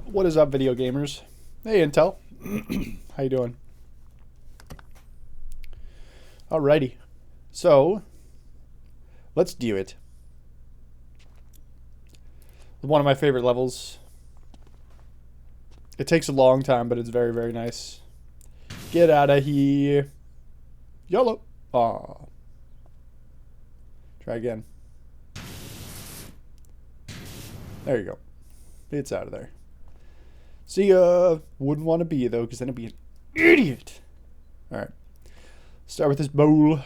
What is up, video gamers? Hey, Intel. How you doing? Alrighty. So, let's do it. One of my favorite levels. It takes a long time, but it's very, very nice. Get out of here. YOLO. Aw. Try again. There you go. It's out of there. See ya. Wouldn't want to be, though, because then I'd be an idiot. Alright. Start with this bowl.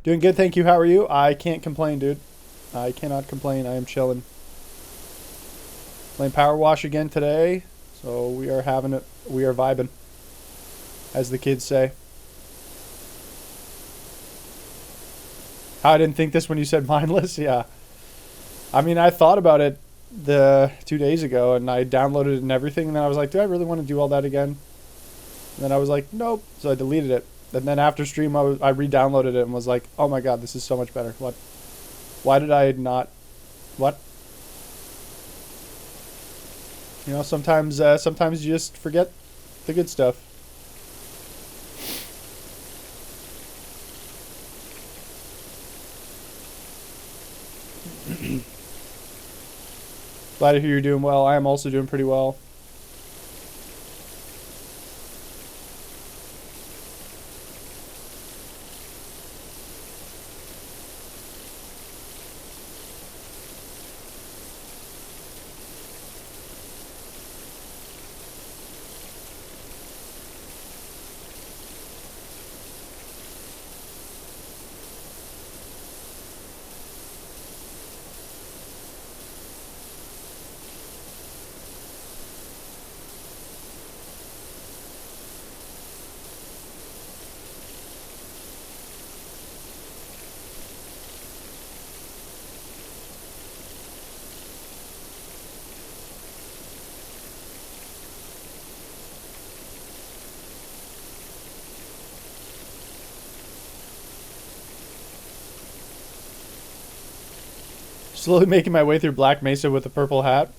Doing good, thank you. How are you? I can't complain, dude. I cannot complain. I am chilling. Playing Powerwash again today. So we are having it. We are vibing. As the kids say. How I didn't think this when you said mindless? Yeah. I mean, I thought about it the 2 days ago, and I downloaded it and everything, and then I was like, do I really want to do all that again? And then I was like, nope. So I deleted it. And then after stream, I re-downloaded it and was like, oh my god, this is so much better. What? Why did I not? What? You know, sometimes you just forget the good stuff. Glad to hear you're doing well. I am also doing pretty well. Slowly making my way through Black Mesa with a purple hat.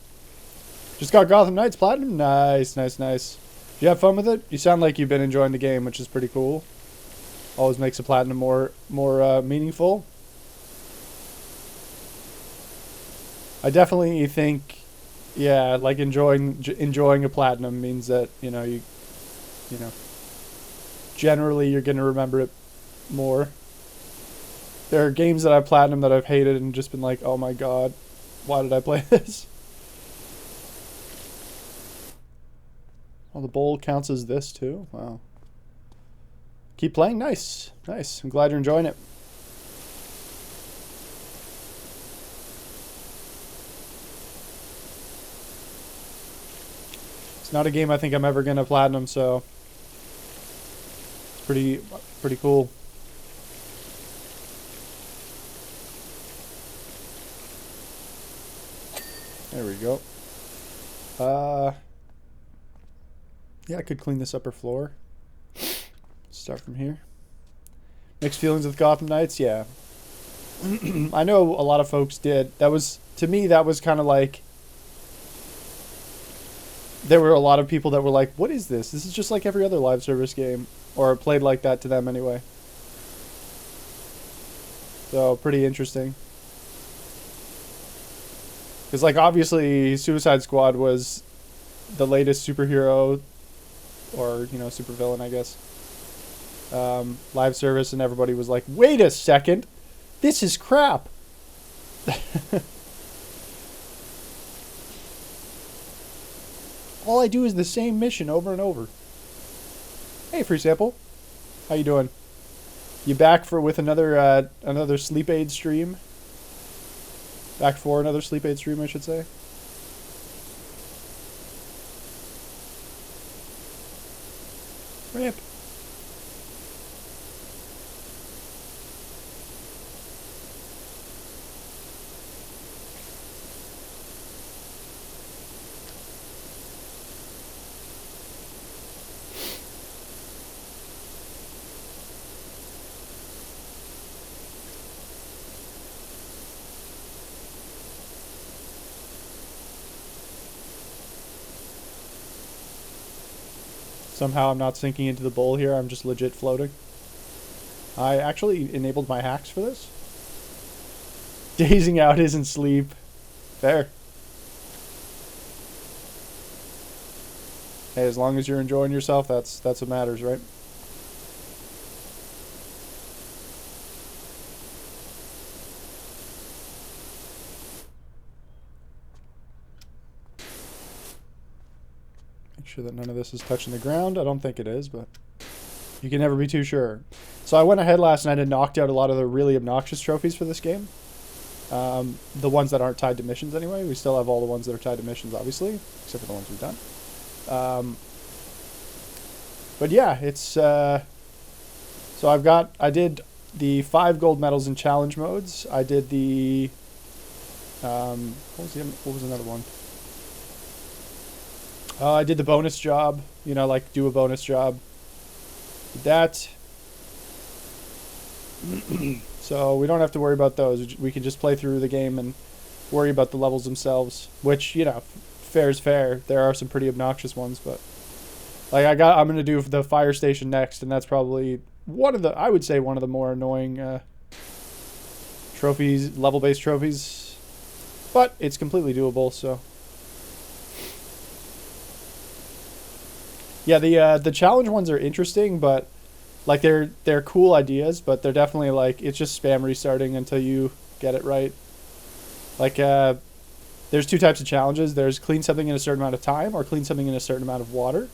Just got Gotham Knights Platinum. Nice, nice, nice. Do you have fun with it? You sound like you've been enjoying the game, which is pretty cool. Always makes a Platinum more meaningful. I definitely think, yeah, like enjoying a Platinum means that, you know, generally you're going to remember it more. There are games that I've Platinum that I've hated and just been like, oh my god, why did I play this? Oh, the bowl counts as this too? Wow. Keep playing? Nice. Nice. I'm glad you're enjoying it. It's not a game I think I'm ever going to Platinum, so it's pretty cool. There we go. Yeah, I could clean this upper floor. Start from here. Mixed feelings with Gotham Knights? Yeah. I know a lot of folks did. That was, to me, that was kind of like, there were a lot of people that were like, what is this? This is just like every other live service game. Or played like that to them anyway. So, pretty interesting. Because, like, obviously, Suicide Squad was the latest superhero, or, you know, supervillain, I guess, live service, and everybody was like, wait a second, this is crap. All I do is the same mission over and over. Hey, Free Sample. How you doing? You back with another sleep aid stream? Back for another sleep aid stream, I should say. Rip. Somehow I'm not sinking into the bowl here. I'm just legit floating. I actually enabled my hacks for this. Dazing out isn't sleep. Fair. Hey, as long as you're enjoying yourself, that's what matters, right? Make sure that none of this is touching the ground. I don't think it is, but you can never be too sure. So I went ahead last night and knocked out a lot of the really obnoxious trophies for this game. The ones that aren't tied to missions anyway. We still have all the ones that are tied to missions, obviously, except for the ones we've done. But yeah, it's so I did the 5 gold medals in challenge modes. I did the what was another one? I did the bonus job, you know, like do a bonus job. Did that. So we don't have to worry about those. We can just play through the game and worry about the levels themselves, which, you know, fair is fair. There are some pretty obnoxious ones, but like I'm going to do the fire station next, and that's probably I would say one of the more annoying trophies, level-based trophies, but it's completely doable, so. Yeah, the challenge ones are interesting, but like they're cool ideas, but they're definitely like it's just spam restarting until you get it right. Like there's 2 types of challenges. There's clean something in a certain amount of time or clean something in a certain amount of water.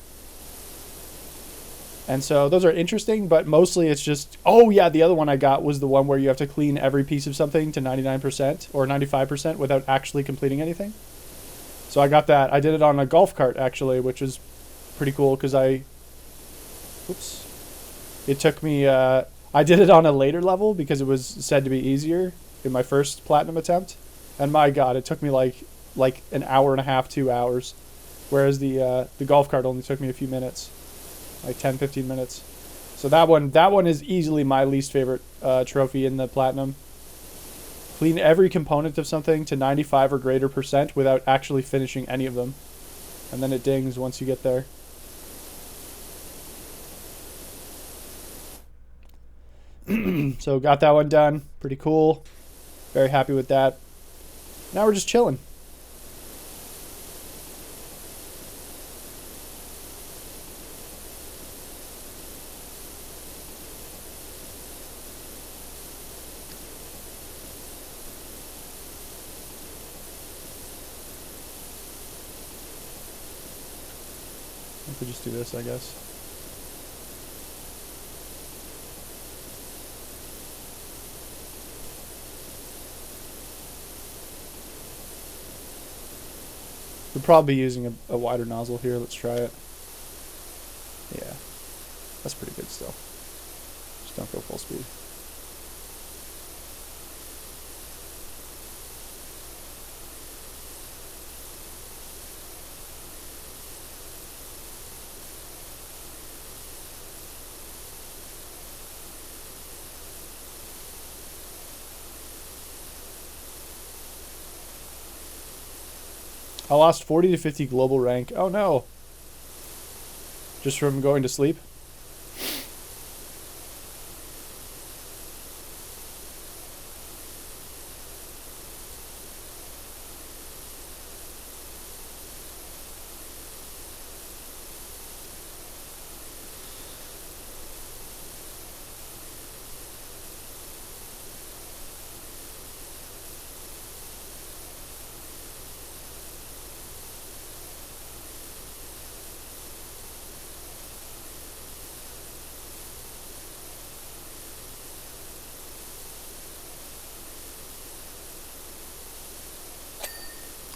And so those are interesting, but mostly it's just, oh yeah, the other one I got was the one where you have to clean every piece of something to 99% or 95% without actually completing anything. So I got that. I did it on a golf cart actually, which is pretty cool because it took me, I did it on a later level because it was said to be easier in my first platinum attempt. And my God, it took me like an hour and a half, 2 hours. Whereas the golf cart only took me a few minutes, like 10, 15 minutes. So that one is easily my least favorite trophy in the platinum. Clean every component of something to 95 or greater % without actually finishing any of them. And then it dings once you get there. So got that one done. Pretty cool. Very happy with that. Now we're just chilling. I could just do this, I guess. We'll probably be using a wider nozzle here. Let's try it. Yeah, that's pretty good still. Just don't go full speed. I lost 40 to 50 global rank. Oh no. Just from going to sleep?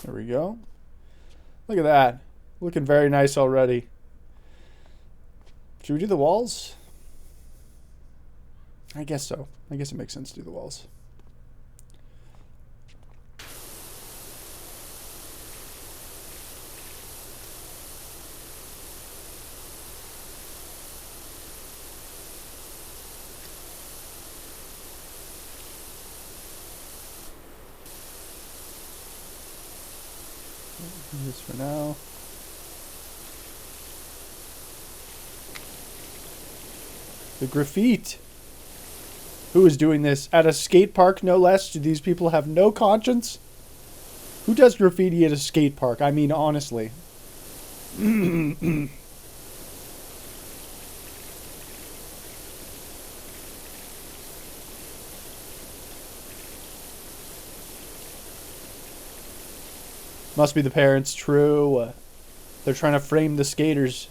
There we go. Look at that. Looking very nice already. Should we do the walls? I guess so. I guess it makes sense to do the walls. Do this for now. The graffiti. Who is doing this? At a skate park, no less? Do these people have no conscience? Who does graffiti at a skate park? I mean, honestly. Must be the parents. True. They're trying to frame the skaters.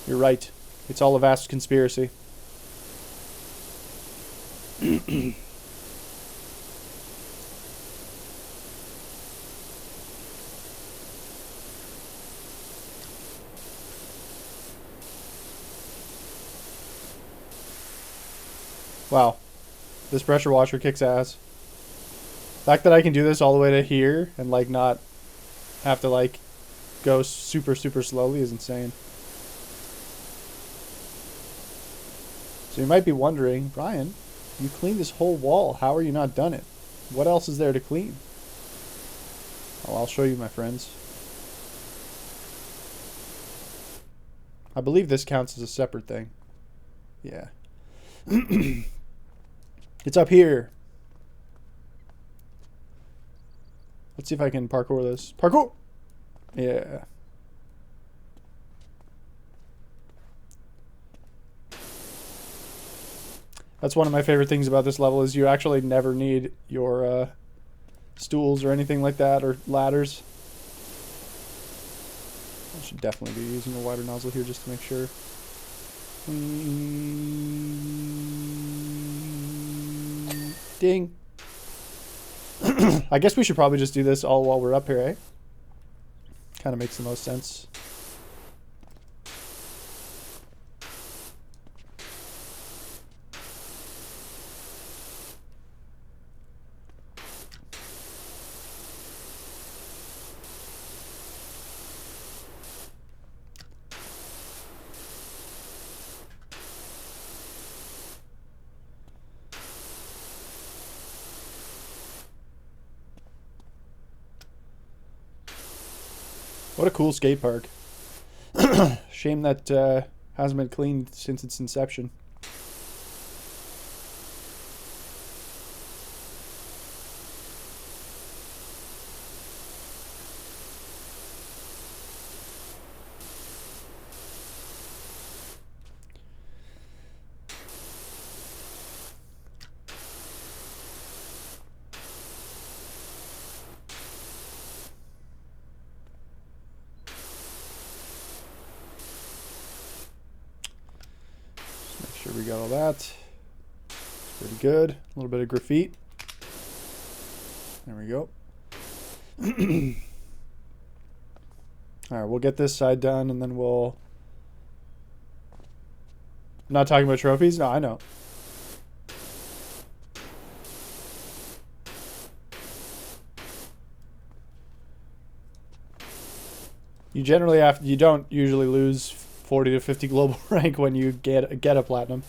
You're right. It's all a vast conspiracy. Wow. This pressure washer kicks ass. The fact that I can do this all the way to here and like not have to like go super slowly is insane. So you might be wondering, Brian, you cleaned this whole wall. How are you not done it? What else is there to clean? Well, I'll show you, my friends. I believe this counts as a separate thing. Yeah. It's up here. Let's see if I can parkour this. Parkour! Yeah. That's one of my favorite things about this level is you actually never need your stools or anything like that or ladders. I should definitely be using a wider nozzle here just to make sure. Ding. I guess we should probably just do this all while we're up here, eh? Kind of makes the most sense. What a cool skate park. Shame that hasn't been cleaned since its inception. Make sure we got all that. Pretty good. A little bit of graffiti. There we go. Alright, we'll get this side done and then we'll... I'm not talking about trophies? No, I know. You don't usually lose 40 to 50 global rank when you get a platinum.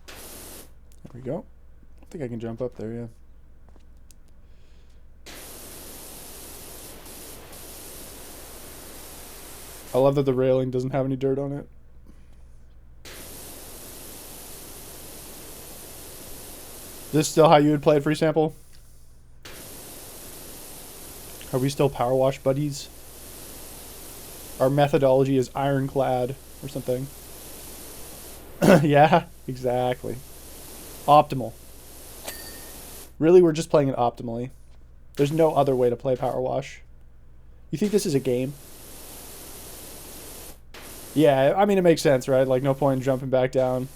There we go. I think I can jump up there, yeah. I love that the railing doesn't have any dirt on it. This still how you would play it, free sample? Are we still Powerwash buddies? Our methodology is ironclad or something. Yeah, exactly. Optimal. Really, we're just playing it optimally. There's no other way to play Powerwash. You think this is a game? Yeah, I mean, it makes sense, right? Like, no point in jumping back down.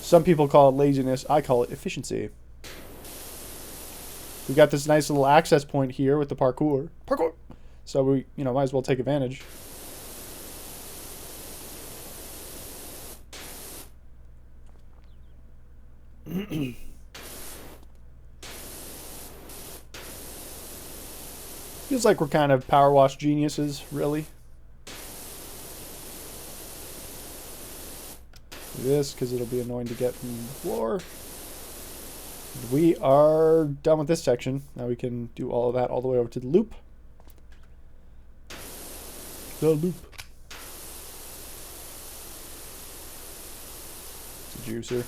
Some people call it laziness. I call it efficiency. We got this nice little access point here with the parkour. Parkour! So we, might as well take advantage. Feels like we're kind of Powerwash geniuses, really. Do this because it'll be annoying to get from the floor. We are done with this section. Now we can do all of that all the way over to the loop. The loop. juicer.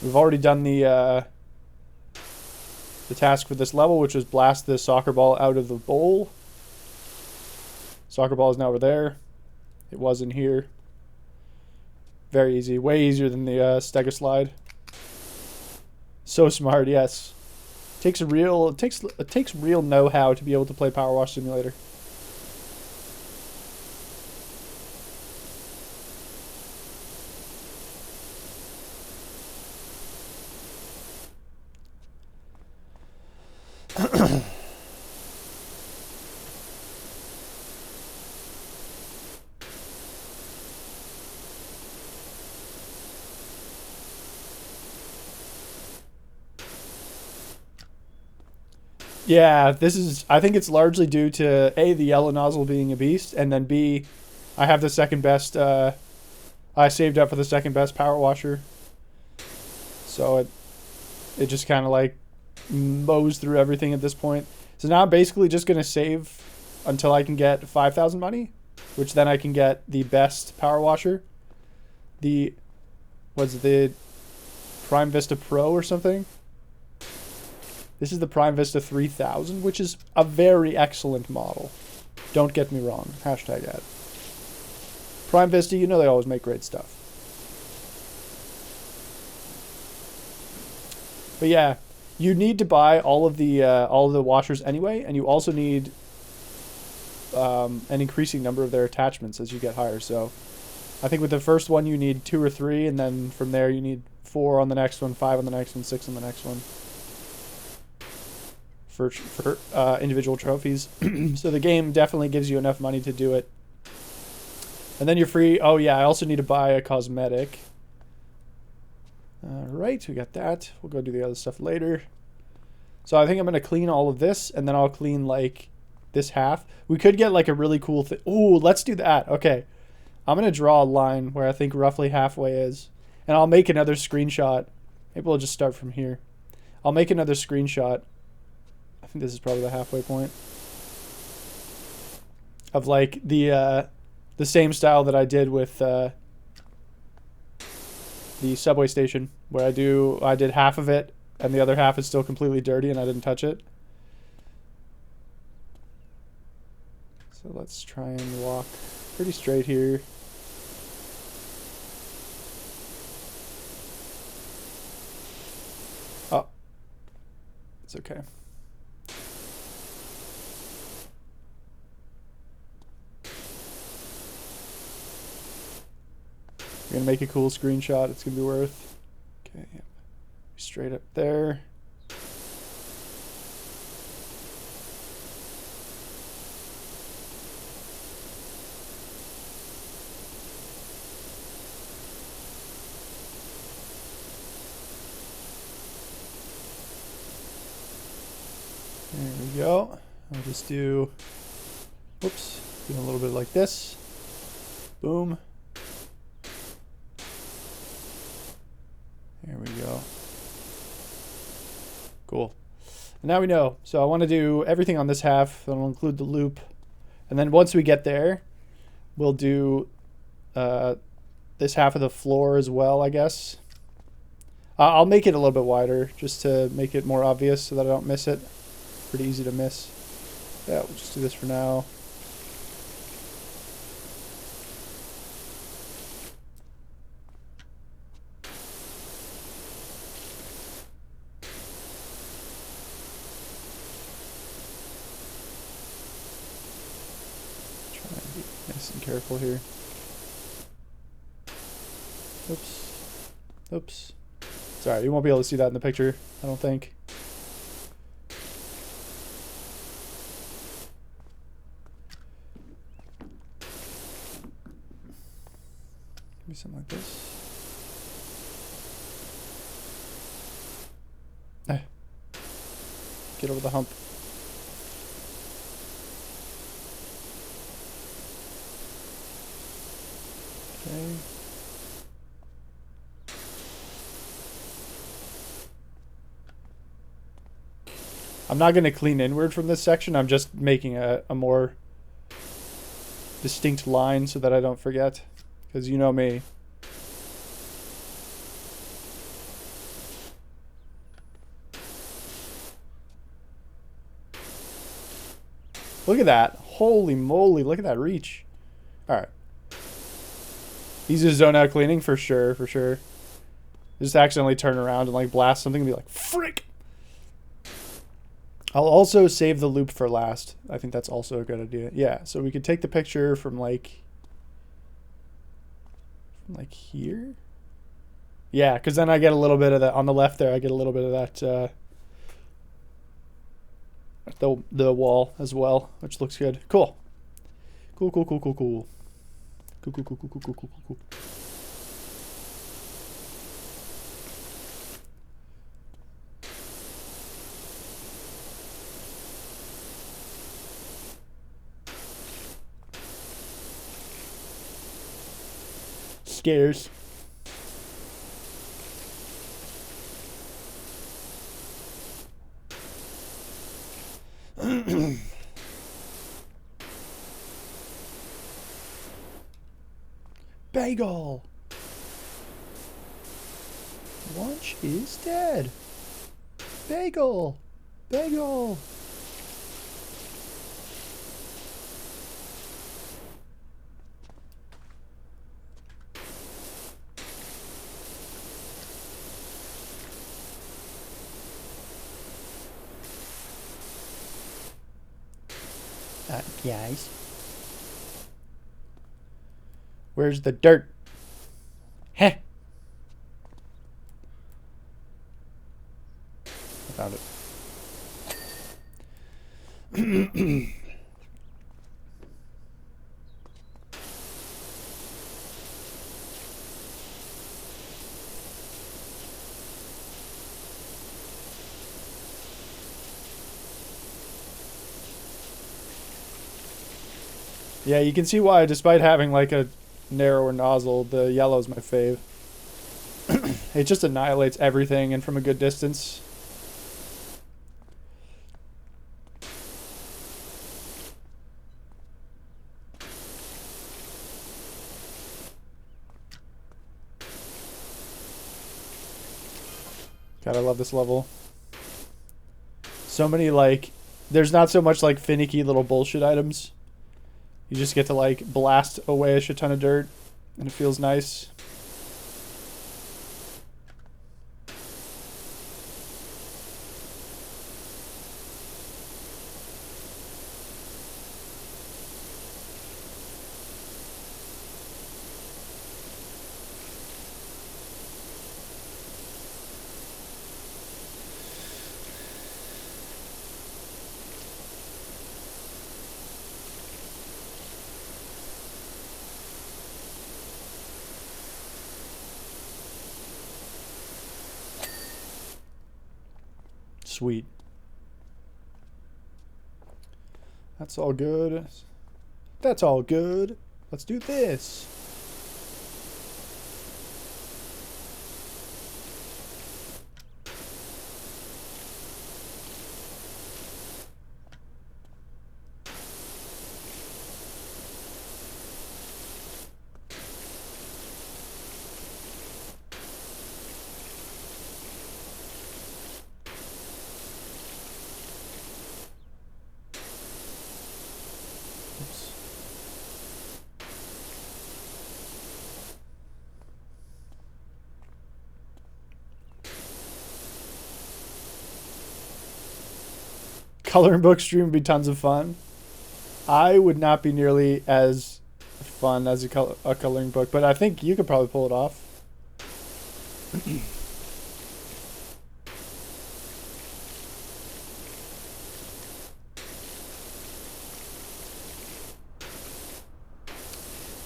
We've already done the task for this level, which was blast the soccer ball out of the bowl. Soccer ball is now over there. It was in here. Very easy. Way easier than the Stega slide. So smart, yes. It takes real know-how to be able to play Powerwash Simulator. Yeah, this is, I think it's largely due to A, the yellow nozzle being a beast, and then B, I have the second best, I saved up for the second best power washer. So it just kind of like mows through everything at this point. So now I'm basically just going to save until I can get 5,000 money, which then I can get the best power washer. What's the Prime Vista Pro or something? This is the Prime Vista 3000, which is a very excellent model. Don't get me wrong. Hashtag ad. Prime Vista, you know they always make great stuff. But yeah, you need to buy all of the washers anyway, and you also need an increasing number of their attachments as you get higher. So I think with the first one you need 2 or 3, and then from there you need 4 on the next one, 5 on the next one, 6 on the next one. For individual trophies. So the game definitely gives you enough money to do it. And then you're free. Oh yeah, I also need to buy a cosmetic. Alright, we got that. We'll go do the other stuff later. So I think I'm going to clean all of this, and then I'll clean like this half. We could get like a really cool thing. Ooh, let's do that. Okay. I'm going to draw a line where I think roughly halfway is. And I'll make another screenshot. Maybe we'll just start from here. I'll make another screenshot. I think this is probably the halfway point of like the same style that I did with the subway station, where I did half of it and the other half is still completely dirty and I didn't touch it. So let's try and walk pretty straight here. Oh, it's okay. We're going to make a cool screenshot. It's going to be worth. Okay, yep. Straight up there. There we go. I'll just do, whoops, do a little bit like this. Boom. There we go. Cool. And now we know. So I want to do everything on this half. Then I'll include the loop. And then once we get there, we'll do this half of the floor as well, I guess. I'll make it a little bit wider just to make it more obvious so that I don't miss it. Pretty easy to miss. Yeah, we'll just do this for now. Nice and careful here. Oops. Oops. Sorry, you won't be able to see that in the picture, I don't think. Maybe something like this. Get over the hump. Okay. I'm not going to clean inward from this section. I'm just making a more distinct line so that I don't forget. Because you know me. Look at that. Holy moly, look at that reach. Alright. He's just zone out cleaning for sure, for sure. Just accidentally turn around and like blast something and be like, frick! I'll also save the loop for last. I think that's also a good idea. Yeah, so we could take the picture from like here? Yeah, because then I get a little bit of that on the left there. I get a little bit of that the wall as well, which looks good. Cool. Cool, cool, cool, cool, cool. Cool, cool, cool, cool, cool, cool, cool, cool. Scares. Bagel. Lunch is dead. Bagel. Bagel. Guys. Where's the dirt? Heh. I found it. Yeah, you can see why, despite having like a narrower nozzle, the yellow is my fave. It just annihilates everything and from a good distance. God, I love this level. So many, like, there's not so much like finicky little bullshit items. You just get to like blast away a shit ton of dirt and it feels nice. Sweet. That's all good. That's all good. Let's do this. Coloring book stream would be tons of fun. I would not be nearly as fun as a coloring book, but I think you could probably pull it off.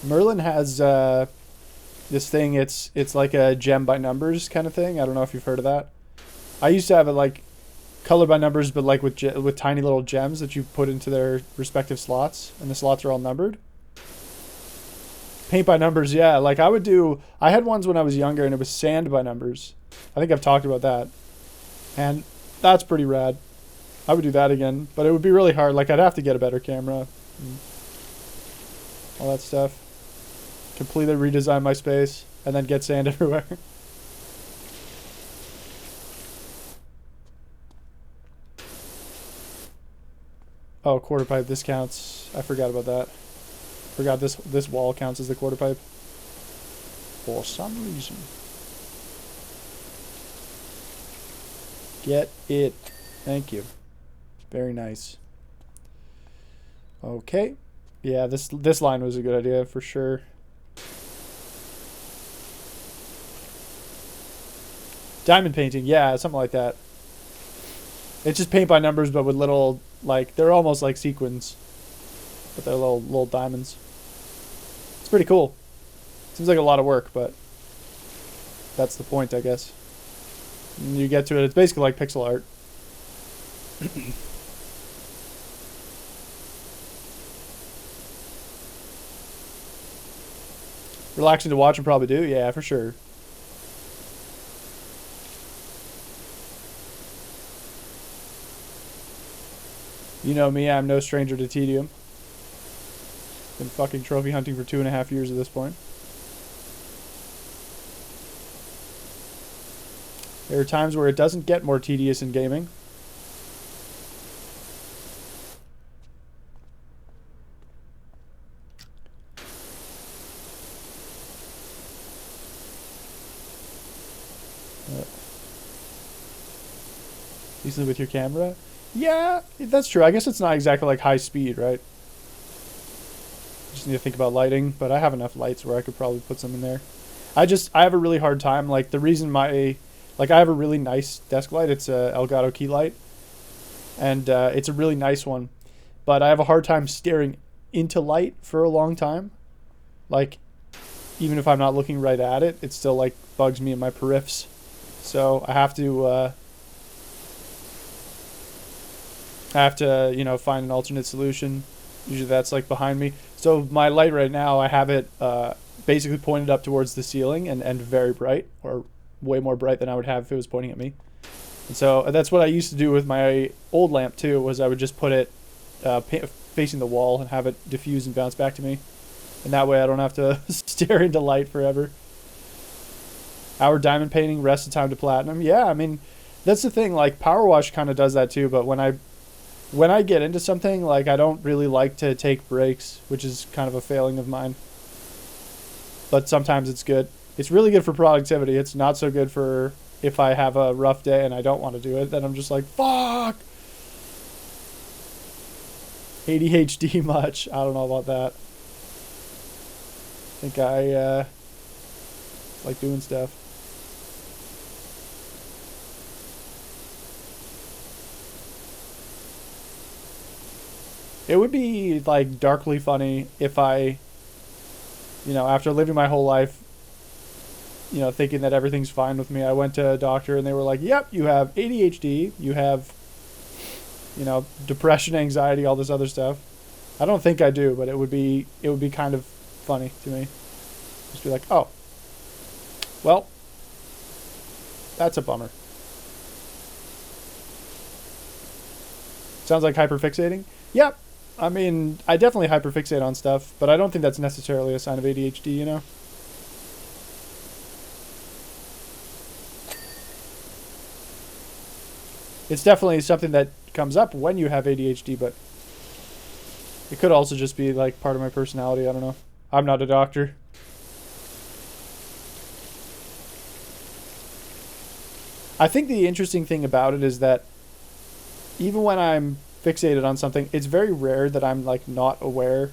Merlin has this thing. It's like a gem by numbers kind of thing. I don't know if you've heard of that. I used to have it like color by numbers, but like with tiny little gems that you put into their respective slots, and the slots are all numbered. Paint by numbers, yeah. Like I had ones when I was younger, and it was sand by numbers. I think I've talked about that, and that's pretty rad. I would do that again, but it would be really hard. Like I'd have to get a better camera. all that stuff. Completely redesign my space and then get sand everywhere. Oh, quarter pipe, this counts. I forgot about that. Forgot this wall counts as the quarter pipe. For some reason. Get it. Thank you. Very nice. Okay. Yeah, this line was a good idea for sure. Diamond painting, yeah, something like that. It's just paint by numbers, but with little, like, they're almost like sequins, but they're little diamonds. It's pretty cool. Seems like a lot of work, but that's the point, I guess. And you get to it, it's basically like pixel art. Relaxing to watch and probably do, yeah, for sure. You know me, I'm no stranger to tedium. Been fucking trophy hunting for 2.5 years at this point. There are times where it doesn't get more tedious in gaming. Easily with your camera? Yeah, that's true. I guess it's not exactly like high speed, right? Just need to think about lighting, but I have enough lights where I could probably put some in there. I have a really hard time. Like, the reason I have a really nice desk light. It's a Elgato key light. And it's a really nice one. But I have a hard time staring into light for a long time. Like, even if I'm not looking right at it, it still, like, bugs me in my periffs. So I have to, you know, find an alternate solution. Usually that's, like, behind me. So my light right now, I have it basically pointed up towards the ceiling and very bright, or way more bright than I would have if it was pointing at me. And so that's what I used to do with my old lamp too, was I would just put it facing the wall and have it diffuse and bounce back to me. And that way I don't have to stare into light forever. Our diamond painting, rest of time to platinum. Yeah, I mean, that's the thing, like Powerwash kind of does that too, but when I get into something, like, I don't really like to take breaks, which is kind of a failing of mine. But sometimes it's good. It's really good for productivity. It's not so good for if I have a rough day and I don't want to do it. Then I'm just like, fuck! ADHD much. I don't know about that. I think I like doing stuff. It would be, like, darkly funny if I, you know, after living my whole life, you know, thinking that everything's fine with me, I went to a doctor and they were like, yep, you have ADHD, you have, you know, depression, anxiety, all this other stuff. I don't think I do, but it would be kind of funny to me. Just be like, oh, well, that's a bummer. Sounds like hyperfixating? Yep. I mean, I definitely hyperfixate on stuff, but I don't think that's necessarily a sign of ADHD, you know? It's definitely something that comes up when you have ADHD, but it could also just be, like, part of my personality. I don't know. I'm not a doctor. I think the interesting thing about it is that even when I'm fixated on something, it's very rare that I'm, like, not aware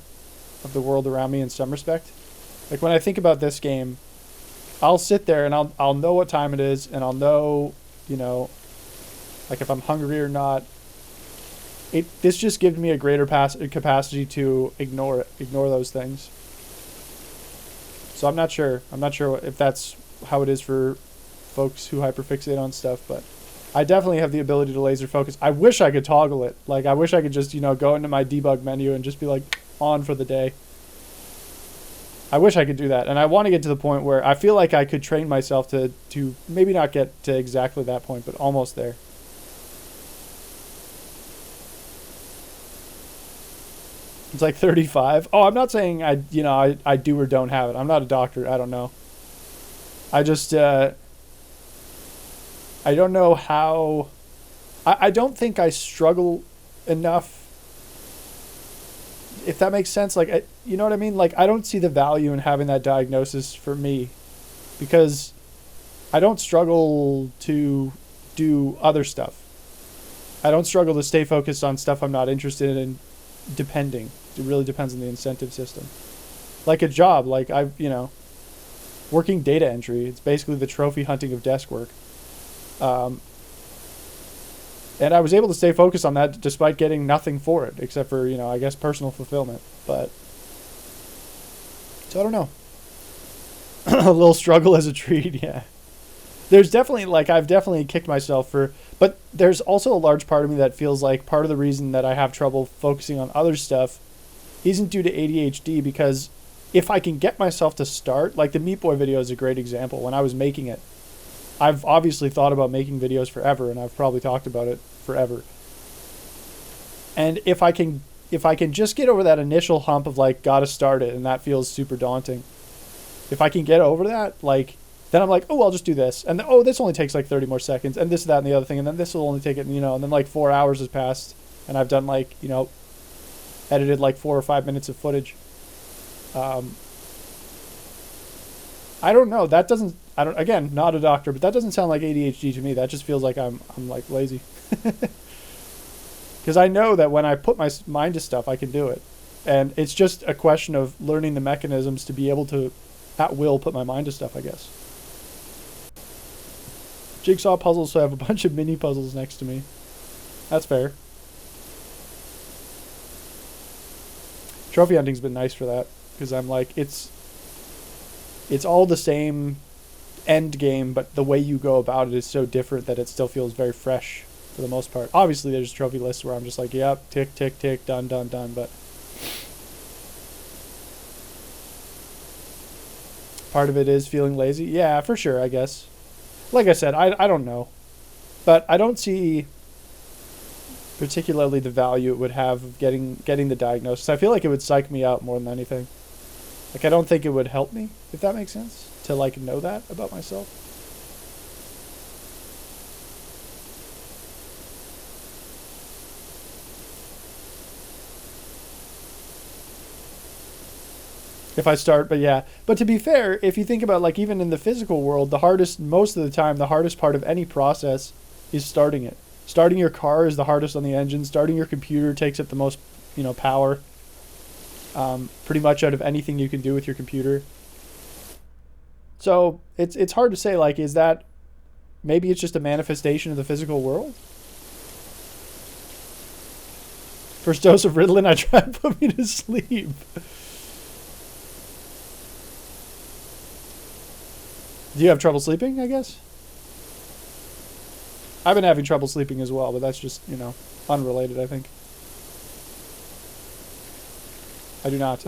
of the world around me in some respect. Like, when I think about this game, I'll sit there and I'll know what time it is, and I'll know, you know, like, if I'm hungry or not. This just gives me a greater capacity to ignore those things. So I'm not sure if that's how it is for folks who hyperfixate on stuff, but I definitely have the ability to laser focus. I wish I could toggle it. Like, I wish I could just, you know, go into my debug menu and just be like, on for the day. I wish I could do that. And I want to get to the point where I feel like I could train myself to maybe not get to exactly that point, but almost there. It's like 35. Oh, I'm not saying I do or don't have it. I'm not a doctor. I don't know. I just I don't know how. I don't think I struggle enough. If that makes sense, like you know what I mean. Like I don't see the value in having that diagnosis for me, because I don't struggle to do other stuff. I don't struggle to stay focused on stuff I'm not interested in. Depending, it really depends on the incentive system. Like a job, like working data entry. It's basically the trophy hunting of desk work. And I was able to stay focused on that despite getting nothing for it, except for, I guess personal fulfillment. But, so I don't know. A little struggle as a treat, yeah. There's definitely, I've definitely kicked myself but there's also a large part of me that feels like part of the reason that I have trouble focusing on other stuff isn't due to ADHD, because if I can get myself to start, like the Meat Boy video is a great example. When I was making it, I've obviously thought about making videos forever, and I've probably talked about it forever. And if I can just get over that initial hump of gotta start it, and that feels super daunting. If I can get over that, then I'm like, oh, I'll just do this. And then, oh, this only takes 30 more seconds, and this, that, and the other thing. And then this will only take it, and then 4 hours has passed, and I've done edited 4 or 5 minutes of footage. I don't know. Again, not a doctor, but that doesn't sound like ADHD to me. That just feels like I'm lazy. Because I know that when I put my mind to stuff, I can do it. And it's just a question of learning the mechanisms to be able to, at will, put my mind to stuff, I guess. Jigsaw puzzles, so I have a bunch of mini puzzles next to me. That's fair. Trophy hunting's been nice for that, because I'm it's all the same end game, but the way you go about it is so different that it still feels very fresh for the most part. Obviously, there's trophy lists where I'm just yep, tick, tick, tick, done, done, done, but part of it is feeling lazy. Yeah, for sure, I guess. Like I said, I don't know. But I don't see particularly the value it would have of getting the diagnosis. I feel like it would psych me out more than anything. I don't think it would help me, if that makes sense, to know that about myself. If I start, but yeah. But to be fair, if you think about even in the physical world, most of the time, the hardest part of any process is starting it. Starting your car is the hardest on the engine. Starting your computer takes up the most, power. Pretty much out of anything you can do with your computer. So it's hard to say, is that, maybe it's just a manifestation of the physical world? First dose of Ritalin, I tried to put me to sleep. Do you have trouble sleeping, I guess? I've been having trouble sleeping as well, but that's just, unrelated, I think. I do not.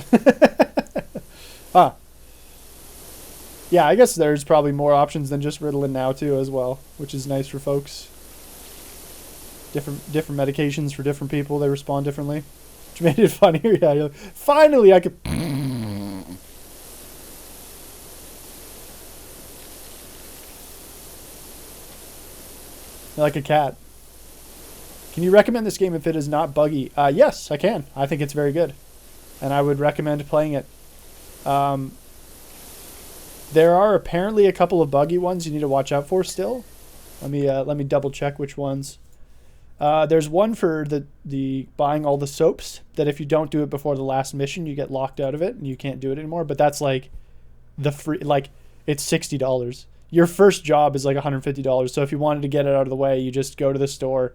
Yeah, I guess there's probably more options than just Ritalin now, too, as well, which is nice for folks. Different medications for different people, they respond differently. Which made it funnier, yeah. Finally, I could... Like a cat. Can you recommend this game if it is not buggy? Yes, I can. I think it's very good. And I would recommend playing it. There are apparently a couple of buggy ones you need to watch out for still. Let me double check which ones. There's one for the buying all the soaps, that if you don't do it before the last mission, you get locked out of it and you can't do it anymore. But that's the free, it's $60. Your first job is $150. So if you wanted to get it out of the way, you just go to the store,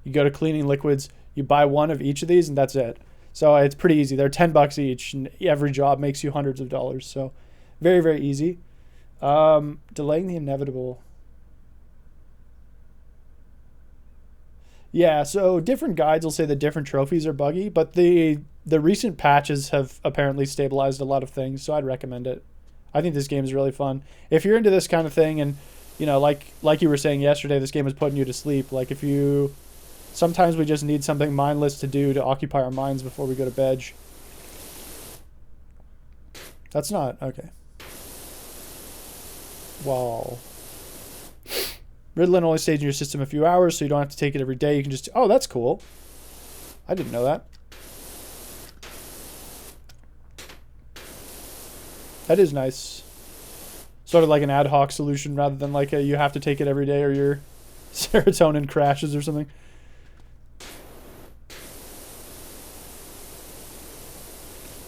you go to cleaning liquids, you buy one of each of these, and that's it. So it's pretty easy. They're $10 each, and every job makes you hundreds of dollars. So very, very easy. Delaying the inevitable. Yeah, so different guides will say that different trophies are buggy, but the recent patches have apparently stabilized a lot of things, so I'd recommend it. I think this game is really fun. If you're into this kind of thing, and like you were saying yesterday, this game is putting you to sleep. Sometimes we just need something mindless to do to occupy our minds before we go to bed. That's not okay. Well, Ritalin only stays in your system a few hours, so you don't have to take it every day. You can just... Oh, that's cool. I didn't know that. That is nice. Sort of like an ad hoc solution rather than like a you have to take it every day or your serotonin crashes or something.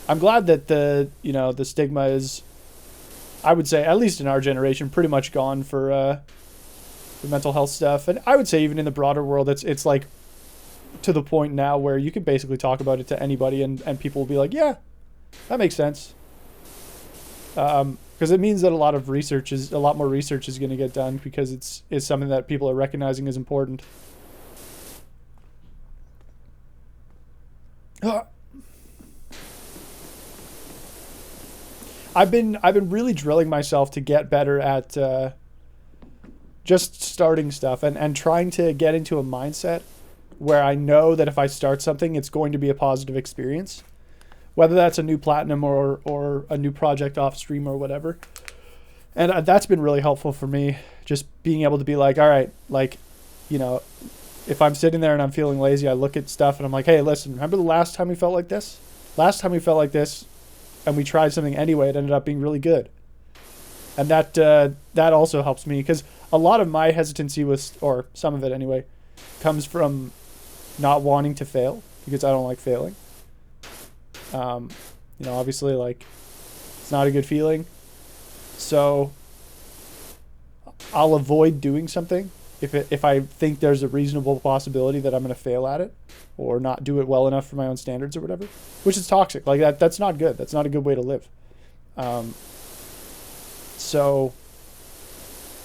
I'm glad that the stigma is, I would say, at least in our generation, pretty much gone for mental health stuff. And I would say even in the broader world, it's like to the point now where you can basically talk about it to anybody and people will be like, yeah, that makes sense. Because it means that a lot more research is going to get done because it's something that people are recognizing as important. I've been really drilling myself to get better at just starting stuff and trying to get into a mindset where I know that if I start something, it's going to be a positive experience. Whether that's a new platinum or a new project off stream or whatever. And that's been really helpful for me, just being able to be like, all right, like, if I'm sitting there and I'm feeling lazy, I look at stuff and I'm like, hey, listen, remember the last time we felt like this? Last time we felt like this and we tried something anyway, it ended up being really good. And that also helps me because a lot of my hesitancy or some of it anyway, comes from not wanting to fail because I don't like failing. Obviously, like, it's not a good feeling. So I'll avoid doing something if I think there's a reasonable possibility that I'm going to fail at it or not do it well enough for my own standards or whatever, which is toxic. Like that's not good. That's not a good way to live. So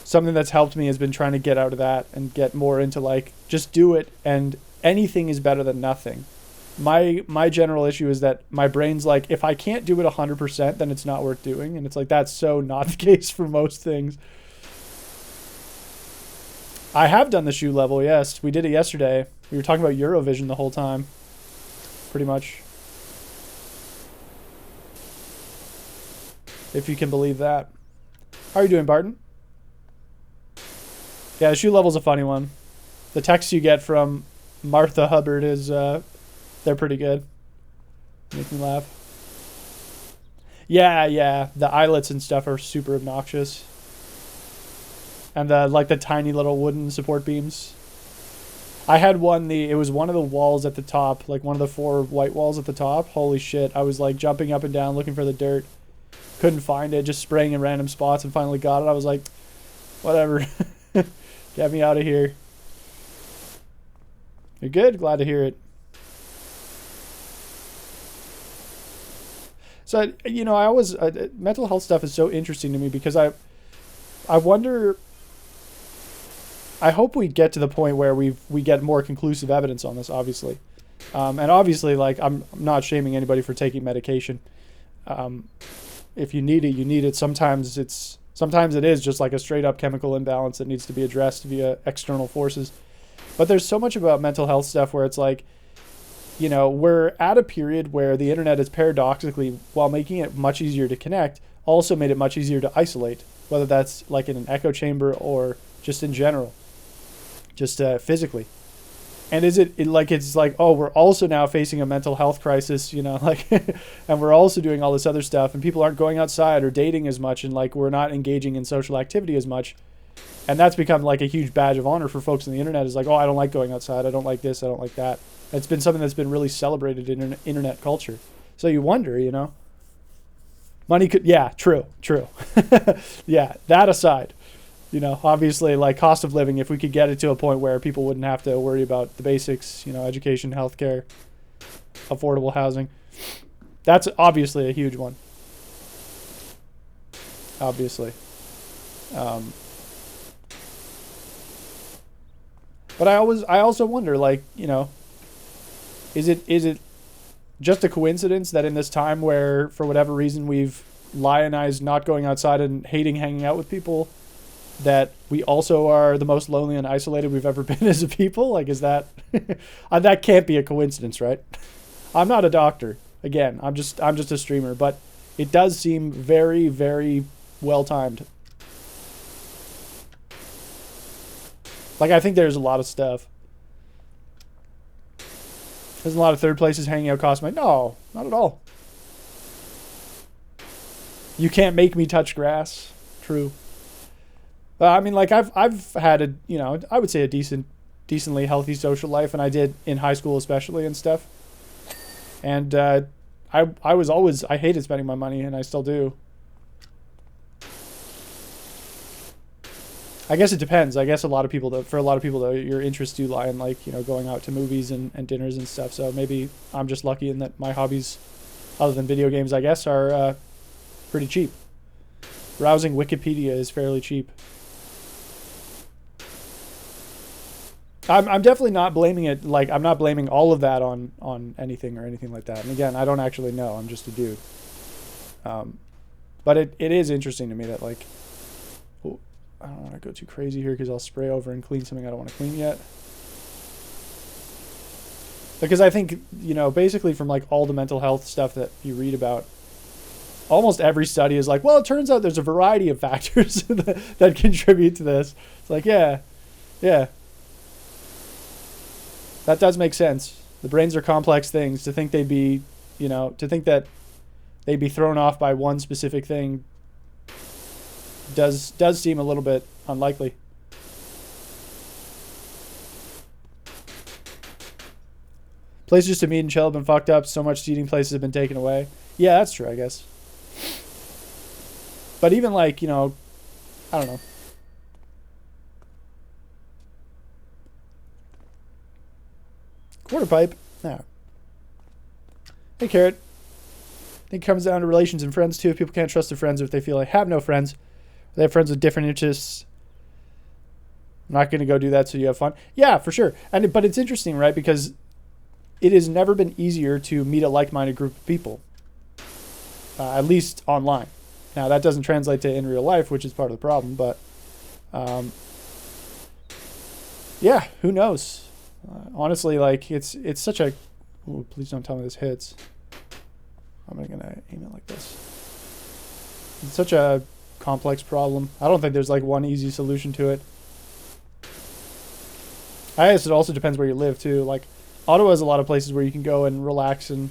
something that's helped me has been trying to get out of that and get more into like, just do it. And anything is better than nothing. My general issue is that my brain's like, if I can't do it 100%, then it's not worth doing. And it's like, that's so not the case for most things. I have done the shoe level, yes. We did it yesterday. We were talking about Eurovision the whole time. Pretty much. If you can believe that. How are you doing, Barton? Yeah, the shoe level's a funny one. The text you get from Martha Hubbard is... they're pretty good. Make me laugh. Yeah. The eyelets and stuff are super obnoxious. And the tiny little wooden support beams. I had one, it was one of the walls at the top, like one of the 4 white walls at the top. Holy shit. I was like jumping up and down looking for the dirt. Couldn't find it, just spraying in random spots and finally got it. I was like, whatever. Get me out of here. You're good? Glad to hear it. So, I always, mental health stuff is so interesting to me because I wonder, I hope we get to the point where we get more conclusive evidence on this, obviously. And obviously, like, I'm not shaming anybody for taking medication. If you need it, you need it. Sometimes it is just like a straight up chemical imbalance that needs to be addressed via external forces. But there's so much about mental health stuff where it's like, we're at a period where the internet is paradoxically, while making it much easier to connect, also made it much easier to isolate, whether that's like in an echo chamber or just in general, just physically. And is it's like, oh, we're also now facing a mental health crisis, like, and we're also doing all this other stuff and people aren't going outside or dating as much and like we're not engaging in social activity as much. And that's become like a huge badge of honor for folks on the internet is like, oh, I don't like going outside. I don't like this. I don't like that. It's been something that's been really celebrated in internet culture. So you wonder, money could, yeah, true. Yeah, that aside, obviously like cost of living, if we could get it to a point where people wouldn't have to worry about the basics, education, healthcare, affordable housing, that's obviously a huge one. Obviously. But I also wonder, like, is it just a coincidence that in this time where, for whatever reason, we've lionized not going outside and hating hanging out with people, that we also are the most lonely and isolated we've ever been as a people? Like, is that... that can't be a coincidence, right? I'm not a doctor. Again, I'm just a streamer. But It does seem very, very well timed. Like, I think there's a lot of stuff. There's a lot of third places hanging out cost money. No, not at all. You can't make me touch grass. True. I mean, like, I've had a, you know, I would say a decently healthy social life, and I did in high school especially and stuff. And I was always, I hated spending my money, and I still do. I guess it depends. I guess for a lot of people though, your interests do lie in, like, you know, going out to movies and dinners and stuff. So maybe I'm just lucky in that my hobbies, other than video games, I guess, are pretty cheap. Browsing Wikipedia is fairly cheap. I'm definitely not blaming it, like, I'm not blaming all of that on anything or anything like that. And again, I don't actually know. I'm just a dude. But it is interesting to me that, like, oh, I don't want to go too crazy here because I'll spray over and clean something I don't want to clean yet. Because I think, you know, basically from, like, all the mental health stuff that you read about, almost every study is like, well, it turns out there's a variety of factors that contribute to this. It's like, yeah. That does make sense. The brains are complex things. To think they'd be, you know, to think that they'd be thrown off by one specific thing does seem a little bit unlikely. Places to meet and chill have been fucked up. So much seating places have been taken away. Yeah, that's true, I guess. But even, like, you know, I don't know. Quarter pipe. No. Hey, Carrot. I think it comes down to relations and friends, too. If people can't trust their friends, or if they feel like have no friends, they have friends with different interests. I'm not going to go do that so you have fun. Yeah, for sure. But it's interesting, right? Because it has never been easier to meet a like-minded group of people. At least online. Now, that doesn't translate to in real life, which is part of the problem. But, yeah, who knows? Honestly, like, it's such a... Ooh, please don't tell me this hits. I'm going to aim it like this. It's such a complex problem. I don't think there's, like, one easy solution to it. I guess it also depends where you live, too. Like, Ottawa has a lot of places where you can go and relax, and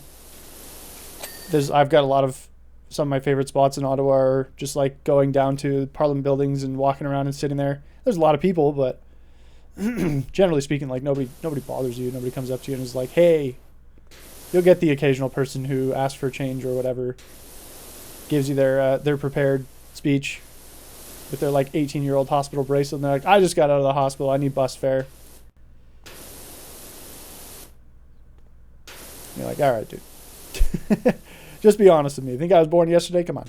I've got a lot of... Some of my favorite spots in Ottawa are just, like, going down to Parliament buildings and walking around and sitting there. There's a lot of people, but generally speaking, like, nobody bothers you. Nobody comes up to you and is like, hey. You'll get the occasional person who asks for change or whatever, gives you their prepared speech with their, like, 18-year-old hospital bracelet, and they're like, I just got out of the hospital. I need bus fare. And you're like, all right, dude. Just be honest with me. You think I was born yesterday? Come on.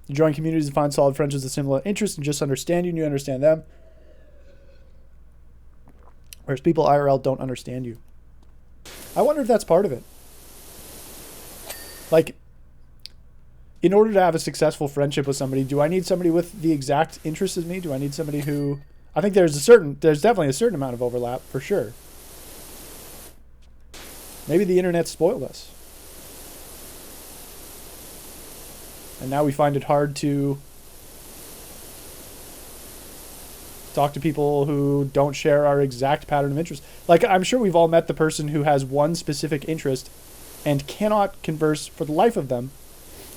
You join communities and find solid friendships with similar interests and just understand you and you understand them. Whereas people IRL don't understand you. I wonder if that's part of it. Like, in order to have a successful friendship with somebody, do I need somebody with the exact interests as me? Do I need somebody who... I think there's definitely a certain amount of overlap, for sure. Maybe the internet spoiled us. And now we find it hard to talk to people who don't share our exact pattern of interest. Like, I'm sure we've all met the person who has one specific interest and cannot converse for the life of them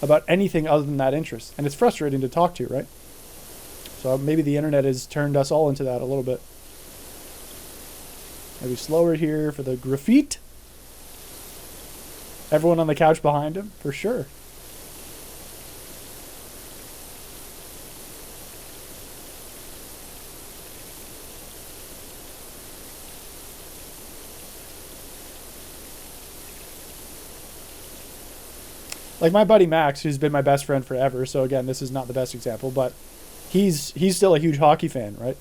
about anything other than that interest. And it's frustrating to talk to, right? So maybe the internet has turned us all into that a little bit. Maybe slower here for the graffiti. Everyone on the couch behind him, for sure. Like my buddy Max, who's been my best friend forever. So again, this is not the best example, but he's still a huge hockey fan, right?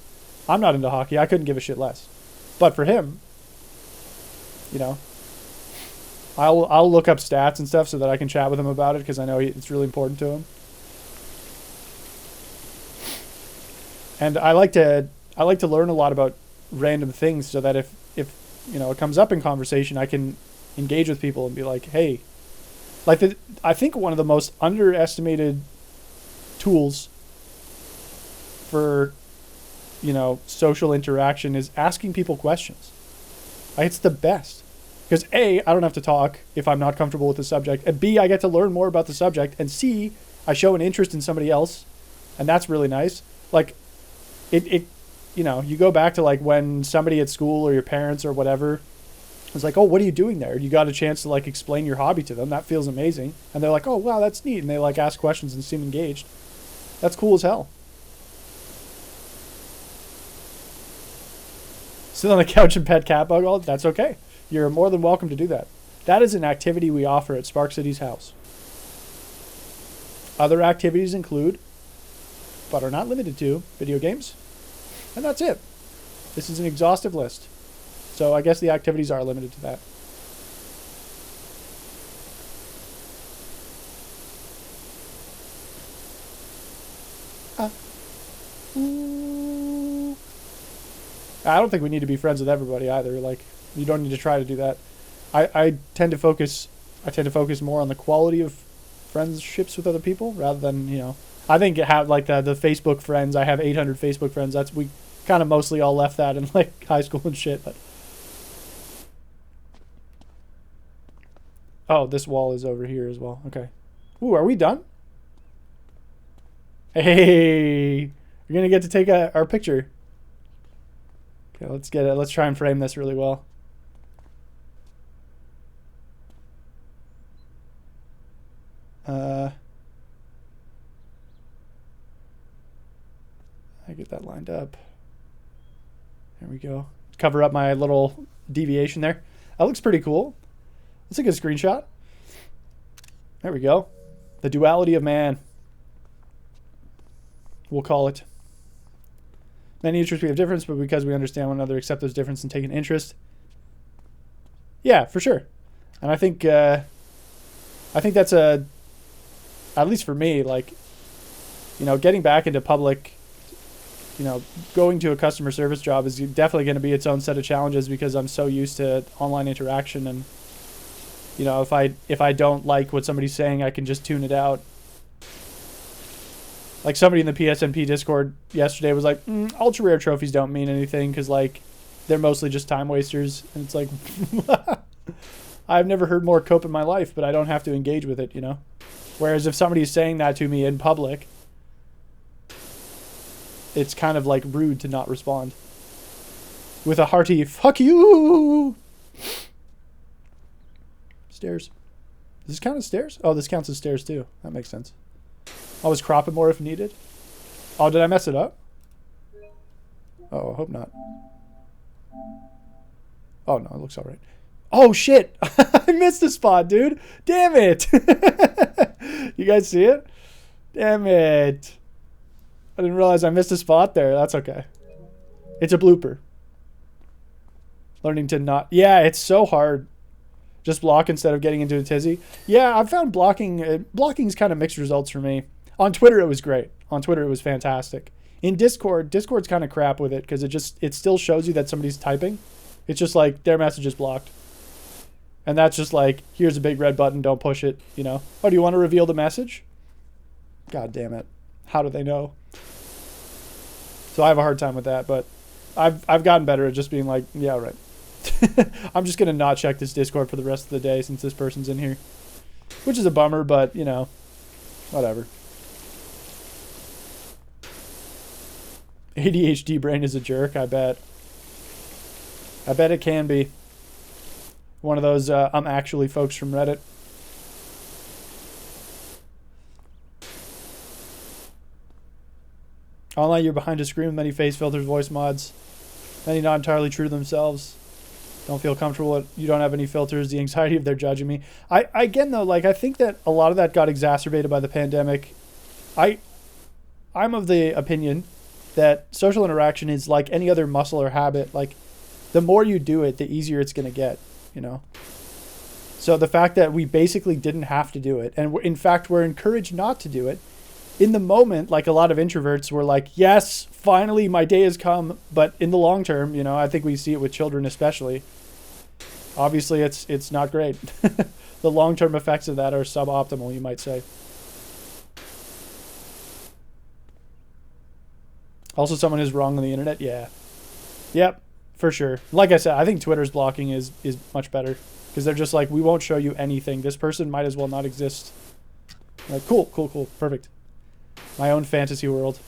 I'm not into hockey. I couldn't give a shit less. But for him, you know, I'll look up stats and stuff so that I can chat with him about it because I know it's really important to him. And I like to learn a lot about random things so that if you know it comes up in conversation, I can engage with people and be like, hey, Like, I think one of the most underestimated tools for, social interaction is asking people questions. Like, it's the best. Because A, I don't have to talk if I'm not comfortable with the subject. And B, I get to learn more about the subject. And C, I show an interest in somebody else. And that's really nice. Like, you go back to like when somebody at school or your parents or whatever was like, oh, what are you doing there? You got a chance to like explain your hobby to them. That feels amazing. And they're like, oh, wow, that's neat. And they like ask questions and seem engaged. That's cool as hell. Sit on the couch and pet cat bug all. That's okay. You're more than welcome to do that. That is an activity we offer at Spark City's house. Other activities include, but are not limited to, video games. And that's it. This is an exhaustive list. So I guess the activities are limited to that. I don't think we need to be friends with everybody either. Like, you don't need to try to do that. I tend to focus more on the quality of friendships with other people rather than, I think have like the Facebook friends. I have 800 Facebook friends. We kind of mostly all left that in like high school and shit. But oh, this wall is over here as well. Okay. Ooh, are we done? Hey, you're gonna get to take our picture. Okay, let's get it. Let's try and frame this really well. I get that lined up. There we go. Cover up my little deviation there. That looks pretty cool. That's a good screenshot. There we go. The duality of man. We'll call it. Many interests we have difference, but because we understand one another, accept those differences and take an interest. Yeah, for sure. And I think that's at least for me, like, getting back into public, going to a customer service job is definitely going to be its own set of challenges because I'm so used to online interaction. And, if I don't like what somebody's saying, I can just tune it out. Like somebody in the PSNP Discord yesterday was like, ultra rare trophies don't mean anything because like they're mostly just time wasters. And it's like, I've never heard more cope in my life, but I don't have to engage with it, Whereas if somebody's saying that to me in public, it's kind of like rude to not respond with a hearty fuck you. Stairs. Does this count as stairs? Oh, this counts as stairs too. That makes sense. Always crop it more if needed. Oh, did I mess it up? Oh, I hope not. Oh, no, it looks all right. Oh, shit. I missed a spot, dude. Damn it. You guys see it? Damn it. I didn't realize I missed a spot there. That's okay. It's a blooper. Learning to not... Yeah, it's so hard. Just block instead of getting into a tizzy. Yeah, I've found blocking's kind of mixed results for me. On Twitter, it was great. On Twitter, it was fantastic. In Discord's kind of crap with it because it still shows you that somebody's typing. It's just like their message is blocked. And that's just like, here's a big red button, don't push it, Oh, do you want to reveal the message? God damn it. How do they know? So I have a hard time with that, but I've gotten better at just being like, yeah, right. I'm just going to not check this Discord for the rest of the day since this person's in here. Which is a bummer, but, whatever. ADHD brain is a jerk, I bet. I bet it can be. One of those I'm actually folks from Reddit. Online, you're behind a screen with many face filters, voice mods. Many not entirely true to themselves. Don't feel comfortable. You don't have any filters. The anxiety of their judging me. Again, though, like I think that a lot of that got exacerbated by the pandemic. I'm of the opinion that social interaction is like any other muscle or habit. Like, the more you do it, the easier it's going to get, So the fact that we basically didn't have to do it, and in fact, we're encouraged not to do it. In the moment, like a lot of introverts were like, yes, finally my day has come. But in the long term, I think we see it with children especially. Obviously, it's not great. the long-term effects of that are suboptimal, you might say. Also, someone is wrong on the internet. Yeah. Yep, for sure. Like I said, I think Twitter's blocking is much better because they're just like, we won't show you anything. This person might as well not exist. Like, cool, perfect. My own fantasy world.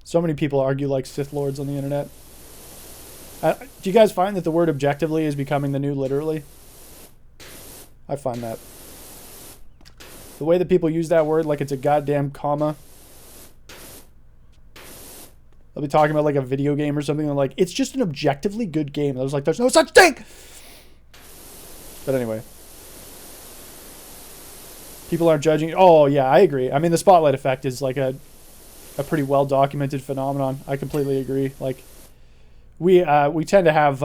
So many people argue like Sith Lords on the internet. Do you guys find that the word objectively is becoming the new literally? I find that. The way that people use that word like it's a goddamn comma. They'll be talking about like a video game or something and like, it's just an objectively good game. I was like, there's no such thing! But anyway. People aren't judging. Oh, yeah, I agree. I mean, the spotlight effect is like a pretty well-documented phenomenon. I completely agree. Like, we tend to have,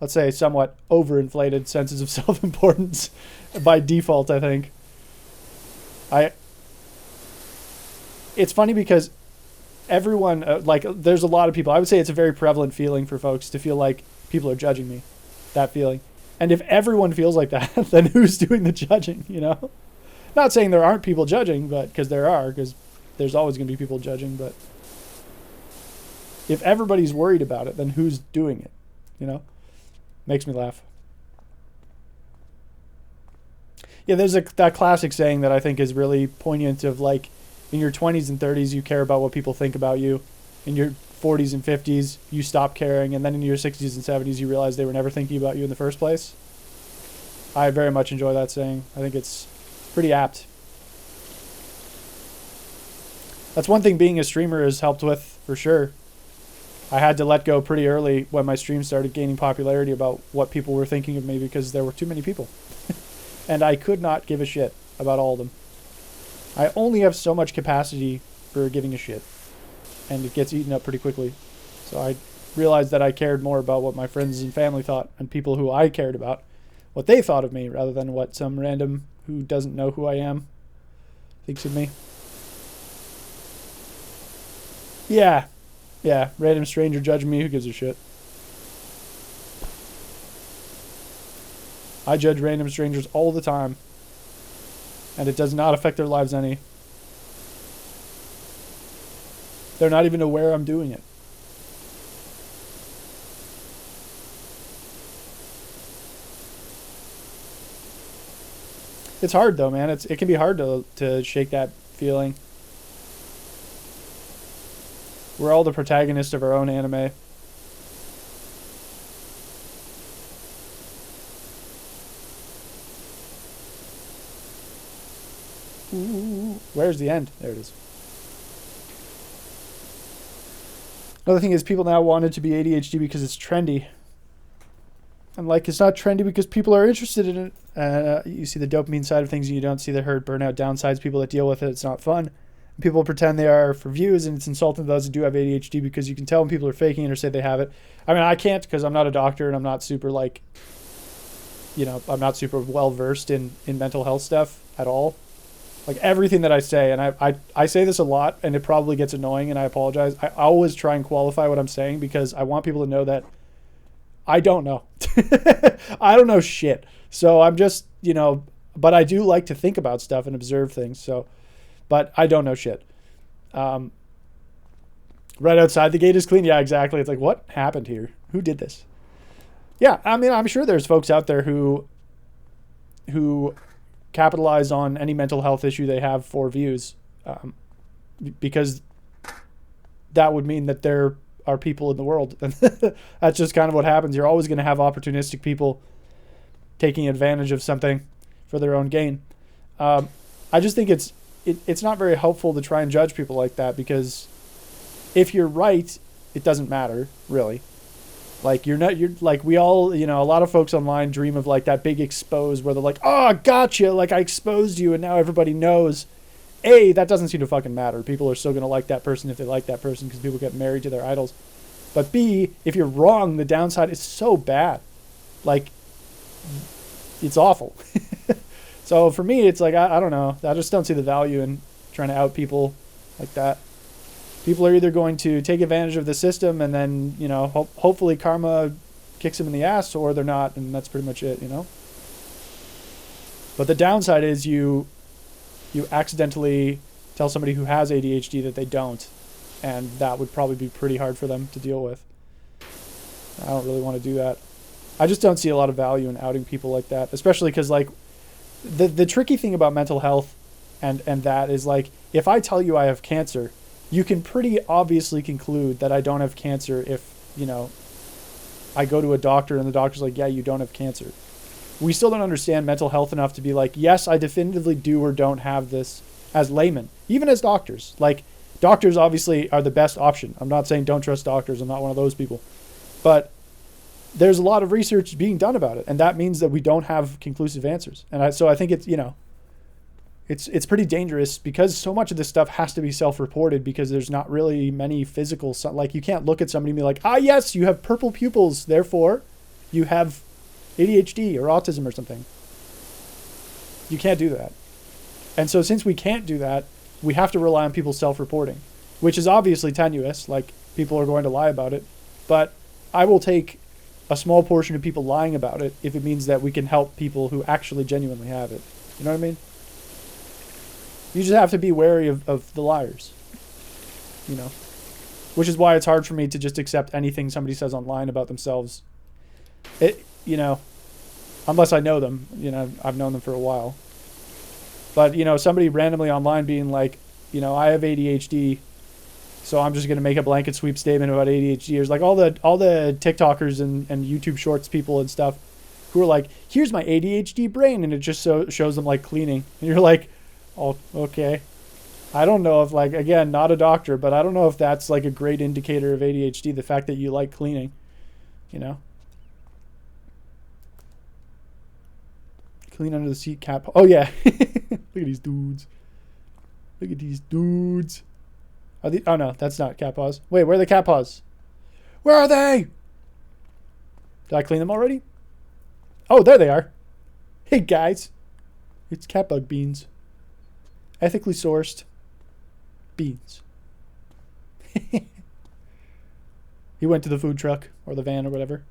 let's say, somewhat overinflated senses of self-importance by default, I think. It's funny because everyone, like, there's a lot of people, I would say it's a very prevalent feeling for folks to feel like people are judging me, that feeling. And if everyone feels like that, then who's doing the judging, you know? Not saying there aren't people judging, but because there are, because there's always going to be people judging, but if everybody's worried about it, then who's doing it, you know? Makes me laugh. Yeah, there's that classic saying that I think is really poignant of like, in your 20s and 30s, you care about what people think about you. In your 40s and 50s, you stop caring. And then in your 60s and 70s, you realize they were never thinking about you in the first place. I very much enjoy that saying. I think it's pretty apt. That's one thing being a streamer has helped with, for sure. I had to let go pretty early when my stream started gaining popularity about what people were thinking of me because there were too many people. And I could not give a shit about all of them. I only have so much capacity for giving a shit. And it gets eaten up pretty quickly. So I realized that I cared more about what my friends and family thought and people who I cared about, what they thought of me rather than what some random who doesn't know who I am thinks of me. Yeah. Yeah, random stranger judging me, who gives a shit? I judge random strangers all the time. And it does not affect their lives any. They're not even aware I'm doing it. It's hard though, man. It can be hard to shake that feeling. We're all the protagonists of our own anime. Ooh, where's the end? There it is. Another thing is people now want it to be ADHD because it's trendy. And like, it's not trendy because people are interested in it. You see the dopamine side of things and you don't see the hurt, burnout, downsides, people that deal with it. It's not fun. People pretend they are for views, and it's insulting to those who do have ADHD because you can tell when people are faking it or say they have it. I mean, I can't because I'm not a doctor and I'm not super like, you know, I'm not super well versed in mental health stuff at all. Like everything that I say, and I say this a lot and it probably gets annoying and I apologize. I always try and qualify what I'm saying because I want people to know that I don't know. I don't know shit. So I'm just, you know, but I do like to think about stuff and observe things. So, but I don't know shit. Right outside the gate is clean. Yeah, exactly. It's like, what happened here? Who did this? Yeah, I mean, I'm sure there's folks out there who capitalize on any mental health issue they have for views, because that would mean that there are people in the world. And that's just kind of what happens. You're always going to have opportunistic people taking advantage of something for their own gain. I just think it's not very helpful to try and judge people like that because if you're right, it doesn't matter really. Like you're like, we all, you know, a lot of folks online dream of like that big expose where they're like, oh, gotcha. Like I exposed you and now everybody knows. A, that doesn't seem to fucking matter. People are still going to like that person if they like that person because people get married to their idols. But B, if you're wrong, the downside is so bad. Like, it's awful. So for me, it's like, I don't know. I just don't see the value in trying to out people like that. People are either going to take advantage of the system and then, you know, hopefully karma kicks them in the ass, or they're not, and that's pretty much it, you know? But the downside is you accidentally tell somebody who has ADHD that they don't, and that would probably be pretty hard for them to deal with. I don't really want to do that. I just don't see a lot of value in outing people like that, especially because, like, the tricky thing about mental health and that is, like, if I tell you I have cancer, you can pretty obviously conclude that I don't have cancer if, you know, I go to a doctor and the doctor's like, yeah, you don't have cancer. We still don't understand mental health enough to be like, yes, I definitively do or don't have this as laymen, even as doctors. Like, doctors obviously are the best option. I'm not saying don't trust doctors. I'm not one of those people. But there's a lot of research being done about it, and that means that we don't have conclusive answers. And so I think it's, you know, it's pretty dangerous because so much of this stuff has to be self-reported because there's not really many physical, like, you can't look at somebody and be like, ah, yes, you have purple pupils, therefore you have ADHD or autism or something. You can't do that. And so since we can't do that, we have to rely on people self-reporting, which is obviously tenuous, like, people are going to lie about it, but I will take a small portion of people lying about it if it means that we can help people who actually genuinely have it. You know what I mean? You just have to be wary of the liars, you know, which is why it's hard for me to just accept anything somebody says online about themselves. You know, unless I know them, you know, I've known them for a while. But, you know, somebody randomly online being like, you know, I have ADHD, so I'm just going to make a blanket sweep statement about ADHD. There's like all the TikTokers and YouTube Shorts people and stuff who are like, here's my ADHD brain, and it just shows them like cleaning. And you're like, oh, okay. I don't know if, like, again, not a doctor, but I don't know if that's like a great indicator of ADHD, the fact that you like cleaning, you know? Clean under the seat cat. Oh, yeah. Look at these dudes. Look at these dudes. Are they, oh, no, that's not cat paws. Wait, where are the cat paws? Where are they? Did I clean them already? Oh, there they are. Hey, guys. It's cat bug beans. Ethically sourced beans. He went to the food truck or the van or whatever.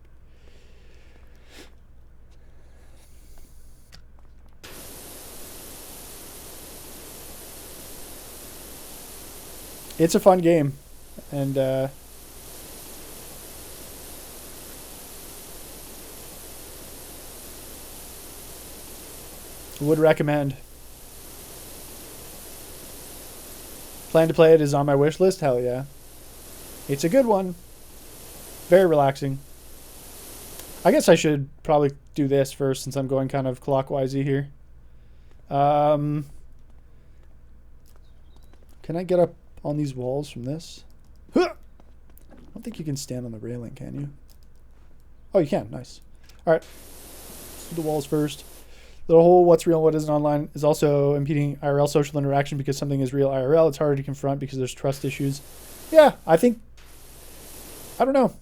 It's a fun game, and would recommend. Plan to play it is on my wish list. Hell yeah. It's a good one. Very relaxing. I guess I should probably do this first since I'm going kind of clockwise-y here. Can I get up on these walls from this? I don't think you can stand on the railing, can you? Oh, you can. Nice. All right. Let's do the walls first. The whole what's real and what isn't online is also impeding IRL social interaction because something is real IRL. It's harder to confront because there's trust issues. Yeah, I think, I don't know.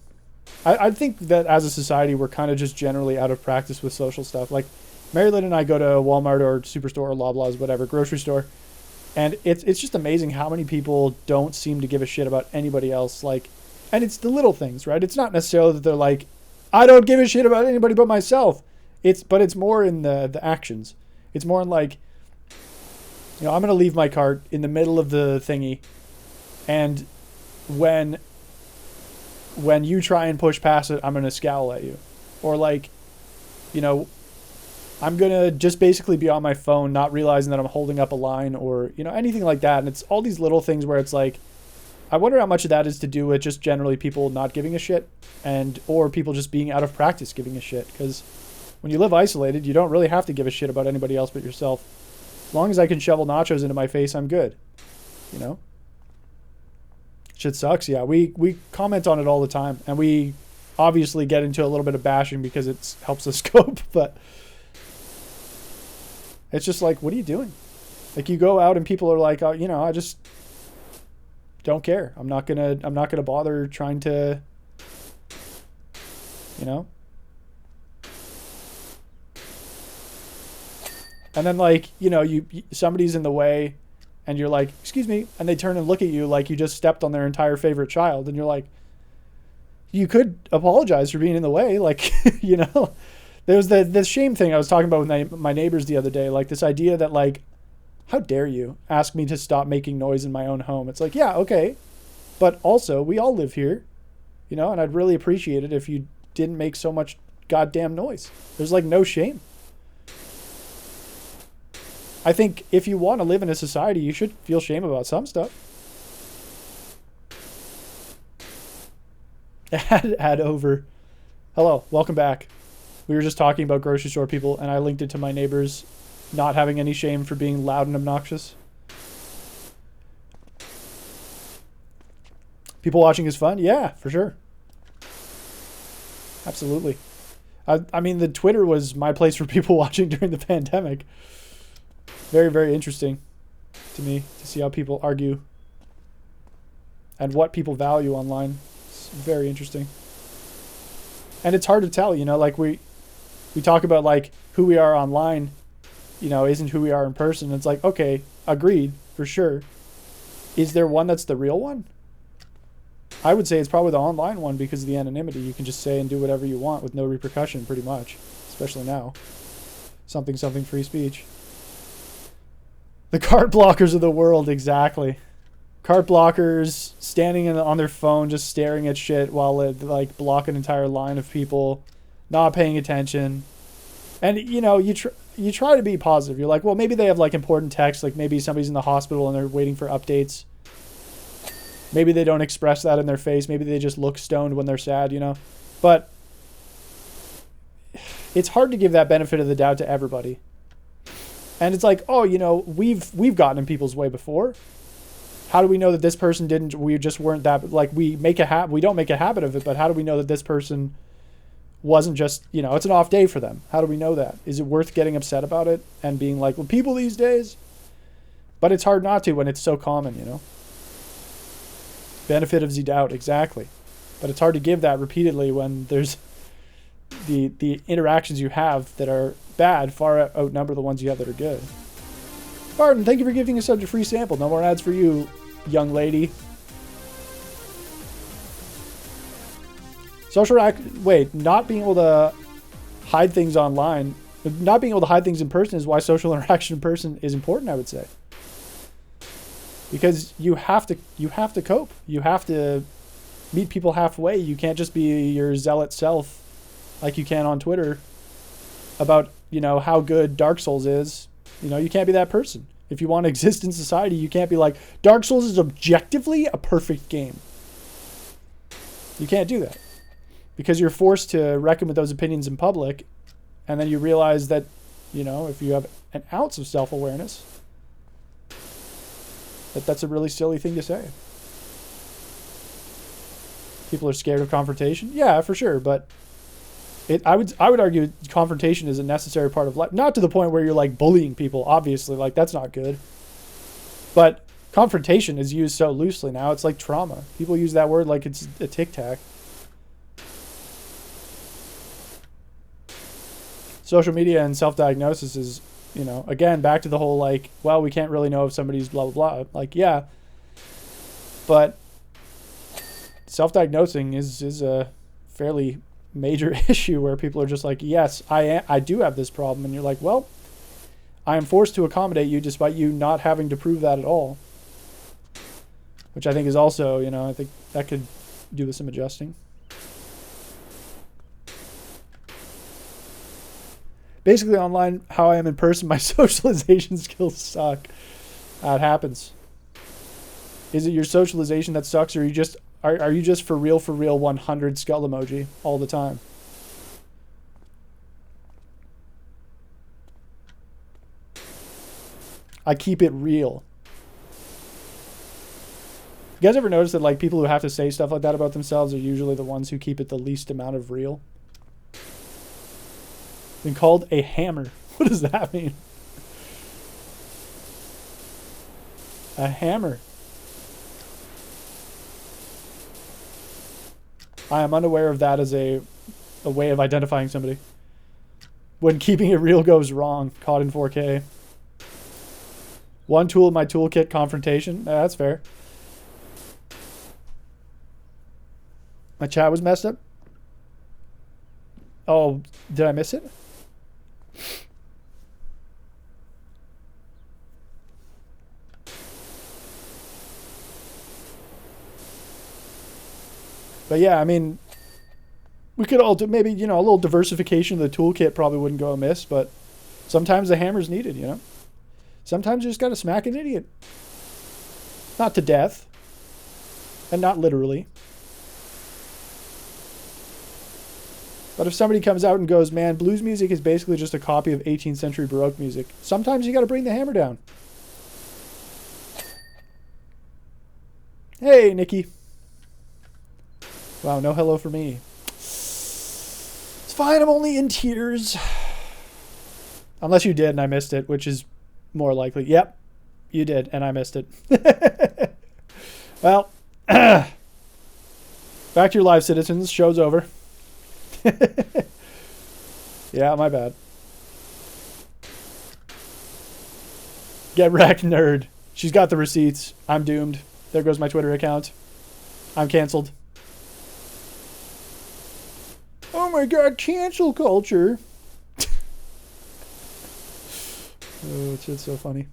I think that as a society, we're kind of just generally out of practice with social stuff. Like, Marilyn and I go to Walmart or Superstore or Loblaws, whatever, grocery store, and it's just amazing how many people don't seem to give a shit about anybody else. Like, and it's the little things, right? It's not necessarily that they're like, I don't give a shit about anybody but myself. But it's more in the actions. It's more in like, you know, I'm going to leave my cart in the middle of the thingy, and when you try and push past it, I'm going to scowl at you. Or like, you know, I'm going to just basically be on my phone, not realizing that I'm holding up a line or, you know, anything like that. And it's all these little things where it's like, I wonder how much of that is to do with just generally people not giving a shit or people just being out of practice giving a shit. Because when you live isolated, you don't really have to give a shit about anybody else but yourself. As long as I can shovel nachos into my face, I'm good. You know? Shit sucks, yeah. We comment on it all the time. And we obviously get into a little bit of bashing because it helps us cope. But it's just like, what are you doing? Like, you go out and people are like, oh, you know, I just don't care. I'm not gonna bother trying to, you know? And then, like, you know, somebody's in the way and you're like, excuse me, and they turn and look at you like you just stepped on their entire favorite child, and you're like, you could apologize for being in the way, like, you know. There was the shame thing I was talking about with my neighbors the other day, like this idea that like, how dare you ask me to stop making noise in my own home? It's like, yeah, okay, but also we all live here, you know, and I'd really appreciate it if you didn't make so much goddamn noise. There's like no shame. I think if you want to live in a society, you should feel shame about some stuff. Add over. Hello, welcome back. We were just talking about grocery store people, and I linked it to my neighbors not having any shame for being loud and obnoxious. People watching is fun? Yeah, for sure. Absolutely. I mean, the Twitter was my place for people watching during the pandemic. Very, very interesting to me to see how people argue and what people value online. It's very interesting. And it's hard to tell, you know, like we talk about like who we are online, you know, isn't who we are in person. It's like, okay, agreed, for sure. Is there one that's the real one? I would say it's probably the online one because of the anonymity. You can just say and do whatever you want with no repercussion, pretty much, especially now. Something free speech. The cart blockers of the world, exactly. Cart blockers standing on their phone just staring at shit while it like block an entire line of people, not paying attention. And you know, you try to be positive. You're like, well, maybe they have like important text, like maybe somebody's in the hospital and they're waiting for updates. Maybe they don't express that in their face. Maybe they just look stoned when they're sad, you know. But it's hard to give that benefit of the doubt to everybody. And it's like, oh, you know, we've gotten in people's way before. How do we know that this person didn't? We just weren't that, like, we don't make a habit of it, but how do we know that this person wasn't just, you know, it's an off day for them? How do we know that? Is it worth getting upset about it and being like, well, people these days? But it's hard not to when it's so common, you know. Benefit of the doubt, exactly. But it's hard to give that repeatedly when there's the interactions you have that are bad far outnumber the ones you have that are good. Barton, thank you for giving us such a free sample. No more ads for you, young lady. Not being able to hide things online, not being able to hide things in person is why social interaction in person is important, I would say. Because you have to cope. You have to meet people halfway. You can't just be your zealot self like you can on Twitter about, you know, how good Dark Souls is. You know, you can't be that person. If you want to exist in society, you can't be like, Dark Souls is objectively a perfect game. You can't do that. Because you're forced to reckon with those opinions in public, and then you realize that, you know, if you have an ounce of self-awareness, that's a really silly thing to say. People are scared of confrontation. Yeah, for sure, but I would argue confrontation is a necessary part of life. Not to the point where you're like bullying people, obviously, like that's not good. But confrontation is used so loosely now. It's like trauma. People use that word like it's a tic tac. Social media and self-diagnosis is, you know, again, back to the whole like, well, we can't really know if somebody's blah, blah, blah. Like, yeah. But self-diagnosing is a fairly major issue where people are just like, yes, I do have this problem. And you're like, well, I am forced to accommodate you despite you not having to prove that at all. Which I think is also, you know, I think that could do with some adjusting. Basically, online, how I am in person, my socialization skills suck. It happens. Is it your socialization that sucks, or are you just for real 100 skull emoji all the time? I keep it real. You guys ever notice that like people who have to say stuff like that about themselves are usually the ones who keep it the least amount of real? Been called a hammer. What does that mean? A hammer. I am unaware of that as a way of identifying somebody. When keeping it real goes wrong, caught in 4K. One tool in my toolkit, confrontation. That's fair. My chat was messed up. Oh, did I miss it? But yeah, I mean, we could all do maybe, a little diversification of the toolkit probably wouldn't go amiss, but sometimes the hammer's needed. Sometimes you just got to smack an idiot. Not to death. And not literally. But if somebody comes out and goes, man, blues music is basically just a copy of 18th century Baroque music, sometimes you got to bring the hammer down. Hey, Nikki. Wow, no hello for me. It's fine, I'm only in tears. Unless you did and I missed it, which is more likely. Yep, you did and I missed it. Well, back to your live, citizens. Show's over. Yeah, my bad. Get wrecked, nerd. She's got the receipts. I'm doomed. There goes my Twitter account. I'm canceled. Oh my god, cancel culture. Oh, it's so funny.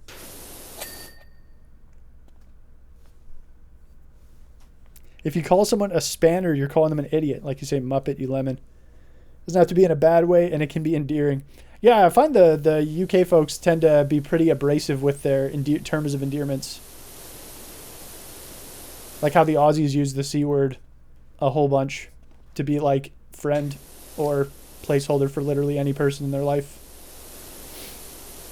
If you call someone a spanner, you're calling them an idiot. Like you say, Muppet, you lemon. Doesn't have to be in a bad way, and it can be endearing. Yeah, I find the UK folks tend to be pretty abrasive with their terms of endearments. Like how the Aussies use the C word a whole bunch to be like friend or placeholder for literally any person in their life.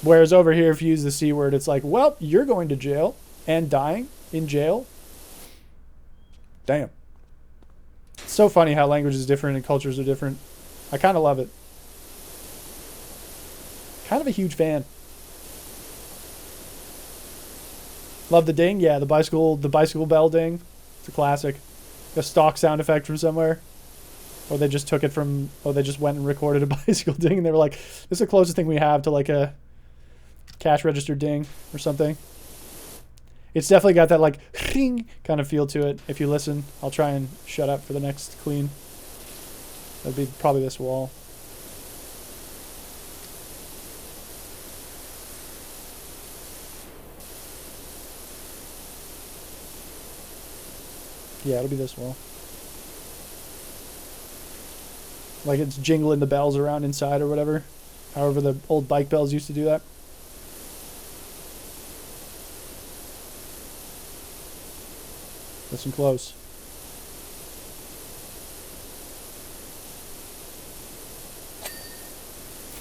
Whereas over here, if you use the C word, it's like, well, you're going to jail and dying in jail. Damn. It's so funny how language is different and cultures are different. I kind of love it. Kind of a huge fan. Love the ding. Yeah, the bicycle bell ding. It's a classic. A stock sound effect from somewhere. Or they just took it from, they just went and recorded a bicycle ding and they were like, this is the closest thing we have to like a cash register ding or something. It's definitely got that like ring kind of feel to it. If you listen, I'll try and shut up for the next clean. That'd be probably this wall. Yeah, it'll be this wall. Like it's jingling the bells around inside or whatever. However the old bike bells used to do that. Listen close.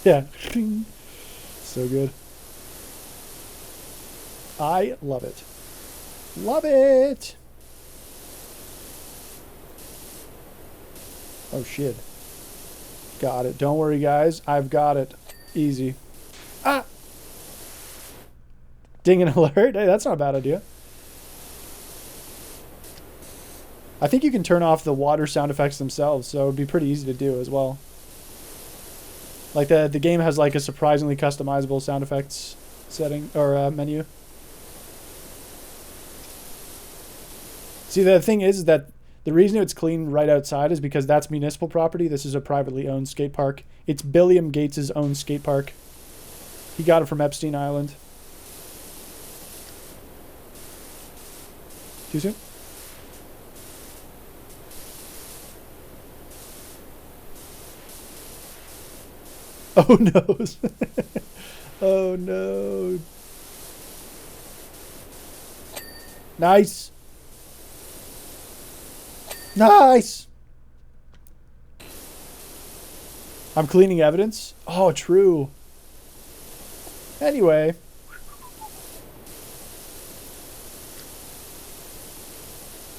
Yeah. So good. I love it. Love it! Oh shit. Got it. Don't worry guys. I've got it. Easy. Ah! Ding and alert. Hey, that's not a bad idea. I think you can turn off the water sound effects themselves, so it'd be pretty easy to do as well. Like the game has like a surprisingly customizable sound effects setting or menu. See, the thing is that the reason it's clean right outside is because that's municipal property. This is a privately owned skate park. It's Billiam Gates' own skate park. He got it from Epstein Island. Too soon? Oh no. Oh no. Nice. Nice. I'm cleaning evidence. Oh, true. Anyway.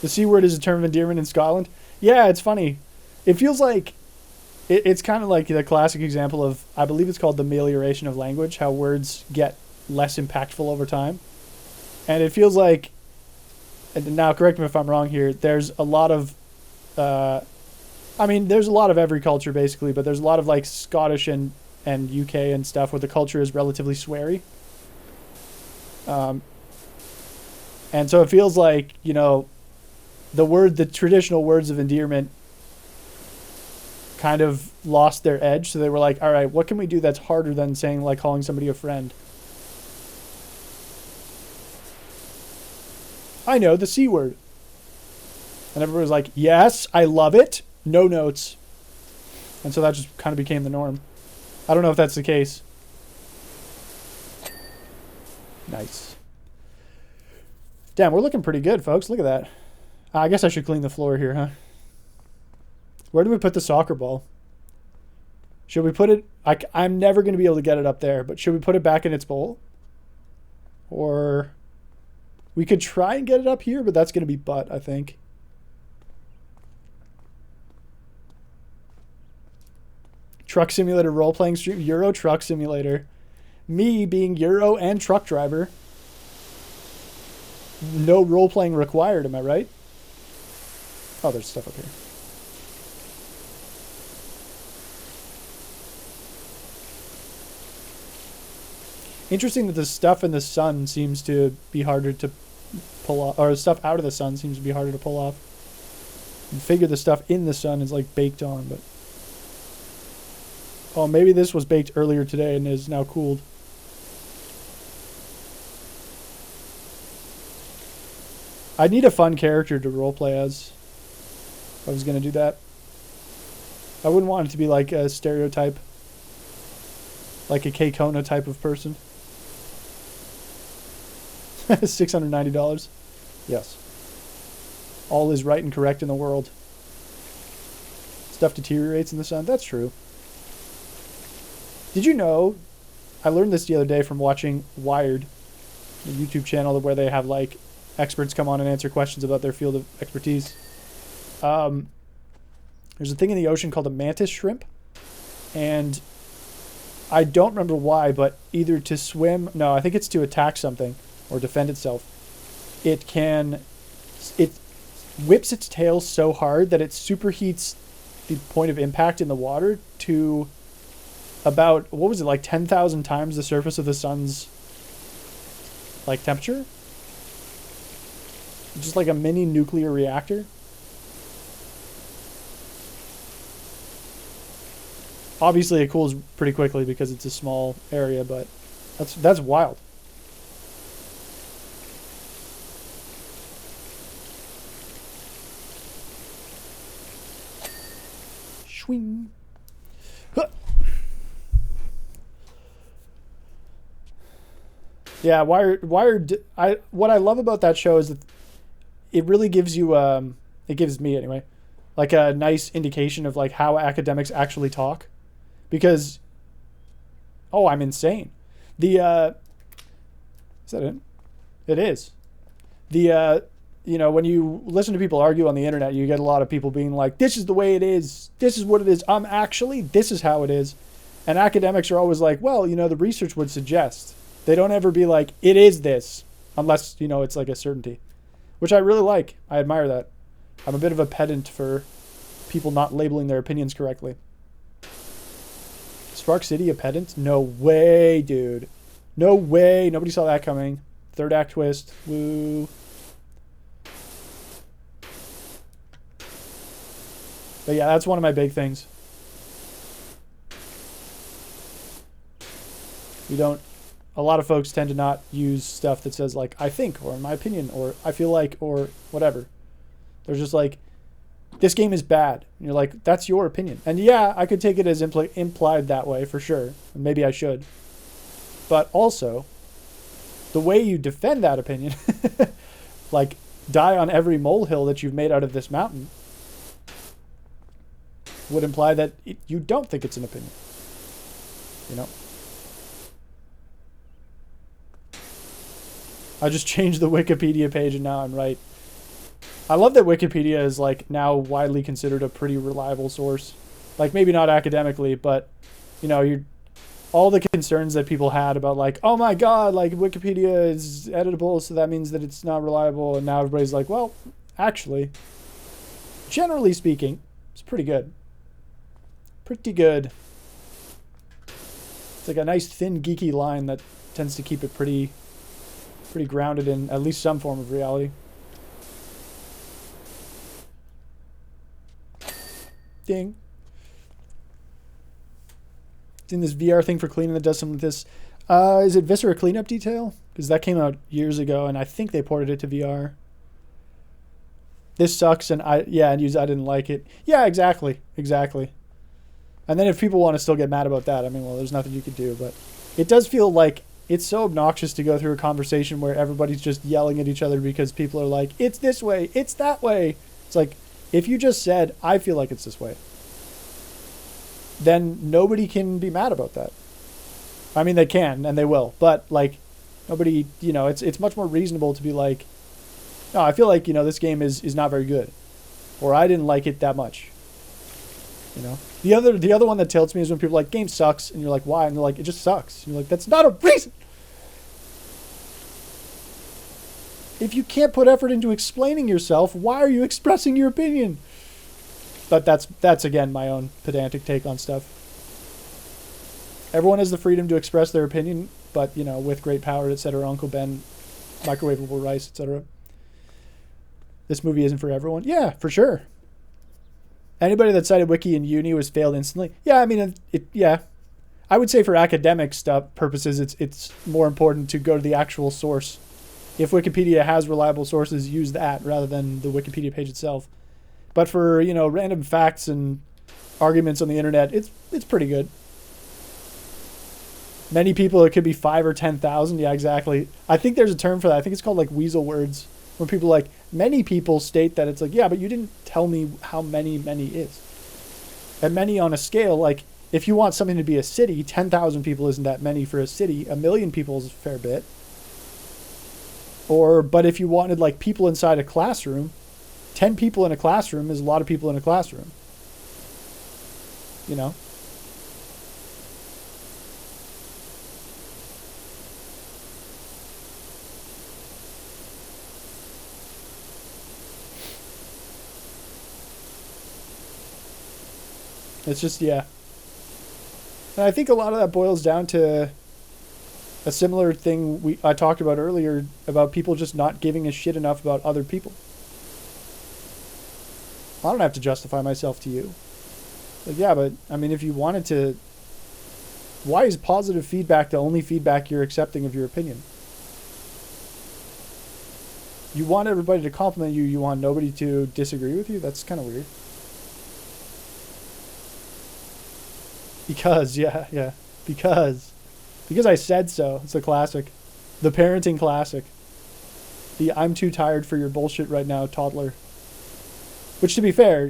The C word is a term of endearment in Scotland. Yeah, it's funny. It feels like it's kind of like the classic example of, I believe it's called the amelioration of language, how words get less impactful over time. And it feels like, and now correct me if I'm wrong here, there's a lot of, there's a lot of every culture basically, but there's a lot of like Scottish and UK and stuff where the culture is relatively sweary. And so it feels like, you know, the traditional words of endearment kind of lost their edge. So they were like, all right, what can we do that's harder than saying, like, calling somebody a friend? I know, the C word. And everybody was like, yes, I love it. No notes. And so that just kind of became the norm. I don't know if that's the case. Nice. Damn, we're looking pretty good, folks. Look at that. I guess I should clean the floor here, huh? Where do we put the soccer ball? Should we put it... I'm never going to be able to get it up there, but should we put it back in its bowl? Or... we could try and get it up here, but that's going to be butt, I think. Truck Simulator role-playing stream. Euro Truck Simulator. Me being Euro and truck driver. No role-playing required, am I right? Oh, there's stuff up here. Interesting that the stuff in the sun seems to be harder to pull off, or the stuff out of the sun seems to be harder to pull off. You figure the stuff in the sun is like baked on, but... oh, maybe this was baked earlier today and is now cooled. I need a fun character to roleplay as. If I was going to do that. I wouldn't want it to be like a stereotype. Like a K-Kona type of person. $690. Yes. All is right and correct in the world. Stuff deteriorates in the sun. That's true. Did you know, I learned this the other day from watching Wired, the YouTube channel where they have like experts come on and answer questions about their field of expertise. There's a thing in the ocean called a mantis shrimp. And I don't remember why, but either to swim, no, I think it's to attack something or defend itself. It whips its tail so hard that it superheats the point of impact in the water to about, what was it, like 10,000 times the surface of the sun's like temperature? Just like a mini nuclear reactor. Obviously, it cools pretty quickly because it's a small area, but that's wild. Swing. Huh. Yeah, Wired. What I love about that show is that it really gives you, it gives me anyway, like a nice indication of like how academics actually talk. Because, oh, I'm insane. Is that it? It is. When you listen to people argue on the internet, you get a lot of people being like, this is the way it is. This is what it is. This is how it is. And academics are always like, well, the research would suggest. They don't ever be like, it is this. Unless, it's like a certainty. Which I really like. I admire that. I'm a bit of a pedant for people not labeling their opinions correctly. Spark City, a pedant? No way, dude. No way. Nobody saw that coming. Third act twist. Woo. But yeah, that's one of my big things. A lot of folks tend to not use stuff that says like, I think, or in my opinion, or I feel like, or whatever. They're just like, this game is bad. And you're like, that's your opinion. And yeah, I could take it as implied that way for sure. And maybe I should. But also, the way you defend that opinion, like die on every molehill that you've made out of this mountain, would imply that you don't think it's an opinion. I just changed the Wikipedia page and now I'm right. I love that Wikipedia is like now widely considered a pretty reliable source. Like maybe not academically, but all the concerns that people had about like, oh my God, like Wikipedia is editable, so that means that it's not reliable. And now everybody's like, well, actually, generally speaking, it's pretty good. Pretty good. It's like a nice thin geeky line that tends to keep it pretty pretty grounded in at least some form of reality. Ding. In this VR thing for cleaning that does something like this. Is it Viscera Cleanup Detail? Because that came out years ago, and I think they ported it to VR. This sucks, and I didn't like it. Yeah, exactly. And then if people want to still get mad about that, I mean, well, there's nothing you could do. But it does feel like it's so obnoxious to go through a conversation where everybody's just yelling at each other because people are like, it's this way, it's that way. It's like, if you just said, I feel like it's this way, then nobody can be mad about that. I mean, they can, and they will. But, like, nobody, it's much more reasonable to be like, no, I feel like, this game is not very good. Or I didn't like it that much. The other one that tilts me is when people are like, game sucks, and you're like, why? And they're like, it just sucks. And you're like, that's not a reason. If you can't put effort into explaining yourself, why are you expressing your opinion? But that's again my own pedantic take on stuff. Everyone has the freedom to express their opinion, but with great power, etc. Uncle Ben, microwavable rice, etc. This movie isn't for everyone. Yeah, for sure. Anybody that cited Wiki in uni was failed instantly. Yeah, I mean, yeah. I would say for academic stuff purposes, it's more important to go to the actual source. If Wikipedia has reliable sources, use that rather than the Wikipedia page itself. But for, random facts and arguments on the internet, it's pretty good. Many people, it could be 5 or 10,000. Yeah, exactly. I think there's a term for that. I think it's called like weasel words. When people many people state that it's like, yeah, but you didn't tell me how many is. And many on a scale, like if you want something to be a city, 10,000 people isn't that many for a city. 1 million people is a fair bit. But if you wanted like people inside a classroom, 10 people in a classroom is a lot of people in a classroom. It's just, yeah. And I think a lot of that boils down to a similar thing I talked about earlier about people just not giving a shit enough about other people. I don't have to justify myself to you. Like, yeah, but, I mean, if you wanted to... Why is positive feedback the only feedback you're accepting of your opinion? You want everybody to compliment you, you want nobody to disagree with you? That's kind of weird. Because I said so. It's a classic. The parenting classic. The I'm too tired for your bullshit right now toddler. Which, to be fair,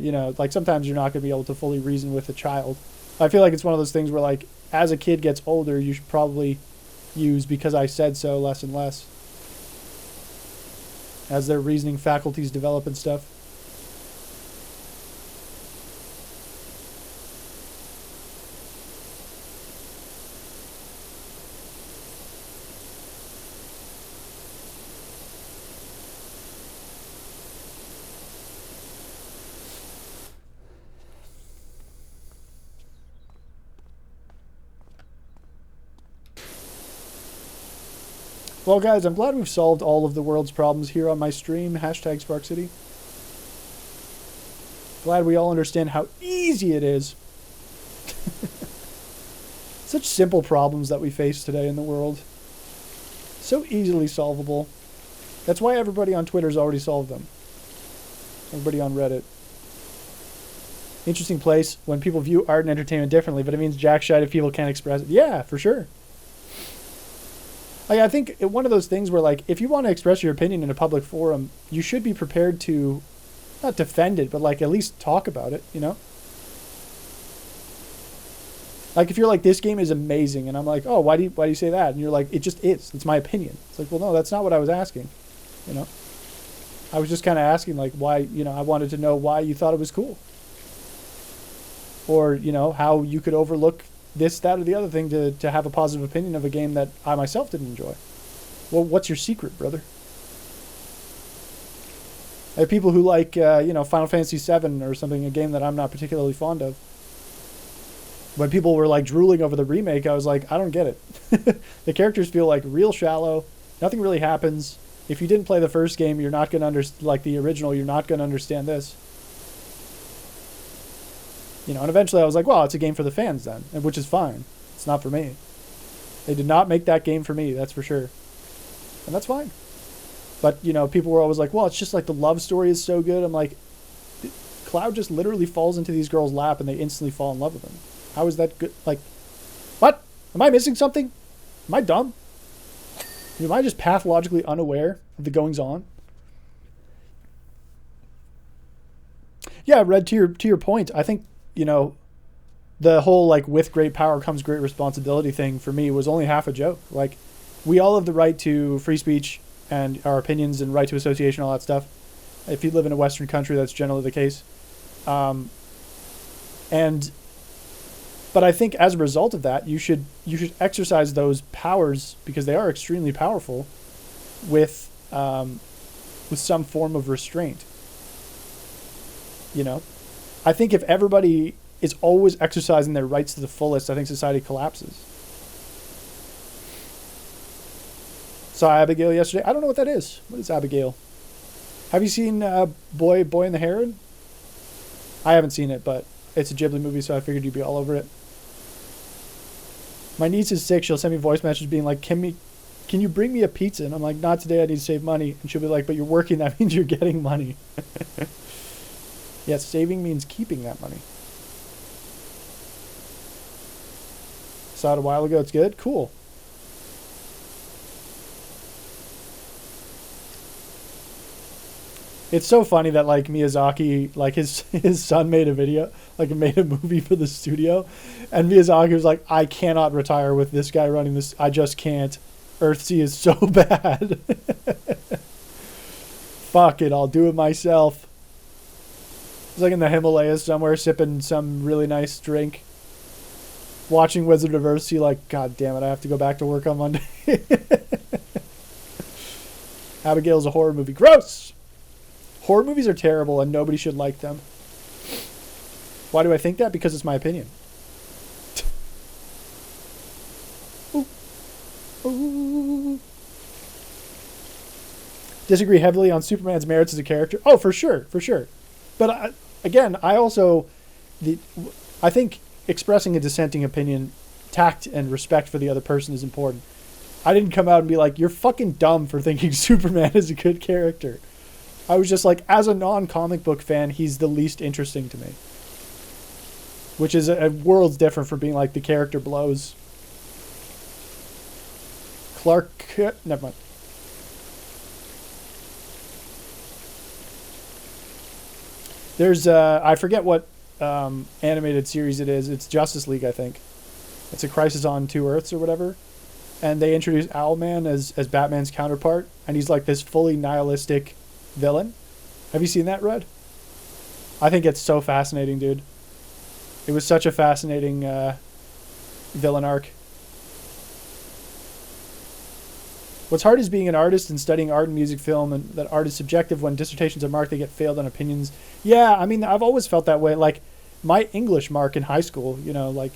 sometimes you're not going to be able to fully reason with a child. I feel like it's one of those things where, as a kid gets older, you should probably use because I said so less and less. As their reasoning faculties develop and stuff. Well, guys, I'm glad we've solved all of the world's problems here on my stream. Hashtag Spark City. Glad we all understand how easy it is. Such simple problems that we face today in the world. So easily solvable. That's why everybody on Twitter's already solved them. Everybody on Reddit. Interesting place when people view art and entertainment differently, but it means jack shite if people can't express it. Yeah, for sure. I think one of those things where, if you want to express your opinion in a public forum, you should be prepared to, not defend it, but, at least talk about it, If you're like, this game is amazing, and I'm like, oh, why do you say that? And you're like, it just is. It's my opinion. It's like, well, no, that's not what I was asking, I was just kind of asking, why, I wanted to know why you thought it was cool. Or, how you could overlook this, that, or the other thing to have a positive opinion of a game that I myself didn't enjoy. Well, what's your secret, brother? I have people who like, Final Fantasy VII or something, a game that I'm not particularly fond of. When people were, drooling over the remake, I was like, I don't get it. The characters feel, real shallow. Nothing really happens. If you didn't play the first game, you're not going to like the original, you're not going to understand this. You know, and eventually I was like, well, it's a game for the fans then, which is fine. It's not for me. They did not make that game for me, that's for sure. And that's fine. But, you know, people were always like, well, it's just like the love story is so good. I'm like, Cloud just literally falls into these girls' lap and they instantly fall in love with them. How is that good? Like, what? Am I missing something? Am I dumb? Am I just pathologically unaware of the goings on? Yeah, Red, to your point, I think, you know, the whole like with great power comes great responsibility thing for me was only half a joke. Like, we all have the right to free speech and our opinions and right to association, all that stuff. If you live in a Western country, that's generally the case. But I think as a result of that, you should exercise those powers, because they are extremely powerful, with some form of restraint. You know, I think if everybody is always exercising their rights to the fullest, I think society collapses. Saw Abigail yesterday. I don't know what that is. What is Abigail? Have you seen Boy and the Heron? I haven't seen it, but it's a Ghibli movie, so I figured you'd be all over it. My niece is sick. She'll send me voice messages being like, can you bring me a pizza? And I'm like, not today. I need to save money. And she'll be like, but you're working. That means you're getting money. Yes, saving means keeping that money. Saw it a while ago. It's good. Cool. It's so funny that like Miyazaki, like his son made a video, like made a movie for the studio, and Miyazaki was like, I cannot retire with this guy running this. I just can't. Earthsea is so bad. Fuck it, I'll do it myself. He's like in the Himalayas somewhere, sipping some really nice drink, watching Wizard of Earthsea, like, God damn it, I have to go back to work on Monday. Abigail's a horror movie. Gross! Horror movies are terrible and nobody should like them. Why do I think that? Because it's my opinion. Ooh. Ooh. Disagree heavily on Superman's merits as a character. Oh, for sure, for sure. But I think expressing a dissenting opinion, tact and respect for the other person is important. I didn't come out and be like, you're fucking dumb for thinking Superman is a good character. I was just like, as a non-comic book fan, he's the least interesting to me. Which is a world's different from being like, the character blows. Never mind. There's, I forget what animated series it is. It's Justice League, I think. It's a Crisis on Two Earths or whatever. And they introduce Owlman as Batman's counterpart. And he's like this fully nihilistic villain. Have you seen that, Red? I think it's so fascinating, dude. It was such a fascinating villain arc. What's hard is being an artist and studying art and music film, and that art is subjective. When dissertations are marked, they get failed on opinions. Yeah, I mean, I've always felt that way. Like, my English mark in high school, you know, like,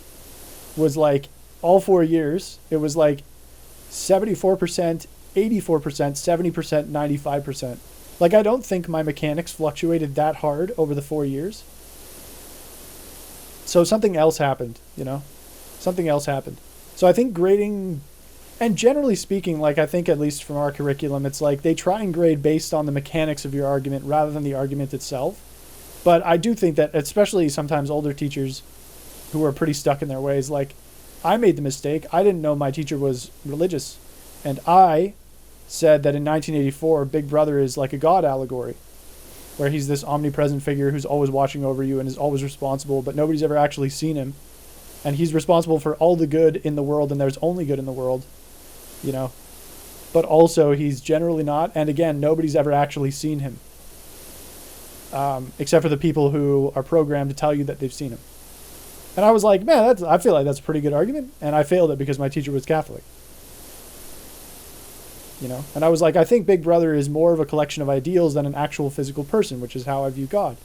was like all 4 years. It was like 74%, 84%, 70%, 95%. Like, I don't think my mechanics fluctuated that hard over the 4 years. So something else happened, you know? Something else happened. So I think grading, and generally speaking, like, I think at least from our curriculum, it's like they try and grade based on the mechanics of your argument rather than the argument itself. But I do think that, especially sometimes older teachers who are pretty stuck in their ways, like, I made the mistake. I didn't know my teacher was religious. And I said that in 1984, Big Brother is like a God allegory, where he's this omnipresent figure who's always watching over you and is always responsible, but nobody's ever actually seen him. And he's responsible for all the good in the world, and there's only good in the world, you know. But also, he's generally not, and again, nobody's ever actually seen him. Except for the people who are programmed to tell you that they've seen him. And I was like, man, I feel like that's a pretty good argument, and I failed it because my teacher was Catholic. You know, and I was like, I think Big Brother is more of a collection of ideals than an actual physical person, which is how I view God.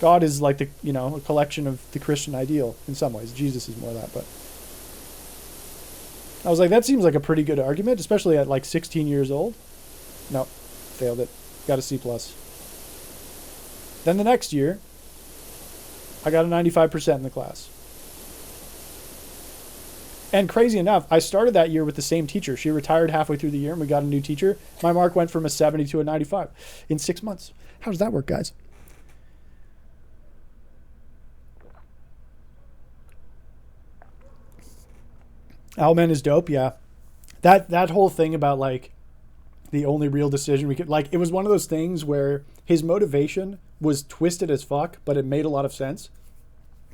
God is like the, you know, a collection of the Christian ideal in some ways. Jesus is more of that, but I was like, that seems like a pretty good argument, especially at like 16 years old. No, failed it. Got a C+. Then the next year, I got a 95% in the class. And crazy enough, I started that year with the same teacher. She retired halfway through the year and we got a new teacher. My mark went from a 70 to a 95 in 6 months. How does that work, guys? Owlman is dope, yeah. That whole thing about like the only real decision we could, like, it was one of those things where his motivation was twisted as fuck, but it made a lot of sense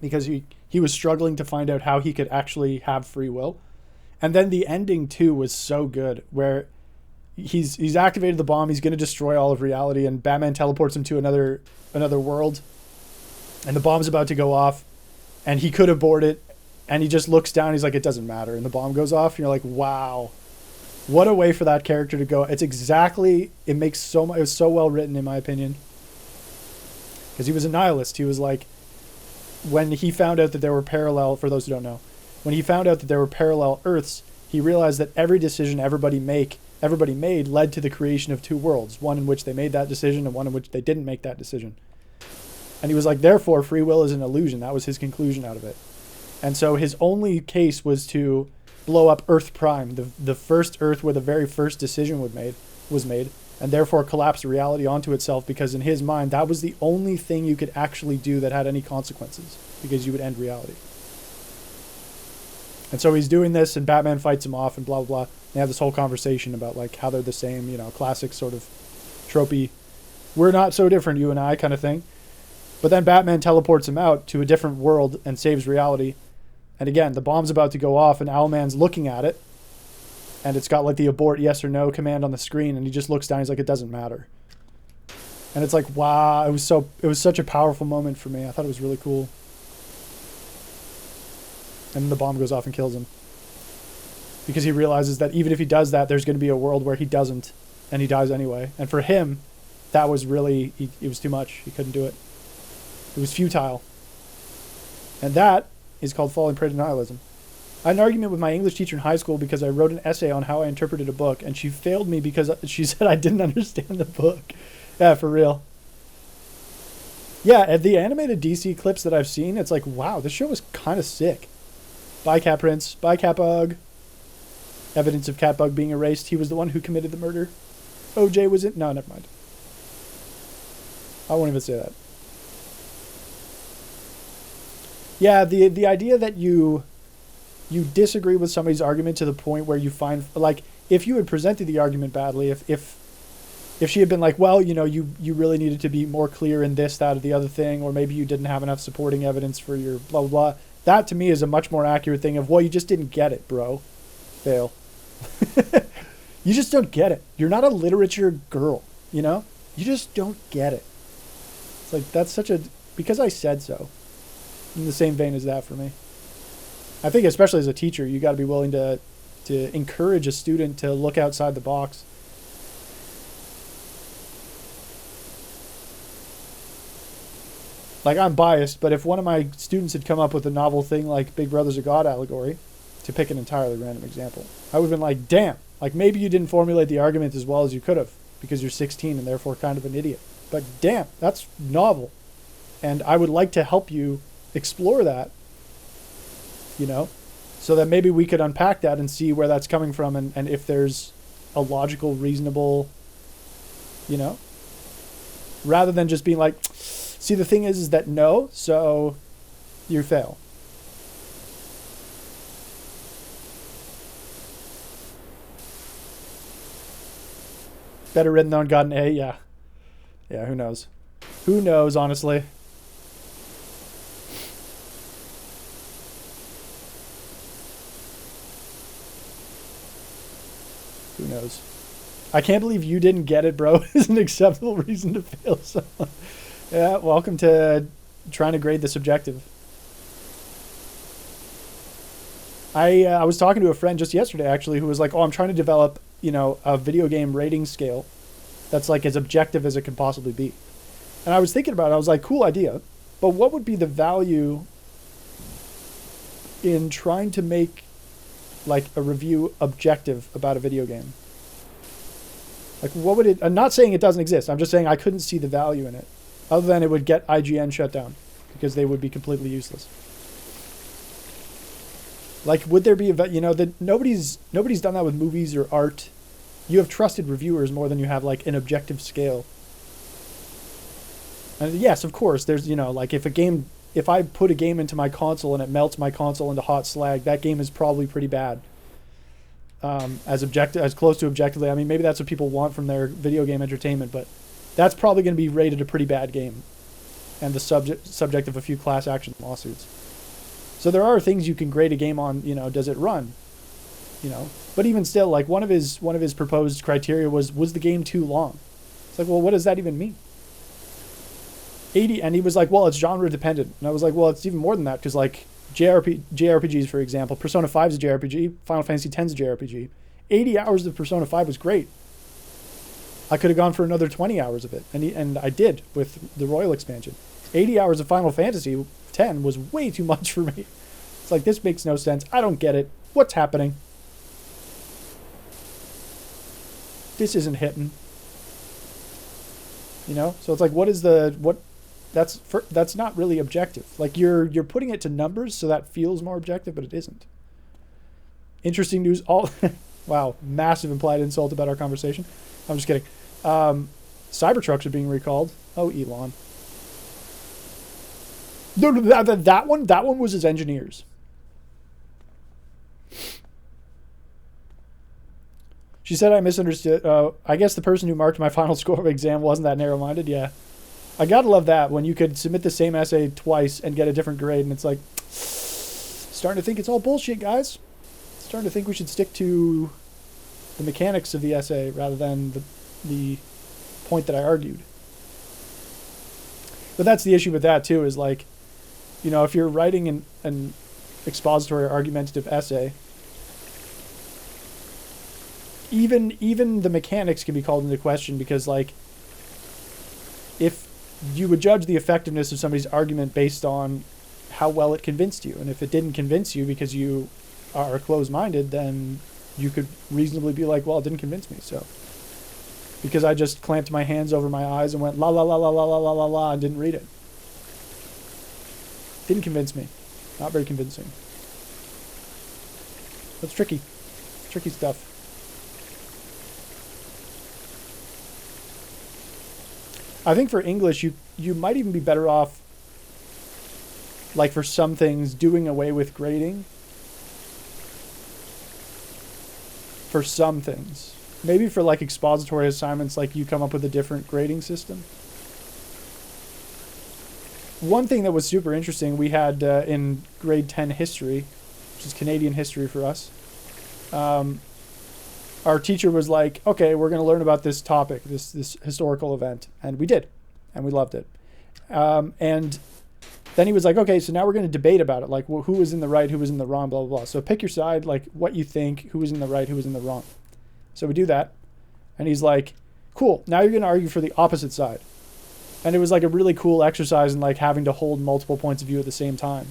because he was struggling to find out how he could actually have free will. And then the ending too was so good, where he's activated the bomb, he's going to destroy all of reality, and Batman teleports him to another world, and the bomb's about to go off, and he could abort it, and he just looks down, he's like, it doesn't matter, and the bomb goes off, and you're like, wow, what a way for that character to go. It's exactly, it makes so much, it was so well written in my opinion, because he was a nihilist. He was like, when he found out that there were parallel, for those who don't know, when he found out that there were parallel Earths, he realized that every decision everybody made led to the creation of two worlds, one in which they made that decision and one in which they didn't make that decision. And he was like, therefore, free will is an illusion. That was his conclusion out of it. And so his only case was to blow up Earth Prime, the first Earth where the very first decision was made, and therefore collapse reality onto itself, because in his mind, that was the only thing you could actually do that had any consequences, because you would end reality. And so he's doing this, and Batman fights him off, and blah, blah, blah. They have this whole conversation about like how they're the same, you know, classic sort of tropey, we're not so different, you and I kind of thing. But then Batman teleports him out to a different world and saves reality. And again, the bomb's about to go off, and Owlman's looking at it, and it's got like the abort yes or no command on the screen, and he just looks down, he's like, it doesn't matter. And it's like, wow, it was such a powerful moment for me. I thought it was really cool. And then the bomb goes off and kills him, because he realizes that even if he does that, there's going to be a world where he doesn't, and he dies anyway. And for him, that was really, it was too much. He couldn't do it. It was futile. And that is called falling prey to nihilism. I had an argument with my English teacher in high school because I wrote an essay on how I interpreted a book, and she failed me because she said I didn't understand the book. Yeah, for real. Yeah, the animated DC clips that I've seen, it's like, wow, this show was kind of sick. Bye, Cat Prince. Bye, Catbug. Evidence of Catbug being erased. He was the one who committed the murder. OJ was it? No, never mind. I won't even say that. Yeah, the idea that you disagree with somebody's argument to the point where you find, like, if you had presented the argument badly, if she had been like, well, you know, you really needed to be more clear in this, that, or the other thing, or maybe you didn't have enough supporting evidence for your blah, blah, blah. That, to me, is a much more accurate thing of, well, you just didn't get it, bro. Fail. You just don't get it. You're not a literature girl, you know? You just don't get it. It's like, that's such a, because I said so. In the same vein as that for me. I think especially as a teacher, you got to be willing to encourage a student to look outside the box. Like, I'm biased, but if one of my students had come up with a novel thing like Big Brother's a God allegory, to pick an entirely random example, I would have been like, damn, like maybe you didn't formulate the argument as well as you could have because you're 16 and therefore kind of an idiot. But damn, that's novel. And I would like to help you explore that, you know, so that maybe we could unpack that and see where that's coming from, and if there's a logical, reasonable, you know, rather than just being like, see, the thing is that no, so you fail. Better written than got an A, yeah. Yeah, who knows? Who knows, honestly? Who knows? I can't believe you didn't get it, bro. Is an acceptable reason to fail someone. Yeah, welcome to trying to grade the subjective. I was talking to a friend just yesterday, actually, who was like, oh, I'm trying to develop, you know, a video game rating scale that's like as objective as it could possibly be. And I was thinking about it. I was like, cool idea. But what would be the value in trying to make like a review objective about a video game? Like, what would it... I'm not saying it doesn't exist. I'm just saying I couldn't see the value in it. Other than it would get IGN shut down. Because they would be completely useless. Like, would there be a... You know, that nobody's done that with movies or art. You have trusted reviewers more than you have, like, an objective scale. And yes, of course, there's, you know, like, if I put a game into my console and it melts my console into hot slag, that game is probably pretty bad. As close to objectively. I mean, maybe that's what people want from their video game entertainment, but that's probably going to be rated a pretty bad game and the subject of a few class action lawsuits. So there are things you can grade a game on, you know, does it run? You know, but even still, like, one of his proposed criteria was the game too long? It's like, well, what does that even mean? 80, and he was like, well, it's genre dependent. And I was like, well, it's even more than that, because, like, JRPGs, for example, Persona 5 is a JRPG, Final Fantasy X is a JRPG. 80 hours of Persona 5 was great. I could have gone for another 20 hours of it, and I did with the Royal expansion. 80 hours of Final Fantasy X was way too much for me. It's like, this makes no sense. I don't get it. What's happening? This isn't hitting. You know? So it's like, that's not really objective. Like, you're putting it to numbers, so that feels more objective, but it isn't. Interesting news. Wow, massive implied insult about our conversation. I'm just kidding. Cybertrucks are being recalled. Oh, Elon. No, that one was his engineers. She said I misunderstood. I guess the person who marked my final score of exam wasn't that narrow-minded. Yeah. I gotta love that, when you could submit the same essay twice and get a different grade, and it's like, starting to think it's all bullshit, guys. Starting to think we should stick to the mechanics of the essay rather than the point that I argued. But that's the issue with that, too, is like, you know, if you're writing an expository or argumentative essay, even the mechanics can be called into question, because, like, if you would judge the effectiveness of somebody's argument based on how well it convinced you, and if it didn't convince you because you are closed-minded, then you could reasonably be like, well, it didn't convince me, so. Because I just clamped my hands over my eyes and went la la la la la la la la la and didn't read it. Didn't convince me. Not very convincing. That's tricky. Tricky stuff. I think for English, you might even be better off, like, for some things, doing away with grading. For some things. Maybe for, like, expository assignments, like, you come up with a different grading system. One thing that was super interesting, we had in grade 10 history, which is Canadian history for us, our teacher was like, okay, we're going to learn about this topic, this historical event. And we did. And we loved it. And then he was like, okay, so now we're going to debate about it. Like, who was in the right, who was in the wrong, blah, blah, blah. So pick your side, like, what you think, who was in the right, who was in the wrong. So we do that. And he's like, cool, now you're going to argue for the opposite side. And it was like a really cool exercise in, like, having to hold multiple points of view at the same time.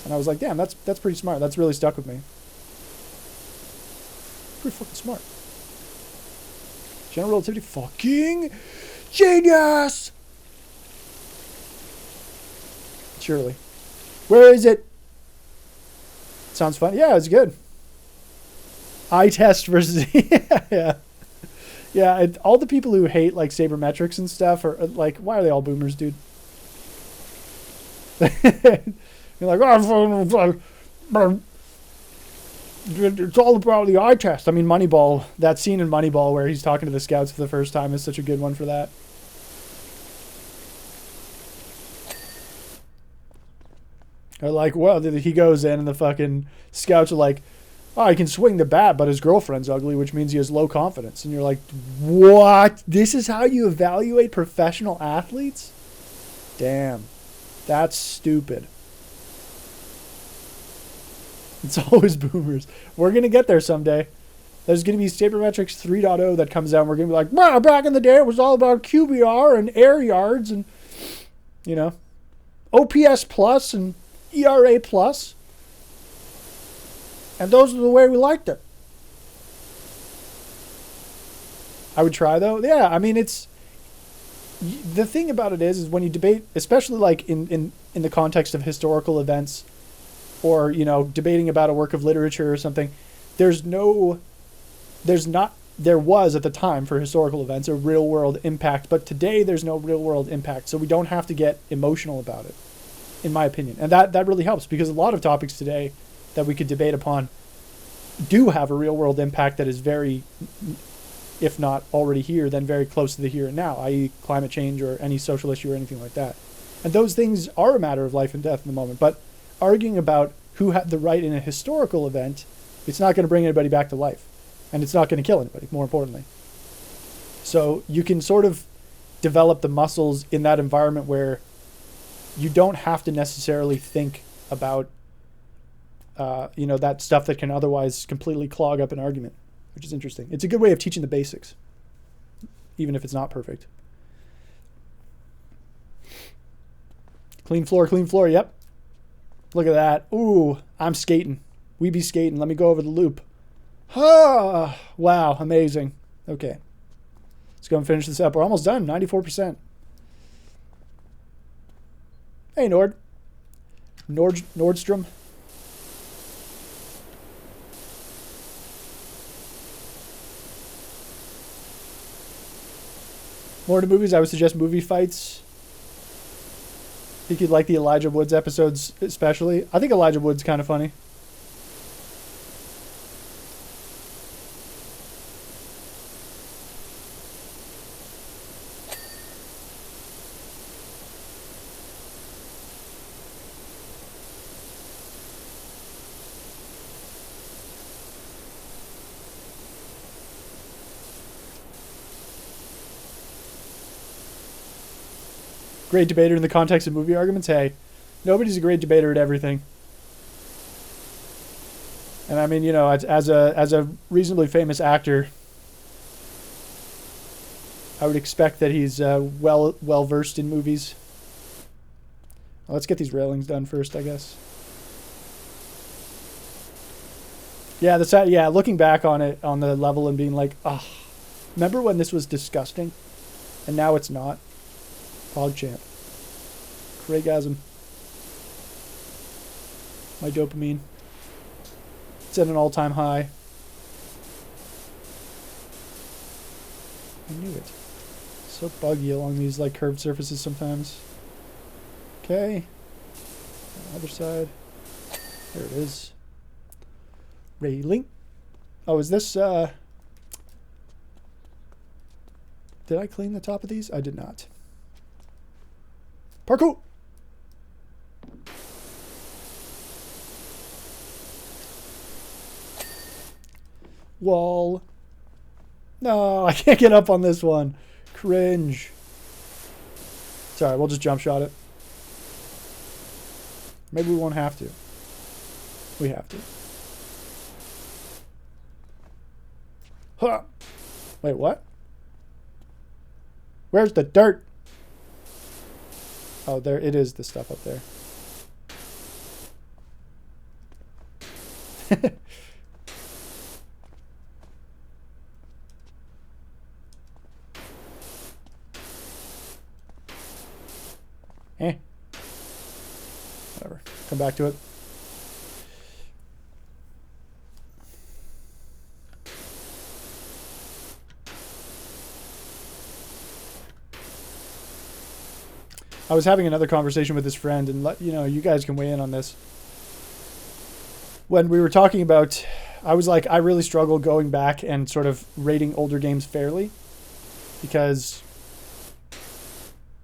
And I was like, damn, that's pretty smart. That's really stuck with me. Pretty fucking smart. General relativity, fucking genius! Surely. Where is it? Sounds fun. Yeah, it's good. Eye test versus... yeah. Yeah, all the people who hate, like, sabermetrics and stuff are, like, why are they all boomers, dude? You're like, oh, it's all about the eye test. I mean, Moneyball, that scene in Moneyball where he's talking to the scouts for the first time is such a good one for that. Or like, well, he goes in and the fucking scouts are like, oh, he can swing the bat, but his girlfriend's ugly, which means he has low confidence. And you're like, what? This is how you evaluate professional athletes? Damn. That's stupid. It's always boomers. We're going to get there someday. There's going to be Sabermetrics 3.0 that comes out, and we're going to be like, well, back in the day, it was all about QBR and air yards and, you know, OPS plus and ERA plus. And those are the way we liked it. I would try, though. Yeah, I mean, it's... The thing about it is when you debate, especially like in the context of historical events or, you know, debating about a work of literature or something, there was at the time for historical events a real world impact, but today there's no real world impact. So we don't have to get emotional about it, in my opinion. And that really helps because a lot of topics today that we could debate upon do have a real world impact that is very, if not already here, then very close to the here and now, i.e. climate change or any social issue or anything like that. And those things are a matter of life and death in the moment. But arguing about who had the right in a historical event, it's not going to bring anybody back to life. And it's not going to kill anybody, more importantly. So you can sort of develop the muscles in that environment where you don't have to necessarily think about, that stuff that can otherwise completely clog up an argument, which is interesting. It's a good way of teaching the basics, even if it's not perfect. Clean floor, yep. Look at that. Ooh, I'm skating. We be skating. Let me go over the loop. Ah, wow, amazing. Okay. Let's go and finish this up. We're almost done, 94%. Hey, Nordstrom. More to movies, I would suggest movie fights. I think you'd like the Elijah Woods episodes especially. I think Elijah Woods kind of funny. Great debater in the context of movie arguments. Hey, nobody's a great debater at everything. And I mean, you know, as a reasonably famous actor, I would expect that he's well versed in movies. Well, let's get these railings done first, I guess. Yeah, looking back on it on the level and being like, remember when this was disgusting, and now it's not. PogChamp. Craigasm. My dopamine. It's at an all-time high. I knew it. So buggy along these like curved surfaces sometimes. Okay. Other side. There it is. Railing. Oh, is this did I clean the top of these? I did not. Parkour! Wall. No, I can't get up on this one. Cringe. Sorry, we'll just jump shot it. Maybe we won't have to. We have to. Huh. Wait, what? Where's the dirt? Oh, there it is, the stuff up there. Whatever. Come back to it. I was having another conversation with this friend, and you guys can weigh in on this. When we were talking about, I was like, I really struggle going back and sort of rating older games fairly, because,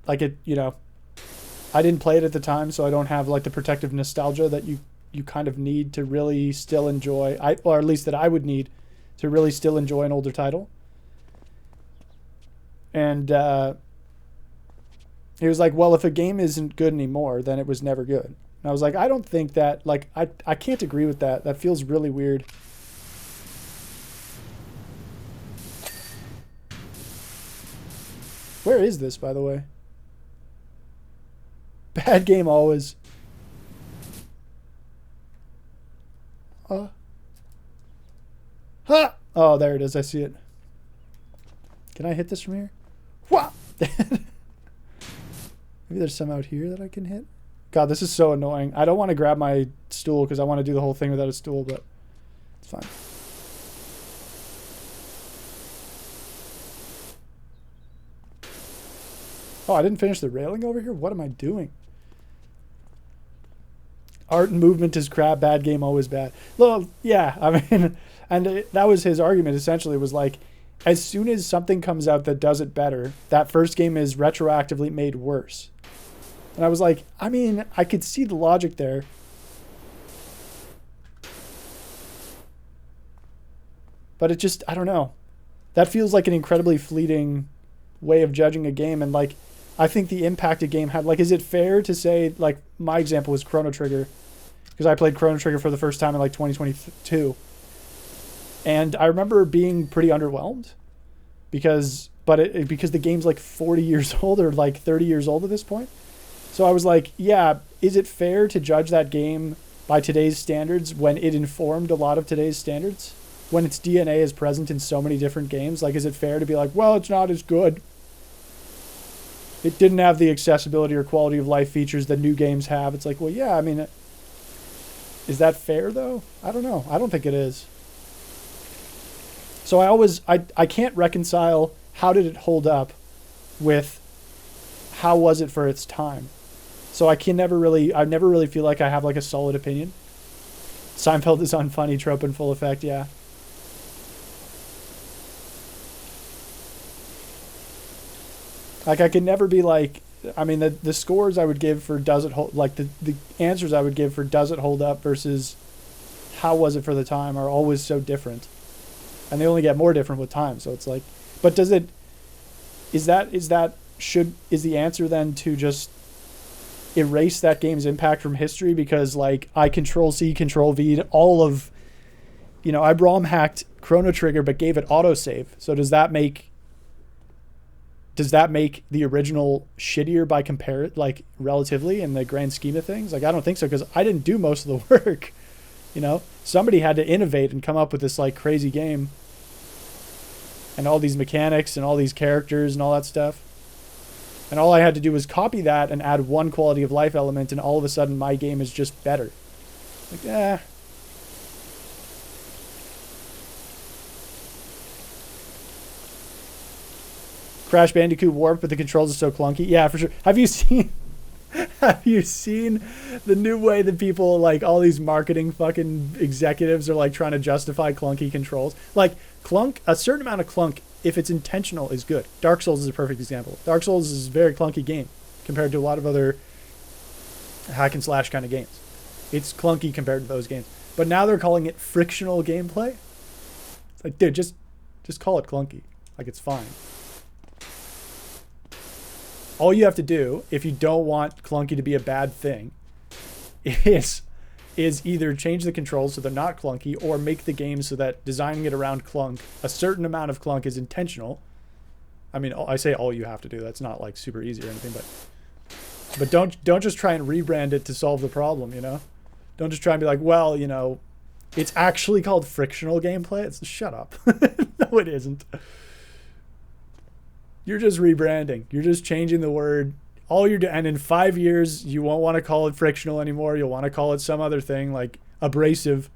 like I didn't play it at the time, so I don't have like the protective nostalgia that you kind of need to really still enjoy, or at least that I would need to really still enjoy an older title. And he was like, well, if a game isn't good anymore, then it was never good. And I was like, I don't think that, like, I can't agree with that. That feels really weird. Where is this, by the way? Bad game always. Ah! Oh, there it is. I see it. Can I hit this from here? Wah! Maybe there's some out here that I can hit. God, this is so annoying. I don't want to grab my stool because I want to do the whole thing without a stool, but it's fine. Oh, I didn't finish the railing over here? What am I doing? Art and movement is crap, bad game, always bad. Well, yeah, I mean, and that was his argument essentially, was like, as soon as something comes out that does it better, that first game is retroactively made worse. And I was like, I mean, I could see the logic there. But it just, I don't know. That feels like an incredibly fleeting way of judging a game. And like, I think the impact a game had, like, is it fair to say, like, my example was Chrono Trigger, because I played Chrono Trigger for the first time in like 2022. And I remember being pretty underwhelmed because the game's like 40 years old or like 30 years old at this point. So I was like, yeah, is it fair to judge that game by today's standards when it informed a lot of today's standards? When its DNA is present in so many different games? Like, is it fair to be like, well, it's not as good. It didn't have the accessibility or quality of life features that new games have. It's like, well, yeah, I mean, is that fair though? I don't know. I don't think it is. So I can't reconcile how did it hold up with how was it for its time. So I never really feel like I have like a solid opinion. Seinfeld is unfunny, trope in full effect, yeah. Like, I could never be like, I mean, the scores I would give for does it hold, like the answers I would give for does it hold up versus how was it for the time are always so different. And they only get more different with time. So it's like, but is the answer then to just erase that game's impact from history? Because like I Control-C, Control-V, all of, I ROM hacked Chrono Trigger, but gave it autosave. So does that make the original shittier by like relatively in the grand scheme of things? Like, I don't think so, because I didn't do most of the work. Somebody had to innovate and come up with this like crazy game and all these mechanics and all these characters and all that stuff. And all I had to do was copy that and add one quality of life element, and all of a sudden my game is just better. Like, Crash Bandicoot Warped, but the controls are so clunky. Yeah, for sure. Have you seen the new way that people, like, all these marketing fucking executives are like trying to justify clunky controls? Like, a certain amount of clunk, if it's intentional, is good. Dark Souls is a perfect example. Dark Souls is a very clunky game compared to a lot of other hack and slash kind of games. It's clunky compared to those games. But now they're calling it frictional gameplay. Like, dude, just call it clunky. Like, it's fine. All you have to do, if you don't want clunky to be a bad thing, is either change the controls so they're not clunky, or make the game so that designing it around clunk, a certain amount of clunk is intentional. I mean, I say all you have to do. That's not like super easy or anything, but don't just try and rebrand it to solve the problem, Don't just try and be like, well, it's actually called frictional gameplay. Shut up. No, it isn't. You're just rebranding. You're just changing the word. All you're doing, and in 5 years, you won't want to call it frictional anymore. You'll want to call it some other thing like abrasive,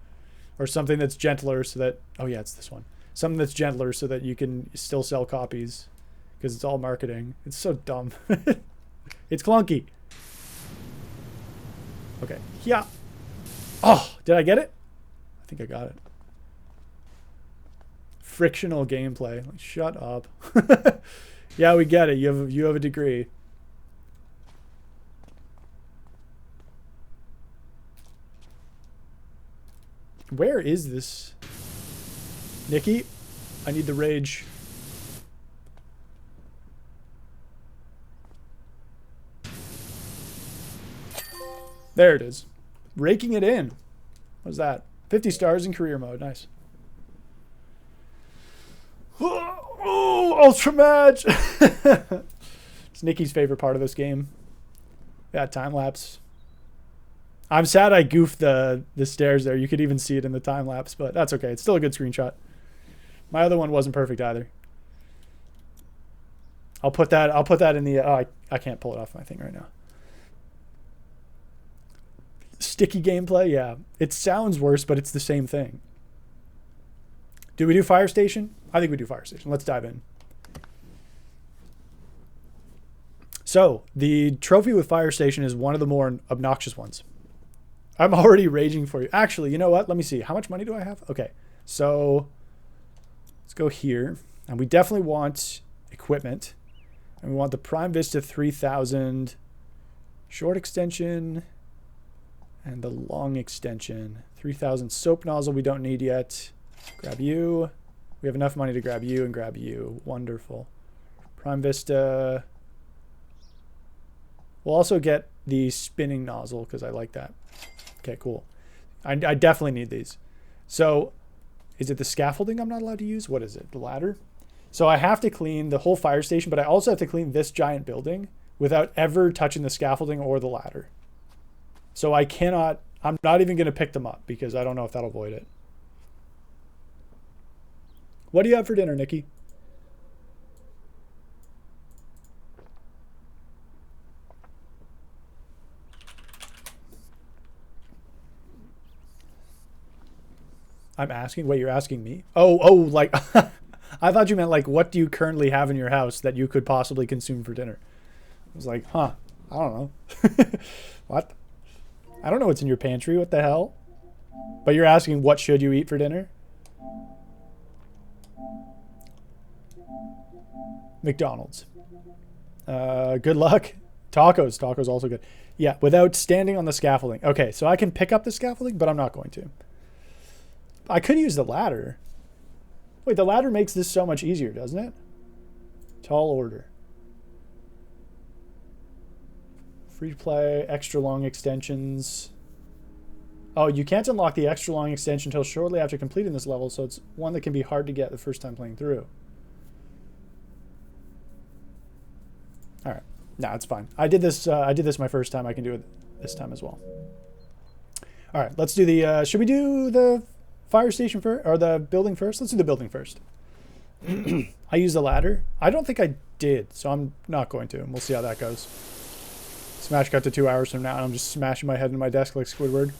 or something that's gentler, so that, oh yeah, it's this one. Something that's gentler so that you can still sell copies, because it's all marketing. It's so dumb. It's clunky. Okay. Yeah. Oh, did I get it? I think I got it. Frictional gameplay. Like, shut up. Yeah, we get it. You have a degree. Where is this? Nikki, I need the rage. There it is. Raking it in. What's that? 50 stars in career mode. Nice. Oh, Ultra Match! It's Nikki's favorite part of this game. Yeah, time lapse. I'm sad I goofed the stairs there. You could even see it in the time lapse, but that's okay. It's still a good screenshot. My other one wasn't perfect either. I'll put that in the, I can't pull it off my thing right now. Sticky gameplay, yeah. It sounds worse, but it's the same thing. Do we do Fire Station? I think we do Fire Station. Let's dive in. So, the trophy with Fire Station is one of the more obnoxious ones. I'm already raging for you. Actually, you know what? Let me see. How much money do I have? Okay, so let's go here. And we definitely want equipment. And we want the Prime Vista 3000 short extension and the long extension. 3000 soap nozzle we don't need yet. Grab you. We have enough money to grab you and grab you. Wonderful. Prime Vista. We'll also get the spinning nozzle because I like that. Okay, cool. I definitely need these. So is it the scaffolding I'm not allowed to use? What is it? The ladder? So I have to clean the whole fire station, but I also have to clean this giant building without ever touching the scaffolding or the ladder. So I cannot, I'm not even going to pick them up because I don't know if that'll avoid it. What do you have for dinner, Nikki? I'm asking? Wait, you're asking me? Oh, like, I thought you meant like, what do you currently have in your house that you could possibly consume for dinner? I was like, huh, I don't know. What? I don't know what's in your pantry. What the hell? But you're asking what should you eat for dinner? McDonald's. Good luck. Tacos. Tacos also good. Yeah, without standing on the scaffolding. Okay, so I can pick up the scaffolding, but I'm not going to. I could use the ladder. Wait, the ladder makes this so much easier, doesn't it? Tall order. Free to play, extra long extensions. Oh, you can't unlock the extra long extension until shortly after completing this level, so it's one that can be hard to get the first time playing through. All right, no, it's fine. I did this my first time. I can do it this time as well. All right, let's do the. Should we do the fire station first or the building first? Let's do the building first. I use the ladder. I don't think I did, so I'm not going to. And we'll see how that goes. Smash cut to 2 hours from now, and I'm just smashing my head into my desk like Squidward.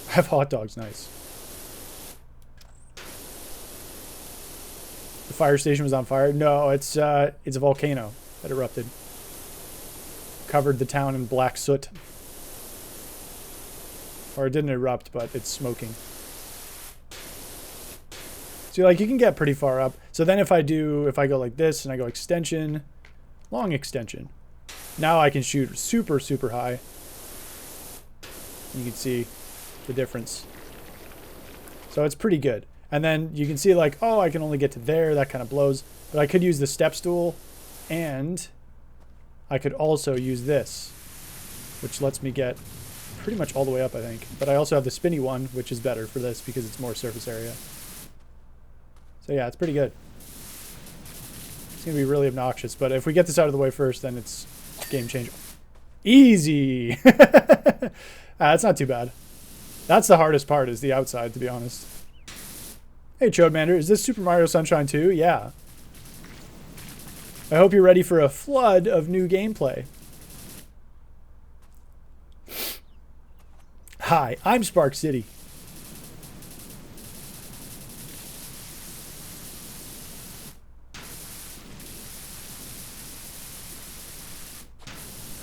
I have hot dogs, nice. The fire station was on fire. No, it's a volcano that erupted. Covered the town in black soot. Or it didn't erupt, but it's smoking. So like you can get pretty far up. So then if I go like this and I go extension, long extension. Now I can shoot super, super high. You can see the difference. So it's pretty good. And then you can see like, oh, I can only get to there. That kind of blows. But I could use the step stool and I could also use this, which lets me get pretty much all the way up, I think. But I also have the spinny one, which is better for this because it's more surface area. So yeah, it's pretty good. It's going to be really obnoxious, but if we get this out of the way first, then it's game changer. Easy! That's not too bad. That's the hardest part, is the outside, to be honest. Hey, Chodemander, is this Super Mario Sunshine 2? Yeah. I hope you're ready for a flood of new gameplay. Hi, I'm Spark City.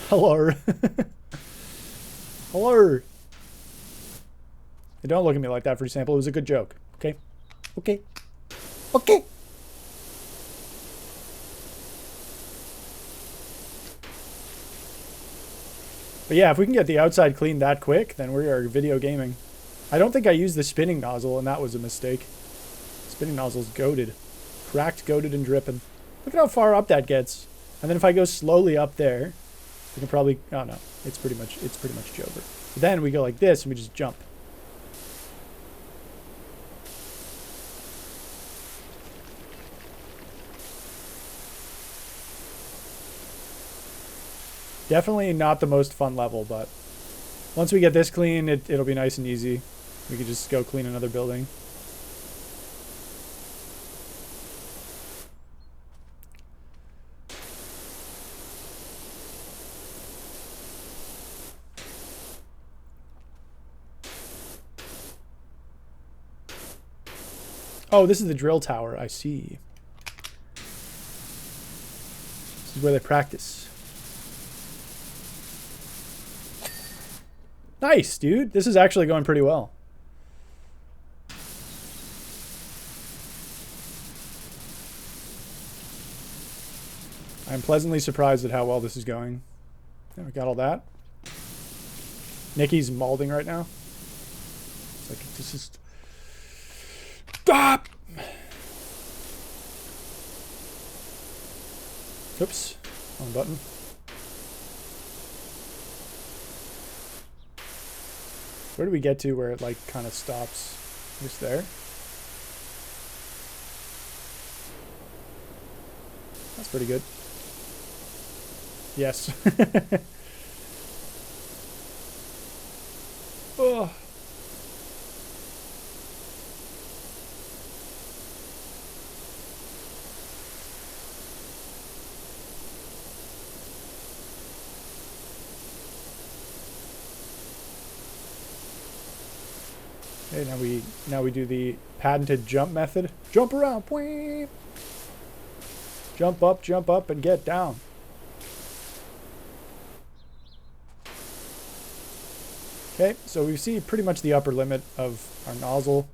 Hello. Hello. Hey, don't look at me like that, for example. It was a good joke. Okay? Okay. Okay. But yeah, if we can get the outside cleaned that quick, then we are video gaming. I don't think I used the spinning nozzle, and that was a mistake. Spinning nozzle's goated. Cracked, goated, and dripping. Look at how far up that gets. And then if I go slowly up there, we can probably... Oh, no. It's pretty much over. But then we go like this, and we just jump. Definitely not the most fun level, but once we get this clean, it'll be nice and easy. We could just go clean another building. Oh, this is the drill tower. I see. This is where they practice. Nice, dude. This is actually going pretty well. I'm pleasantly surprised at how well this is going. Yeah, we got all that. Nikki's malding right now. It's like, this is... Stop! Oops. Wrong button. Where do we get to where it, like, kind of stops? Just there? That's pretty good. Yes. Oh. Okay, now we do the patented jump method. Jump around, Pwee! Jump up, and get down. Okay, so we see pretty much the upper limit of our nozzle.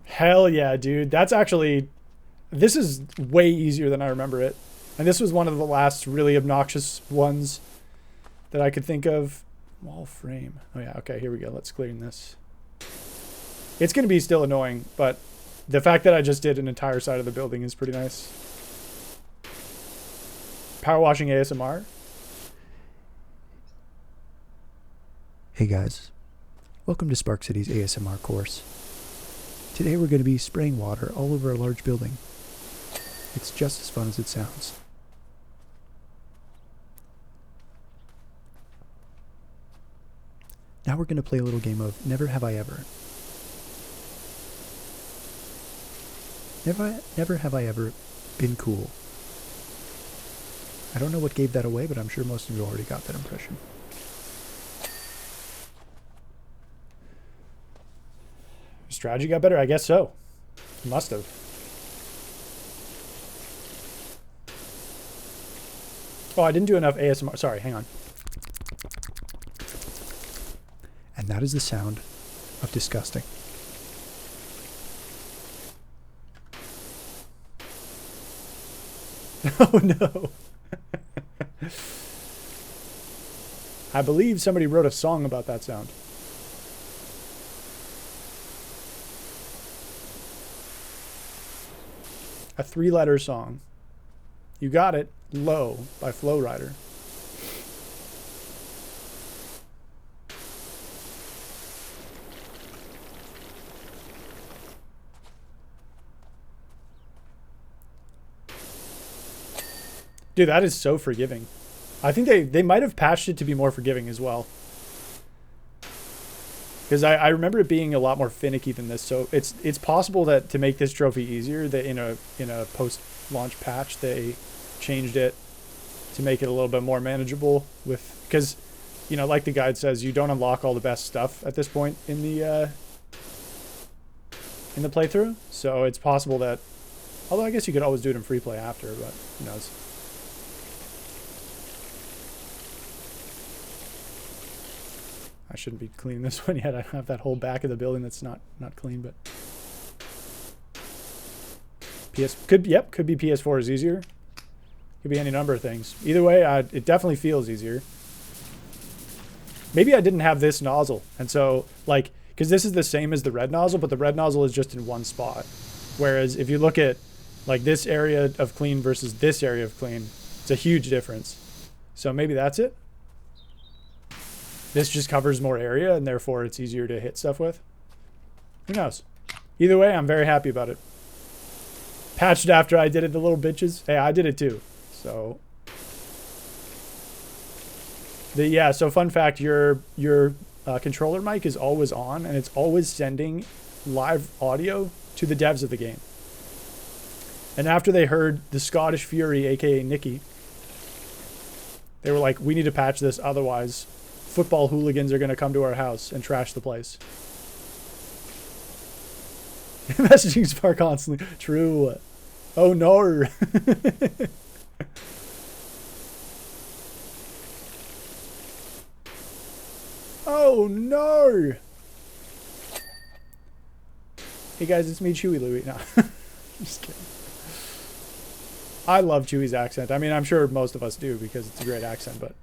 Hell yeah, dude. That's actually... This is way easier than I remember it. And this was one of the last really obnoxious ones that I could think of. Wall frame. Oh yeah, okay, here we go. Let's clean this. It's going to be still annoying, but the fact that I just did an entire side of the building is pretty nice. Power washing ASMR. Hey guys, welcome to Spark City's ASMR course. Today we're going to be spraying water all over a large building. It's just as fun as it sounds. Now we're going to play a little game of Never Have I Ever. Never have I ever been cool. I don't know what gave that away, but I'm sure most of you already got that impression. Strategy got better? I guess so. Must have. Oh, I didn't do enough ASMR. Sorry, hang on. And that is the sound of disgusting. Oh no. I believe somebody wrote a song about that sound. A 3-letter song. You got it. Low by Flow Rider. Dude, that is so forgiving. I think they might have patched it to be more forgiving as well. Because I remember it being a lot more finicky than this. So it's possible that to make this trophy easier, that in a post-launch patch they changed it to make it a little bit more manageable. Because you know, like the guide says, you don't unlock all the best stuff at this point in the playthrough. So it's possible that, although I guess you could always do it in free play after, but who knows. I shouldn't be cleaning this one yet. I have that whole back of the building that's not clean, but could be PS4 is easier. Could be any number of things. Either way, it definitely feels easier. Maybe I didn't have this nozzle, and so like, because this is the same as the red nozzle, but the red nozzle is just in one spot. Whereas if you look at like this area of clean versus this area of clean, it's a huge difference. So maybe that's it. This just covers more area, and therefore it's easier to hit stuff with. Who knows? Either way, I'm very happy about it. Patched after I did it, the little bitches. Hey, I did it too. So yeah, so fun fact, your controller mic is always on, and it's always sending live audio to the devs of the game. And after they heard the Scottish Fury, aka Nikki, they were like, we need to patch this, otherwise football hooligans are going to come to our house and trash the place. Messaging Spark constantly. True. Oh no. Oh no. Hey guys, it's me, Chewy Louie. No, just kidding. I love Chewy's accent. I mean, I'm sure most of us do because it's a great accent, but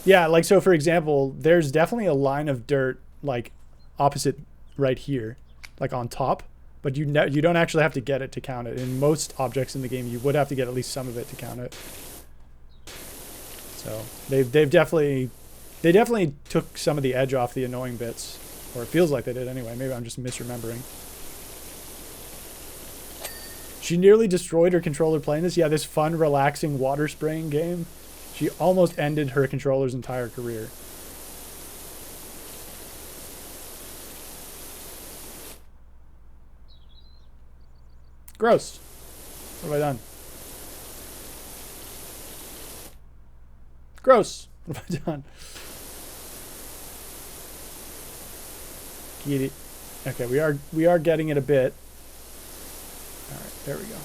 yeah, like, so for example, there's definitely a line of dirt like opposite right here, like on top, but you don't actually have to get it to count it. In most objects in the game, you would have to get at least some of it to count it. So they definitely took some of the edge off the annoying bits, or it feels like they did anyway. Maybe I'm just misremembering. She nearly destroyed her controller playing this. Yeah, this fun, relaxing water spraying game. She almost ended her controller's entire career. Gross. What have I done? Gross. What have I done? Get it. Okay, we are getting it a bit. All right, there we go.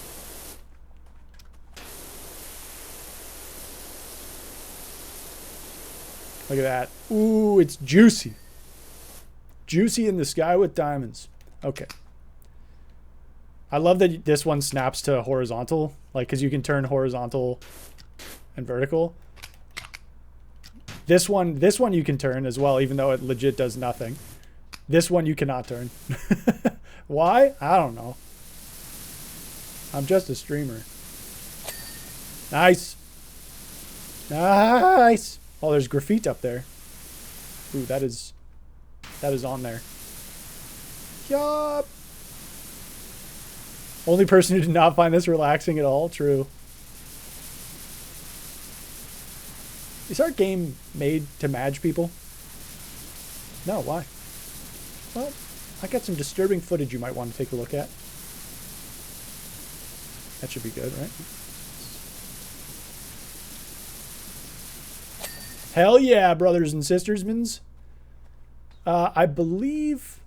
Look at that. Ooh, it's juicy. Juicy in the sky with diamonds. Okay. I love that this one snaps to horizontal, like, because you can turn horizontal and vertical. This one you can turn as well, even though it legit does nothing. This one you cannot turn. Why? I don't know. I'm just a streamer. Nice. Nice. Oh, there's graffiti up there. Ooh, that is on there. Yup. Only person who did not find this relaxing at all. True. Is our game made to match people? No, why? Well, I got some disturbing footage you might want to take a look at. That should be good, right? Hell yeah, brothers and sisters, mins. I believe.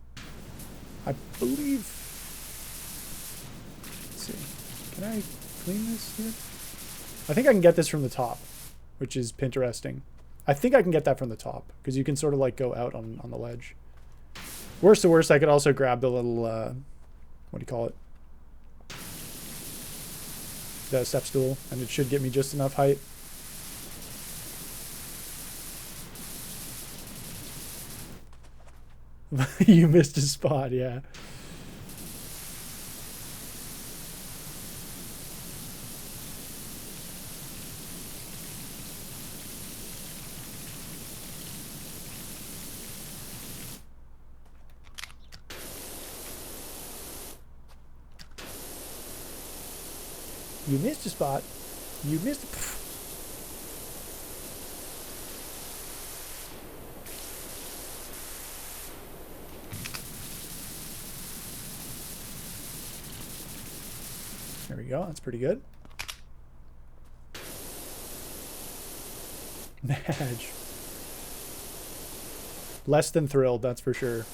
Let's see. Can I clean this here? I think I can get this from the top, which is Pinteresting. I think I can get that from the top because you can sort of like go out on the ledge. Worst to worst, I could also grab the little, what do you call it? The step stool, and it should get me just enough height. You missed a spot, yeah. You missed a spot. You missed. There we go. That's pretty good. Madge. Less than thrilled, that's for sure.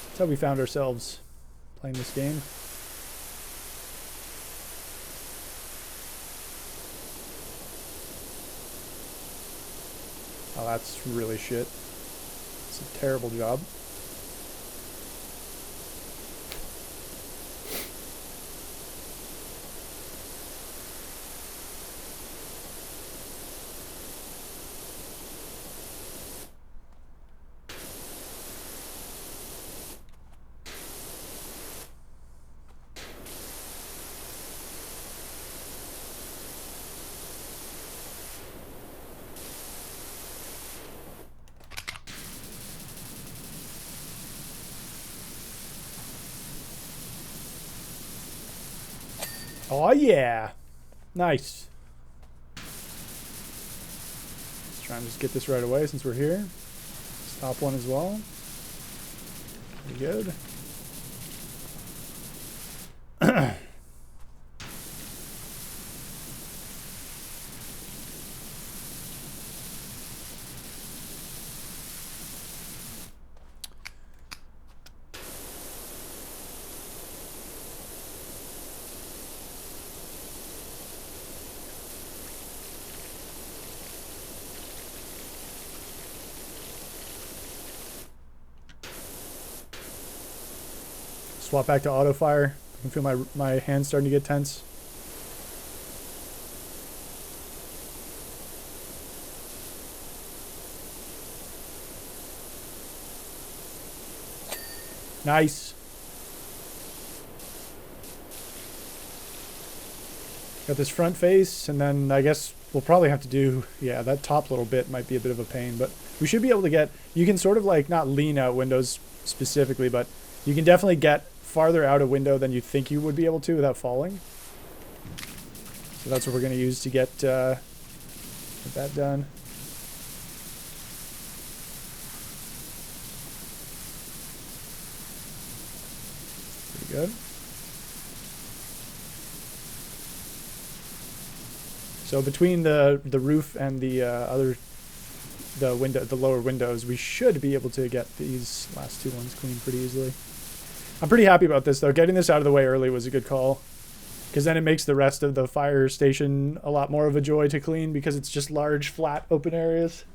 That's how we found ourselves playing this game. Oh, that's really shit. It's a terrible job. Oh, yeah. Nice. Let's try and just get this right away since we're here. Stop one as well. Pretty good. Swap back to auto fire. I can feel my hands starting to get tense. Nice. Got this front face, and then I guess we'll probably have to do, yeah, that top little bit might be a bit of a pain, but we should be able to get, you can sort of like not lean out windows specifically, but you can definitely get farther out a window than you think you would be able to without falling. So that's what we're going to use to get that done. Pretty good. So between the roof and the the lower windows, we should be able to get these last two ones clean pretty easily. I'm pretty happy about this though. Getting this out of the way early was a good call, because then it makes the rest of the fire station a lot more of a joy to clean, because it's just large, flat, open areas.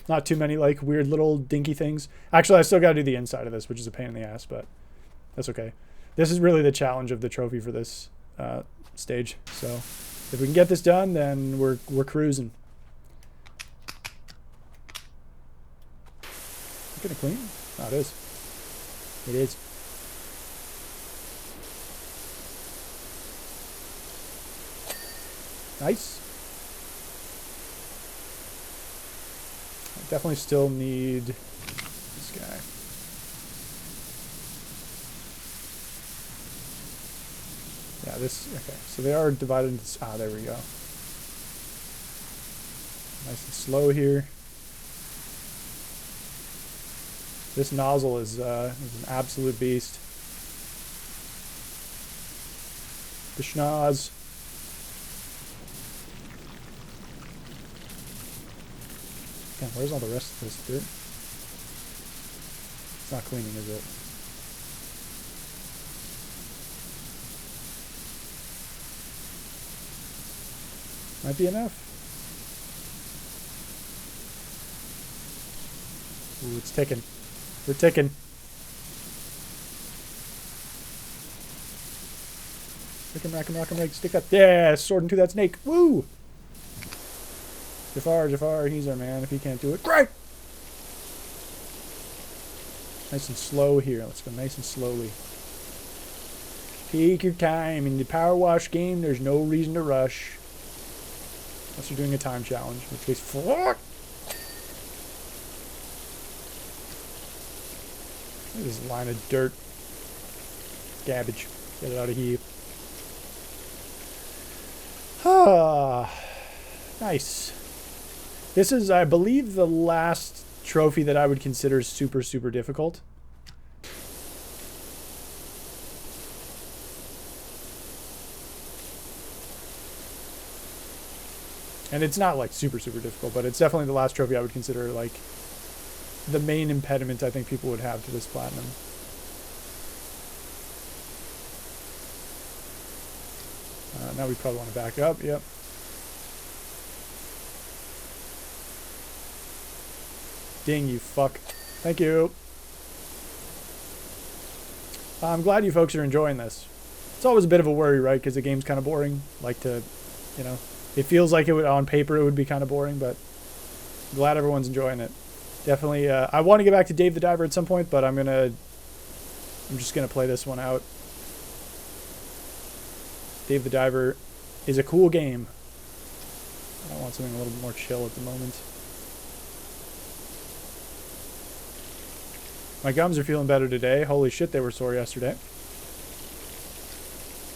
Not too many like weird little dinky things. Actually, I still got to do the inside of this, which is a pain in the ass, but that's okay. This is really the challenge of the trophy for this stage. So if we can get this done, then we're cruising. Gonna clean? Oh, it is. It is. Nice. I definitely still need this guy. Yeah, this, okay. So they are divided into, there we go. Nice and slow here. This nozzle is an absolute beast. The schnoz. Damn, where's all the rest of this dirt? It's not cleaning, is it? Might be enough. Ooh, it's ticking. We're ticking. Rack 'em, stick up. Yeah, sword into that snake. Woo! Jafar, he's our man. If he can't do it, great! Nice and slow here. Let's go nice and slowly. Take your time. In the power wash game, there's no reason to rush. Unless you're doing a time challenge, in which case, fuck! Look at this line of dirt. Garbage. Get it out of here. Ah, nice. This is, I believe, the last trophy that I would consider super, super difficult. And it's not like super, super difficult, but it's definitely the last trophy I would consider like the main impediment I think people would have to this platinum. Now we probably want to back up. Yep. Ding, you fuck. Thank you. I'm glad you folks are enjoying this. It's always a bit of a worry, right? Because the game's kind of boring. Like to, you know, it feels like it would, on paper, it would be kind of boring, but I'm glad everyone's enjoying it. Definitely, I want to get back to Dave the Diver at some point, but I'm just gonna play this one out. Dave the Diver is a cool game. I want something a little bit more chill at the moment. My gums are feeling better today. Holy shit, they were sore yesterday.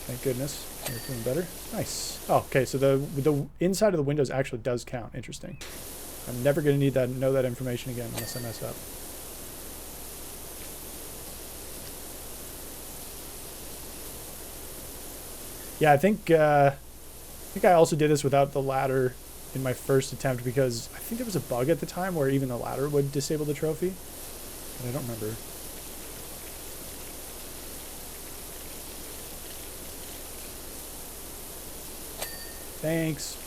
Thank goodness. You're feeling better? Nice. Oh, okay, so the inside of the windows actually does count. Interesting. I'm never going to need that know that information again unless I mess up. Yeah, I think I also did this without the ladder in my first attempt because I think there was a bug at the time where even the ladder would disable the trophy. But I don't remember. Thanks.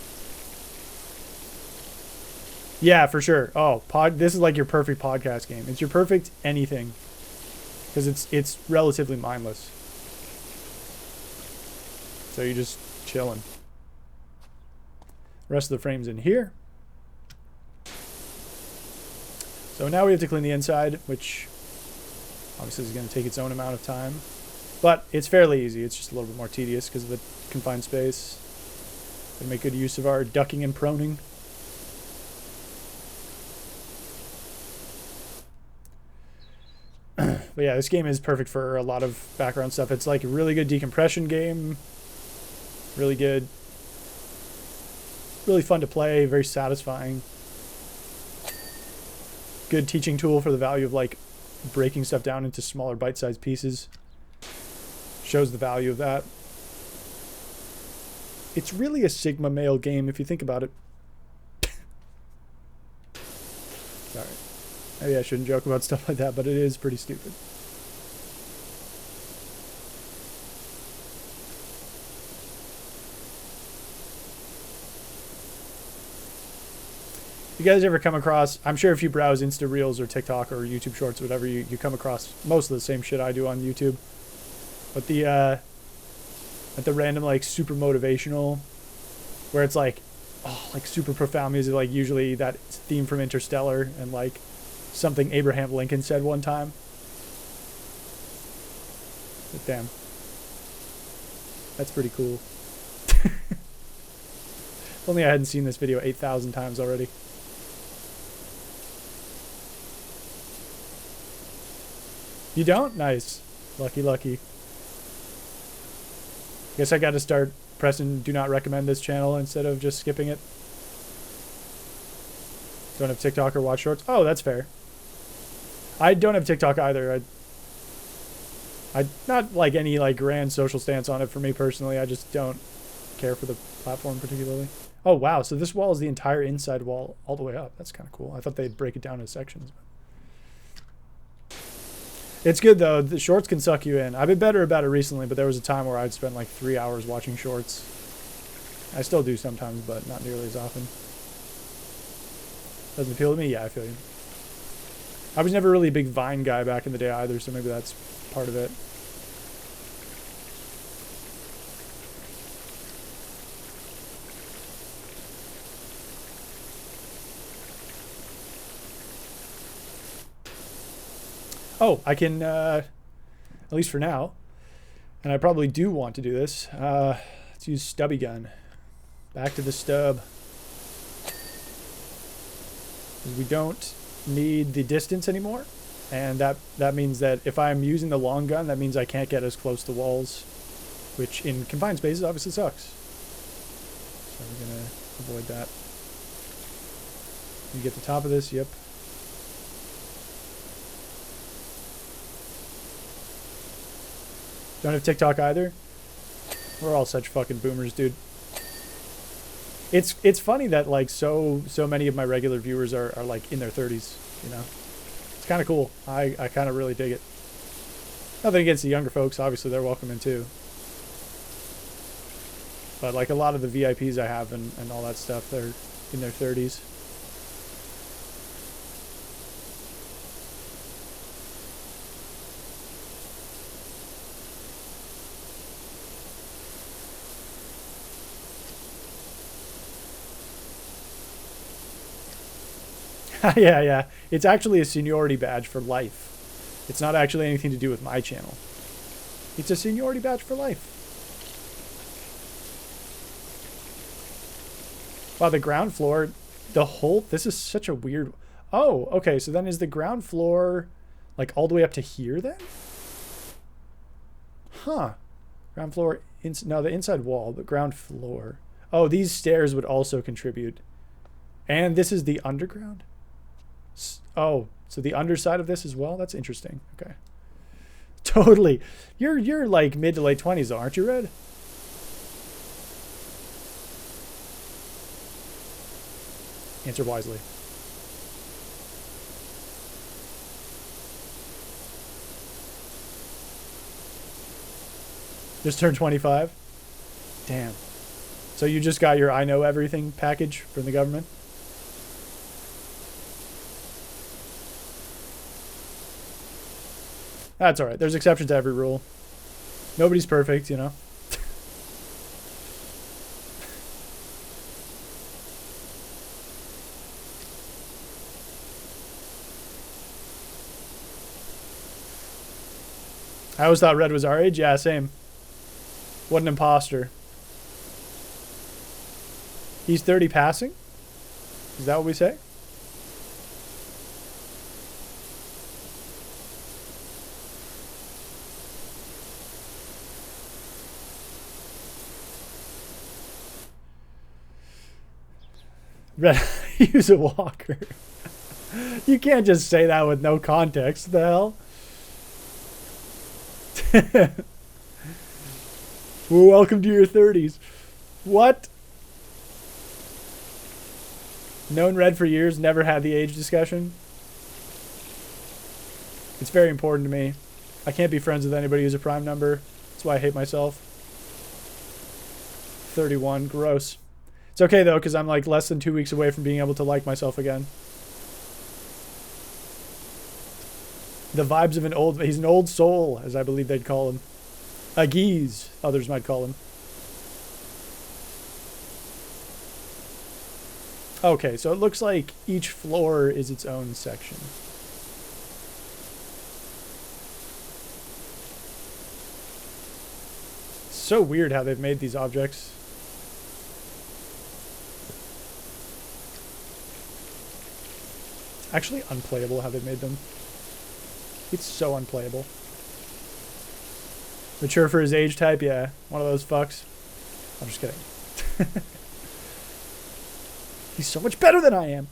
Yeah, for sure. Oh, this is like your perfect podcast game. It's your perfect anything because it's relatively mindless. So you're just chilling. Rest of the frame's in here. So now we have to clean the inside, which obviously is going to take its own amount of time. But it's fairly easy. It's just a little bit more tedious because of the confined space. Gonna make good use of our ducking and proning. But yeah, this game is perfect for a lot of background stuff. It's like a really good decompression game. Really good. Really fun to play. Very satisfying. Good teaching tool for the value of like breaking stuff down into smaller bite-sized pieces. Shows the value of that. It's really a Sigma male game if you think about it. Sorry. Maybe I shouldn't joke about stuff like that, but it is pretty stupid. You guys ever come across, I'm sure if you browse Insta Reels or TikTok or YouTube Shorts or whatever, you come across most of the same shit I do on YouTube. But the random like super motivational where it's like, oh, like super profound music, like usually that theme from Interstellar and like something Abraham Lincoln said one time. But damn. That's pretty cool. If only I hadn't seen this video 8,000 times already. You don't? Nice. Lucky, lucky. Guess I got to start pressing do not recommend this channel instead of just skipping it. Don't have TikTok or watch shorts. Oh, that's fair. I don't have TikTok either. I not like any like grand social stance on it for me personally. I just don't care for the platform particularly. Oh wow, so this wall is the entire inside wall all the way up. That's kind of cool. I thought they'd break it down into sections. It's good though. The shorts can suck you in. I've been better about it recently, but there was a time where I'd spend like 3 hours watching shorts. I still do sometimes, but not nearly as often. Doesn't appeal to me? Yeah, I feel you. I was never really a big Vine guy back in the day either, so maybe that's part of it. Oh, I can, at least for now, and I probably do want to do this, let's use stubby gun. Back to the stub. We don't need the distance anymore, and that means that if I'm using the long gun, that means I can't get as close to walls, which in confined spaces obviously sucks. So we're going to avoid that. You get the top of this, yep. Don't have TikTok either. We're all such fucking boomers, dude. It's funny that like so many of my regular viewers are like in their 30s, you know. It's kind of cool. I kind of really dig it. Nothing against the younger folks, obviously they're welcome in too. But like a lot of the VIPs I have and all that stuff, they're in their 30s. Yeah. It's actually a seniority badge for life. It's not actually anything to do with my channel. It's a seniority badge for life. Wow, the ground floor, this is such a weird... Oh, okay, so then is the ground floor like all the way up to here then? Huh. Ground floor. No, the inside wall, but ground floor. Oh, these stairs would also contribute. And this is the underground? Oh, so the underside of this as well? That's interesting. Okay. Totally. You're like mid to late 20s though, aren't you, Red? Answer wisely. Just turned 25? Damn. So you just got your I know everything package from the government? That's alright. There's exceptions to every rule. Nobody's perfect, you know? I always thought Red was our age. Yeah, same. What an imposter. He's 30 passing? Is that what we say? Red, use a walker. You can't just say that with no context. What the hell? Well, welcome to your 30s. What? Known Red for years, never had the age discussion. It's very important to me. I can't be friends with anybody who's a prime number. That's why I hate myself. 31, gross. It's okay though, because I'm like less than 2 weeks away from being able to like myself again. The vibes of an old... He's an old soul, as I believe they'd call him. A geese, others might call him. Okay, so it looks like each floor is its own section. It's so weird how they've made these objects. Actually unplayable how they've made them. It's so unplayable. Mature for his age type, yeah. One of those fucks. I'm just kidding. He's so much better than I am.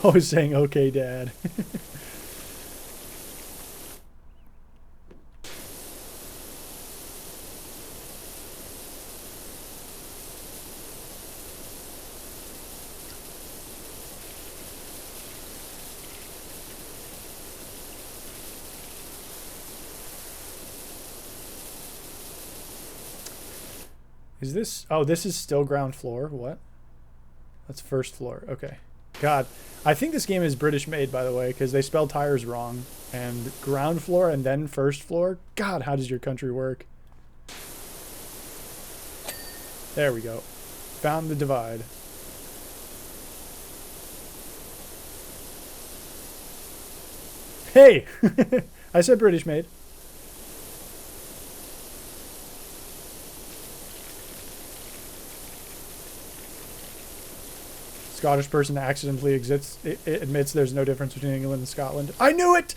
Always saying, okay, Dad. Is this... Oh, this is still ground floor. What? That's first floor. Okay. God. I think this game is British made, by the way, because they spell tires wrong. And ground floor and then first floor? God, how does your country work? There we go. Found the divide. Hey! I said British made. Scottish person accidentally admits there's no difference between England and Scotland. I knew it!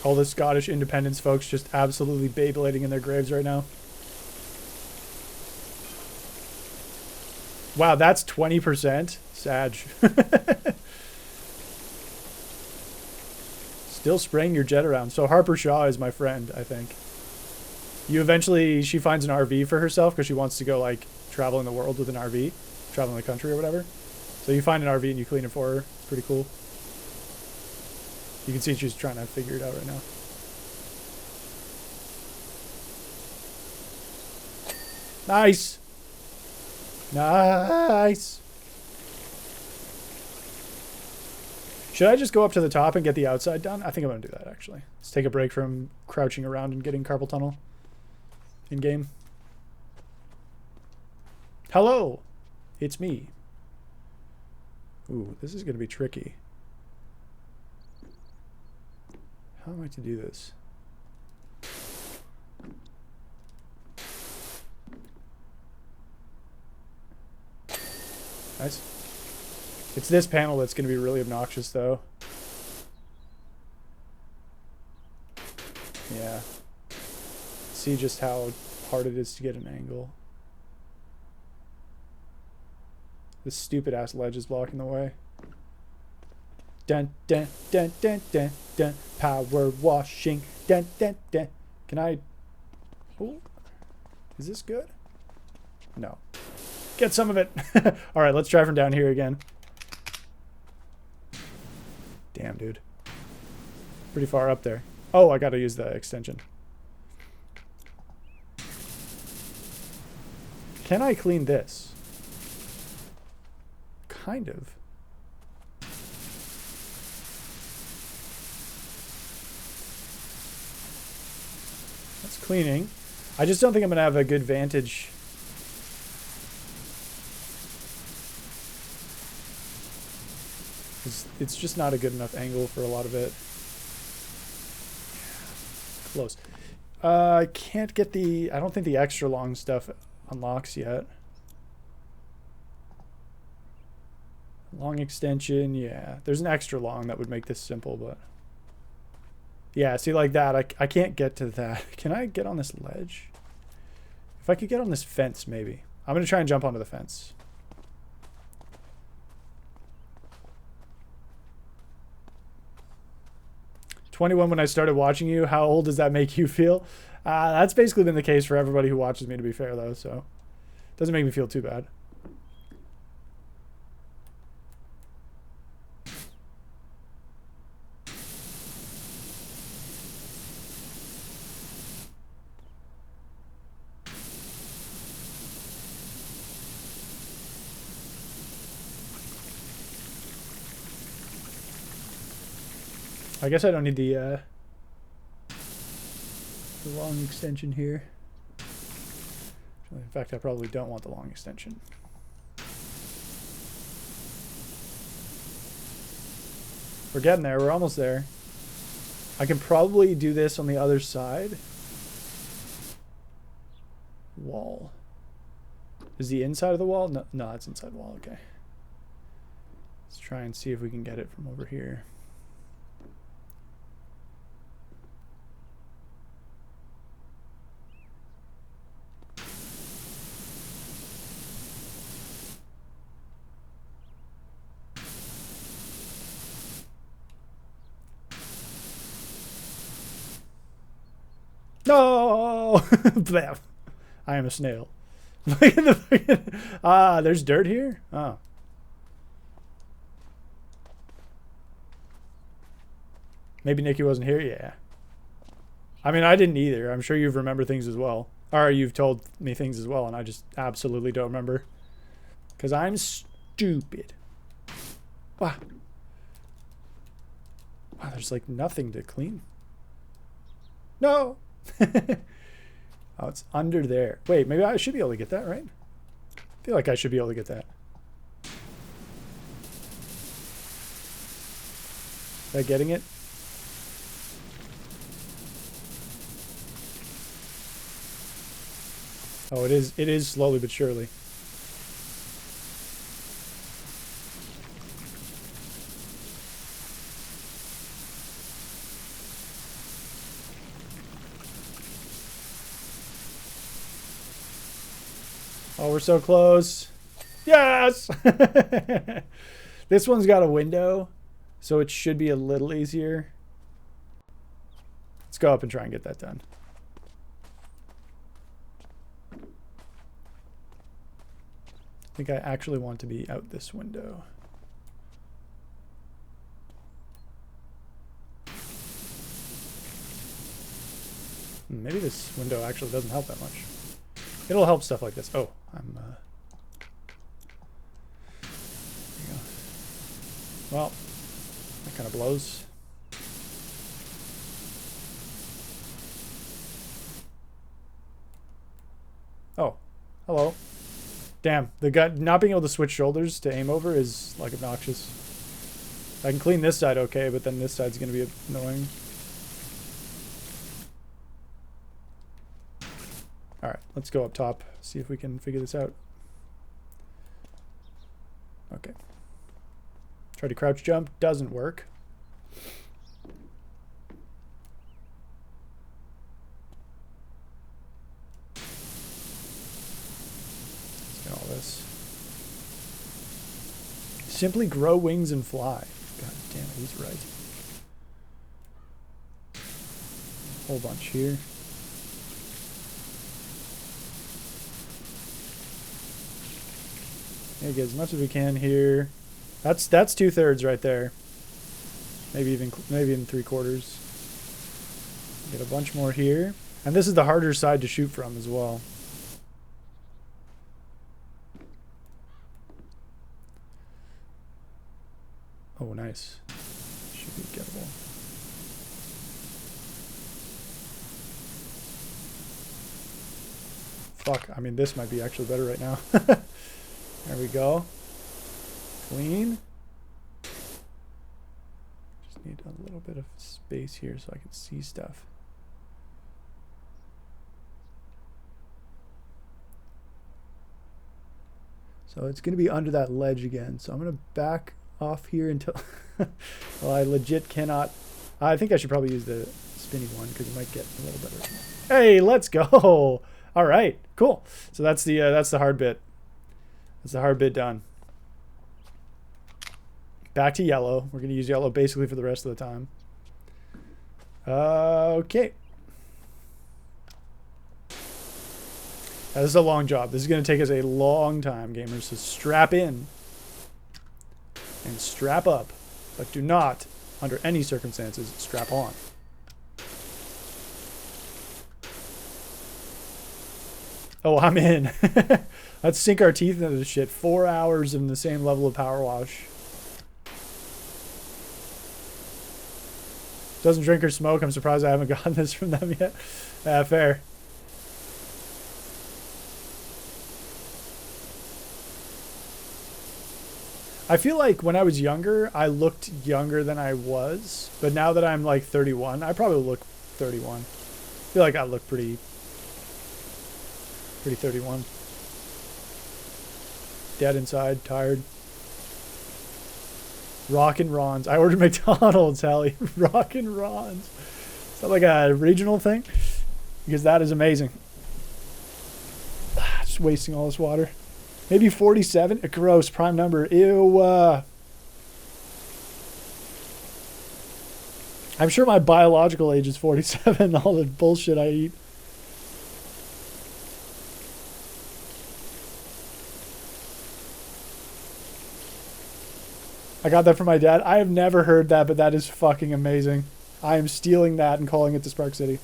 All the Scottish independence folks just absolutely Beyblading in their graves right now. Wow, that's 20%? Sag. Still spraying your jet around. So Harper Shaw is my friend, I think. She finds an RV for herself because she wants to go, like, travel in the world with an RV. Travel in the country or whatever. So you find an RV and you clean it for her. It's pretty cool. You can see she's trying to figure it out right now. Nice! Nice! Should I just go up to the top and get the outside done? I think I'm going to do that, actually. Let's take a break from crouching around and getting carpal tunnel in-game. Hello! It's me. Ooh, this is going to be tricky. How am I to do this? Nice. It's this panel that's going to be really obnoxious, though. Yeah. See just how hard it is to get an angle. This stupid ass ledge is blocking the way. Dun dun dun dun dun dun. Power washing. Dun dun dun. Can I? Oh, is this good? No. Get some of it. All right, let's try from down here again. Damn, dude. Pretty far up there. Oh, I got to use the extension. Can I clean this? Kind of. That's cleaning. I just don't think I'm going to have a good vantage. It's just not a good enough angle for a lot of it. Close. I can't get the... I don't think the extra long stuff unlocks yet. Long extension, yeah. There's an extra long that would make this simple, but... Yeah, see, like that, I can't get to that. Can I get on this ledge? If I could get on this fence, maybe. I'm going to try and jump onto the fence. "21 when I started watching you. How old does that make you feel?" That's basically been the case for everybody who watches me, to be fair, though, so doesn't make me feel too bad. I guess I don't need the long extension here. In fact, I probably don't want the long extension. We're getting there. We're almost there. I can probably do this on the other side. Wall. Is the inside of the wall? No, no, it's inside wall. Okay. Let's try and see if we can get it from over here. No! I am a snail. Look at the there's dirt here? Oh. Maybe Nikki wasn't here? Yeah. I mean, I didn't either. I'm sure you've remembered things as well. Or you've told me things as well, and I just absolutely don't remember. Because I'm stupid. Wow. Wow, there's like nothing to clean. No! Oh, it's under there. Wait, maybe I should be able to get that, right? I feel like I should be able to get that. Is that getting it? Oh, it is slowly but surely. Oh, we're so close. Yes! This one's got a window, so it should be a little easier. Let's go up and try and get that done. I think I actually want to be out this window. Maybe this window actually doesn't help that much. It'll help stuff like this. Oh, I'm, there you go. Well, that kind of blows. Oh, hello. Damn, the gun not being able to switch shoulders to aim over is like obnoxious. I can clean this side okay, but then this side's gonna be annoying. Alright, let's go up top, see if we can figure this out. Okay. Try to crouch jump, doesn't work. All this. Simply grow wings and fly. God damn it, he's right. Whole bunch here. Yeah, get as much as we can here. That's 2/3 right there. Maybe even 3/4. Get a bunch more here, and this is the harder side to shoot from as well. Oh, nice. Should be gettable. Fuck, I mean, this might be actually better right now. There we go. Clean. Just need a little bit of space here so I can see stuff. So it's going to be under that ledge again. So I'm going to back off here until well, I legit cannot. I think I should probably use the spinny one because it might get a little better. Hey, let's go. All right, cool. So that's the hard bit. That's the hard bit done. Back to yellow. We're going to use yellow basically for the rest of the time. Okay. Now, this is a long job. This is going to take us a long time, gamers. So strap in. And strap up, but do not, under any circumstances, strap on. Oh, I'm in. Let's sink our teeth into this shit. 4 hours in the same level of power wash. Doesn't drink or smoke. I'm surprised I haven't gotten this from them yet. Fair. I feel like when I was younger, I looked younger than I was. But now that I'm like 31, I probably look 31. I feel like I look pretty 31. Dead inside, tired. Rockin' Ron's. I ordered McDonald's, Hallie. Rockin' Ron's. Is that like a regional thing? Because that is amazing. Just wasting all this water. Maybe 47? Gross, prime number. Ew. I'm sure my biological age is 47, all the bullshit I eat. I got that from my dad. I have never heard that, but that is fucking amazing. I am stealing that and calling it to Spark City.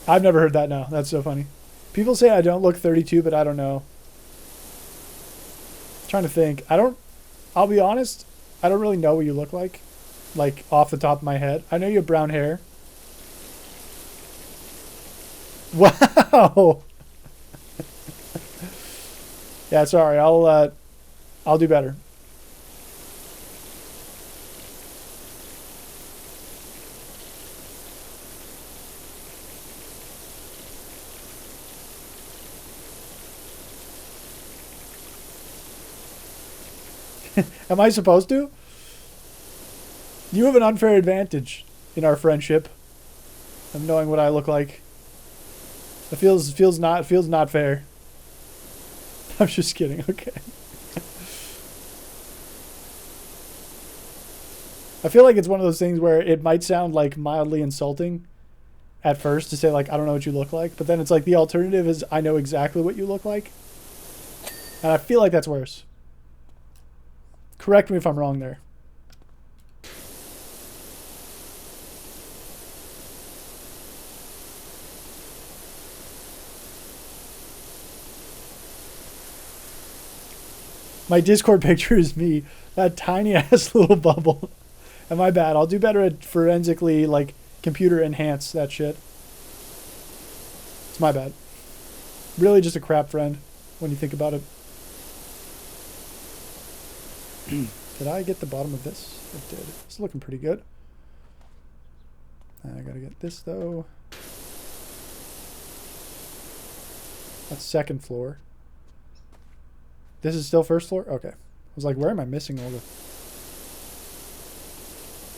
I've never heard that, no. That's so funny. People say I don't look 32, but I don't know. I'm trying to think. I'll be honest, I don't really know what you look like off the top of my head. I know you have brown hair. Wow. Yeah, sorry. I'll do better. Am I supposed to? You have an unfair advantage in our friendship of knowing what I look like. It feels not fair. I'm just kidding. Okay. I feel like it's one of those things where it might sound like mildly insulting at first to say like I don't know what you look like, but then it's like the alternative is I know exactly what you look like. And I feel like that's worse. Correct me if I'm wrong there. My Discord picture is me, that tiny ass little bubble. And my bad. I'll do better at forensically, like, computer enhance that shit. It's my bad. Really just a crap friend when you think about it. Did I get the bottom of this? I did. It's looking pretty good. I gotta get this though. That's second floor. This is still first floor? Okay. I was like, where am I missing all the...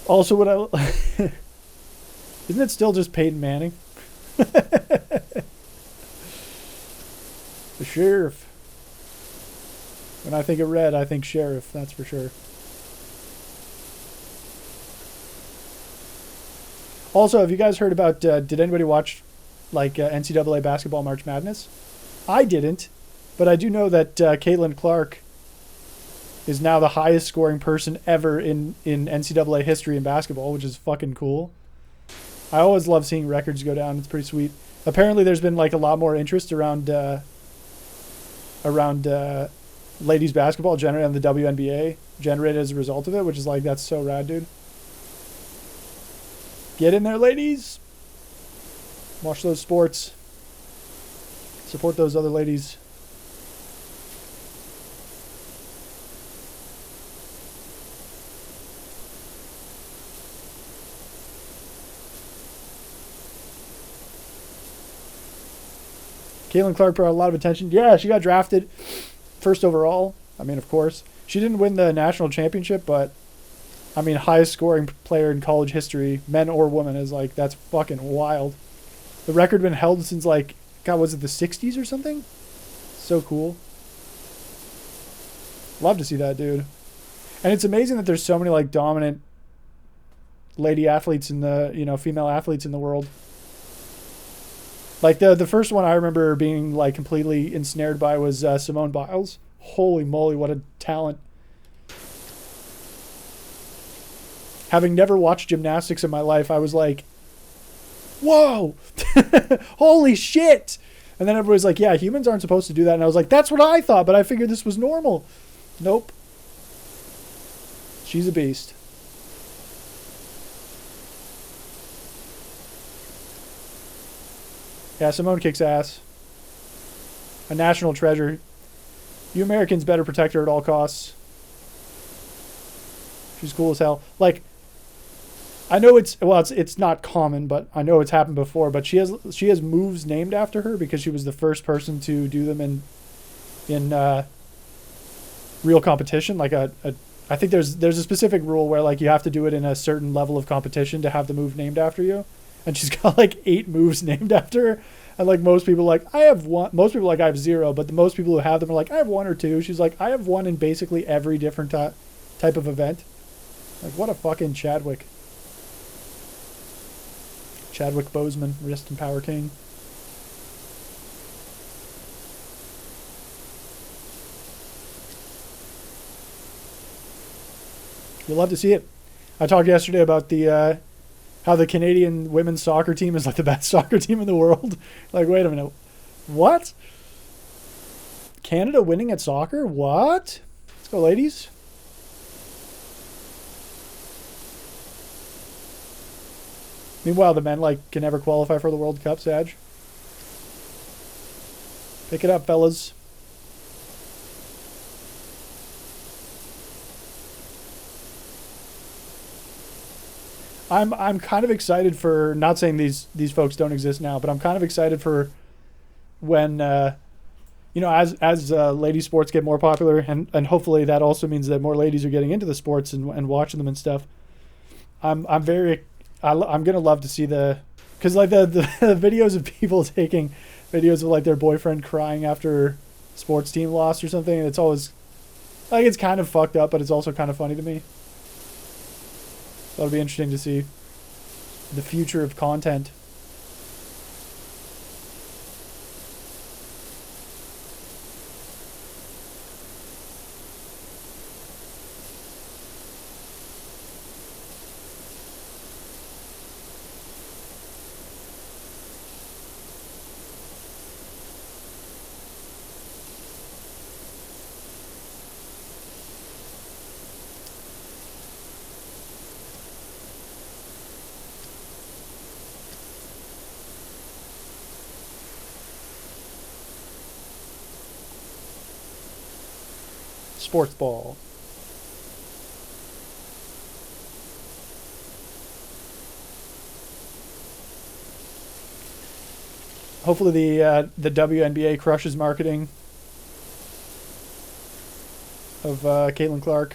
Also, what I... Isn't it still just Peyton Manning? The sheriff. When I think of red, I think sheriff. That's for sure. Also, have you guys heard about... did anybody watch like NCAA basketball March Madness? I didn't, but I do know that Caitlin Clark is now the highest scoring person ever in NCAA history in basketball, which is fucking cool. I always love seeing records go down. It's pretty sweet. Apparently, there's been like a lot more interest around ladies basketball generated on the WNBA generated as a result of it, which is like, that's so rad, dude. Get in there, ladies. Watch those sports. Support those other ladies. Caitlin Clark brought a lot of attention. Yeah, she got drafted first overall. I mean, of course. She didn't win the national championship, but, I mean, highest scoring player in college history, men or women, is like, that's fucking wild. The record been held since like, God, was it the 60s or something? So cool. Love to see that, dude. And it's amazing that there's so many like dominant lady athletes in the, you know, female athletes in the world. Like the first one I remember being like completely ensnared by was Simone Biles. Holy moly, what a talent. Having never watched gymnastics in my life, I was like, whoa, holy shit. And then everybody's like, yeah, humans aren't supposed to do that. And I was like, that's what I thought, but I figured this was normal. Nope. She's a beast. Yeah, Simone kicks ass. A national treasure. You Americans better protect her at all costs. She's cool as hell. Like, I know it's not common, but I know it's happened before. But she has moves named after her because she was the first person to do them in real competition. Like I think there's a specific rule where like you have to do it in a certain level of competition to have the move named after you. And she's got like 8 moves named after her. And like most people are like, I have one. Most people are like, I have 0. But the most people who have them are like, I have 1 or 2. She's like, I have 1 in basically every different type of event. Like, what a fucking Chadwick. Chadwick Boseman, wrist and power king. You'll love to see it. I talked yesterday about the how the Canadian women's soccer team is like the best soccer team in the world. Like, wait a minute. What? Canada winning at soccer? What? Let's go, ladies. Meanwhile, the men like can never qualify for the World Cup, Sag. Pick it up, fellas. I'm kind of excited for, not saying these folks don't exist now, but I'm kind of excited for when you know, as lady sports get more popular, and hopefully that also means that more ladies are getting into the sports and watching them and stuff. I'm gonna love to see because like the videos of people taking videos of like their boyfriend crying after sports team lost or something. It's always like, it's kind of fucked up, but it's also kind of funny to me. That'll be interesting to see the future of content. Sports ball. Hopefully the WNBA crushes marketing of Caitlin Clark,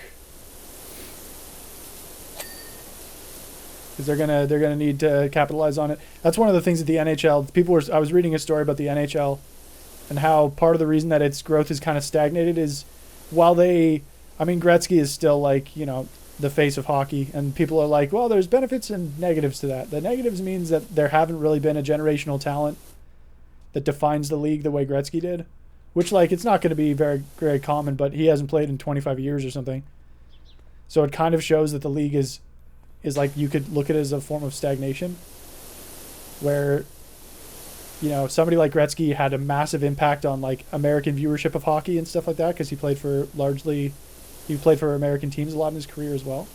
because they're gonna need to capitalize on it. That's one of the things that the NHL. I was reading a story about the NHL and how part of the reason that its growth is kind of stagnated is while Gretzky is still like, the face of hockey, and people are like, well, there's benefits and negatives to that. The negatives means that there haven't really been a generational talent that defines the league the way Gretzky did, which, like, it's not going to be very, very common, but he hasn't played in 25 years or something. So it kind of shows that the league is like, you could look at it as a form of stagnation where, somebody like Gretzky had a massive impact on, like, American viewership of hockey and stuff like that, because he played for American teams a lot in his career as well.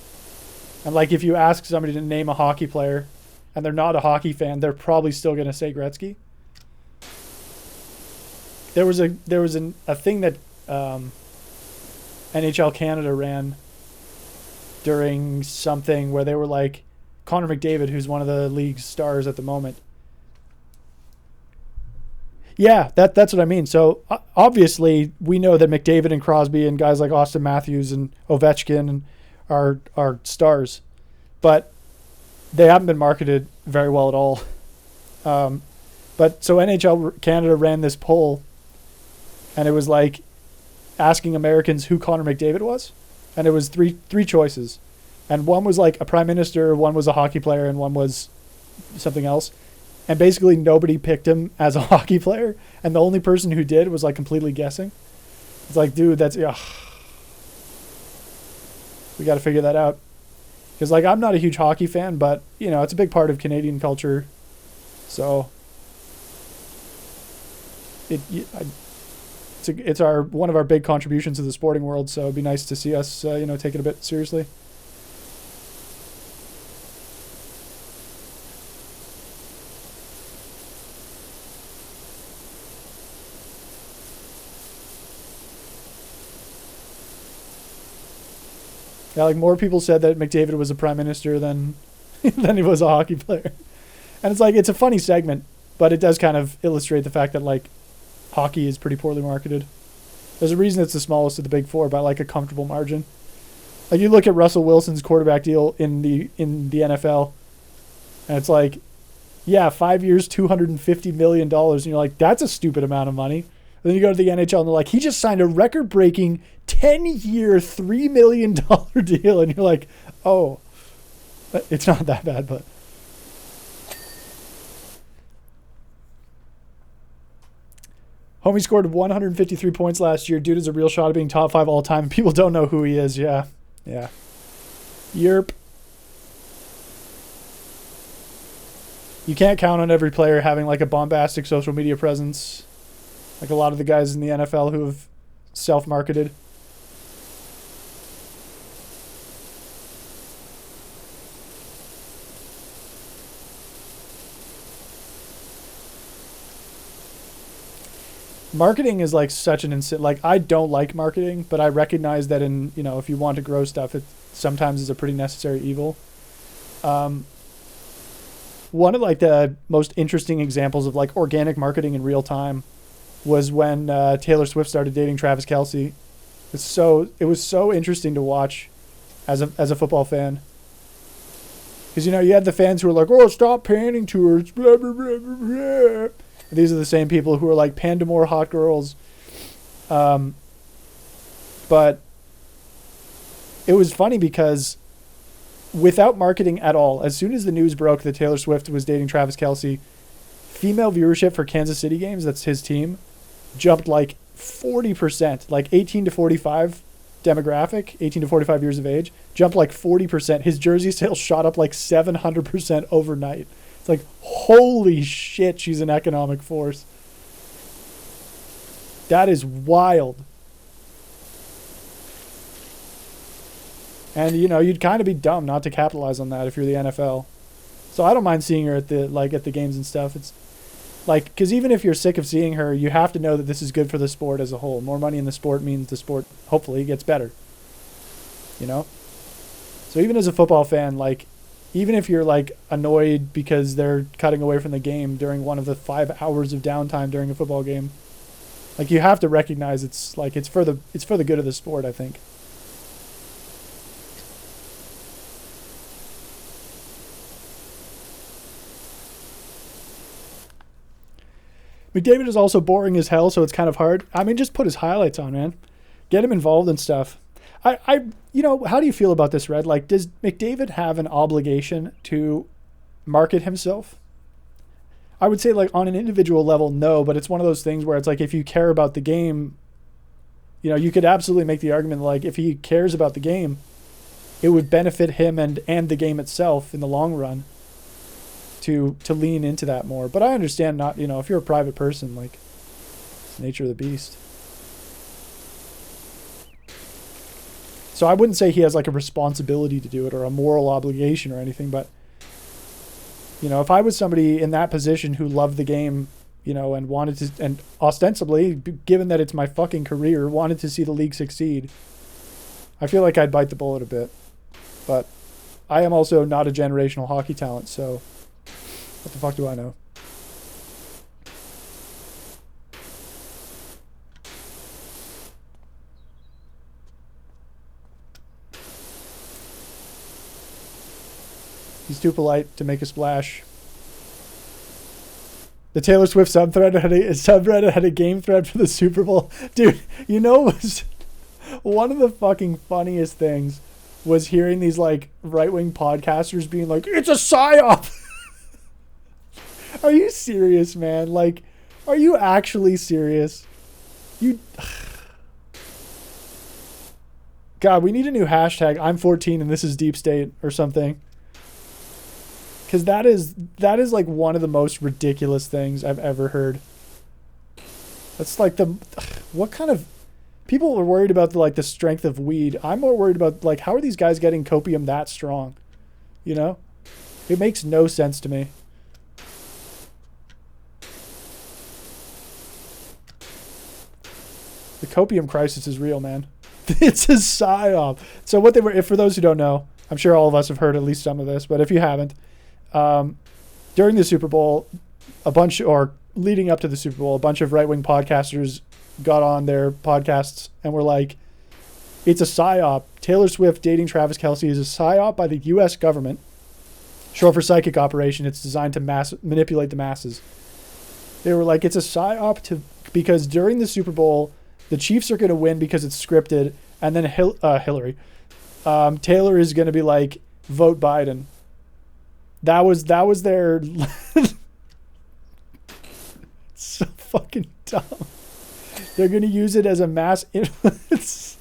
And, like, if you ask somebody to name a hockey player and they're not a hockey fan, they're probably still going to say Gretzky. There was a thing that NHL Canada ran during something where they were like, Connor McDavid, who's one of the league's stars at the moment. Yeah, that's what I mean. So obviously we know that McDavid and Crosby and guys like Auston Matthews and Ovechkin and are stars, but they haven't been marketed very well at all. But so NHL Canada ran this poll, and it was like asking Americans who Connor McDavid was, and it was three choices, and one was like a prime minister, one was a hockey player, and one was something else. And basically nobody picked him as a hockey player, and the only person who did was like completely guessing. It's like, dude, we got to figure that out, because like I'm not a huge hockey fan, but it's a big part of Canadian culture, so it's one of our big contributions to the sporting world. So it'd be nice to see us take it a bit seriously. Yeah, like more people said that McDavid was a prime minister than than he was a hockey player. And it's like, it's a funny segment, but it does kind of illustrate the fact that like hockey is pretty poorly marketed. There's a reason it's the smallest of the big four by like a comfortable margin. Like you look at Russell Wilson's quarterback deal in the NFL, and it's like, yeah, 5 years, $250 million. And you're like, that's a stupid amount of money. And then you go to the NHL and they're like, he just signed a record-breaking 10-year, $3 million deal. And you're like, oh, it's not that bad, but. Homie scored 153 points last year. Dude is a real shot at being top 5 all time. People don't know who he is. Yeah. Yerp. You can't count on every player having like a bombastic social media presence, like a lot of the guys in the NFL who have self-marketed. Marketing is like such an like, I don't like marketing, but I recognize that if you want to grow stuff, it sometimes is a pretty necessary evil. One of like the most interesting examples of like organic marketing in real time was when Taylor Swift started dating Travis Kelce. It was so interesting to watch as a football fan, because you had the fans who were like, oh, stop panning to her, blah, blah, blah, blah, blah. These are the same people who are like, panda more hot girls. But it was funny because without marketing at all, as soon as the news broke that Taylor Swift was dating Travis Kelce, female viewership for Kansas City games, that's his team, jumped like 40%, like 18 to 45 demographic, 18 to 45 years of age, jumped like 40%. His jersey sales shot up like 700% overnight. It's like, holy shit, she's an economic force. That is wild. And, you'd kind of be dumb not to capitalize on that if you're the NFL. So I don't mind seeing her at the games and stuff. Like, because even if you're sick of seeing her, you have to know that this is good for the sport as a whole. More money in the sport means the sport hopefully gets better. You know? So even as a football fan, like, even if you're like annoyed because they're cutting away from the game during one of the 5 hours of downtime during a football game, like, you have to recognize it's for the good of the sport, I think. McDavid is also boring as hell, so it's kind of hard. I mean, just put his highlights on, man. Get him involved in stuff. How do you feel about this, Red? Like, does McDavid have an obligation to market himself? I would say, like, on an individual level, no, but it's one of those things where it's like, if you care about the game, you know, you could absolutely make the argument, like, if he cares about the game, it would benefit him and the game itself in the long run to lean into that more. But I understand, not, you know, if you're a private person, like, it's the nature of the beast. So I wouldn't say he has like a responsibility to do it or a moral obligation or anything, but, you know, if I was somebody in that position who loved the game, you know, and wanted to, and ostensibly, given that it's my fucking career, wanted to see the league succeed, I feel like I'd bite the bullet a bit. But I am also not a generational hockey talent, so what the fuck do I know? He's too polite to make a splash. The Taylor Swift subreddit had a game thread for the Super Bowl. Dude, you know, was one of the fucking funniest things was hearing these like right-wing podcasters being like, it's a psyop. Are you serious, man? Like, are you actually serious? God, we need a new hashtag. I'm 14 and this is deep state or something. Because that is like one of the most ridiculous things I've ever heard. That's like what kind of people are worried about the strength of weed. I'm more worried about like, how are these guys getting copium that strong? You know, it makes no sense to me. The copium crisis is real, man. It's a psyop. So what they were, if for those who don't know, I'm sure all of us have heard at least some of this, but if you haven't, during the Super Bowl, leading up to the Super Bowl, a bunch of right-wing podcasters got on their podcasts and were like, it's a psyop. Taylor Swift dating Travis Kelce is a psyop by the U.S. government. Short for psychic operation. It's designed to manipulate the masses. They were like, it's a psyop because during the Super Bowl, the Chiefs are going to win because it's scripted, and then Hillary. Taylor is going to be like, vote Biden. That was their so fucking dumb. They're going to use it as a mass influence.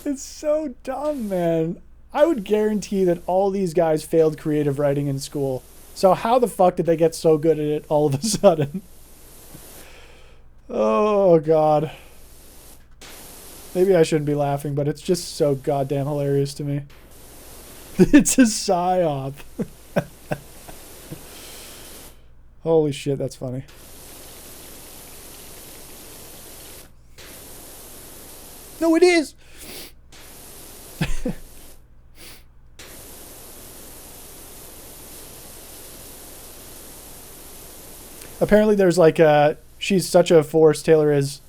It's so dumb, man. I would guarantee that all these guys failed creative writing in school. So how the fuck did they get so good at it all of a sudden? Oh, God. Maybe I shouldn't be laughing, but it's just so goddamn hilarious to me. It's a psyop. Holy shit, that's funny. No, it is! Apparently there's like she's such a force, Taylor is,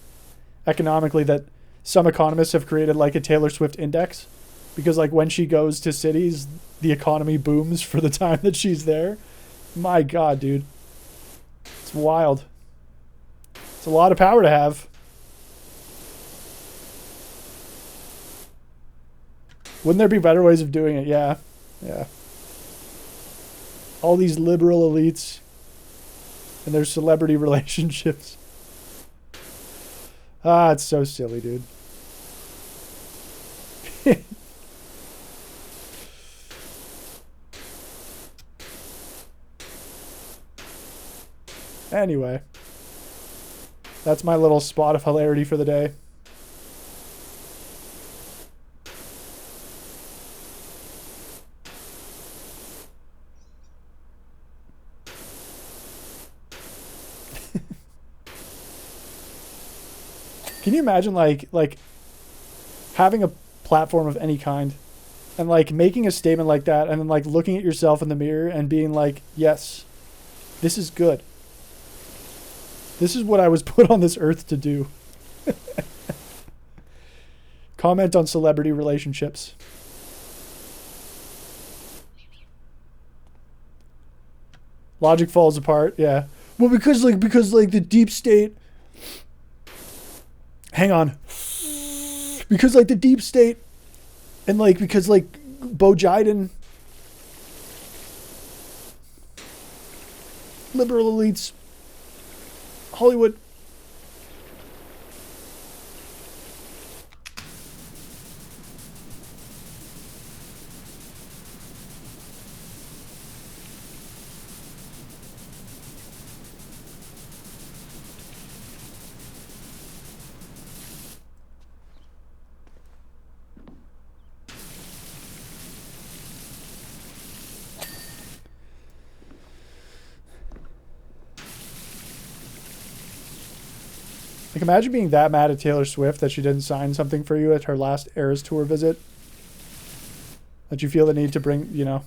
economically, that some economists have created like a Taylor Swift index, because like when she goes to cities, the economy booms for the time that she's there. My God, dude. It's wild. It's a lot of power to have. Wouldn't there be better ways of doing it? Yeah. Yeah. All these liberal elites and their celebrity relationships. Ah, it's so silly, dude. Anyway, that's my little spot of hilarity for the day. Can you imagine like having a platform of any kind and like making a statement like that and then like looking at yourself in the mirror and being like, yes, this is good. This is what I was put on this earth to do. Comment on celebrity relationships. Logic falls apart. Yeah. Well, because the deep state. Hang on. Because like the deep state, and like because like Bo Jiden, liberal elites, Hollywood. Like, imagine being that mad at Taylor Swift that she didn't sign something for you at her last Eras Tour visit. That you feel the need to bring, you know.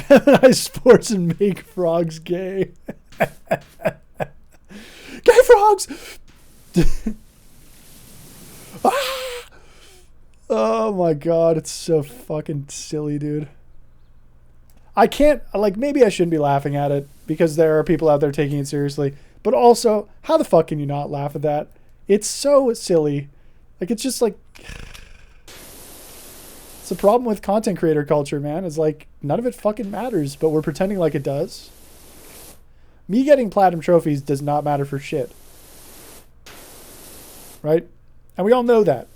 Feminize sports and make frogs gay. Gay frogs! Ah! Oh my god, it's so fucking silly, dude. I can't, like, maybe I shouldn't be laughing at it because there are people out there taking it seriously. But also, how the fuck can you not laugh at that? It's so silly. Like, it's just like... It's the problem with content creator culture, man. It's like, none of it fucking matters, but we're pretending like it does. Me getting platinum trophies does not matter for shit. Right? And we all know that.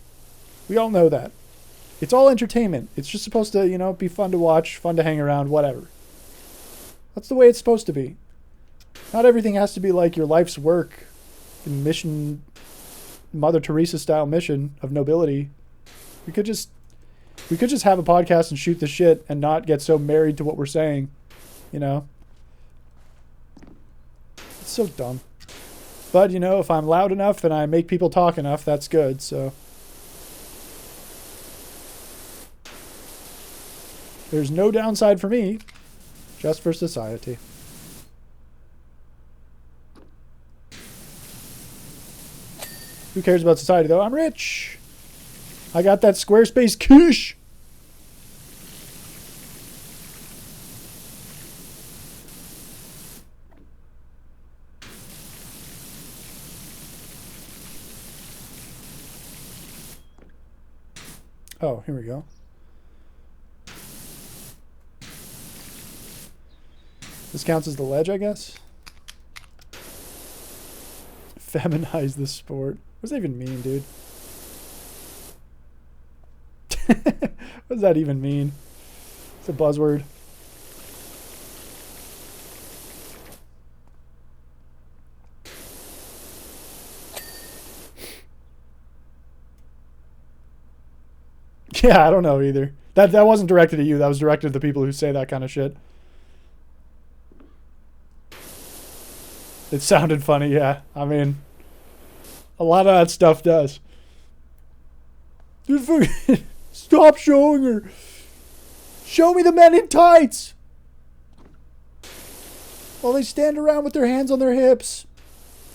We all know that. It's all entertainment. It's just supposed to, you know, be fun to watch, fun to hang around, whatever. That's the way it's supposed to be. Not everything has to be like your life's work and mission, Mother Teresa style mission of nobility. We could just have a podcast and shoot the shit and not get so married to what we're saying, you know? It's so dumb. But, you know, if I'm loud enough and I make people talk enough, that's good, so. There's no downside for me, just for society. Who cares about society, though? I'm rich. I got that Squarespace kush. Oh, here we go. This counts as the ledge, I guess. Feminize the sport. What does that even mean, dude? What does that even mean? It's a buzzword. Yeah, I don't know either. That wasn't directed at you. That was directed at the people who say that kind of shit. It sounded funny, yeah. I mean, a lot of that stuff does. Dude, fucking stop showing her. Show me the men in tights. While they stand around with their hands on their hips.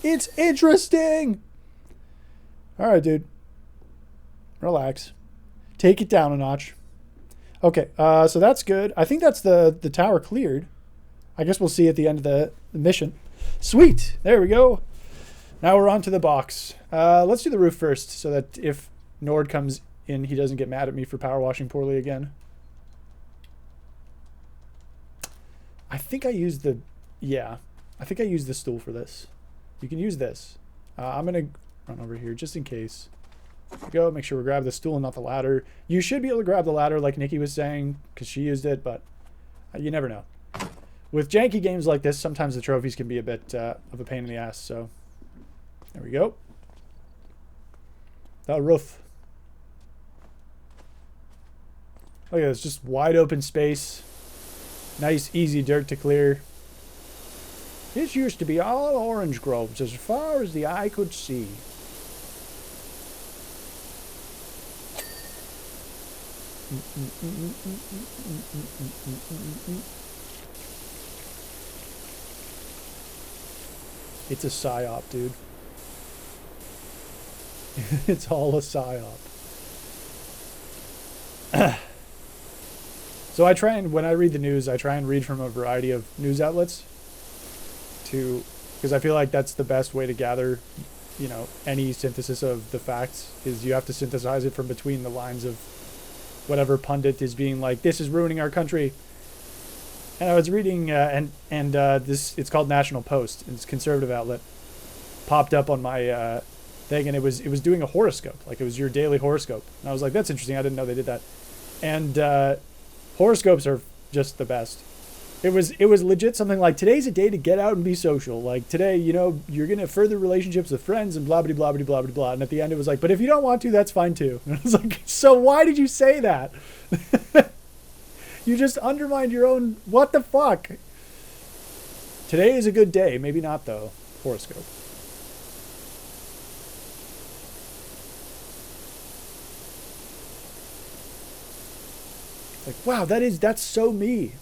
It's interesting. All right, dude. Relax. Take it down a notch. Okay, so that's good. I think that's the tower cleared. I guess we'll see at the end of the mission. Sweet. There we go. Now we're on to the box. Let's do the roof first so that if Nord comes in, he doesn't get mad at me for power washing poorly again. I think I used the... Yeah. I think I used the stool for this. You can use this. I'm going to run over here just in case. Go, make sure we grab the stool and not the ladder. You should be able to grab the ladder like Nikki was saying, because she used it, but you never know. With janky games like this, sometimes the trophies can be a bit of a pain in the ass, so there we go. That roof. Look at this, just wide open space. Nice, easy dirt to clear. This used to be all orange groves as far as the eye could see. It's a psyop, dude. It's all a psyop. So I try and, when I read the news, I try and read from a variety of news outlets because I feel like that's the best way to gather, you know, any synthesis of the facts, is you have to synthesize it from between the lines of whatever pundit is being like, this is ruining our country. And I was reading, this, it's called National Post, it's a conservative outlet, popped up on my thing, and it was doing a horoscope, like it was your daily horoscope. And I was like, that's interesting, I didn't know they did that. And horoscopes are just the best. It was legit something like, today's a day to get out and be social. Like today, you know, you're going to further relationships with friends and blah, blah, blah, blah, blah, blah, blah. And at the end it was like, but if you don't want to, that's fine too. And I was like, so why did you say that? You just undermined your own, what the fuck? Today is a good day. Maybe not though. Horoscope. Like, wow, that's so me.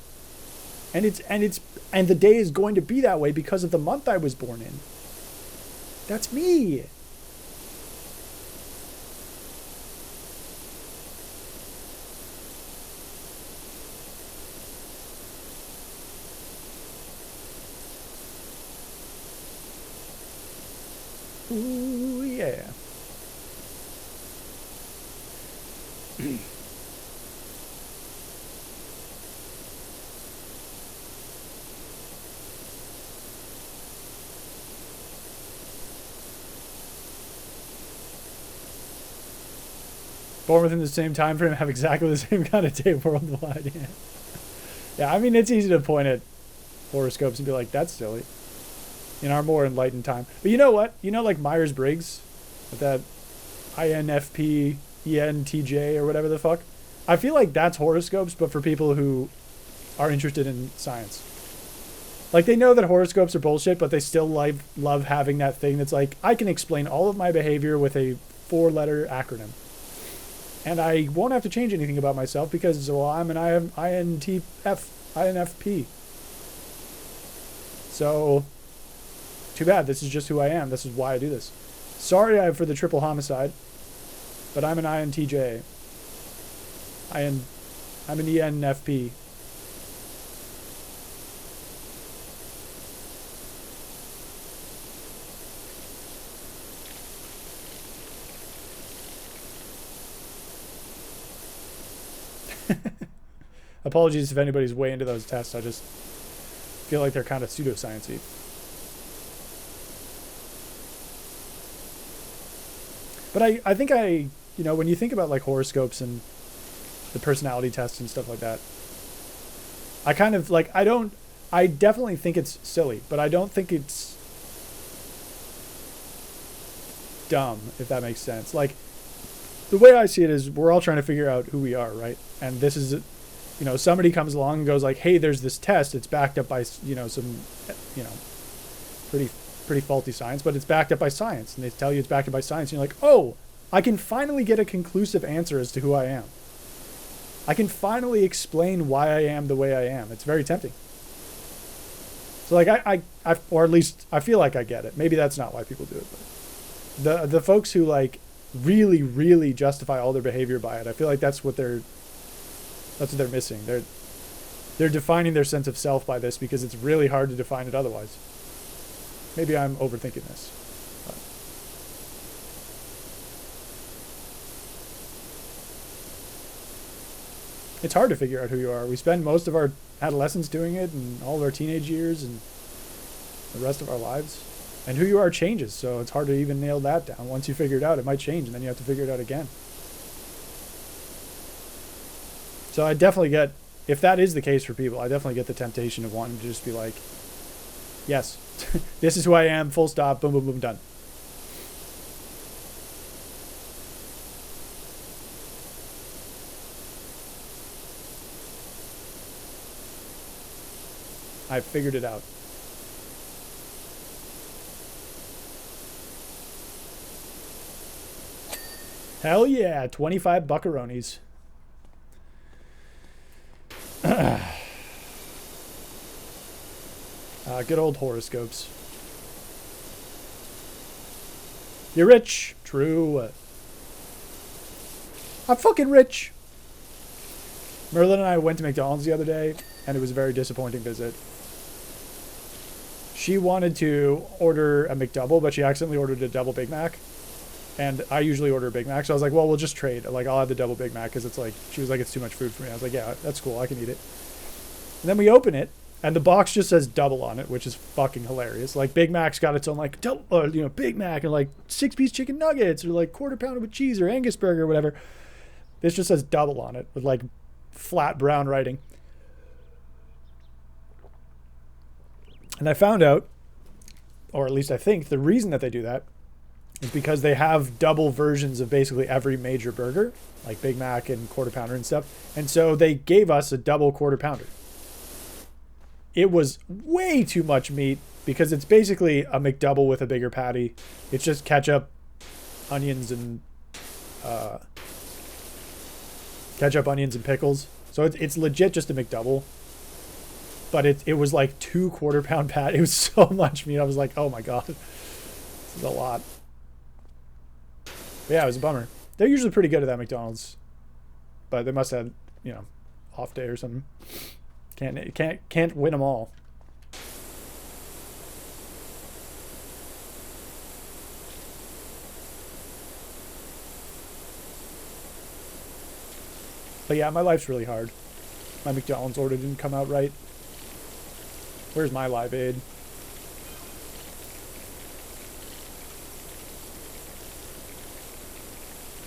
And the day is going to be that way because of the month I was born in. That's me. Ooh, yeah. Born within the same time frame, have exactly the same kind of day worldwide. Yeah. Yeah, I mean, it's easy to point at horoscopes and be like, that's silly. In our more enlightened time. But you know what? You know, like Myers-Briggs, with that INFP, ENTJ, or whatever the fuck? I feel like that's horoscopes, but for people who are interested in science. Like, they know that horoscopes are bullshit, but they still love having that thing that's like, I can explain all of my behavior with a 4-letter acronym. And I won't have to change anything about myself because, well, I'm an INFP. So, too bad. This is just who I am. This is why I do this. Sorry for the triple homicide, but I'm an INTJ. I'm an ENFP. Apologies if anybody's way into those tests. I just feel like they're kind of pseudoscience-y. But I think you know, when you think about like horoscopes and the personality tests and stuff like that, I kind of like, I definitely think it's silly, but I don't think it's dumb, if that makes sense. Like, the way I see it is we're all trying to figure out who we are, right? And this is, you know, somebody comes along and goes like, hey, there's this test. It's backed up by, you know, some, you know, pretty faulty science, but it's backed up by science. And they tell you it's backed up by science. And you're like, oh, I can finally get a conclusive answer as to who I am. I can finally explain why I am the way I am. It's very tempting. So like I or at least I feel like I get it. Maybe that's not why people do it. But the folks who like really, really justify all their behavior by it, I feel like that's what they're missing. They're defining their sense of self by this because it's really hard to define it otherwise. Maybe I'm overthinking this. But. It's hard to figure out who you are. We spend most of our adolescence doing it and all of our teenage years and the rest of our lives. And who you are changes, so it's hard to even nail that down. Once you figure it out, it might change, and then you have to figure it out again. So I definitely get, if that is the case for people, I definitely get the temptation of wanting to just be like, yes, this is who I am, full stop, boom, boom, boom, done. I figured it out. Hell yeah, 25 buckaronis. Good old horoscopes. You're rich. True. I'm fucking rich. Merlin and I went to McDonald's the other day, and it was a very disappointing visit. She wanted to order a McDouble, but she accidentally ordered a double Big Mac. And I usually order a Big Mac, so I was like, well, we'll just trade. Like, I'll have the double Big Mac, because it's like, she was like, it's too much food for me. I was like, yeah, that's cool, I can eat it. And then we open it, and the box just says double on it, which is fucking hilarious. Like, Big Mac's got its own, like, double, Big Mac, and like 6-piece chicken nuggets, or like quarter pounder with cheese, or Angus burger, or whatever. This just says double on it, with like flat brown writing. And I found out, or at least I think, the reason that they do that is because they have double versions of basically every major burger, like Big Mac and quarter pounder and stuff. And so they gave us a double quarter pounder. It was way too much meat because it's basically a McDouble with a bigger patty. It's just ketchup, onions, and pickles. So it's legit just a McDouble. But it was like 2 quarter-pound pat. It was so much meat. I was like, oh my god, this is a lot. But yeah, it was a bummer. They're usually pretty good at that McDonald's, but they must have, off day or something. Can't win them all. But yeah, my life's really hard. My McDonald's order didn't come out right. Where's my Live Aid?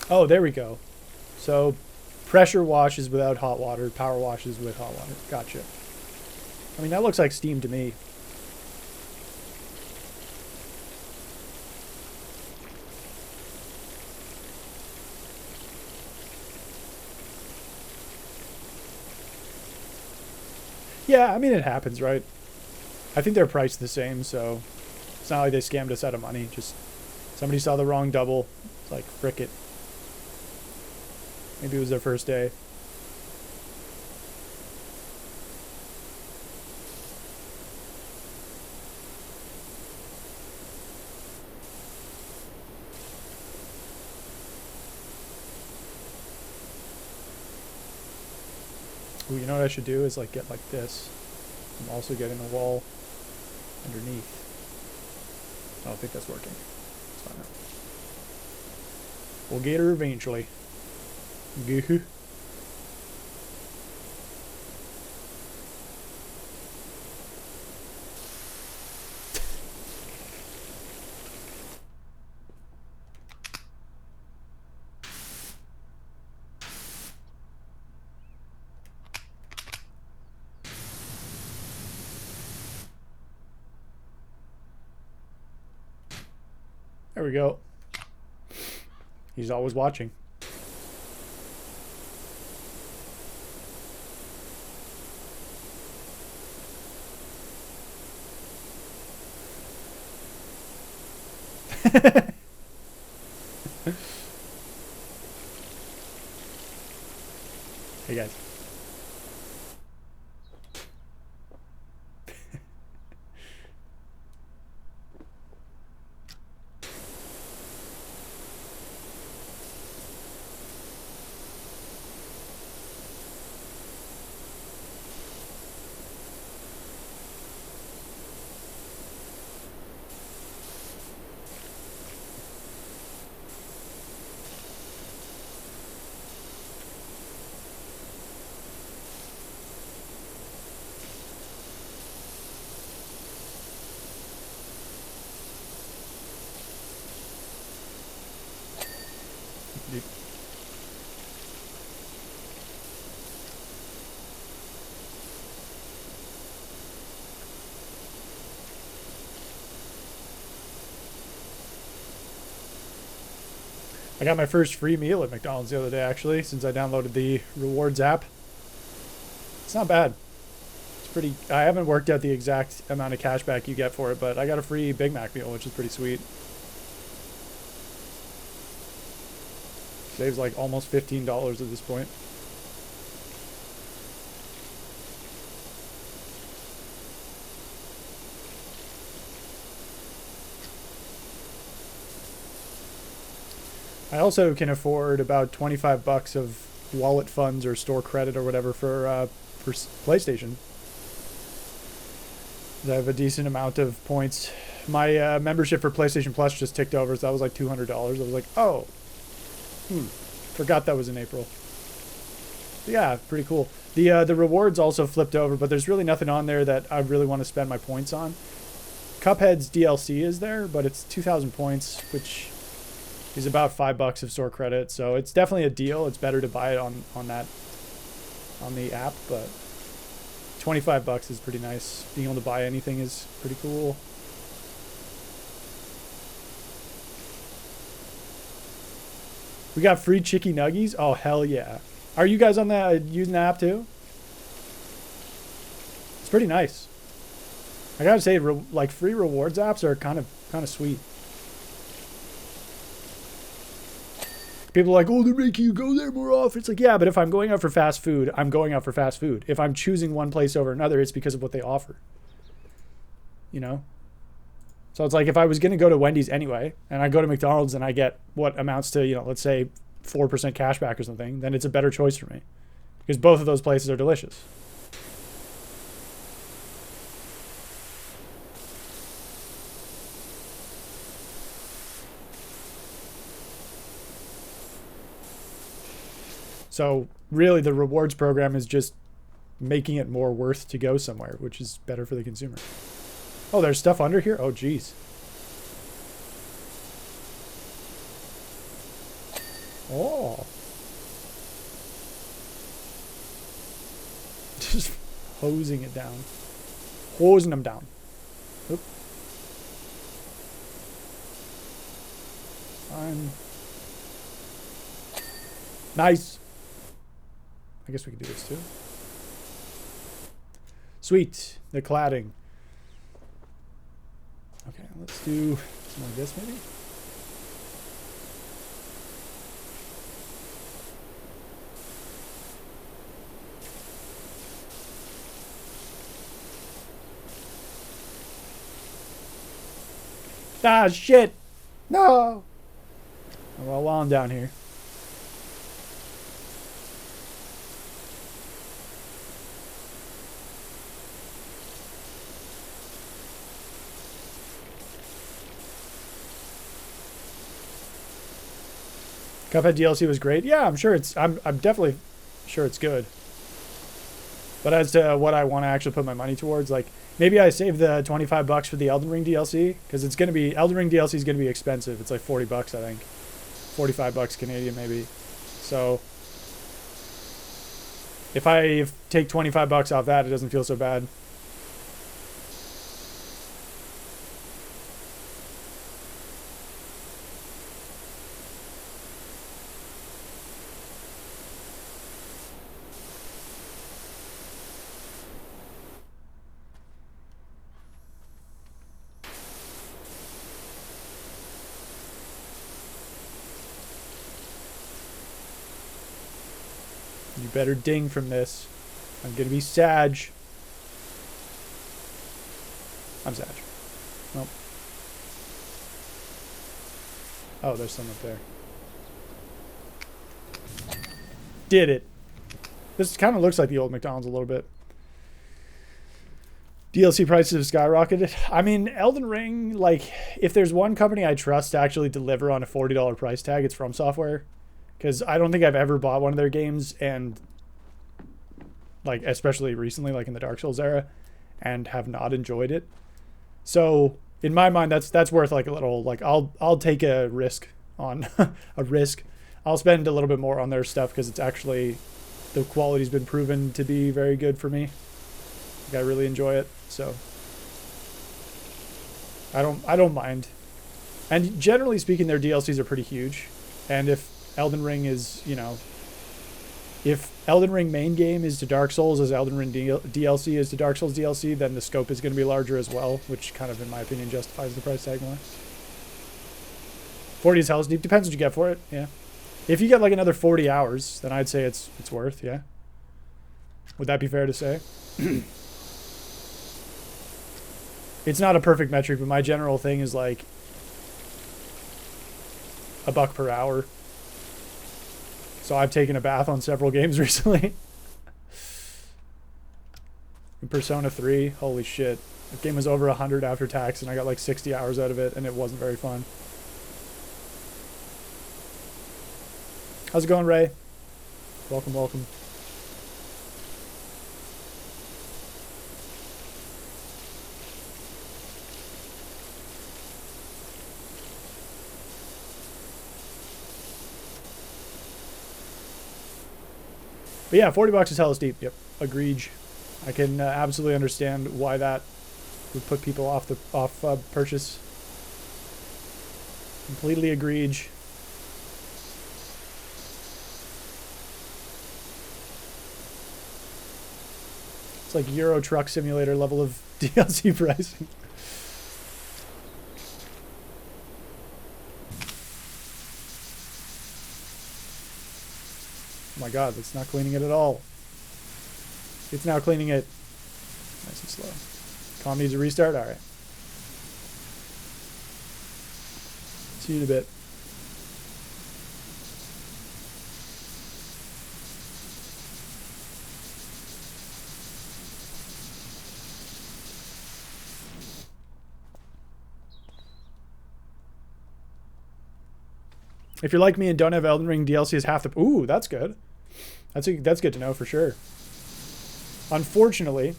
Oh, there we go. So, pressure wash is without hot water. Power wash is with hot water. Gotcha. I mean, that looks like steam to me. Yeah, I mean, it happens, right? I think they're priced the same, so it's not like they scammed us out of money. Just somebody saw the wrong double. It's like, frick it. Maybe it was their first day. Ooh, you know what I should do is like get like this. I'm also getting a wall underneath. I don't think that's working. It's fine now. We'll get her eventually. Goo. There we go. He's always watching. Hey guys. Dude. I got my first free meal at McDonald's the other day, actually, since I downloaded the rewards app. It's not bad. It's pretty. I haven't worked out the exact amount of cash back you get for it, but I got a free Big Mac meal, which is pretty sweet. Saves like almost $15 at this point. I also can afford about $25 of wallet funds or store credit or whatever for PlayStation. I have a decent amount of points. My membership for PlayStation Plus just ticked over, so that was like $200. I was like, oh, forgot that was in April. Yeah, pretty cool. The rewards also flipped over, but there's really nothing on there that I really want to spend my points on. Cuphead's DLC is there, but it's 2,000 points, which is about $5 of store credit. So it's definitely a deal. It's better to buy it on the app, but $25 is pretty nice. Being able to buy anything is pretty cool. We got free chicky nuggies. Oh, hell yeah. Are you guys on that using the app too? It's pretty nice. I gotta say, like free rewards apps are kind of sweet. People are like, oh, they're making you go there more often. It's like, yeah, but if I'm going out for fast food, I'm going out for fast food. If I'm choosing one place over another, it's because of what they offer. You know? So it's like if I was going to go to Wendy's anyway, and I go to McDonald's and I get what amounts to, you know, let's say 4% cash back or something, then it's a better choice for me. Because both of those places are delicious. So really the rewards program is just making it more worth to go somewhere, which is better for the consumer. Oh, there's stuff under here? Oh, geez. Oh. Just hosing it down. Hosing them down. Oop. Fine. Nice. I guess we can do this too. Sweet. The cladding. Okay, let's do something like this maybe. Ah, shit! No! Well, while I'm down here. Cuphead DLC was great. Yeah, I'm sure it's. I'm definitely sure it's good. But as to what I want to actually put my money towards, like maybe I save the $25 for the Elden Ring DLC because it's gonna be Elden Ring DLC is gonna be expensive. It's like $40, I think, $45 Canadian maybe. So if I take $25 off that, it doesn't feel so bad. You better ding from this. I'm gonna be Sag. I'm Sag. Nope. Oh, there's some up there. Did it. This kind of looks like the old McDonald's a little bit. DLC prices have skyrocketed. I mean, Elden Ring, like, if there's one company I trust to actually deliver on a $40 price tag, it's From Software. Because I don't think I've ever bought one of their games, and like especially recently, like in the Dark Souls era, and have not enjoyed it. So in my mind, that's worth like a little, like I'll take a risk on a risk I'll spend a little bit more on their stuff because it's actually, the quality's been proven to be very good for me. Like, I really enjoy it, so I don't mind. And generally speaking, their DLCs are pretty huge. And if Elden Ring is, you know, if Elden Ring main game is to Dark Souls as Elden Ring DLC is to Dark Souls DLC, then the scope is going to be larger as well, which kind of, in my opinion, justifies the price tag more. 40 is Hell's Deep. Depends what you get for it, yeah. If you get like another 40 hours, then I'd say it's worth, yeah. Would that be fair to say? It's not a perfect metric, but my general thing is like $1 per hour. So I've taken a bath on several games recently. In Persona 3, holy shit. The game was over 100 after tax and I got like 60 hours out of it and it wasn't very fun. How's it going, Ray? Welcome, welcome. But yeah, $40 is hella steep. Yep, agreed. I can absolutely understand why that would put people off the purchase. Completely agreed. It's like Euro Truck Simulator level of DLC pricing. Oh my god, it's not cleaning it at all. It's now cleaning it. Nice and slow. Com needs a restart? Alright. See you in a bit. If you're like me and don't have Elden Ring DLC is half the... Ooh, that's good. That's good to know for sure. Unfortunately,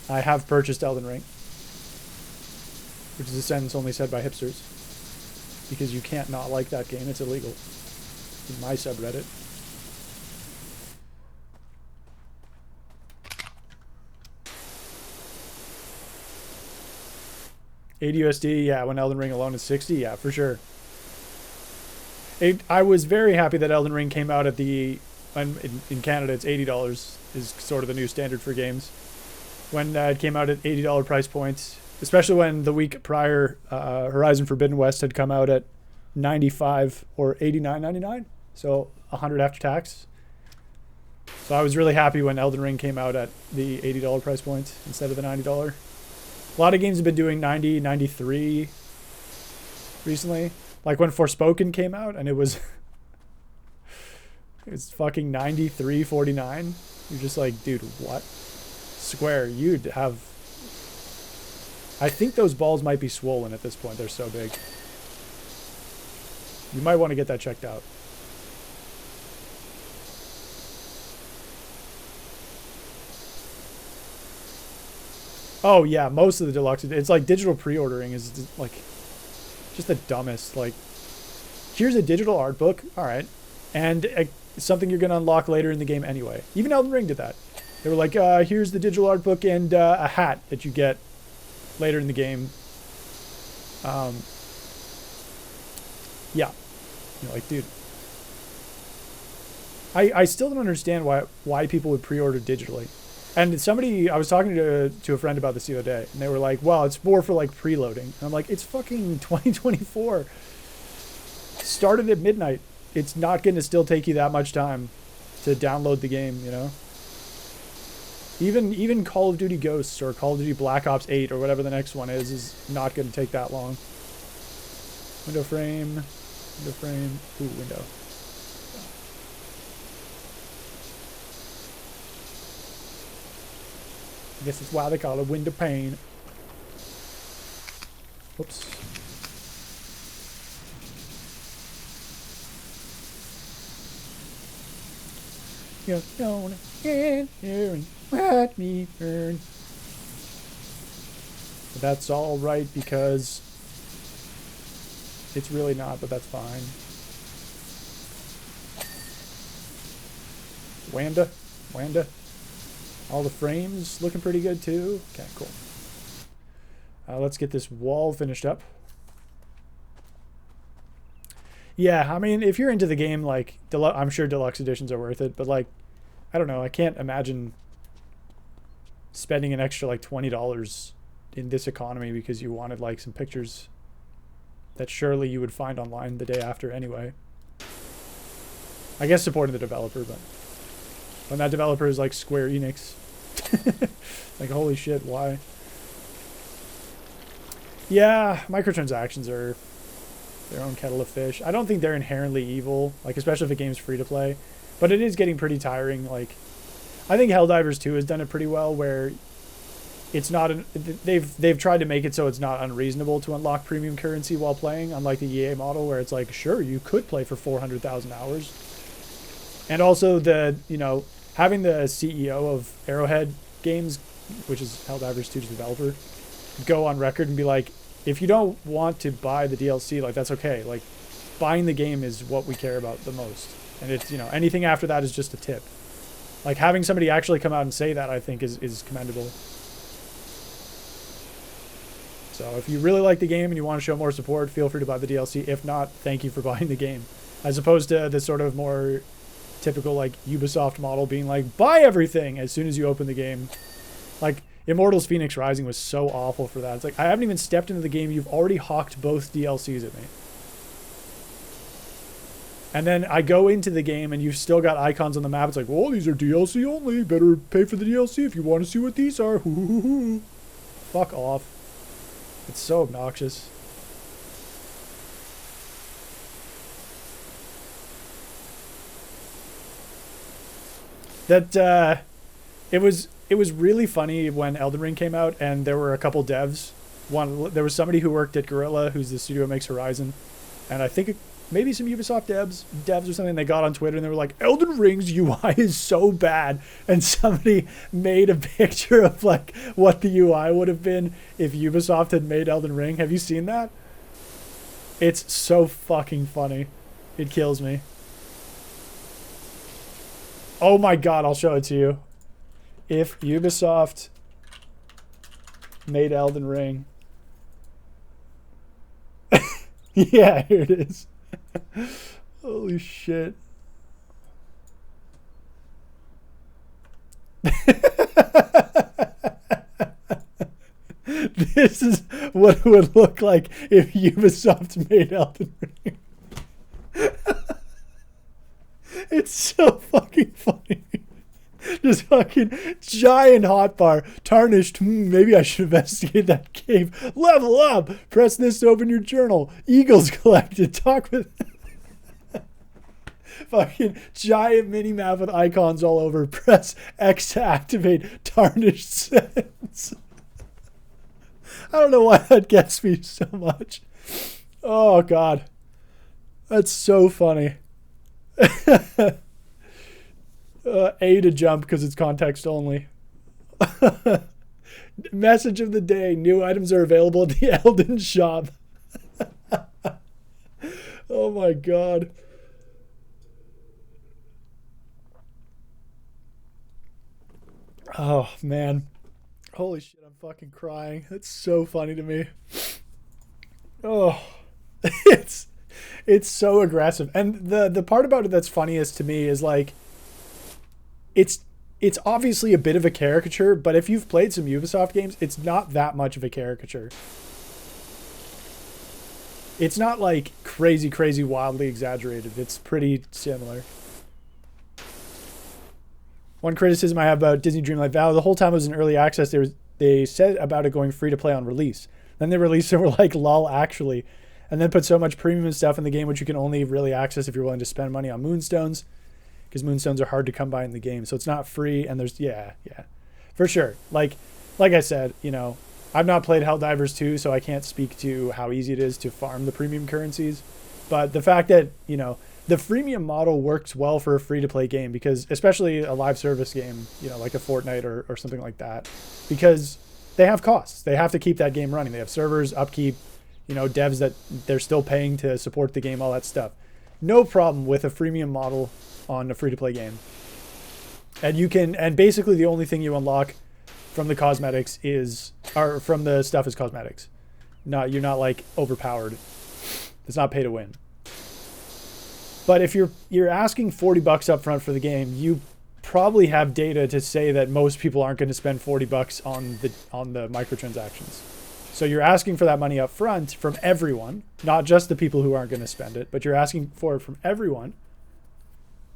I have purchased Elden Ring. Which is a sentence only said by hipsters. Because you can't not like that game. It's illegal. In my subreddit. $80 USD, yeah, when Elden Ring alone is 60, yeah, for sure. I was very happy that Elden Ring came out at the... In Canada, it's $80 is sort of the new standard for games. When it came out at $80 price points, especially when the week prior Horizon Forbidden West had come out at $95 or $89.99, so $100 after tax. So I was really happy when Elden Ring came out at the $80 price point instead of the $90. A lot of games have been doing $90, $93 recently. Like when Forspoken came out and it was it's fucking $93.49. You're just like, dude, what? Square, you'd have... I think those balls might be swollen at this point. They're so big. You might want to get that checked out. Oh yeah, most of the deluxe, it's like digital pre-ordering is like just the dumbest. Like, here's a digital art book, all right, and something you're gonna unlock later in the game anyway. Even Elden Ring did that. They were like, here's the digital art book and a hat that you get later in the game. Yeah, you're like, dude, I still don't understand why people would pre-order digitally. And somebody, I was talking to a friend about this the other day, and they were like, well, it's more for like preloading. And I'm like, it's fucking 2024. Started at midnight. It's not going to still take you that much time to download the game, you know? Even Call of Duty Ghosts or Call of Duty Black Ops 8 or whatever the next one is not going to take that long. Window frame. Ooh, window. I guess that's why they call it window pane. Whoops. You're gonna get here and let me burn. But that's all right because it's really not, but that's fine. Wanda. All the frames looking pretty good too. Okay, cool. Let's get this wall finished up. Yeah, I mean, if you're into the game, like, I'm sure deluxe editions are worth it, but, like, I don't know, I can't imagine spending an extra, like, $20 in this economy because you wanted, like, some pictures that surely you would find online the day after anyway. I guess supporting the developer, but when that developer is, like, Square Enix, like, holy shit, why? Yeah, microtransactions are their own kettle of fish. I don't think they're inherently evil, like, especially if a game's free to play, but it is getting pretty tiring. Like, I think Helldivers 2 has done it pretty well, where it's not they've tried to make it so it's not unreasonable to unlock premium currency while playing, unlike the EA model where it's like, sure, you could play for 400,000 hours. And also having the CEO of Arrowhead Games, which is Helldivers 2's developer, go on record and be like, if you don't want to buy the DLC, like, that's okay. Like, buying the game is what we care about the most. And it's, anything after that is just a tip. Like, having somebody actually come out and say that, I think, is commendable. So if you really like the game and you want to show more support, feel free to buy the DLC. If not, thank you for buying the game. As opposed to the sort of more typical, like, Ubisoft model being like, buy everything as soon as you open the game. Like, Immortals Phoenix Rising was so awful for that. It's like, I haven't even stepped into the game. You've already hawked both DLCs at me. And then I go into the game and you've still got icons on the map. It's like, well, these are DLC only. Better pay for the DLC if you want to see what these are. Fuck off. It's so obnoxious. That, it was really funny when Elden Ring came out and there were a couple devs. There was somebody who worked at Guerrilla, who's the studio that makes Horizon, and I think maybe some Ubisoft devs or something. They got on Twitter and they were like, Elden Ring's UI is so bad, and somebody made a picture of, like, what the UI would have been if Ubisoft had made Elden Ring. Have you seen that? It's so fucking funny. It kills me. Oh my god, I'll show it to you. If Ubisoft made Elden Ring. Yeah, here it is. Holy shit. This is what it would look like if Ubisoft made Elden Ring. It's so fucking funny. Just fucking giant hotbar. Tarnished. Maybe I should investigate that cave. Level up. Press this to open your journal. Eagles collected. Talk with... Fucking giant mini-map with icons all over. Press X to activate. Tarnished sentence. I don't know why that gets me so much. Oh, God. That's so funny. A to jump because it's context only. Message of the day. New items are available at the Elden shop. Oh my god. Oh man. Holy shit, I'm fucking crying. That's so funny to me. Oh. It's so aggressive. And the part about it that's funniest to me is, like, it's obviously a bit of a caricature, but if you've played some Ubisoft games, it's not that much of a caricature. It's not, like, crazy, wildly exaggerated. It's pretty similar. One criticism I have about Disney Dreamlight Valley, the whole time it was in early access, they said about it going free to play on release. Then they released it and were like, lol, actually. And then put so much premium stuff in the game, which you can only really access if you're willing to spend money on Moonstones. Because Moonstones are hard to come by in the game. So it's not free, and there's... Yeah. For sure. Like I said, I've not played Helldivers 2, so I can't speak to how easy it is to farm the premium currencies. But the fact that, the freemium model works well for a free-to-play game, because especially a live service game, like a Fortnite or something like that, because they have costs. They have to keep that game running. They have servers, upkeep, devs that they're still paying to support the game, all that stuff. No problem with a freemium model on a free-to-play game. And basically the only thing you unlock from the cosmetics or from the stuff is cosmetics. You're not like overpowered. It's not pay to win. But if you're asking $40 up front for the game, you probably have data to say that most people aren't going to spend $40 on the microtransactions. So you're asking for that money up front from everyone, not just the people who aren't going to spend it, but you're asking for it from everyone.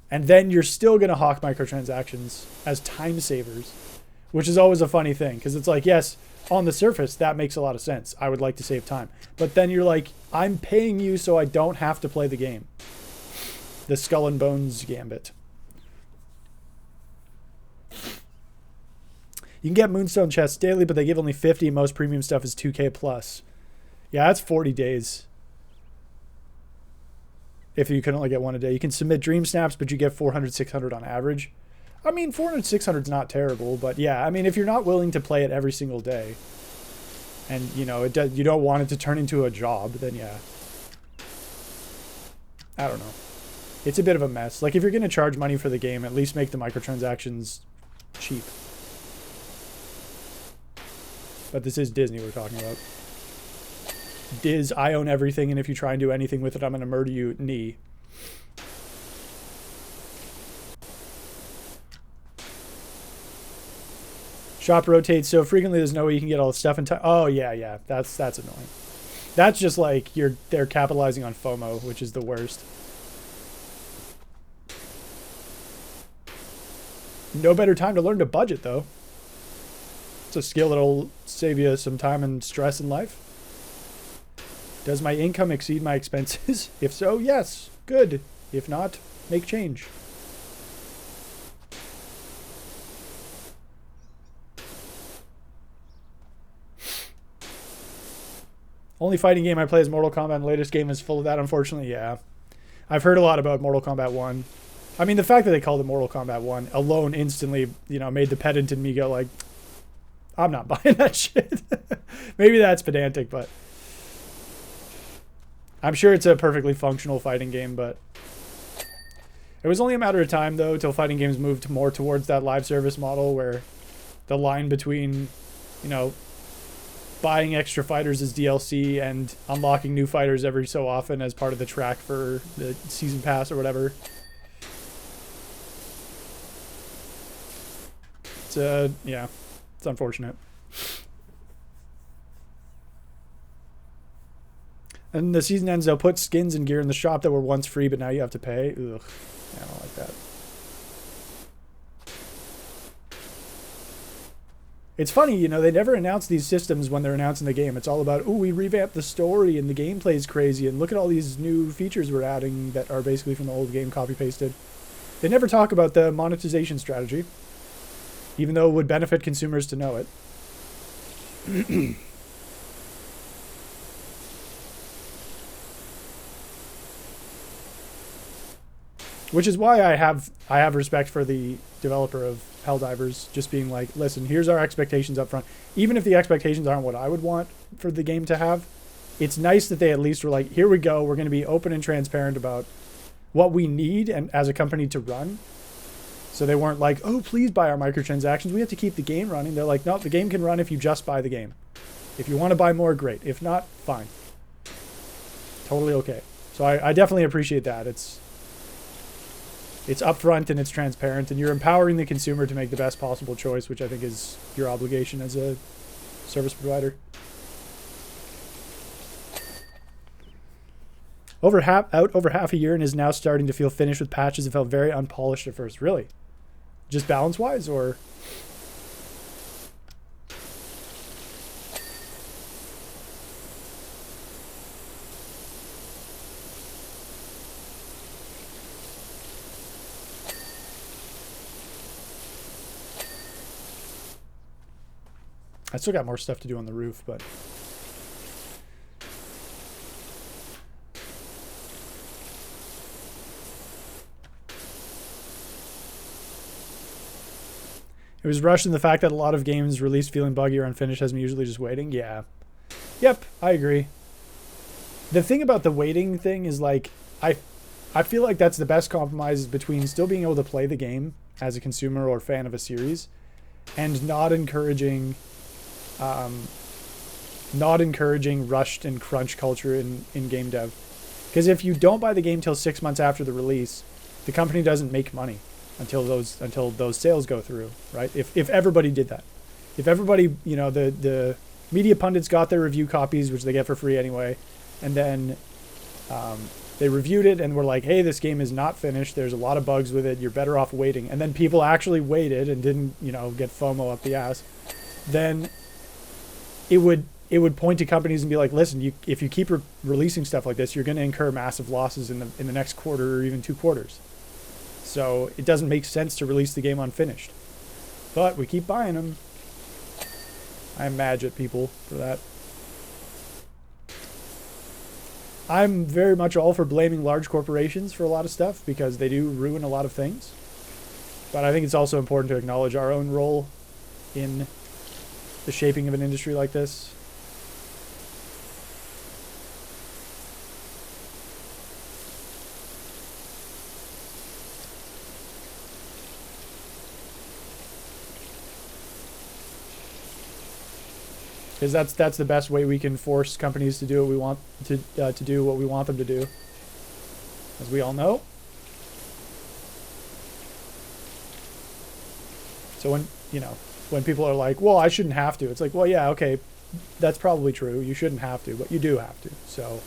And then you're still going to hawk microtransactions as time savers, which is always a funny thing because it's like, yes, on the surface, that makes a lot of sense. I would like to save time. But then you're like, I'm paying you so I don't have to play the game. The Skull and Bones gambit. You can get Moonstone chests daily, but they give only 50. Most premium stuff is 2K plus. Yeah, that's 40 days. If you can only get one a day. You can submit Dream Snaps, but you get 400, 600 on average. I mean, 400, 600 is not terrible, but yeah, I mean, if you're not willing to play it every single day, and you don't want it to turn into a job, then yeah. I don't know. It's a bit of a mess. Like, if you're going to charge money for the game, at least make the microtransactions cheap. But this is Disney we're talking about. Diz, I own everything, and if you try and do anything with it, I'm going to murder you, knee. Shop rotates so frequently there's no way you can get all the stuff in time. Oh, yeah. That's annoying. That's just like they're capitalizing on FOMO, which is the worst. No better time to learn to budget, though. It's a skill that'll save you some time and stress in life. Does my income exceed my expenses? If so, yes. Good. If not, make change. Only fighting game I play is Mortal Kombat, and the latest game is full of that, unfortunately. Yeah. I've heard a lot about Mortal Kombat 1. I mean, the fact that they called it Mortal Kombat 1 alone instantly, made the pedant in me go like, I'm not buying that shit. Maybe that's pedantic, but I'm sure it's a perfectly functional fighting game, but it was only a matter of time, though, till fighting games moved more towards that live service model where the line between, buying extra fighters as DLC and unlocking new fighters every so often as part of the track for the season pass or whatever. It's unfortunate. And the season ends, they'll put skins and gear in the shop that were once free, but now you have to pay. Ugh. I don't like that. It's funny, they never announce these systems when they're announcing the game. It's all about, we revamped the story and the gameplay's crazy and look at all these new features we're adding that are basically from the old game copy-pasted. They never talk about the monetization strategy, even though it would benefit consumers to know it. Which is why I have respect for the developer of Helldivers, just being like, listen, here's our expectations up front. Even if the expectations aren't what I would want for the game to have, it's nice that they at least were like, here we go, we're going to be open and transparent about what we need and as a company to run. So they weren't like, oh, please buy our microtransactions. We have to keep the game running. They're like, no, the game can run if you just buy the game. If you want to buy more, great. If not, fine. Totally okay. So I definitely appreciate that. It's upfront and it's transparent, and you're empowering the consumer to make the best possible choice, which I think is your obligation as a service provider. Over half a year and is now starting to feel finished with patches that felt very unpolished at first. Really? Just balance-wise, or? I still got more stuff to do on the roof, but it was rushed in the fact that a lot of games released feeling buggy or unfinished has me usually just waiting. Yeah. Yep, I agree. The thing about the waiting thing is like I feel like that's the best compromise between still being able to play the game as a consumer or fan of a series, and not encouraging rushed and crunch culture in game dev. Because if you don't buy the game till 6 months after the release, the company doesn't make money until those sales go through, right? If everybody did that, if everybody, you know, the media pundits got their review copies, which they get for free anyway, and then they reviewed it and were like, hey, this game is not finished, there's a lot of bugs with it, you're better off waiting, and then people actually waited and didn't, you know, get FOMO up the ass, then it would point to companies and be like, listen, if you keep releasing stuff like this, you're going to incur massive losses in the next quarter or even 2 quarters. So it doesn't make sense to release the game unfinished. But we keep buying them. I'm mad at people for that. I'm very much all for blaming large corporations for a lot of stuff because they do ruin a lot of things. But I think it's also important to acknowledge our own role in the shaping of an industry like this. Because that's the best way we can force companies to do what we want to do what we want them to do, as we all know. So when people are like, well, I shouldn't have to, it's like, well, yeah, okay, that's probably true. You shouldn't have to, but you do have to. So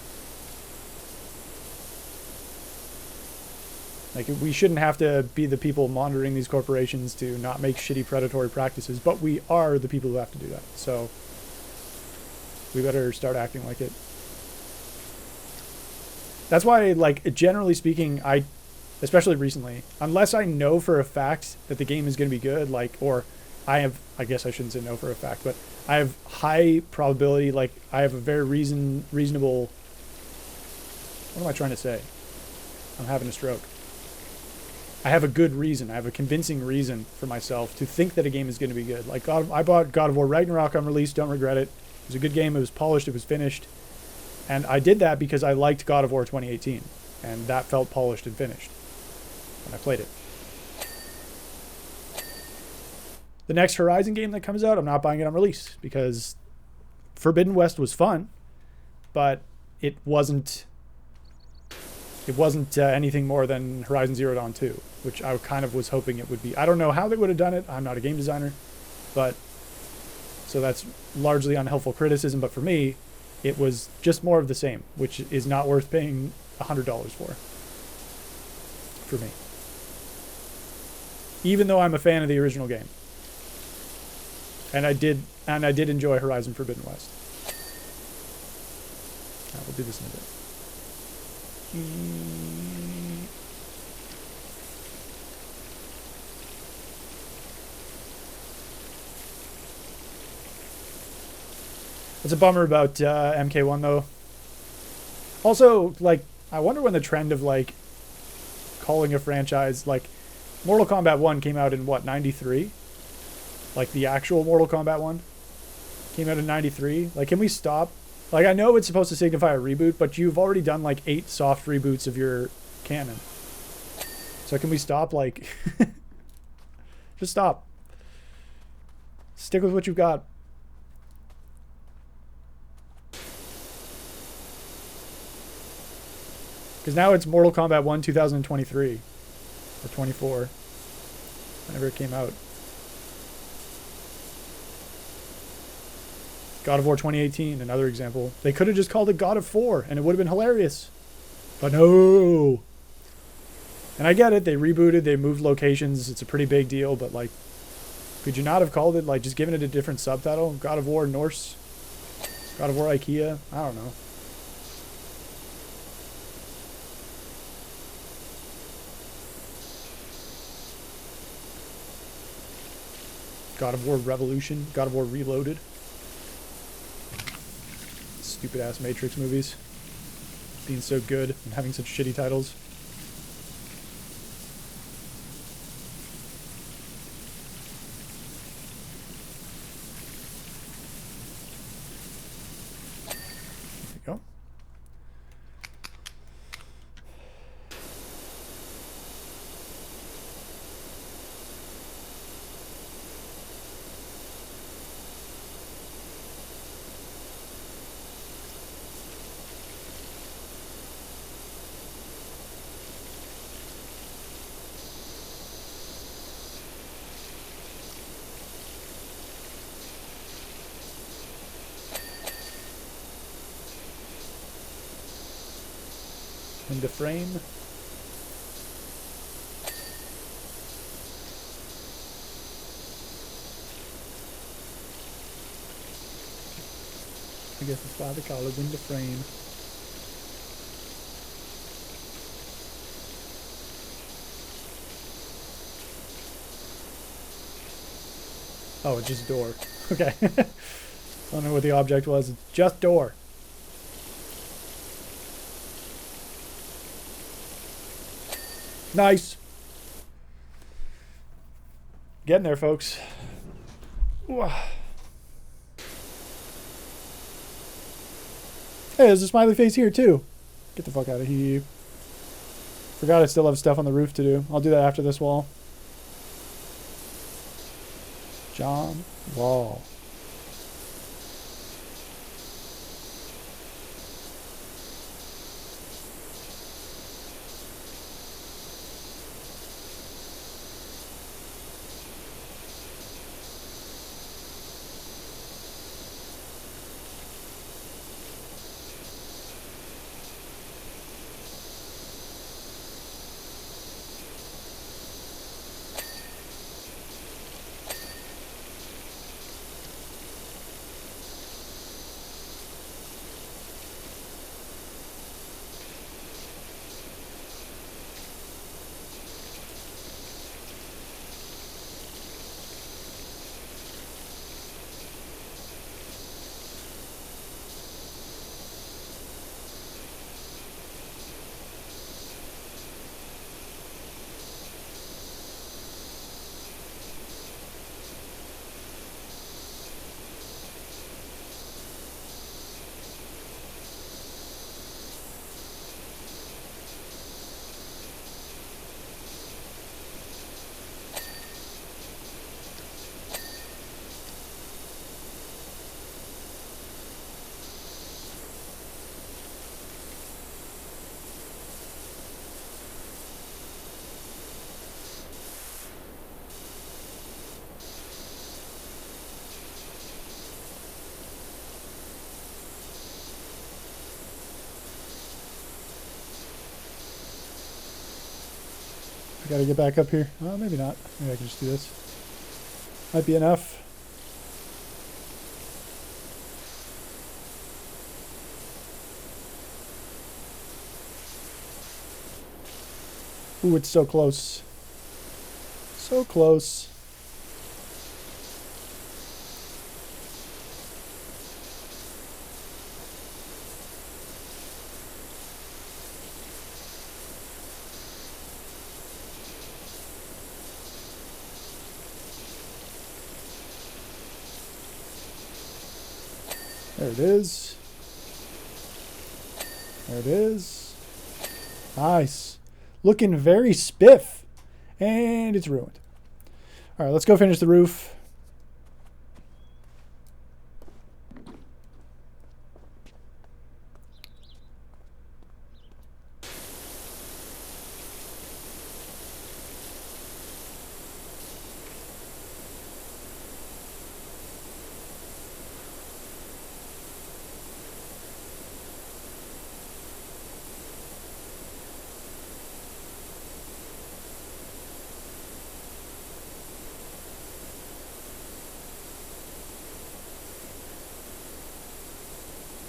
like, we shouldn't have to be the people monitoring these corporations to not make shitty predatory practices, but we are the people who have to do that. So we better start acting like it. That's why, like, generally speaking, especially recently, unless I know for a fact that the game is going to be good, like, or I guess I shouldn't say no for a fact, but I have high probability, like, I have a very reasonable, what am I trying to say? I'm having a stroke. I have a good reason, I have a convincing reason for myself to think that a game is going to be good. Like, I bought God of War Ragnarok on release, don't regret it. It was a good game, it was polished, it was finished. And I did that because I liked God of War 2018. And that felt polished and finished when I played it. The next Horizon game that comes out, I'm not buying it on release. Because Forbidden West was fun, but it wasn't anything more than Horizon Zero Dawn 2, which I kind of was hoping it would be. I don't know how they would have done it, I'm not a game designer, but so that's largely unhelpful criticism, but for me, it was just more of the same, which is not worth paying $100 for me. Even though I'm a fan of the original game. And I did enjoy Horizon Forbidden West. We'll do this in a bit. It's a bummer about MK1 though. Also, like, I wonder when the trend of, like, calling a franchise, like, Mortal Kombat 1 came out in, what, 93? Like, the actual Mortal Kombat 1 came out in 93. Like, can we stop? Like, I know it's supposed to signify a reboot, but you've already done, like, 8 soft reboots of your canon. So can we stop, like... Just stop. Stick with what you've got. Because now it's Mortal Kombat 1 2023. Or 24. Whenever it came out. God of War 2018, another example. They could have just called it God of War, and it would have been hilarious. But no! And I get it, they rebooted, they moved locations, it's a pretty big deal, but, like, could you not have called it, like, just given it a different subtitle? God of War Norse? God of War IKEA? I don't know. God of War Revolution, God of War Reloaded. Stupid ass Matrix movies. Being so good and having such shitty titles. There you go. Into frame. I guess that's why they call it window frame. Oh, it's just door. Okay. I don't know what the object was. It's just door. Nice. Getting there, folks. Ooh. Hey, there's a smiley face here, too. Get the fuck out of here. Forgot I still have stuff on the roof to do. I'll do that after this wall. John Wall. I gotta get back up here. Well, maybe not. Maybe I can just do this. Might be enough. Ooh, it's so close. So close. There it is. There it is. Nice. Looking very spiff. And it's ruined. All right, let's go finish the roof.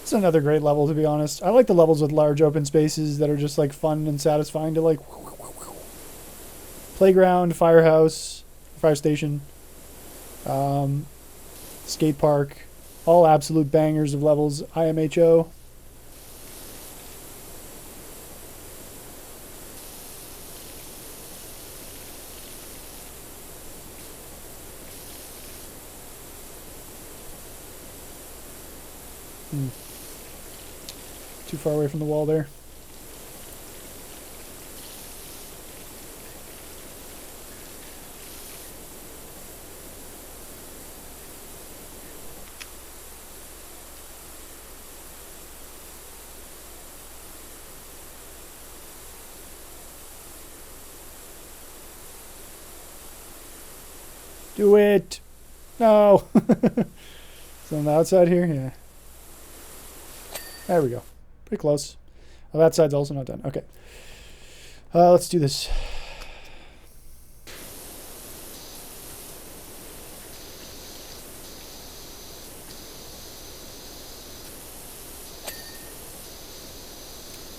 It's another great level, to be honest. I like the levels with large open spaces that are just like fun and satisfying to like. Playground, firehouse, fire station, skate park, all absolute bangers of levels. IMHO. Too far away from the wall there. Do it! No! So on the outside here? Yeah. There we go. Pretty close. Oh, that side's also not done. Okay. Let's do this.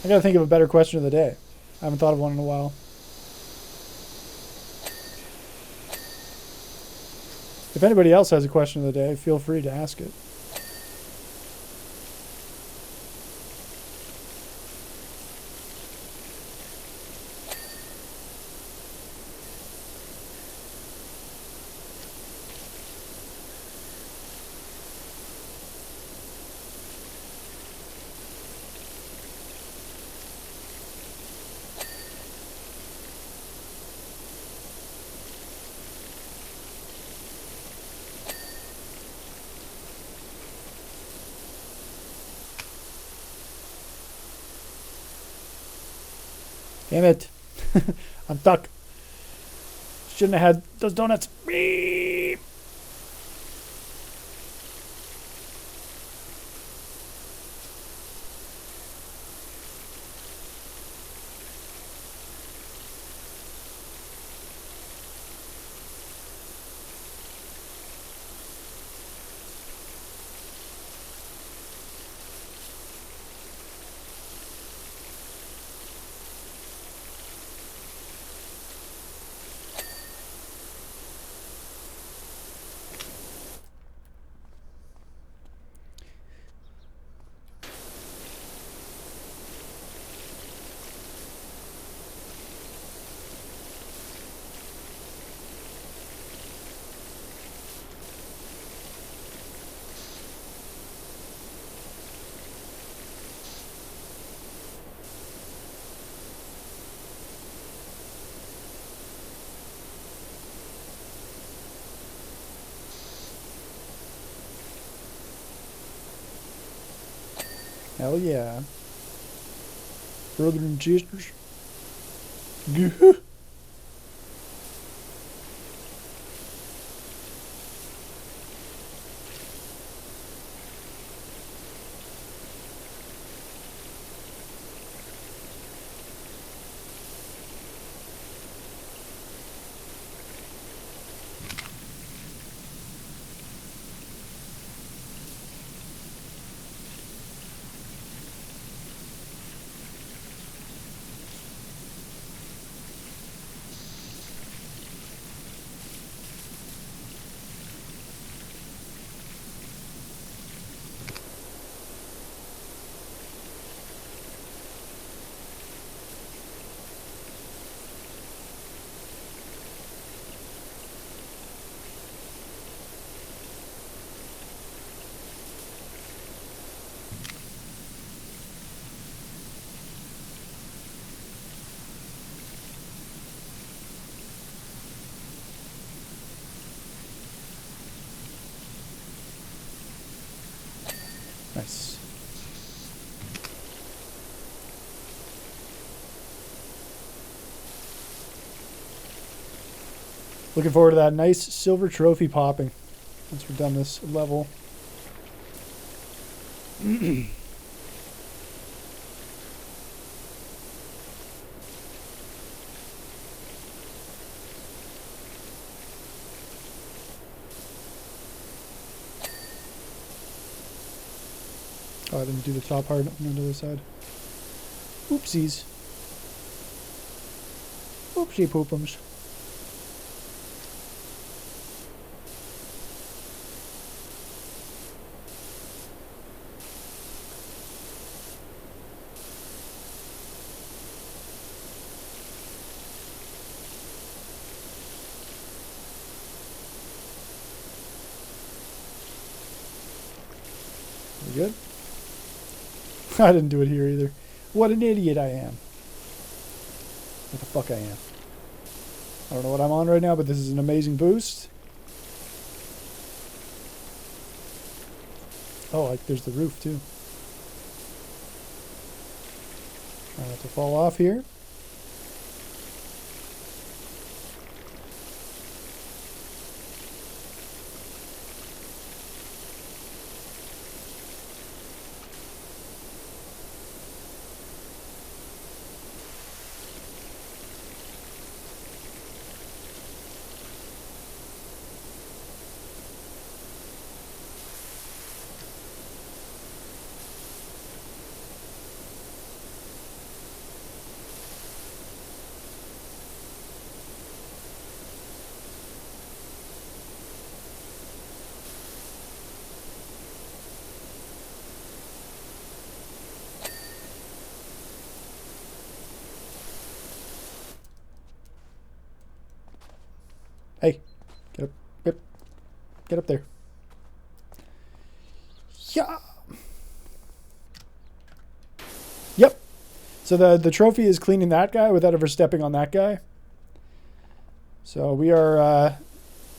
I gotta think of a better question of the day. I haven't thought of one in a while. If anybody else has a question of the day, feel free to ask it. Damn it. I'm stuck. Shouldn't have had those donuts. Beep. Hell yeah. Brother and sisters. Nice. Looking forward to that nice silver trophy popping once we're done this level. Oh, I didn't do the top part on the other side. Oopsies. Oopsie poopums. We good? I didn't do it here either. What an idiot I am. What the fuck I am. I don't know what I'm on right now, but this is an amazing boost. Oh, like there's the roof too. I have to fall off here. Get up there. Yeah. Yep. So the trophy is cleaning that guy without ever stepping on that guy. So we are...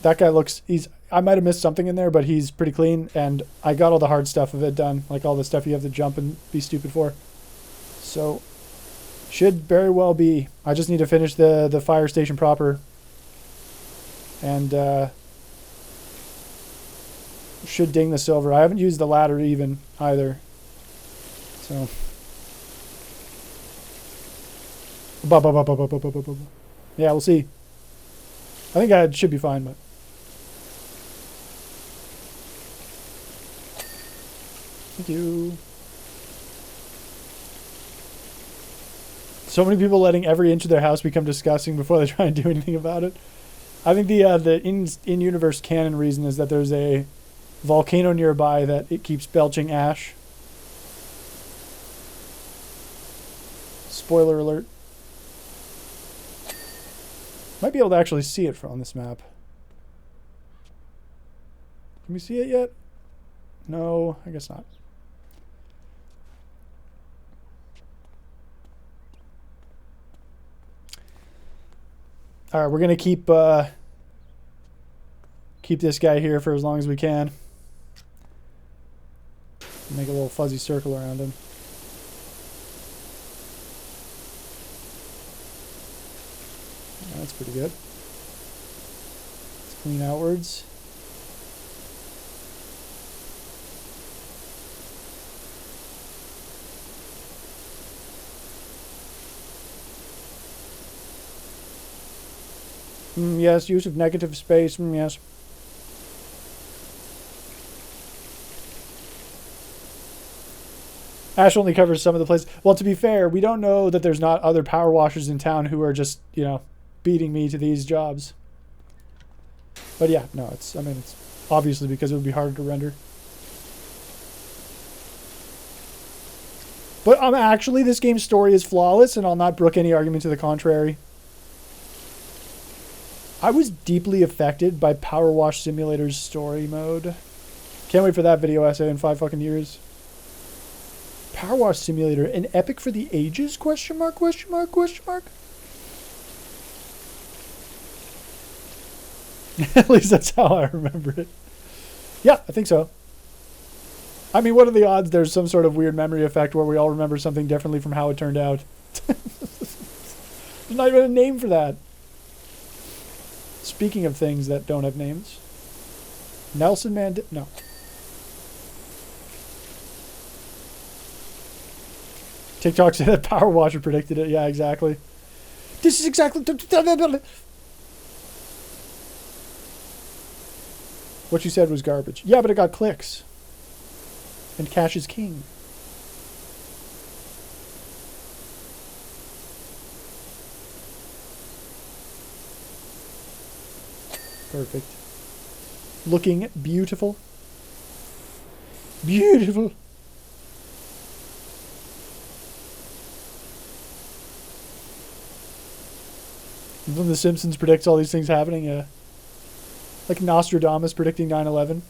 that guy looks... I might have missed something in there, but he's pretty clean. And I got all the hard stuff of it done. Like all the stuff you have to jump and be stupid for. So... should very well be. I just need to finish the fire station proper. And should ding the silver. I haven't used the ladder even either. So. Yeah, we'll see. I think I should be fine, but. Thank you. So many people letting every inch of their house become disgusting before they try and do anything about it. I think the in-universe canon reason is that there's a volcano nearby that it keeps belching ash. Spoiler alert. Might be able to actually see it on this map. Can we see it yet? No, I guess not. All right, we're gonna keep this guy here for as long as we can. Make a little fuzzy circle around him. That's pretty good. Let's clean outwards. Yes, use of negative space. Yes. Ash only covers some of the place. Well, to be fair, we don't know that there's not other power washers in town who are just, you know, beating me to these jobs. But yeah, no, it's obviously because it would be harder to render. But actually, this game's story is flawless, and I'll not brook any argument to the contrary. I was deeply affected by Powerwash Simulator's story mode. Can't wait for that video essay in 5 fucking years. Powerwash Simulator, an epic for the ages? Question mark, question mark, question mark? At least that's how I remember it. Yeah, I think so. I mean, what are the odds there's some sort of weird memory effect where we all remember something differently from how it turned out? There's not even a name for that. Speaking of things that don't have names. Nelson Mandela... No. TikTok said that Power Washer predicted it. Yeah, exactly. This is exactly... What you said was garbage. Yeah, but it got clicks. And cash is king. Perfect. Looking beautiful. Beautiful. When The Simpsons predicts all these things happening, yeah. Like Nostradamus predicting 9/11.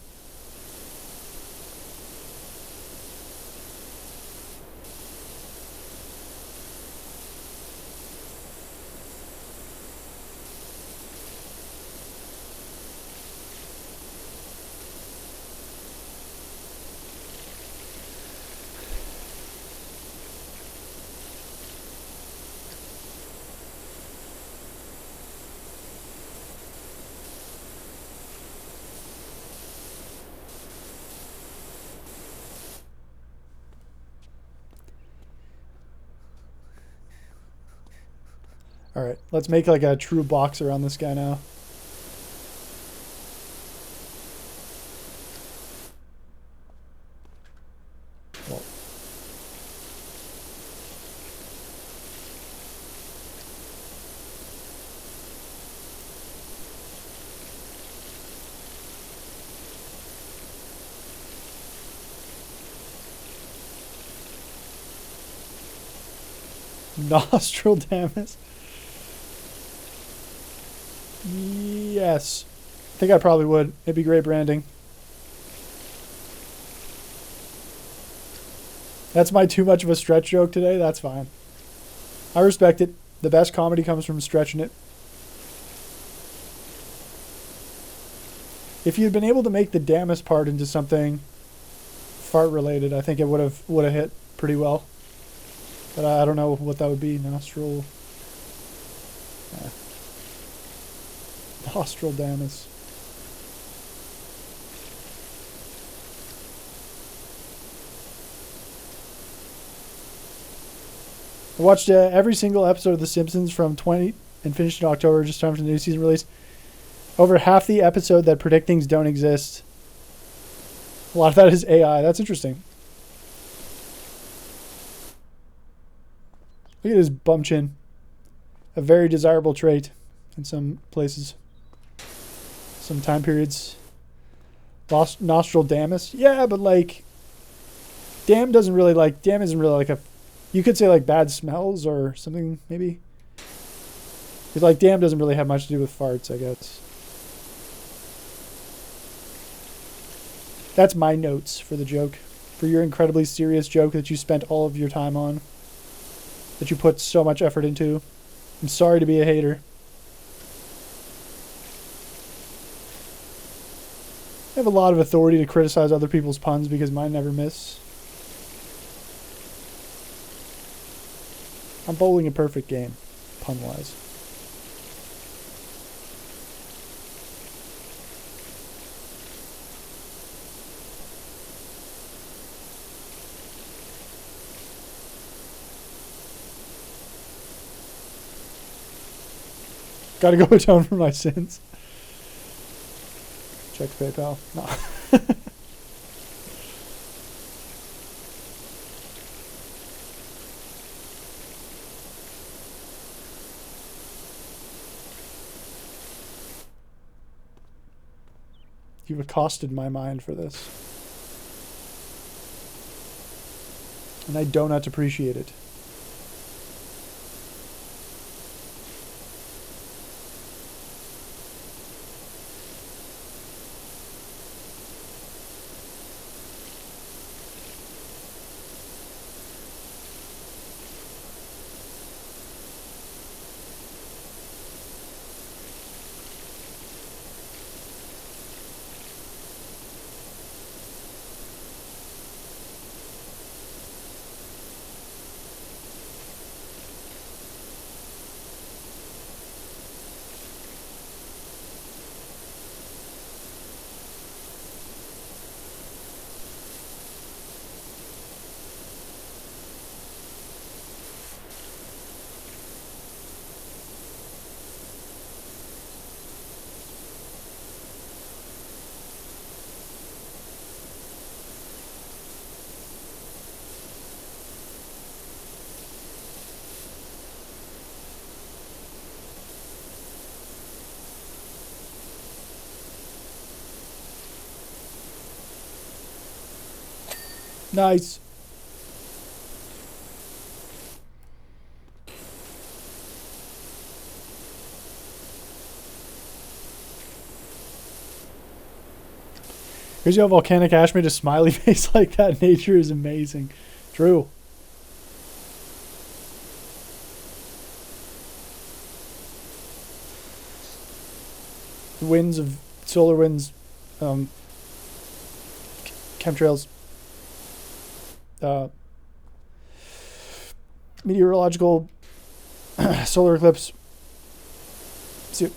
Alright, let's make like a true box around this guy now. Well. Nostradamus. Yes. think I probably would. It'd be great branding. That's my too much of a stretch joke today. That's fine. I respect it. The best comedy comes from stretching it. If you'd been able to make the damnest part into something fart related, I think it would have hit pretty well. But I don't know what that would be. Nostril. Nostril damnus. I watched every single episode of The Simpsons from 20 and finished in October, just time for the new season release. Over half the episode that predict things don't exist. A lot of that is AI. That's interesting. Look at his bum chin. A very desirable trait in some places. Some time periods. Nostril damnus. Yeah, but like... Damn isn't really like a... You could say like bad smells or something, maybe. Because like damn doesn't really have much to do with farts, I guess. That's my notes for the joke. For your incredibly serious joke that you spent all of your time on. That you put so much effort into. I'm sorry to be a hater. I have a lot of authority to criticize other people's puns because mine never miss. I'm bowling a perfect game, pun-wise. Gotta go atone for my sins. Check PayPal. No. You've accosted my mind for this. And I do not appreciate it. Nice. Here's how volcanic ash made a smiley face like that. Nature is amazing. True. The winds of solar winds, chemtrails, meteorological solar eclipse. See,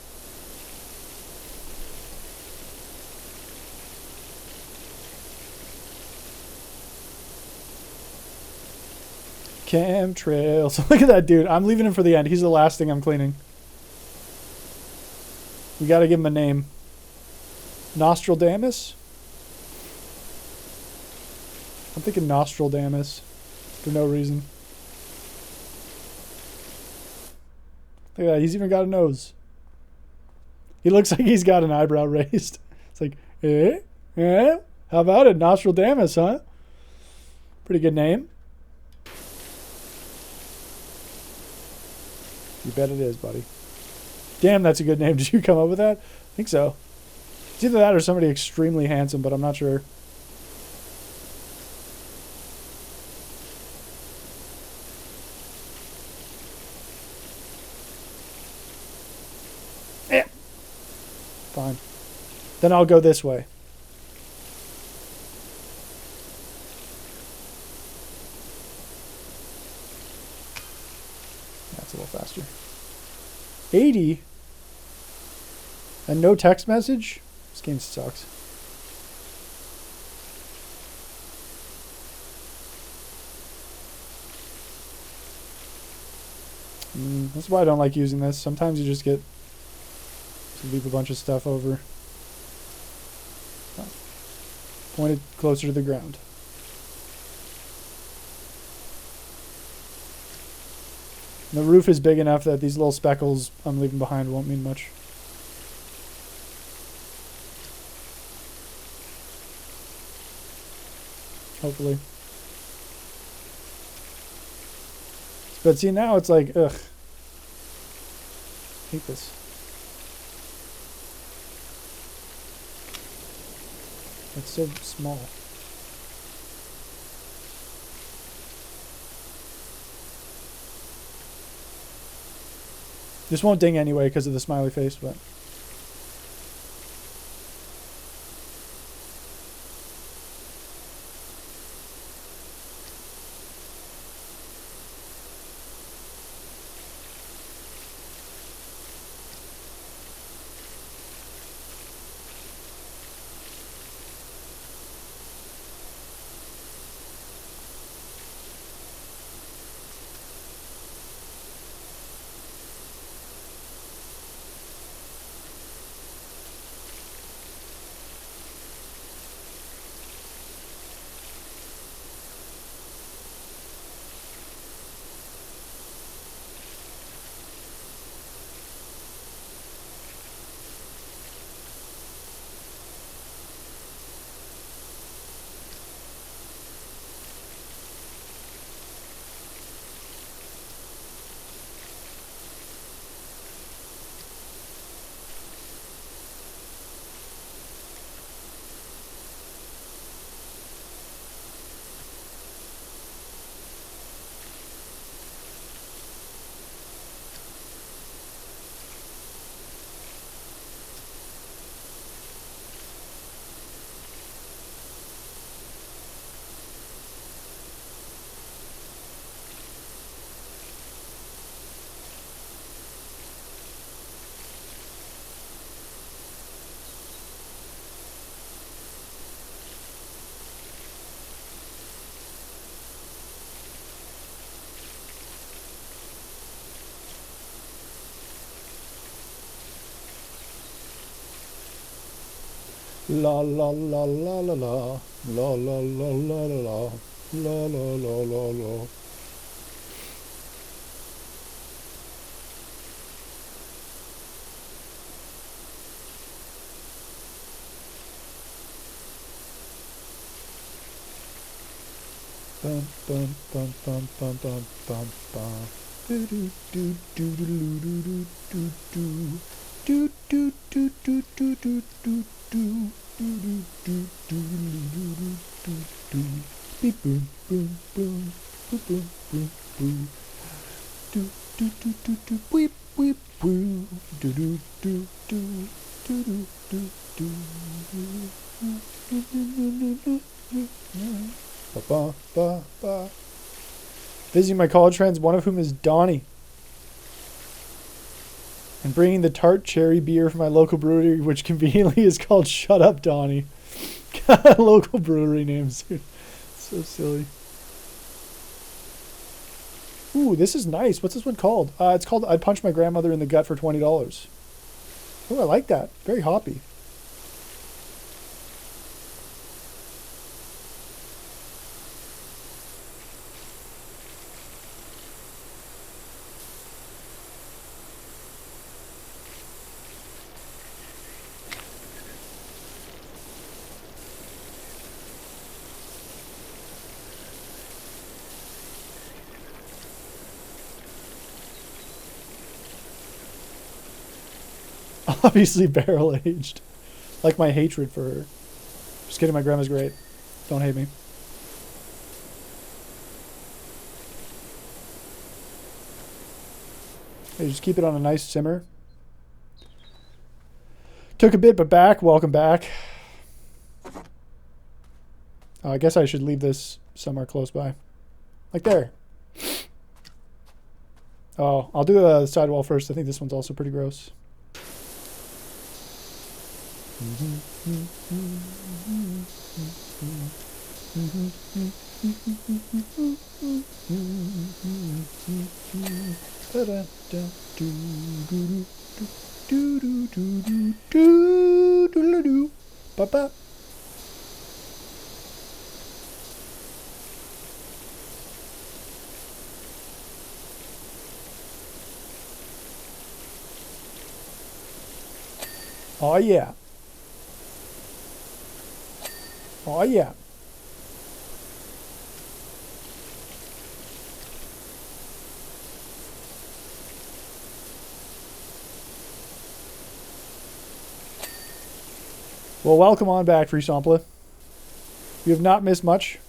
chemtrails. Look at that dude. I'm leaving him for the end. He's the last thing I'm cleaning. We gotta give him a name. Nostradamus? I'm thinking Nostradamus for no reason. Look at that, he's even got a nose. He looks like he's got an eyebrow raised. It's like, how about it? Nostradamus, huh? Pretty good name. You bet it is, buddy. Damn, that's a good name. Did you come up with that? I think so. It's either that or somebody extremely handsome, but I'm not sure. Eh. Fine. Then I'll go this way. That's a little faster. 80? And no text message? This game sucks. That's why I don't like using this. Sometimes you just get to leave a bunch of stuff over. Oh. Pointed closer to the ground. And the roof is big enough that these little speckles I'm leaving behind won't mean much. Hopefully. But see, now it's like, ugh. I hate this. It's so small. This won't ding anyway because of the smiley face, but... La la la la la la. La la la la la la. La la la la la. Bum bum bum bum bum bum bum bum. Do do do do do do do do do do do do do do do do. Beep boom boom boom boom boom boom boom. Do do do do do weep weep woo. Do do do do do do do do. Ba ba ba ba. Visiting my college friends, one of whom is Donnie. And bringing the tart cherry beer from my local brewery, which conveniently is called Shut Up Donnie. Local brewery names, dude. So silly. Ooh, this is nice. What's this one called? It's called I'd Punch My Grandmother in the Gut for $20. Oh, I like that. Very hoppy. Obviously barrel aged. Like my hatred for her. Just kidding, my grandma's great. Don't hate me. Hey, just keep it on a nice simmer. Took a bit, but back. Welcome back. I guess I should leave this somewhere close by. Like there. Oh, I'll do the sidewall first. I think this one's also pretty gross. Ba-ba. Oh yeah. Oh yeah. Well, welcome on back, Free Sampler. You have not missed much.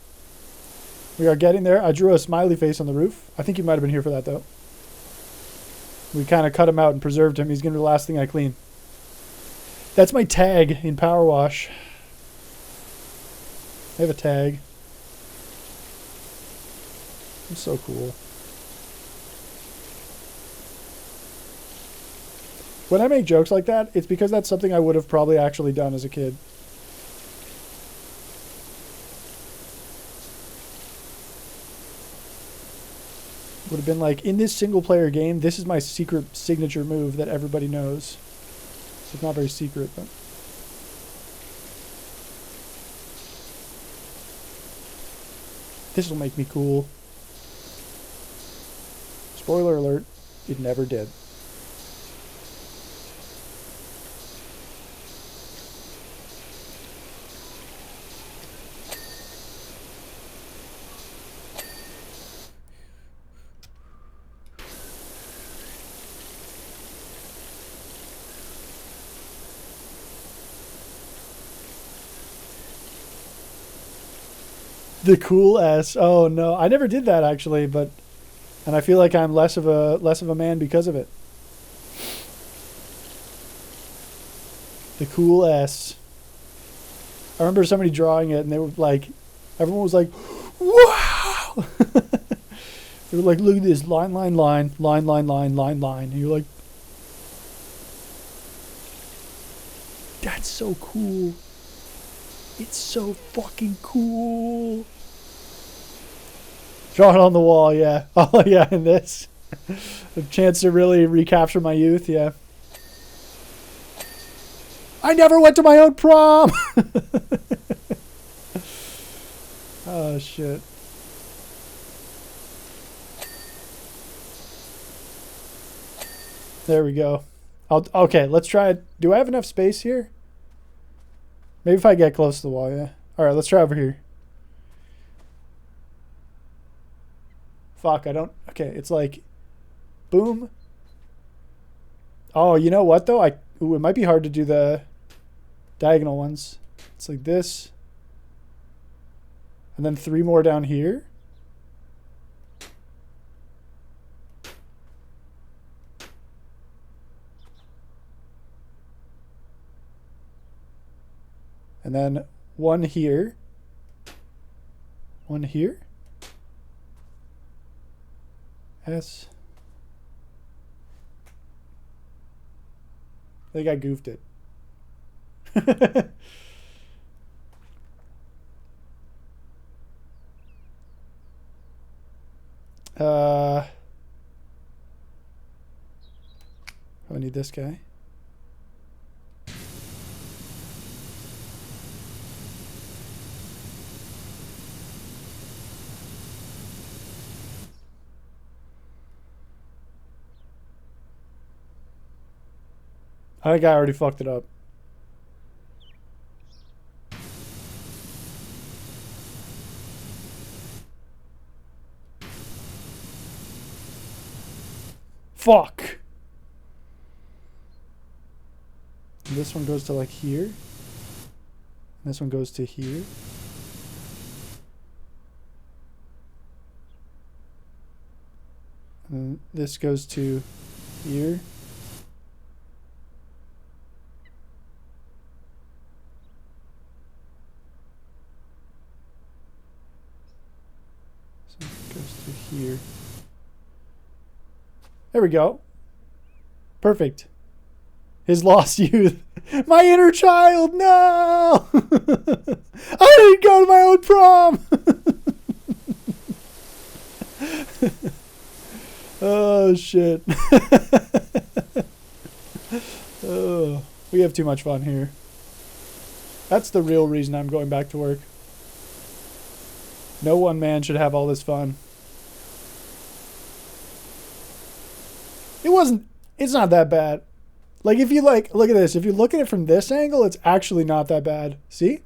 We are getting there. I drew a smiley face on the roof. I think you might have been here for that, though. We kind of cut him out and preserved him. He's going to be the last thing I clean. That's my tag in Powerwash. I have a tag. I'm so cool. When I make jokes like that, it's because that's something I would have probably actually done as a kid. Would have been like, in this single player game, this is my secret signature move that everybody knows. It's not very secret, but... This will make me cool. Spoiler alert, it never did. The cool ass. Oh no, I never did that actually, but and I feel like I'm less of a man because of it. The cool ass. I remember somebody drawing it, and they were like, everyone was like, "Wow!" They were like, "Look at this line, line, line, line, line, line, line, line," and you're like, "That's so cool." It's so fucking cool. Draw it on the wall, yeah. Oh, yeah, in this. A chance to really recapture my youth, yeah. I never went to my own prom! Oh, shit. There we go. Okay, let's try it. Do I have enough space here? Maybe if I get close to the wall, yeah. Alright, let's try over here. Fuck, I don't... Okay, it's like... Boom. Oh, you know what, though? Ooh, it might be hard to do the diagonal ones. It's like this. And then 3 more down here. And then 1 here. 1 here. S. I think I goofed it. I need this guy. I think I already fucked it up. Fuck. And this one goes to like here. This one goes to here. And this goes to here. So it goes to here. There we go. Perfect. His lost youth. My inner child, no! I didn't go to my own prom! Oh, shit. Oh, we have too much fun here. That's the real reason I'm going back to work. No one man should have all this fun. It's not that bad. Like, if you look at this. If you look at it from this angle, it's actually not that bad. See?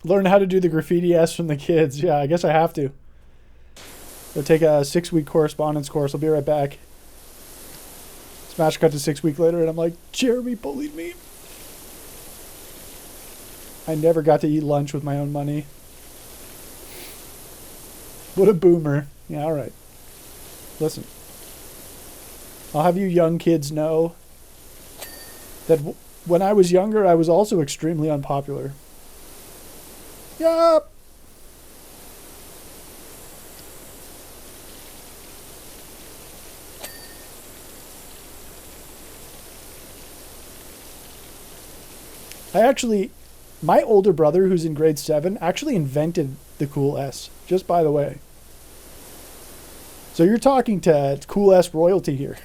Learn how to do the graffiti S from the kids. Yeah, I guess I have to. Go take a 6-week correspondence course. I'll be right back. Smash cut to 6 weeks later, and I'm like, Jeremy bullied me. I never got to eat lunch with my own money. What a boomer. Yeah, all right. Listen. I'll have you young kids know that when I was younger, I was also extremely unpopular. Yup. My older brother, who's in grade 7, actually invented the cool S, just by the way. So you're talking to cool S royalty here.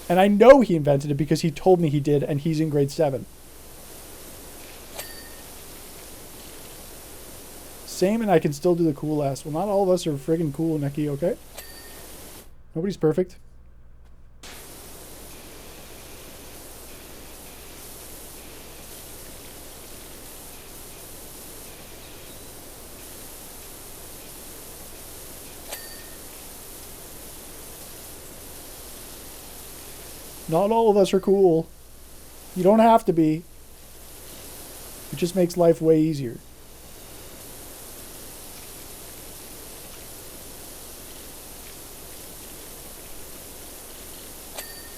And I know he invented it because he told me he did, and he's in grade 7. Same, and I can still do the cool S. Well, not all of us are friggin' cool, Nikki, okay? Nobody's perfect. Not all of us are cool. You don't have to be. It just makes life way easier.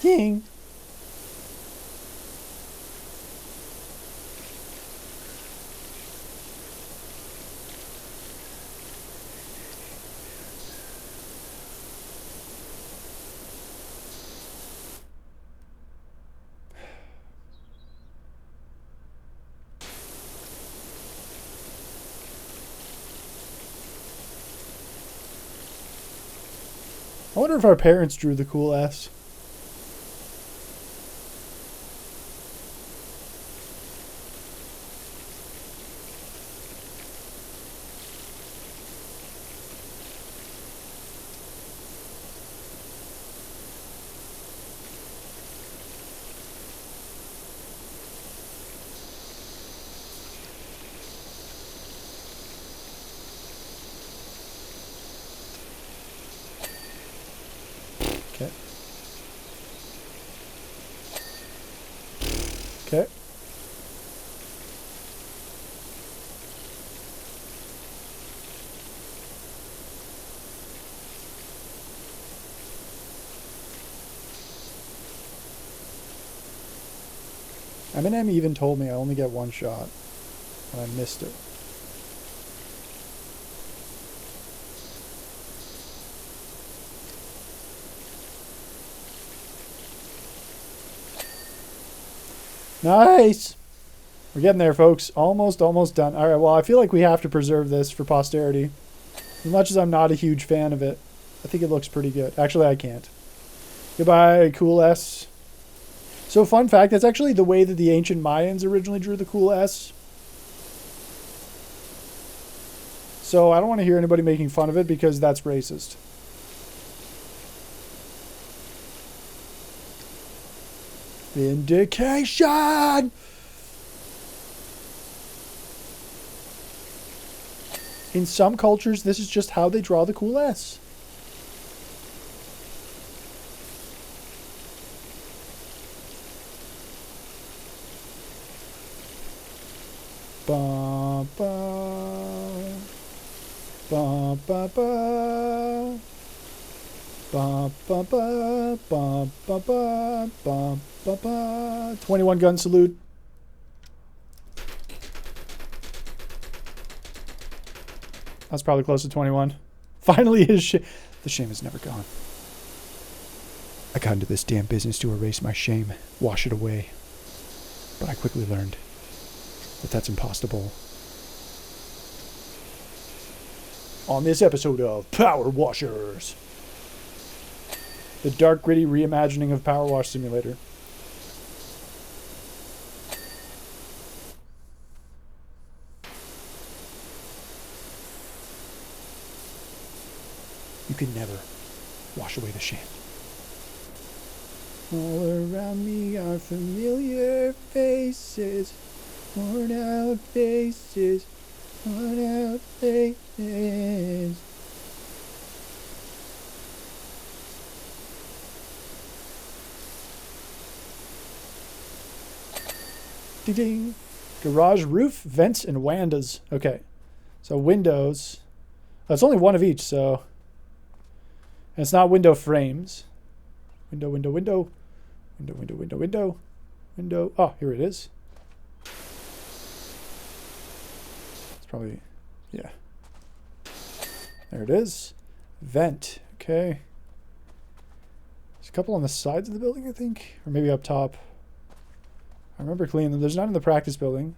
King. I wonder if our parents drew the cool S. Okay. Okay. Eminem even told me I only get one shot, and I missed it. Nice! We're getting there, folks. Almost done. Alright, well, I feel like we have to preserve this for posterity. As much as I'm not a huge fan of it, I think it looks pretty good. Actually, I can't. Goodbye, cool S. So, fun fact, that's actually the way that the ancient Mayans originally drew the cool S. So, I don't want to hear anybody making fun of it because that's racist. Vindication! In some cultures, this is just how they draw the cool S. Ba ba ba ba ba ba ba ba ba ba ba ba ba. 21 gun salute. That's probably close to 21. Finally, the shame is never gone. I got into this damn business to erase my shame, wash it away. But I quickly learned that that's impossible. On this episode of Power Washers, the dark, gritty reimagining of Power Wash Simulator. You can never wash away the shame. All around me are familiar faces, worn out faces, worn out faces. Ding ding. Garage roof, vents, and wandas. Okay. So windows. That's only one of each, so. And it's not window frames. Window, window, window. Window, window, window, window. Window. Oh, here it is. It's probably, yeah. There it is. Vent. Okay. There's a couple on the sides of the building, I think. Or maybe up top. I remember cleaning them. There's none in the practice building.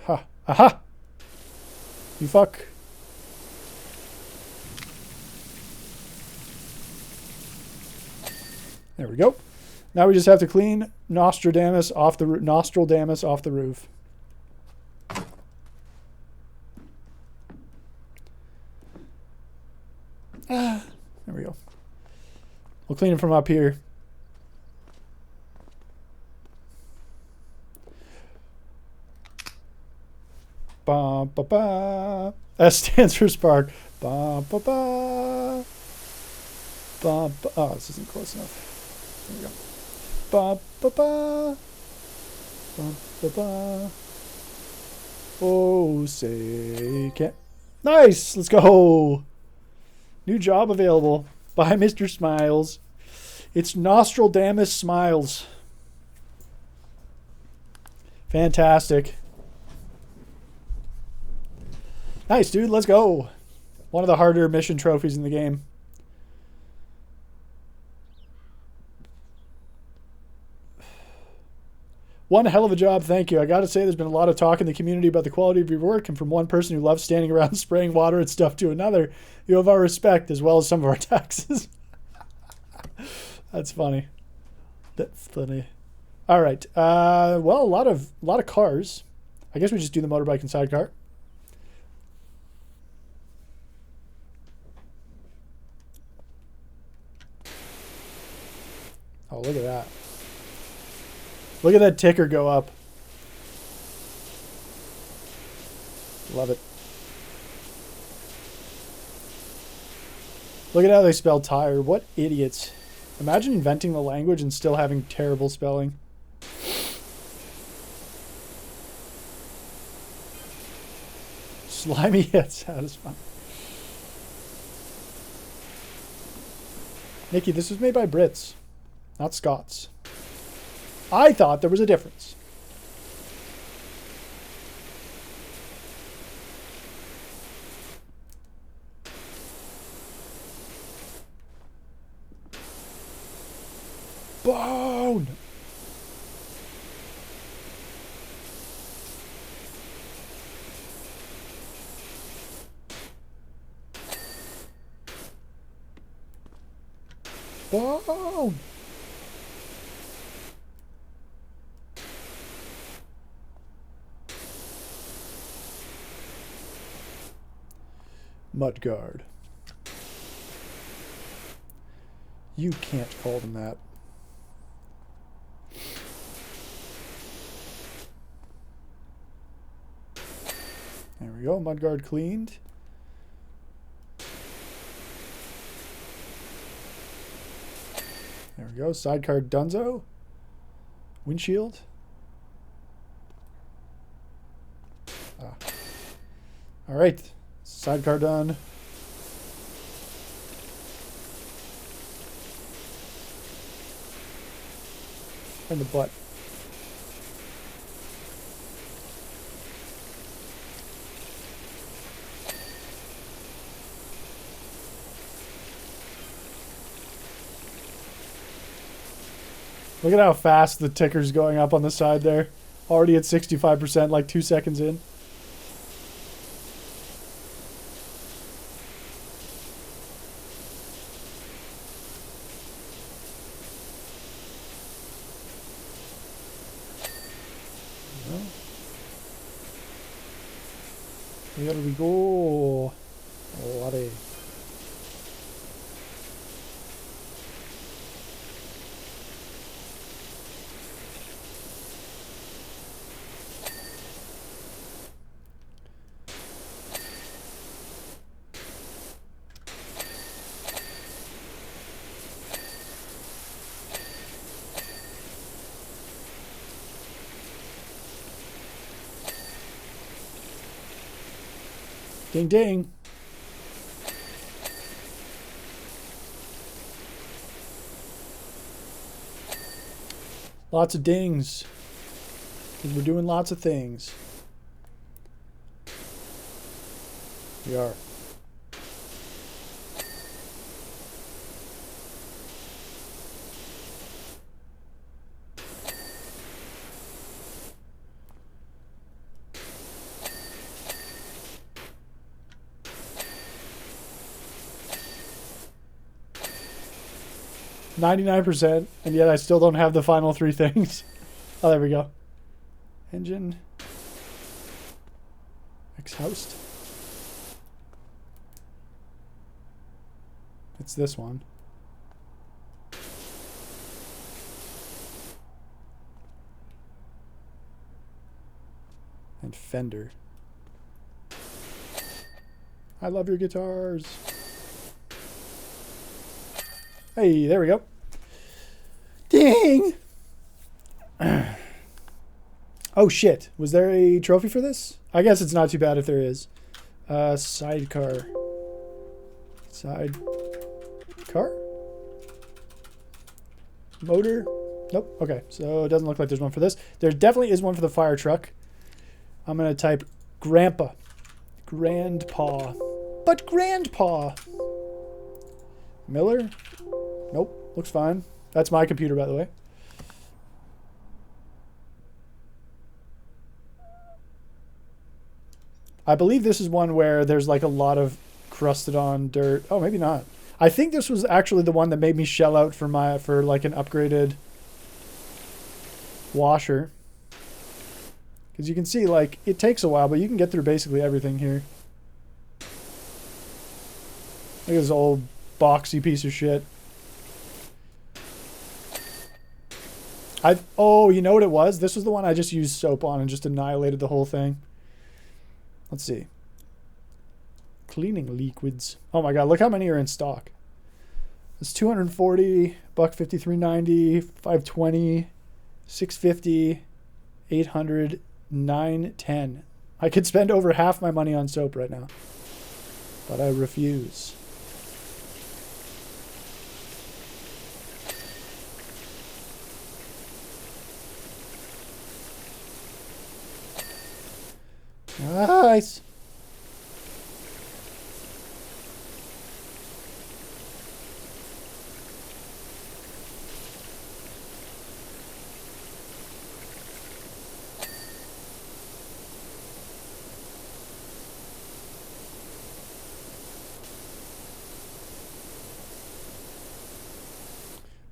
Aha. Aha! You fuck. There we go. Now we just have to clean Nostradamus off the roof. There we go. We'll clean it from up here. Ba ba ba. S stands for spark. Ba ba ba. Ba ba. Oh, this isn't close enough. There we go. Ba ba ba. Ba ba ba. Oh, say can't. Nice. Let's go. New job available by Mr. Smiles. It's Nostradamus Smiles. Fantastic. Nice, dude. Let's go. One of the harder mission trophies in the game. One hell of a job. Thank you. I got to say, there's been a lot of talk in the community about the quality of your work, and from one person who loves standing around spraying water and stuff to another, you have our respect as well as some of our taxes. That's funny. That's funny. All right. Well, a lot of cars. I guess we just do the motorbike and sidecar. Oh, look at that. Look at that ticker go up. Love it. Look at how they spell tire. What idiots. Imagine inventing the language and still having terrible spelling. Slimy yet satisfying. Nikki, this was made by Brits, not Scots. I thought there was a difference. Bone! Bone! Mudguard. You can't call them that. There we go. Mudguard cleaned. There we go. Sidecar Dunzo. Windshield. All right. Sidecar done. And the butt. Look at how fast the ticker's going up on the side there. Already at 65%, like 2 seconds in. Here we go. Alrighty. Ding ding. Lots of dings. Because we're doing lots of things. We are. %, and yet I still don't have the final 3 things. Oh, there we go. Engine. Exhaust. It's this one. And fender. I love your guitars. Hey, there we go. Ding! Oh, shit. Was there a trophy for this? I guess it's not too bad if there is. Sidecar. Sidecar? Motor? Nope. Okay, so it doesn't look like there's one for this. There definitely is one for the fire truck. I'm going to type Grandpa. Grandpa. But Grandpa! Miller? Nope, looks fine. That's my computer, by the way. I believe this is one where there's like a lot of crusted on dirt. Oh, maybe not. I think this was actually the one that made me shell out for like an upgraded washer. Because you can see, like, it takes a while, but you can get through basically everything here. Look at this old boxy piece of shit. Oh, you know what it was? This was the one I just used soap on and just annihilated the whole thing. Let's see. Cleaning liquids. Oh my god, look how many are in stock. It's 240, $153.90, 520, 650, 800, 910. I could spend over half my money on soap right now. But I refuse. Nice.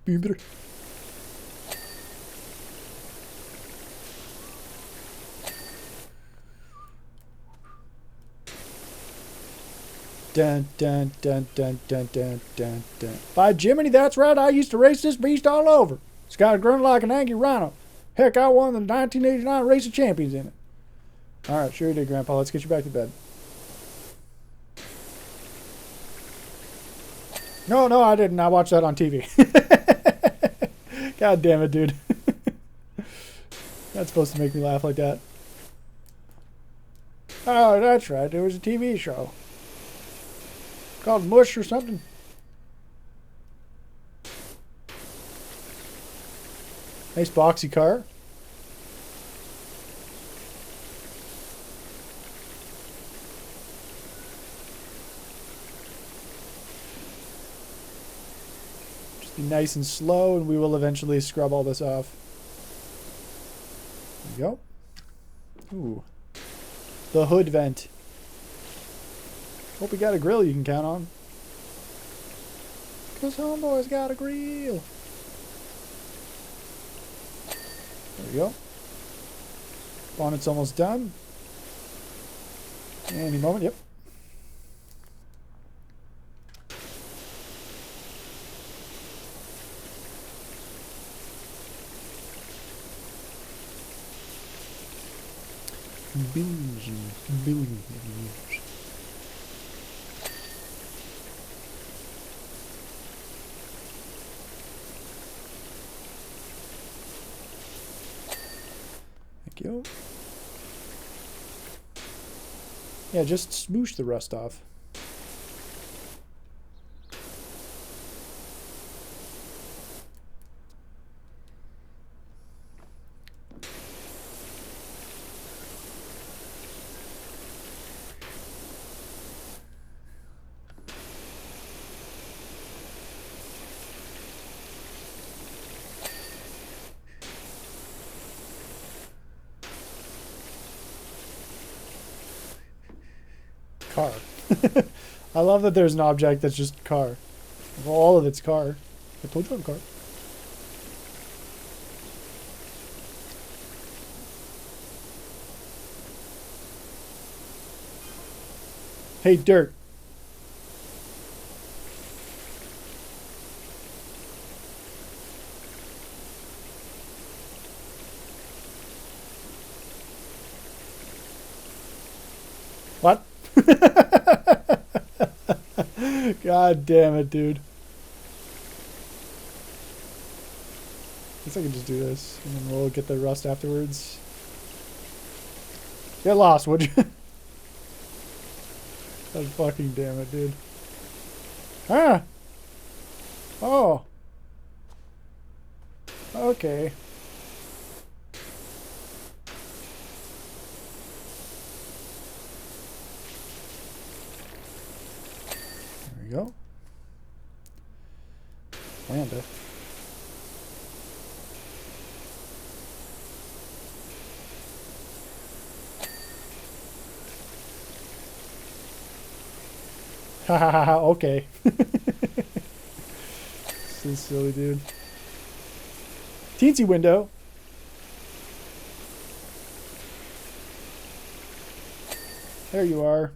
Beaver. Dun, dun, dun, dun, dun, dun, dun, dun. By Jiminy, that's right. I used to race this beast all over. It's got a grunt like an angry rhino. Heck, I won the 1989 Race of Champions in it. All right, sure you did, Grandpa. Let's get you back to bed. No, no, I didn't. I watched that on TV. God damn it, dude. That's supposed to make me laugh like that. Oh, that's right. There was a TV show called Mush or something. Nice boxy car. Just be nice and slow, and we will eventually scrub all this off. There you go. Ooh. The hood vent. Hope we got a grill you can count on. Cause homeboy's got a grill. There we go. Bonnet's almost done. Any moment, yep. Billions and billions of years. Thank you. Yeah, just smoosh the rust off. Car. I love that there's an object that's just car. All of it's car. I told you I'm car. Hey, dirt. What? God damn it, dude. Guess I can just do this, and then we'll get the rust afterwards. Get lost, would you? God fucking damn it, dude. Ah! Oh! Okay. There we go. Landa. Ha ha ha ha, okay. This is silly, dude. Teensy window. There you are.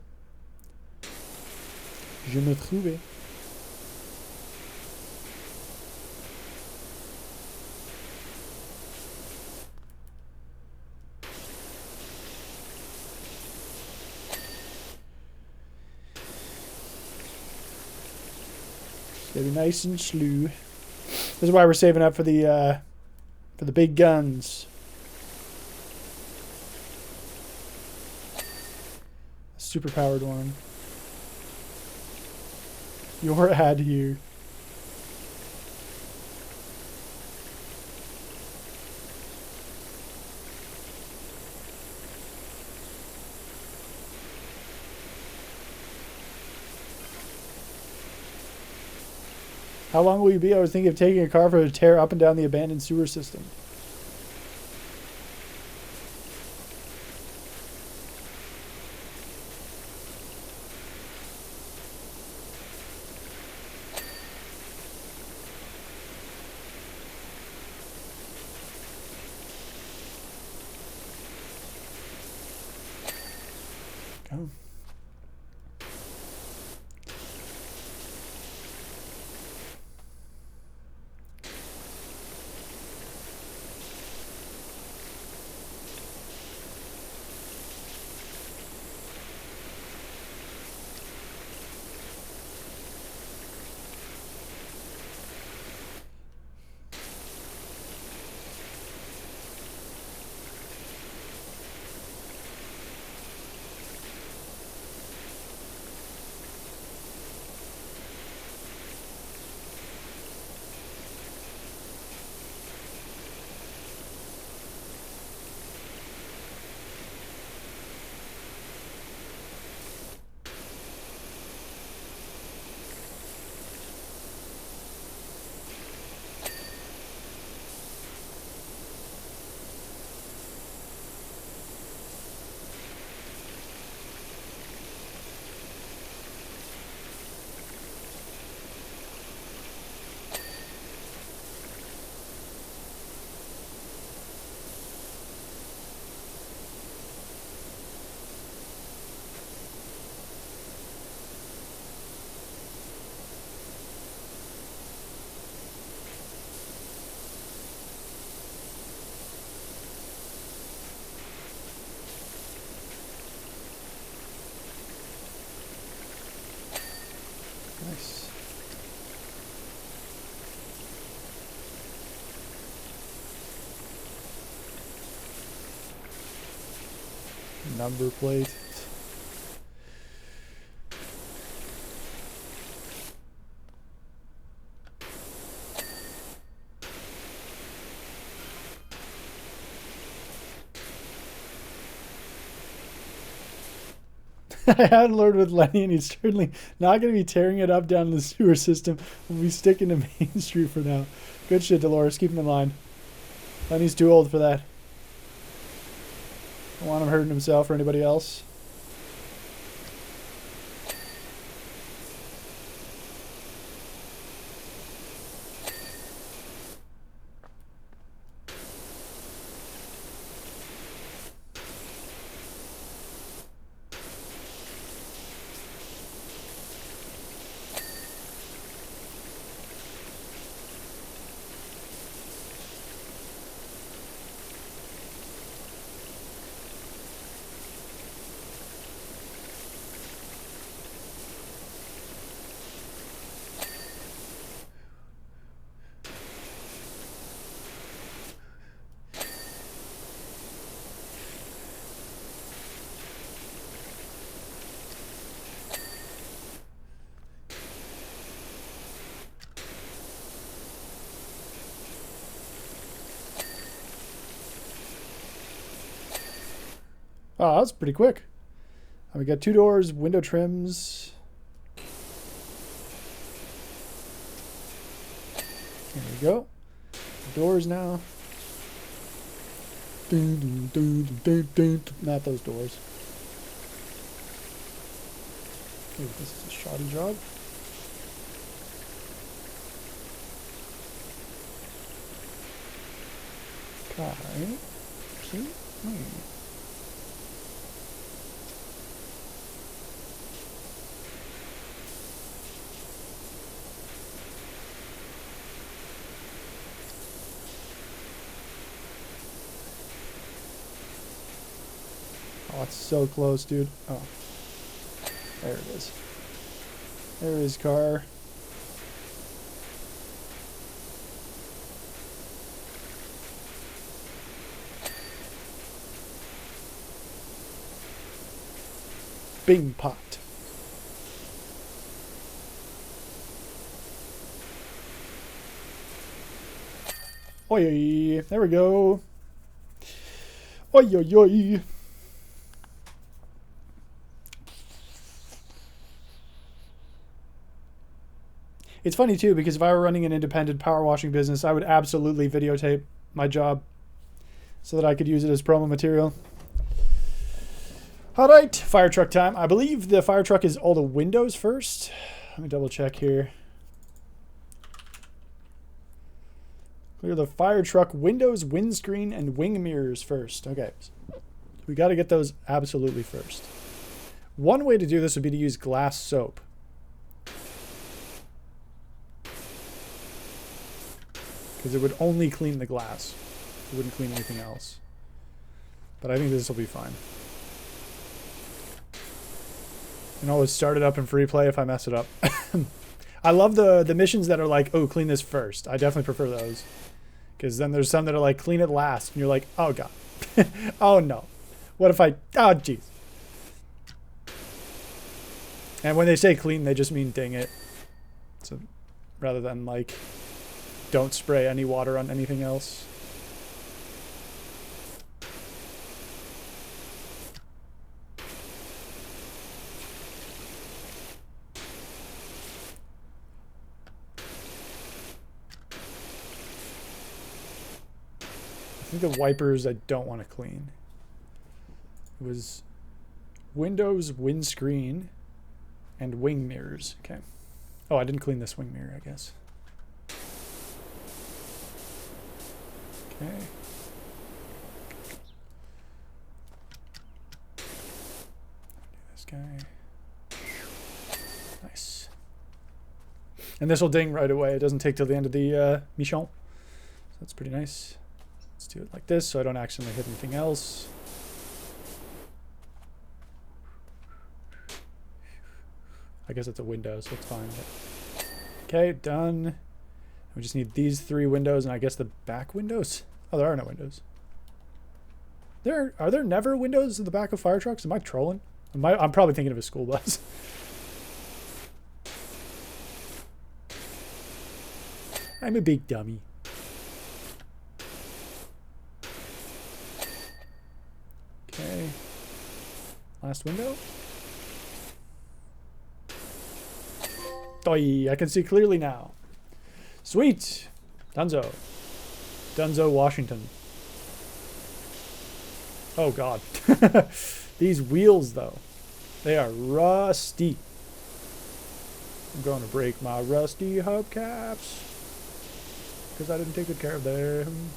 Je me trouvais. Gotta be nice and slow. This is why we're saving up for the big guns. Super powered one. Your ad here. How long will you be? I was thinking of taking a car for a tear up and down the abandoned sewer system. Go. number plate. I had learned with Lenny, and he's certainly not going to be tearing it up down the sewer system. We'll be sticking to Main Street for now. Good shit, Dolores. Keep him in line. Lenny's too old for that. Don't want him hurting himself or anybody else. Oh, that was pretty quick. We got 2 doors, window trims. There we go. Doors now. Not those doors. Ooh, this is a shoddy job. Okay. See? Oh, it's so close, dude. Oh. There it is. There is car. Bing pot. Oi, there we go. Oi, oi, oi. It's funny too, because if I were running an independent power washing business, I would absolutely videotape my job so that I could use it as promo material. All right, fire truck time. I believe the fire truck is all the windows first. Let me double check here. Clear the fire truck windows, windscreen, and wing mirrors first. Okay, we got to get those absolutely first. One way to do this would be to use glass soap. Because it would only clean the glass. It wouldn't clean anything else. But I think this will be fine. You can always start it up in free play if I mess it up. I love the missions that are like, oh, clean this first. I definitely prefer those. Because then there's some that are like, clean it last. And you're like, oh, God. Oh, no. What if I... Oh, jeez. And when they say clean, they just mean dang it. So rather than like... don't spray any water on anything else. I think the wipers I don't want to clean. It was windows, windscreen, and wing mirrors. Okay. Oh, I didn't clean this wing mirror, I guess. Okay. Do this guy. Nice. And this will ding right away. It doesn't take till the end of the mission. So that's pretty nice. Let's do it like this so I don't accidentally hit anything else. I guess it's a window, so it's fine. But... okay, done. We just need these 3 windows and I guess the back windows. Oh, there are no windows. Are there never windows in the back of fire trucks? Am I trolling? I'm probably thinking of a school bus. I'm a big dummy. Okay. Last window. Oi, I can see clearly now. Sweet. Dunzo. Dunzo, Washington. Oh, God. These wheels, though. They are rusty. I'm going to break my rusty hubcaps. Because I didn't take good care of them.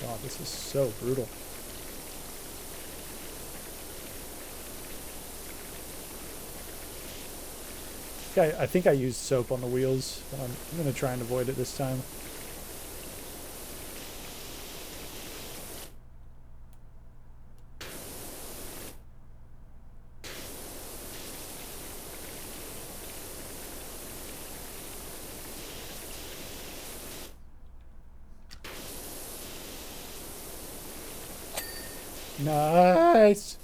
God, this is so brutal. I think I used soap on the wheels, but I'm going to try and avoid it this time. Nice.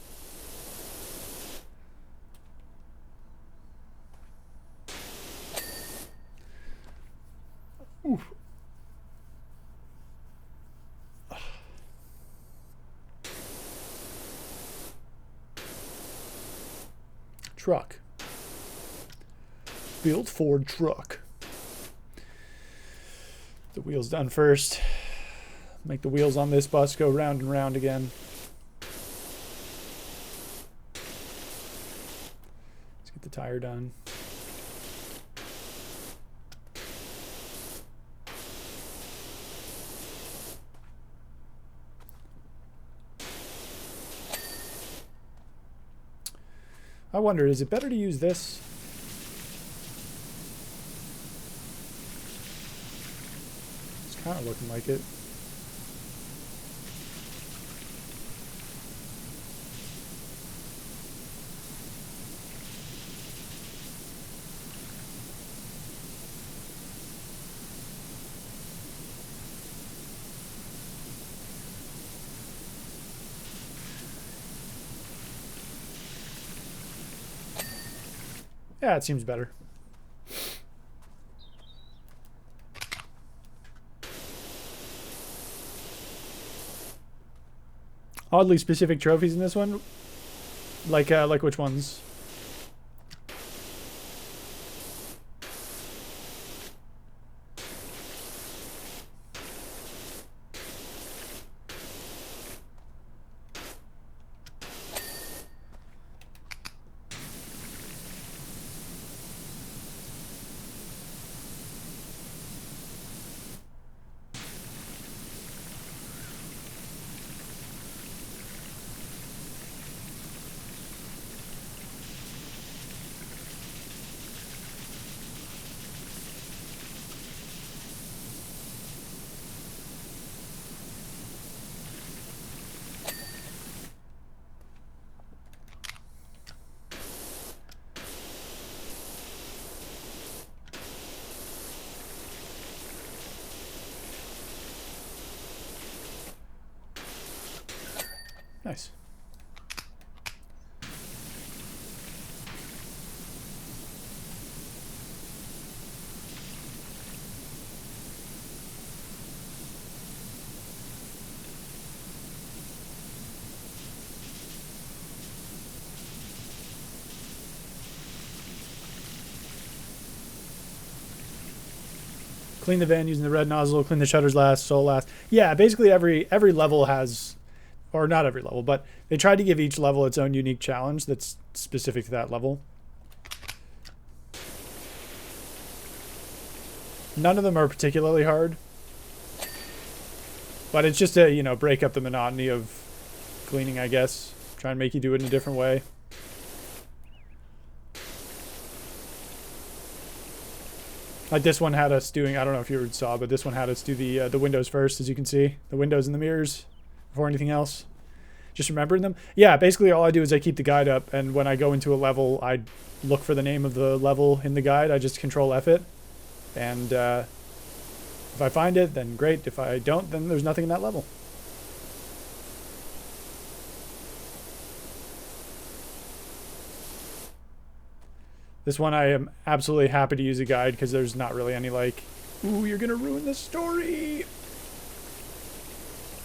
Ooh. Truck. Build Ford truck. The wheels done first. Make the wheels on this bus go round and round again. Let's get the tire done. I wonder, is it better to use this? It's kind of looking like it. Yeah, it seems better. Oddly specific trophies in this one. Like which ones? Nice. Clean the van using the red nozzle, clean the shutters last, sole last. Yeah, basically every level has, or not every level, but they tried to give each level its own unique challenge that's specific to that level. None of them are particularly hard, but it's just to, you know, break up the monotony of cleaning, I guess. Try and make you do it in a different way. Like this one had us doing, I don't know if you saw, but this one had us do the windows first, as you can see. The windows and the mirrors before anything else. Just remembering them. Yeah, basically all I do is I keep the guide up, and when I go into a level, I look for the name of the level in the guide. I just Control F it. And if I find it, then great. If I don't, then there's nothing in that level. This one I am absolutely happy to use a guide because there's not really any like, ooh, you're gonna ruin the story.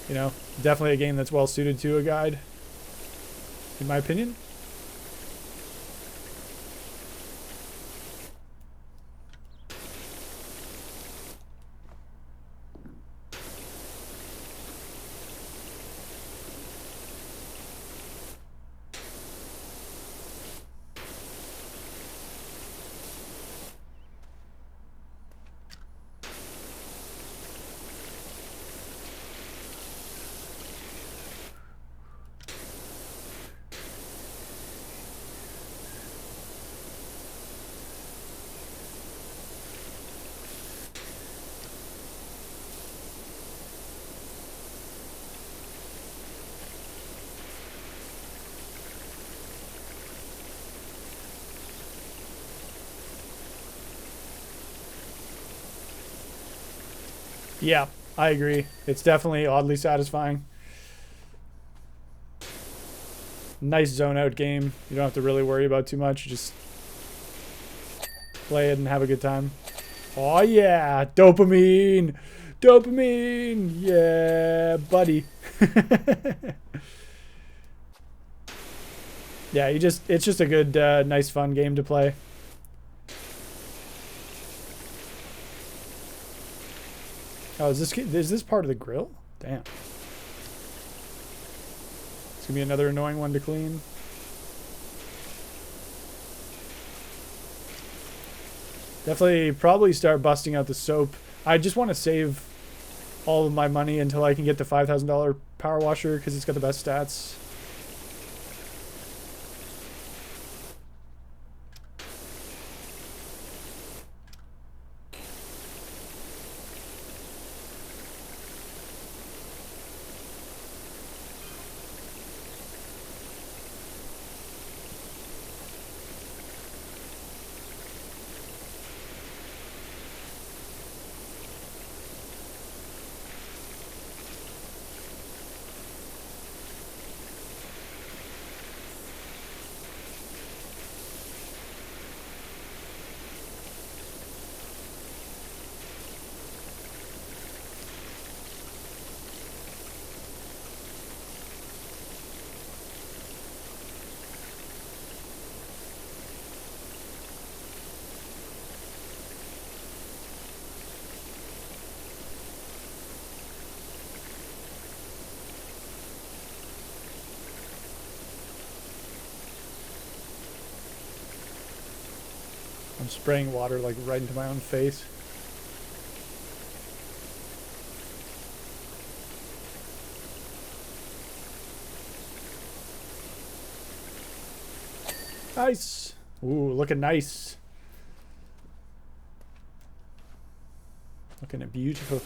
You know, definitely a game that's well suited to a guide, in my opinion. Yeah, I agree. It's definitely oddly satisfying. Nice zone out game. You don't have to really worry about too much. Just play it and have a good time. Oh yeah, dopamine. Dopamine. Yeah, buddy. Yeah, it's just a good nice fun game to play. Oh, is this part of the grill? Damn. It's gonna be another annoying one to clean. Definitely probably start busting out the soap. I just want to save all of my money until I can get the $5,000 power washer because it's got the best stats. I'm spraying water like right into my own face. Nice. Ooh, looking nice. Looking beautiful.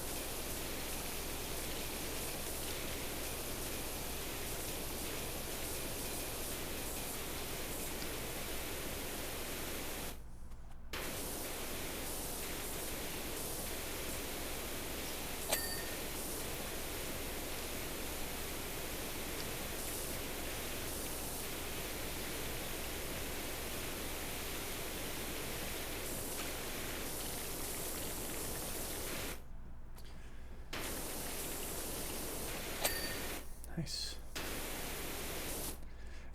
Nice.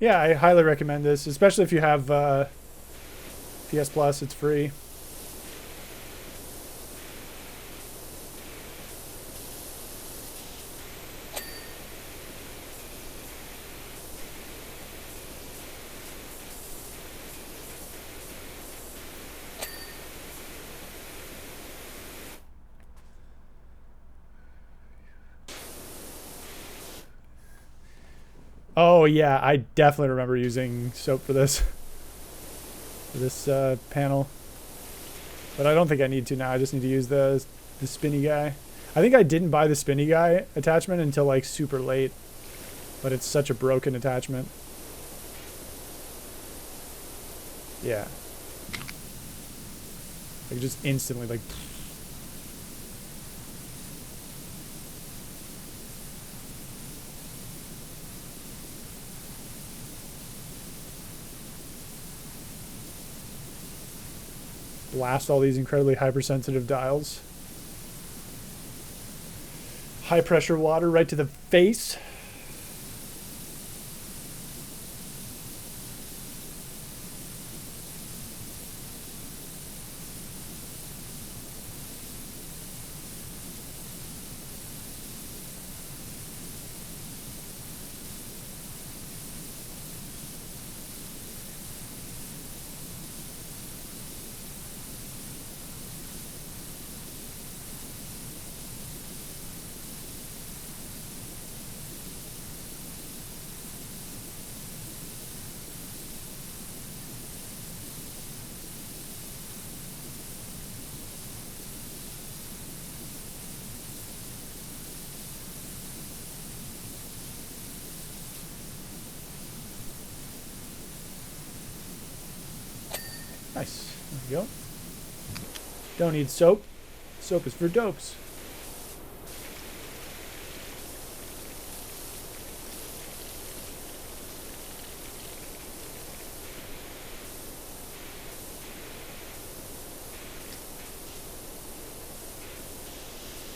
Yeah, I highly recommend this, especially if you have PS Plus. It's free. Oh yeah, I definitely remember using soap for this panel, but I don't think I need to now. I just need to use the spinny guy. I think I didn't buy the spinny guy attachment until like super late, but it's such a broken attachment. Yeah. Like just instantly, like. Blast all these incredibly hypersensitive dials. High pressure water right to the face. Nice. There we go. Don't need soap. Soap is for dopes.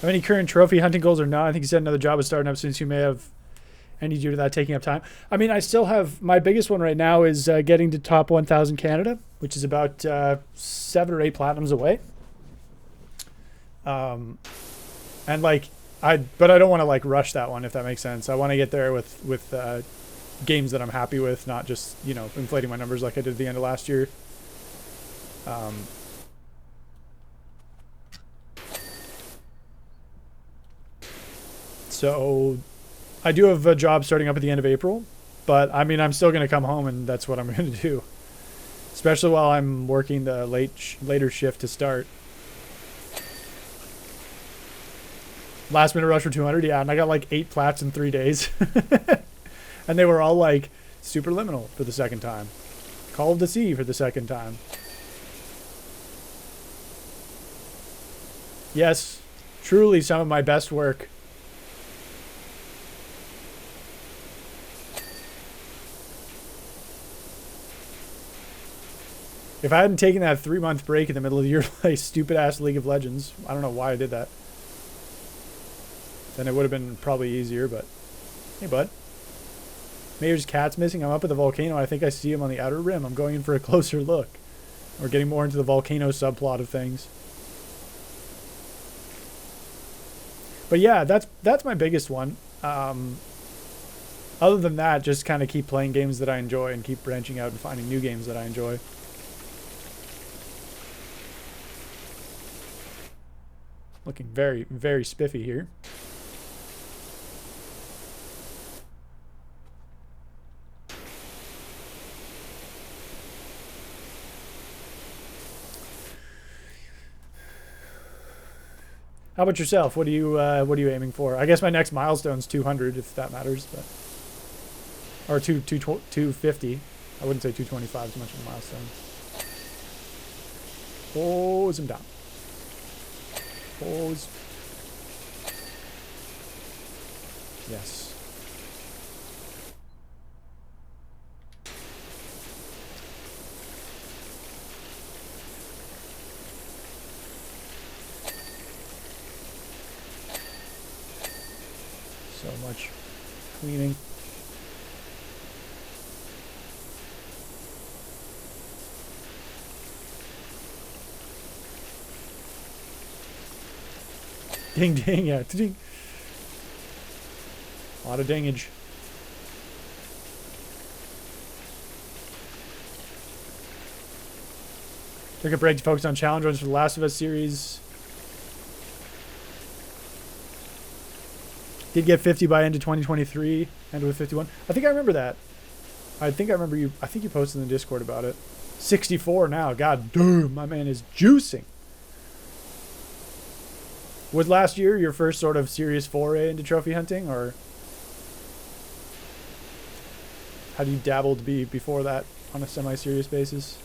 Have any current trophy hunting goals or not? I think you said another job is starting up since you may have any due to that taking up time. I mean, I still have my biggest one right now is getting to top 1,000 Canada, which is about 7 or 8 platinums away. And like but I don't want to like rush that one, if that makes sense. I want to get there with games that I'm happy with, not just, you know, inflating my numbers like I did at the end of last year. So I do have a job starting up at the end of April, but I mean, I'm still going to come home and that's what I'm going to do. Especially while I'm working the later shift to start. Last minute rush for 200, yeah, and I got like 8 plats in 3 days. And they were all like super liminal for the second time. Call of the Sea for the second time. Yes, truly some of my best work. If I hadn't taken that 3-month break in the middle of the year to play stupid ass League of Legends, I don't know why I did that. Then it would have been probably easier, but hey, bud. Mayor's cat's missing. I'm up at the volcano. I think I see him on the outer rim. I'm going in for a closer look. We're getting more into the volcano subplot of things. But yeah, that's my biggest one. Other than that, just kind of keep playing games that I enjoy and keep branching out and finding new games that I enjoy. Looking very, very spiffy here. How about yourself? What are you aiming for? I guess my next milestone's 200, if that matters, but or 250. I wouldn't say 225 is much of a milestone. Pose him down. Pose. Yes. So much cleaning. Ding ding, yeah. Ding. A lot of dingage. Took a break to focus on challenge runs for the Last of Us series. Did get 50 by end of 2023. Ended with 51. I think I remember that. I think you posted in the Discord about it. 64 now. God damn, my man is juicing. Was last year your first sort of serious foray into trophy hunting, or had you dabbled before that on a semi-serious basis?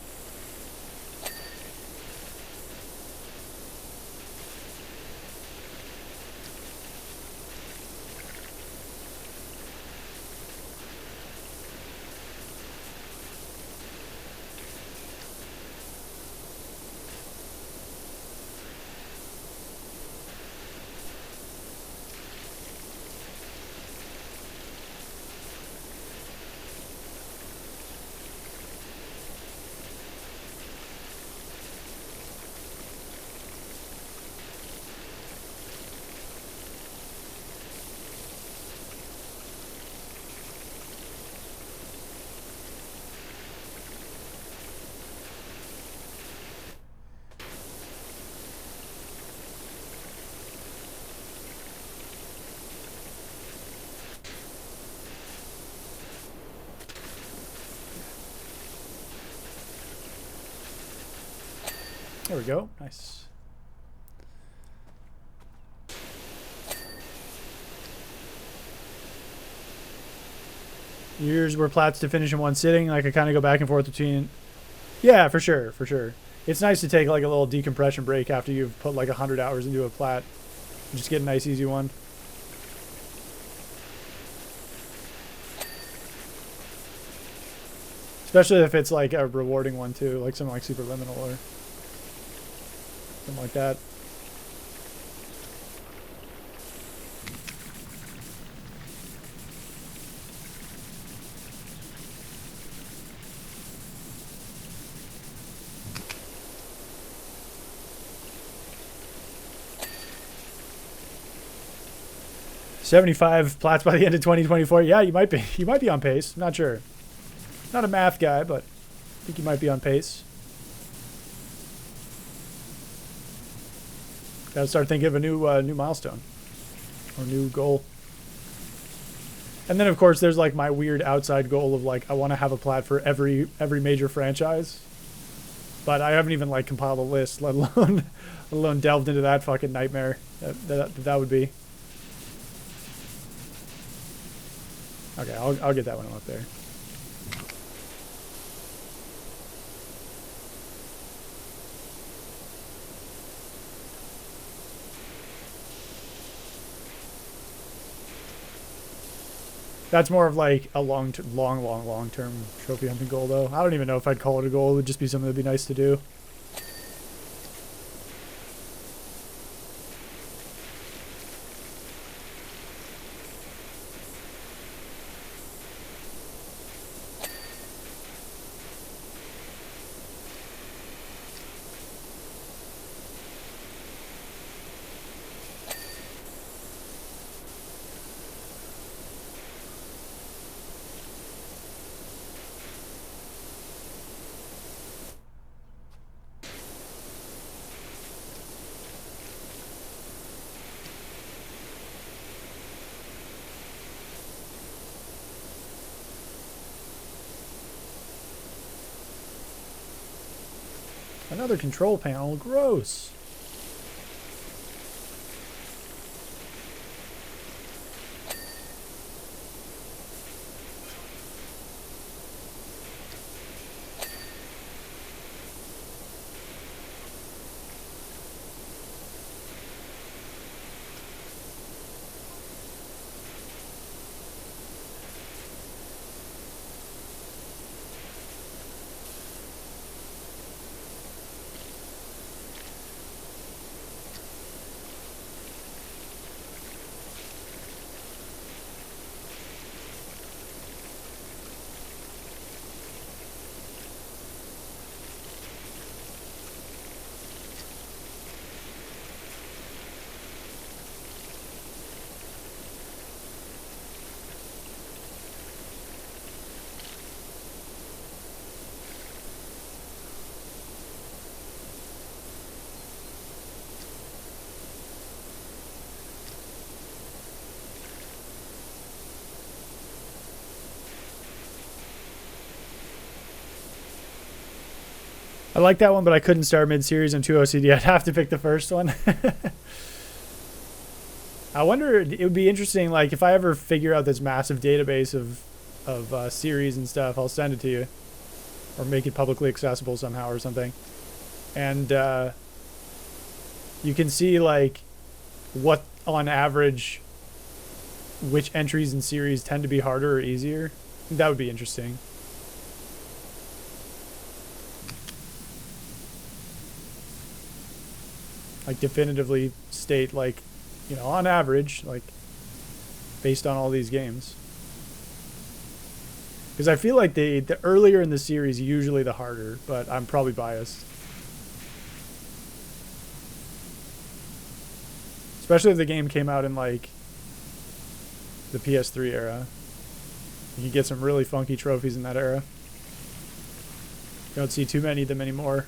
There we go. Nice. Years were plats to finish in one sitting. I could kind of go back and forth between. Yeah, for sure, for sure. It's nice to take like a little decompression break after you've put like 100 hours into a plat. Just get a nice easy one. Especially if it's like a rewarding one too, like something like Superliminal or something like that. $75 plats by the end of 2024. Yeah, you might be. You might be on pace. I'm not sure. Not a math guy, but I think you might be on pace. Gotta start thinking of a new milestone or new goal. And then of course there's like my weird outside goal of like I want to have a plat for every major franchise. But I haven't even like compiled a list, let alone delved into that fucking nightmare that would be. Okay, I'll get that one up there. That's more of like a long term trophy hunting goal though. I don't even know if I'd call it a goal. It would just be something that'd be nice to do. Another control panel. Gross. I like that one, but I couldn't start mid-series. I'm too OCD. I'd have to pick the first one. I wonder, it would be interesting, like, if I ever figure out this massive database of series and stuff, I'll send it to you. Or make it publicly accessible somehow or something. And you can see, like, what, on average, which entries in series tend to be harder or easier. That would be interesting. Like definitively state like, you know, on average, like based on all these games. Because I feel like the earlier in the series usually the harder, but I'm probably biased. Especially if the game came out in like the PS3 era. You can get some really funky trophies in that era. You don't see too many of them anymore.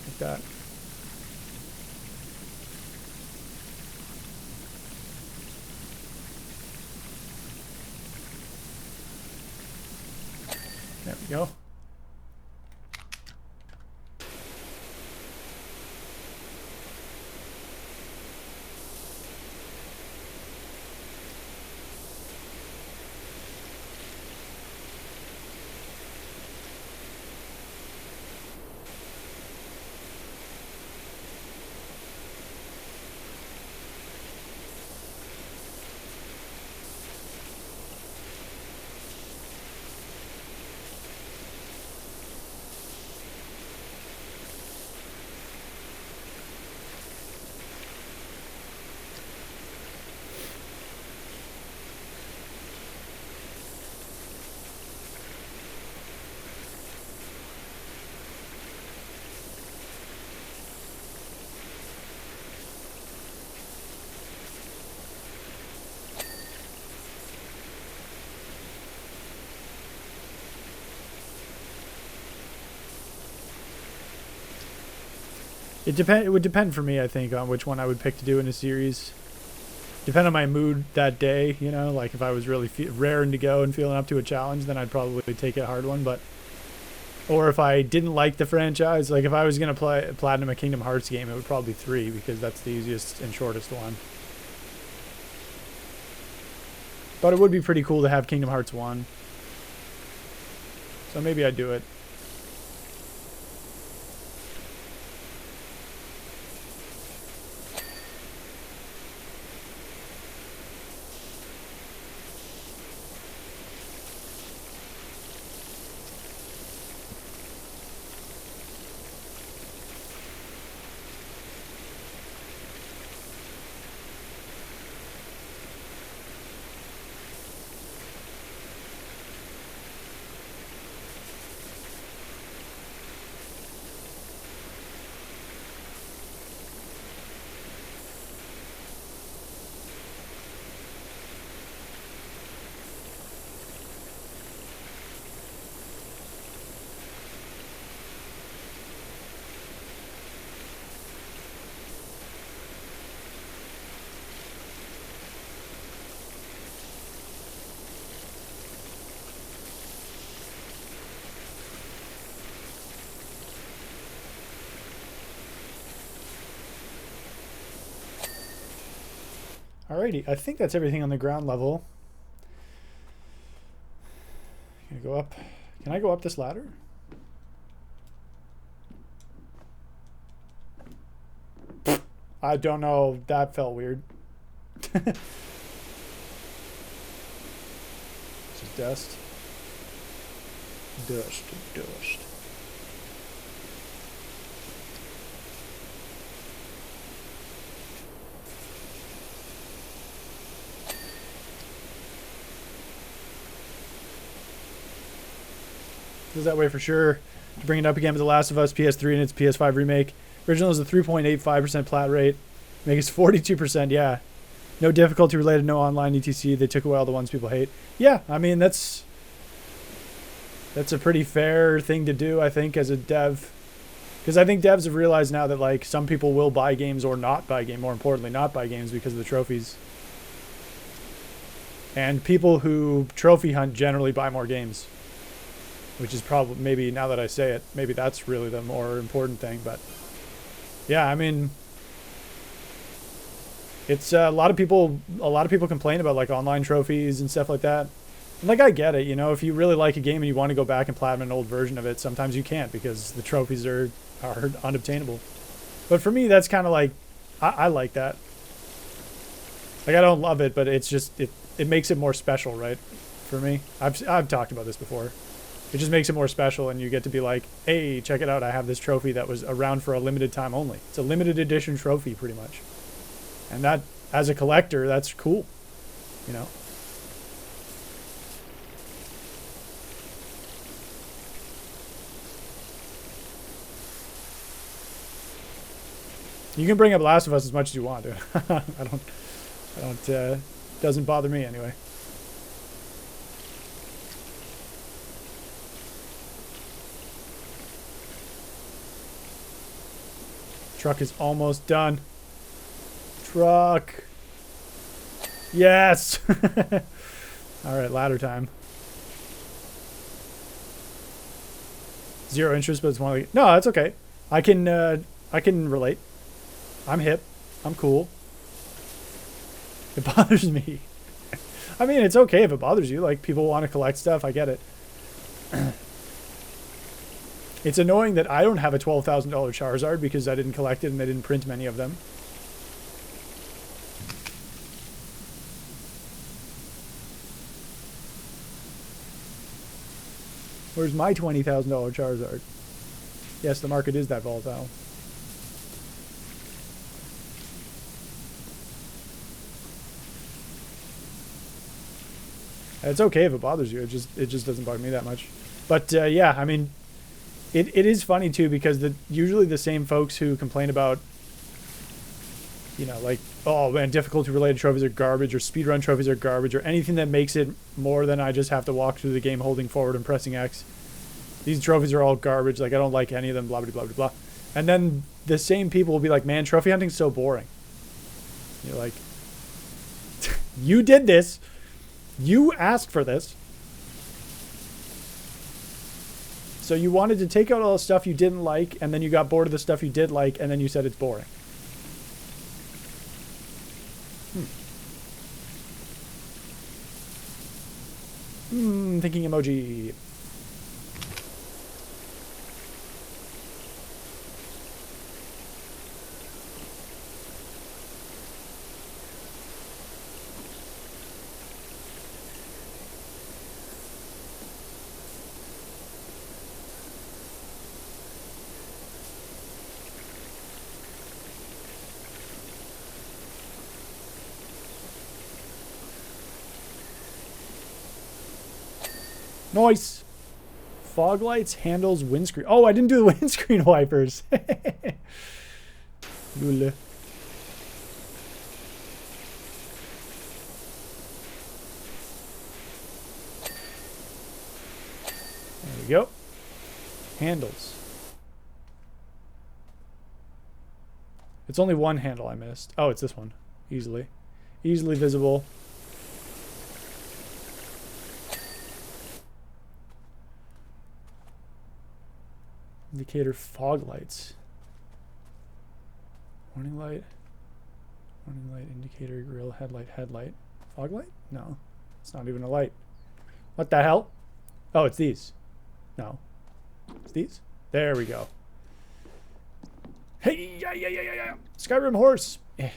Like that. There we go. It would depend for me, I think, on which one I would pick to do in a series. Depend on my mood that day, you know. Like if I was really raring to go and feeling up to a challenge, then I'd probably take a hard one. But or if I didn't like the franchise, like if I was gonna play Platinum a Kingdom Hearts game, it would probably be 3 because that's the easiest and shortest one. But it would be pretty cool to have Kingdom Hearts 1. So maybe I'd do it. Alrighty, I think that's everything on the ground level. Gonna go up. Can I go up this ladder? I don't know. That felt weird. Just dust. Dust. Dust. Feels that way for sure. To bring it up again with The Last of Us PS3 and its PS5 remake. Original is a 3.85% plat rate. Makes 42%, yeah. No difficulty related, no online etc. They took away all the ones people hate. Yeah, I mean that's a pretty fair thing to do, I think, as a dev. Because I think devs have realized now that like some people will buy games or not buy games, more importantly not buy games because of the trophies. And people who trophy hunt generally buy more games. Which is probably, maybe now that I say it, maybe that's really the more important thing. But yeah, I mean, it's a lot of people complain about like online trophies and stuff like that. And like, I get it, you know, if you really like a game and you want to go back and platinum an old version of it, sometimes you can't because the trophies are unobtainable. But for me, that's kind of like, I like that. Like, I don't love it, but it's just, it makes it more special, right? For me, I've talked about this before. It just makes it more special, and you get to be like, hey, check it out, I have this trophy that was around for a limited time only. It's a limited edition trophy, pretty much. And that, as a collector, that's cool, you know? You can bring up Last of Us as much as you want, dude. Doesn't bother me anyway. Truck is almost done. Truck. Yes. All right, ladder time. 0 interest, but it's one of the... No, that's okay. I can relate. I'm hip. I'm cool. It bothers me. I mean, it's okay if it bothers you. Like, people want to collect stuff. I get it. It's annoying that I don't have a $12,000 Charizard because I didn't collect it and they didn't print many of them. Where's my $20,000 Charizard? Yes, the market is that volatile. It's okay if it bothers you. It just doesn't bother me that much. But yeah, I mean, it is funny too because usually the same folks who complain about, you know, like, oh man, difficulty related trophies are garbage, or speedrun trophies are garbage, or anything that makes it more than I just have to walk through the game holding forward and pressing X. These trophies are all garbage. Like, I don't like any of them. Blah blah blah blah blah. And then the same people will be like, man, trophy hunting's so boring. You're like, you did this. You asked for this. So you wanted to take out all the stuff you didn't like, and then you got bored of the stuff you did like, and then you said it's boring. Thinking emoji. Nice. Fog lights, handles, windscreen. Oh, I didn't do the windscreen wipers. Lule. There we go. Handles. It's only one handle I missed. Oh, it's this one. Easily. Easily visible. Indicator fog lights. Warning light. Warning light, indicator, grill, headlight. Fog light? No. It's not even a light. What the hell? Oh, it's these. No. It's these? There we go. Hey, yeah. Skyrim horse. Eh.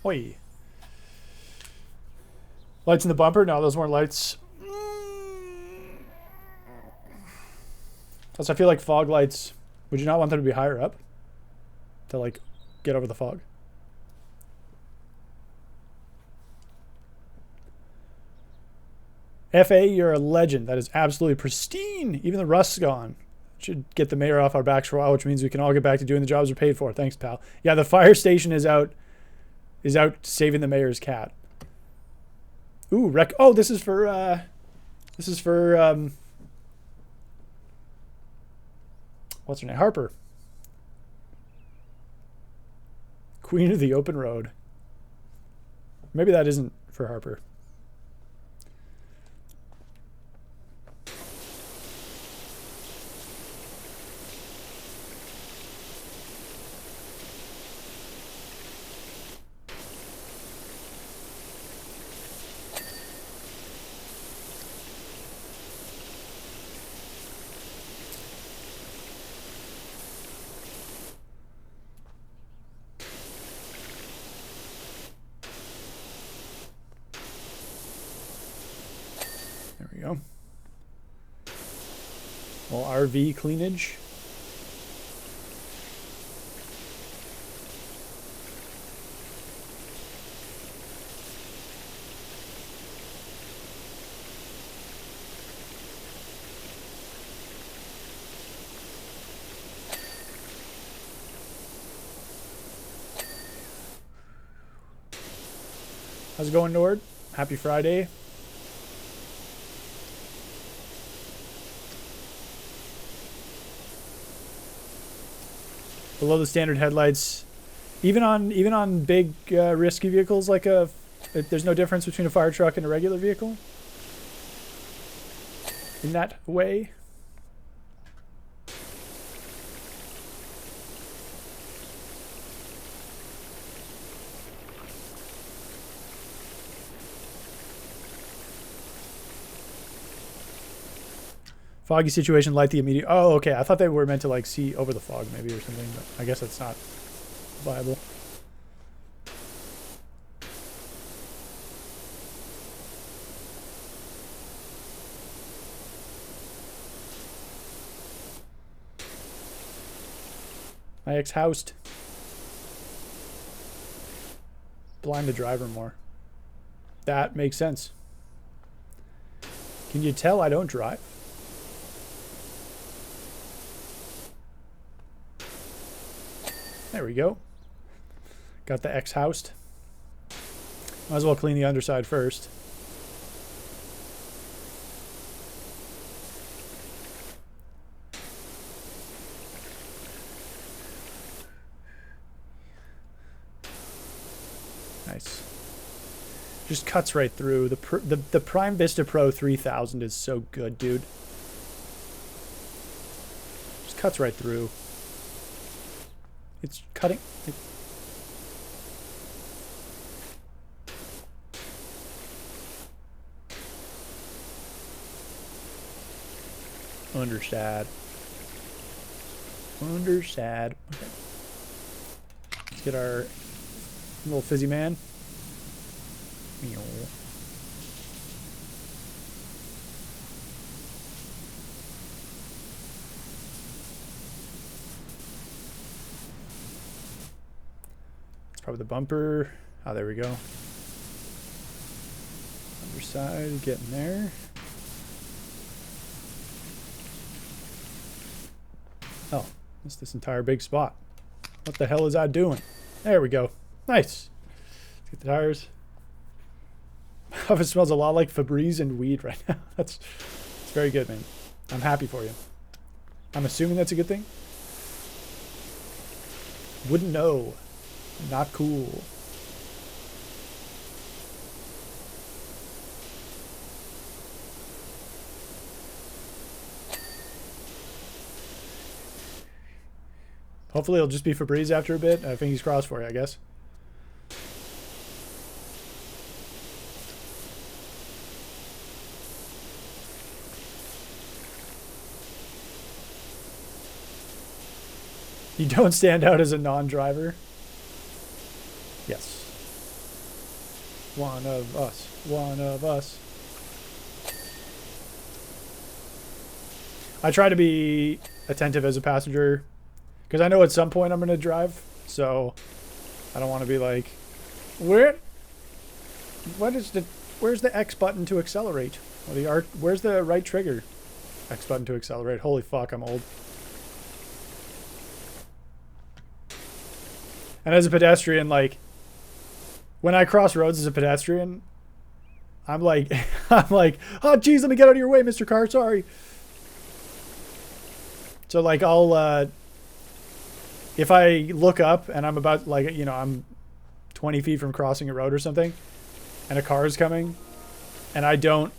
Oi. Lights in the bumper? No, those weren't lights. Plus, I feel like fog lights, would you not want them to be higher up? To, like, get over the fog? FA, you're a legend. That is absolutely pristine. Even the rust's gone. Should get the mayor off our backs for a while, which means we can all get back to doing the jobs we're paid for. Thanks, pal. Yeah, the fire station is out saving the mayor's cat. Ooh, oh, this is for what's her name? Harper. Queen of the Open Road. Maybe that isn't for Harper. There we go. Well, RV cleanage. How's it going, Nord? Happy Friday. Below the standard headlights, even on big risky vehicles like there's no difference between a fire truck and a regular vehicle in that way. Foggy situation, light the immediate. Oh, okay. I thought they were meant to like see over the fog maybe or something, but I guess that's not viable. My ex-housed. Blind the driver more. That makes sense. Can you tell I don't drive? There we go. Got the X housed. Might as well clean the underside first. Nice. Just cuts right through. The Prime Vista Pro 3000 is so good, dude. Just cuts right through. It's cutting. Undersad. Undersad. Okay. Let's get our little fizzy man. It's probably the bumper. Oh, there we go. Underside, getting there. Oh, missed this entire big spot. What the hell is I doing? There we go. Nice. Let's get the tires. It smells a lot like Febreze and weed right now. It's very good, man. I'm happy for you. I'm assuming that's a good thing. Wouldn't know. Not cool. Hopefully it'll just be Febreze after a bit. Fingers crossed for you, I guess. You don't stand out as a non-driver? Yes. One of us. One of us. I try to be attentive as a passenger because I know at some point I'm going to drive, so I don't want to be like, where's the X button to accelerate? Or where's the right trigger? X button to accelerate. Holy fuck, I'm old. And as a pedestrian, like, when I cross roads as a pedestrian, I'm like, oh, geez, let me get out of your way, Mr. Car, sorry. So, like, I'll, if I look up and I'm about, like, you know, I'm 20 feet from crossing a road or something, and a car is coming, and I'm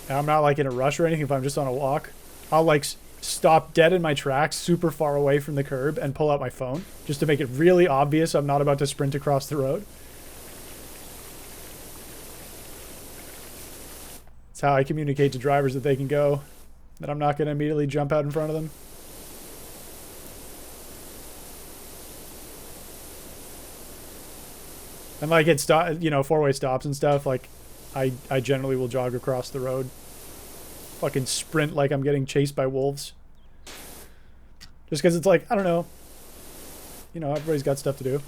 not, like, in a rush or anything, if I'm just on a walk, I'll, like, stop dead in my tracks super far away from the curb and pull out my phone just to make it really obvious I'm not about to sprint across the road. It's how I communicate to drivers that they can go, that I'm not going to immediately jump out in front of them. And like it's, you know, four-way stops and stuff, like I generally will jog across the road. Fucking sprint like I'm getting chased by wolves. Just because it's like, I don't know. You know, everybody's got stuff to do.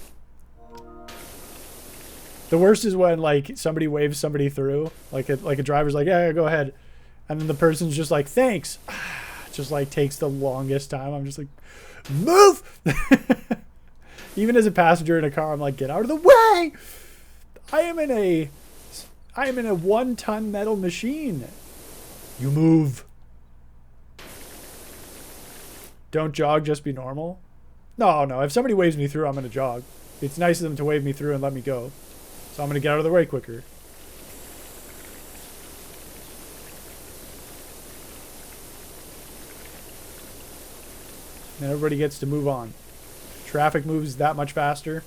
The worst is when, like, somebody waves somebody through. Like a driver's like, yeah, go ahead. And then the person's just like, thanks. Just, like, takes the longest time. I'm just like, move! Even as a passenger in a car, I'm like, get out of the way! I am in a 1-ton metal machine. You move. Don't jog, just be normal. No. If somebody waves me through, I'm going to jog. It's nice of them to wave me through and let me go. So I'm going to get out of the way quicker. And everybody gets to move on. Traffic moves that much faster.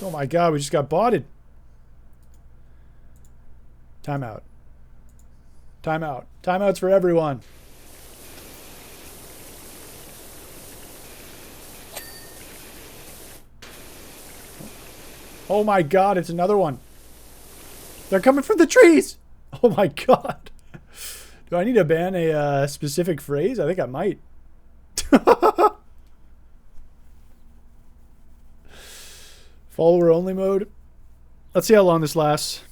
Oh my god, we just got botted. Timeout. Timeout. Timeouts for everyone. Oh my god, it's another one. They're coming from the trees. Oh my god. Do I need to ban a specific phrase? I think I might. Follower only mode. Let's see how long this lasts.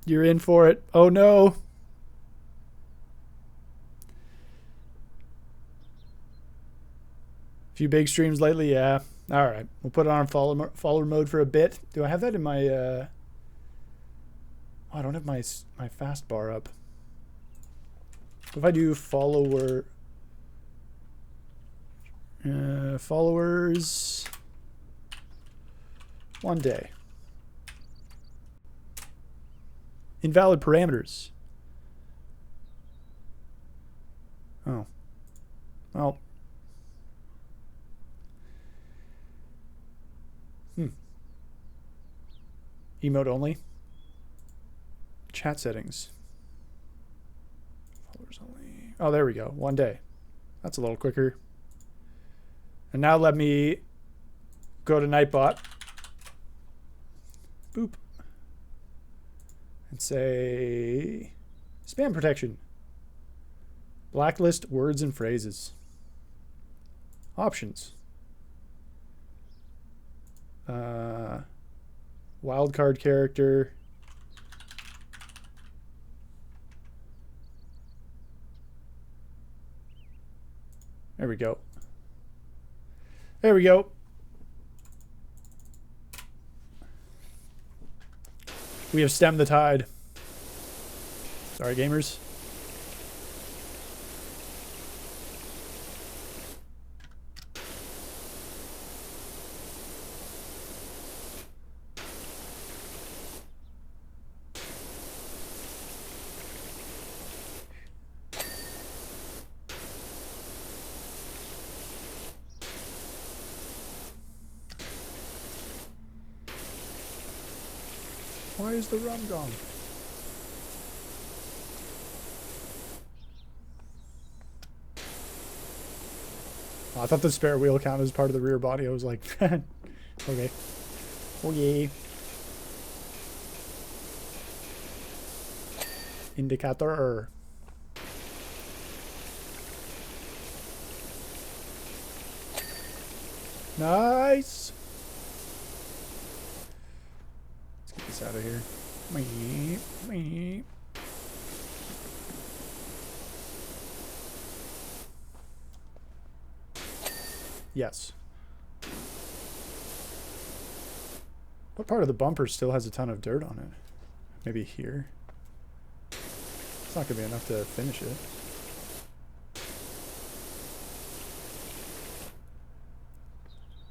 You're in for it. Oh no. Few big streams lately, yeah. All right, we'll put it on follower mode for a bit. Do I have that in my? Oh, I don't have my fast bar up. If I do followers, one day. Invalid parameters. Oh. Well. Emote only. Chat settings. Followers only. Oh, there we go. One day. That's a little quicker. And now let me go to Nightbot. Boop. And say spam protection. Blacklist words and phrases. Options. Wildcard character. There we go. There we go. We have stemmed the tide. Sorry, gamers. Why is the rum gone? Oh, I thought the spare wheel counted as part of the rear body. I was like, okay. Oh yeah. Indicator. Nice. Let's get this out of here. Yes. What part of the bumper still has a ton of dirt on it? Maybe here. It's not gonna be enough to finish it.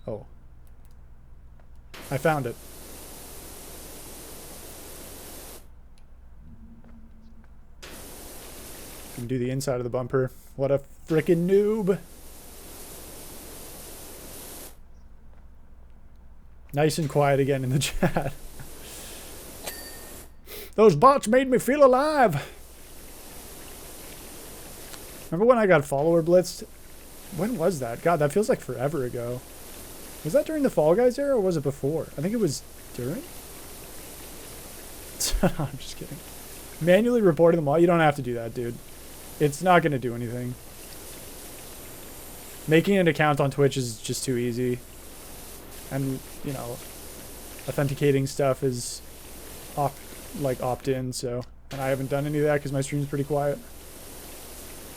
Oh. I found it. Can do the inside of the bumper. What a frickin' noob. Nice and quiet again in the chat. Those bots made me feel alive. Remember when I got follower blitzed? When was that? God, that feels like forever ago. Was that during the Fall Guys era or was it before? I think it was during? I'm just kidding. Manually reporting them all? You don't have to do that, dude. It's not going to do anything. Making an account on Twitch is just too easy. And, you know, authenticating stuff is opt-in, so... And I haven't done any of that because my stream's pretty quiet.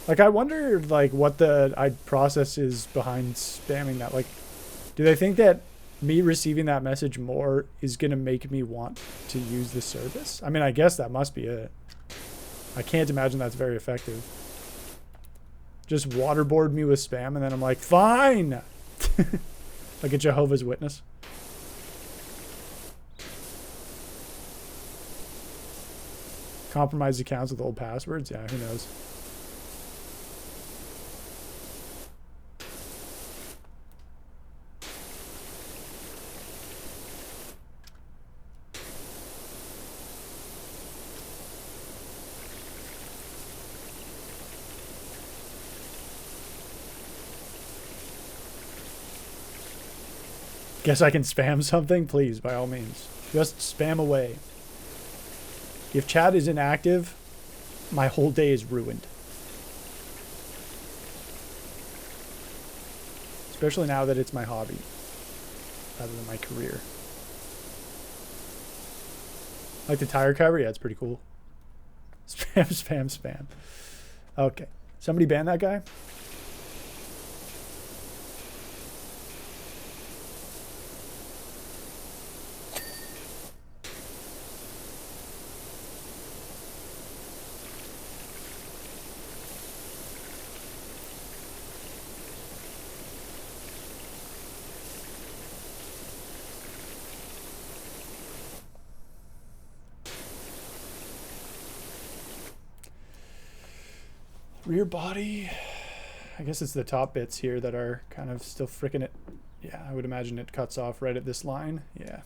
Like, I wonder, like, what the process is behind spamming that. Like, do they think that me receiving that message more is going to make me want to use the service? I mean, I guess that must be it. I can't imagine that's very effective. Just waterboard me with spam and then I'm like, fine! Like a Jehovah's Witness. Compromised accounts with old passwords? Yeah, who knows? Guess I can spam something? Please, by all means. Just spam away. If chat is inactive, my whole day is ruined. Especially now that it's my hobby rather than my career. Like the tire cover? Yeah, it's pretty cool. Spam, spam, spam. Okay. Somebody ban that guy? Rear body. I guess it's the top bits here that are kind of still fricking it. Yeah, I would imagine it cuts off right at this line. Yeah.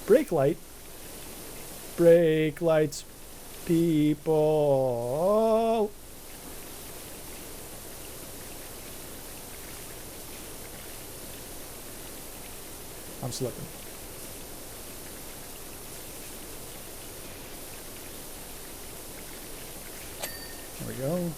Brake light. Brake lights. People. I'm slipping. There we go.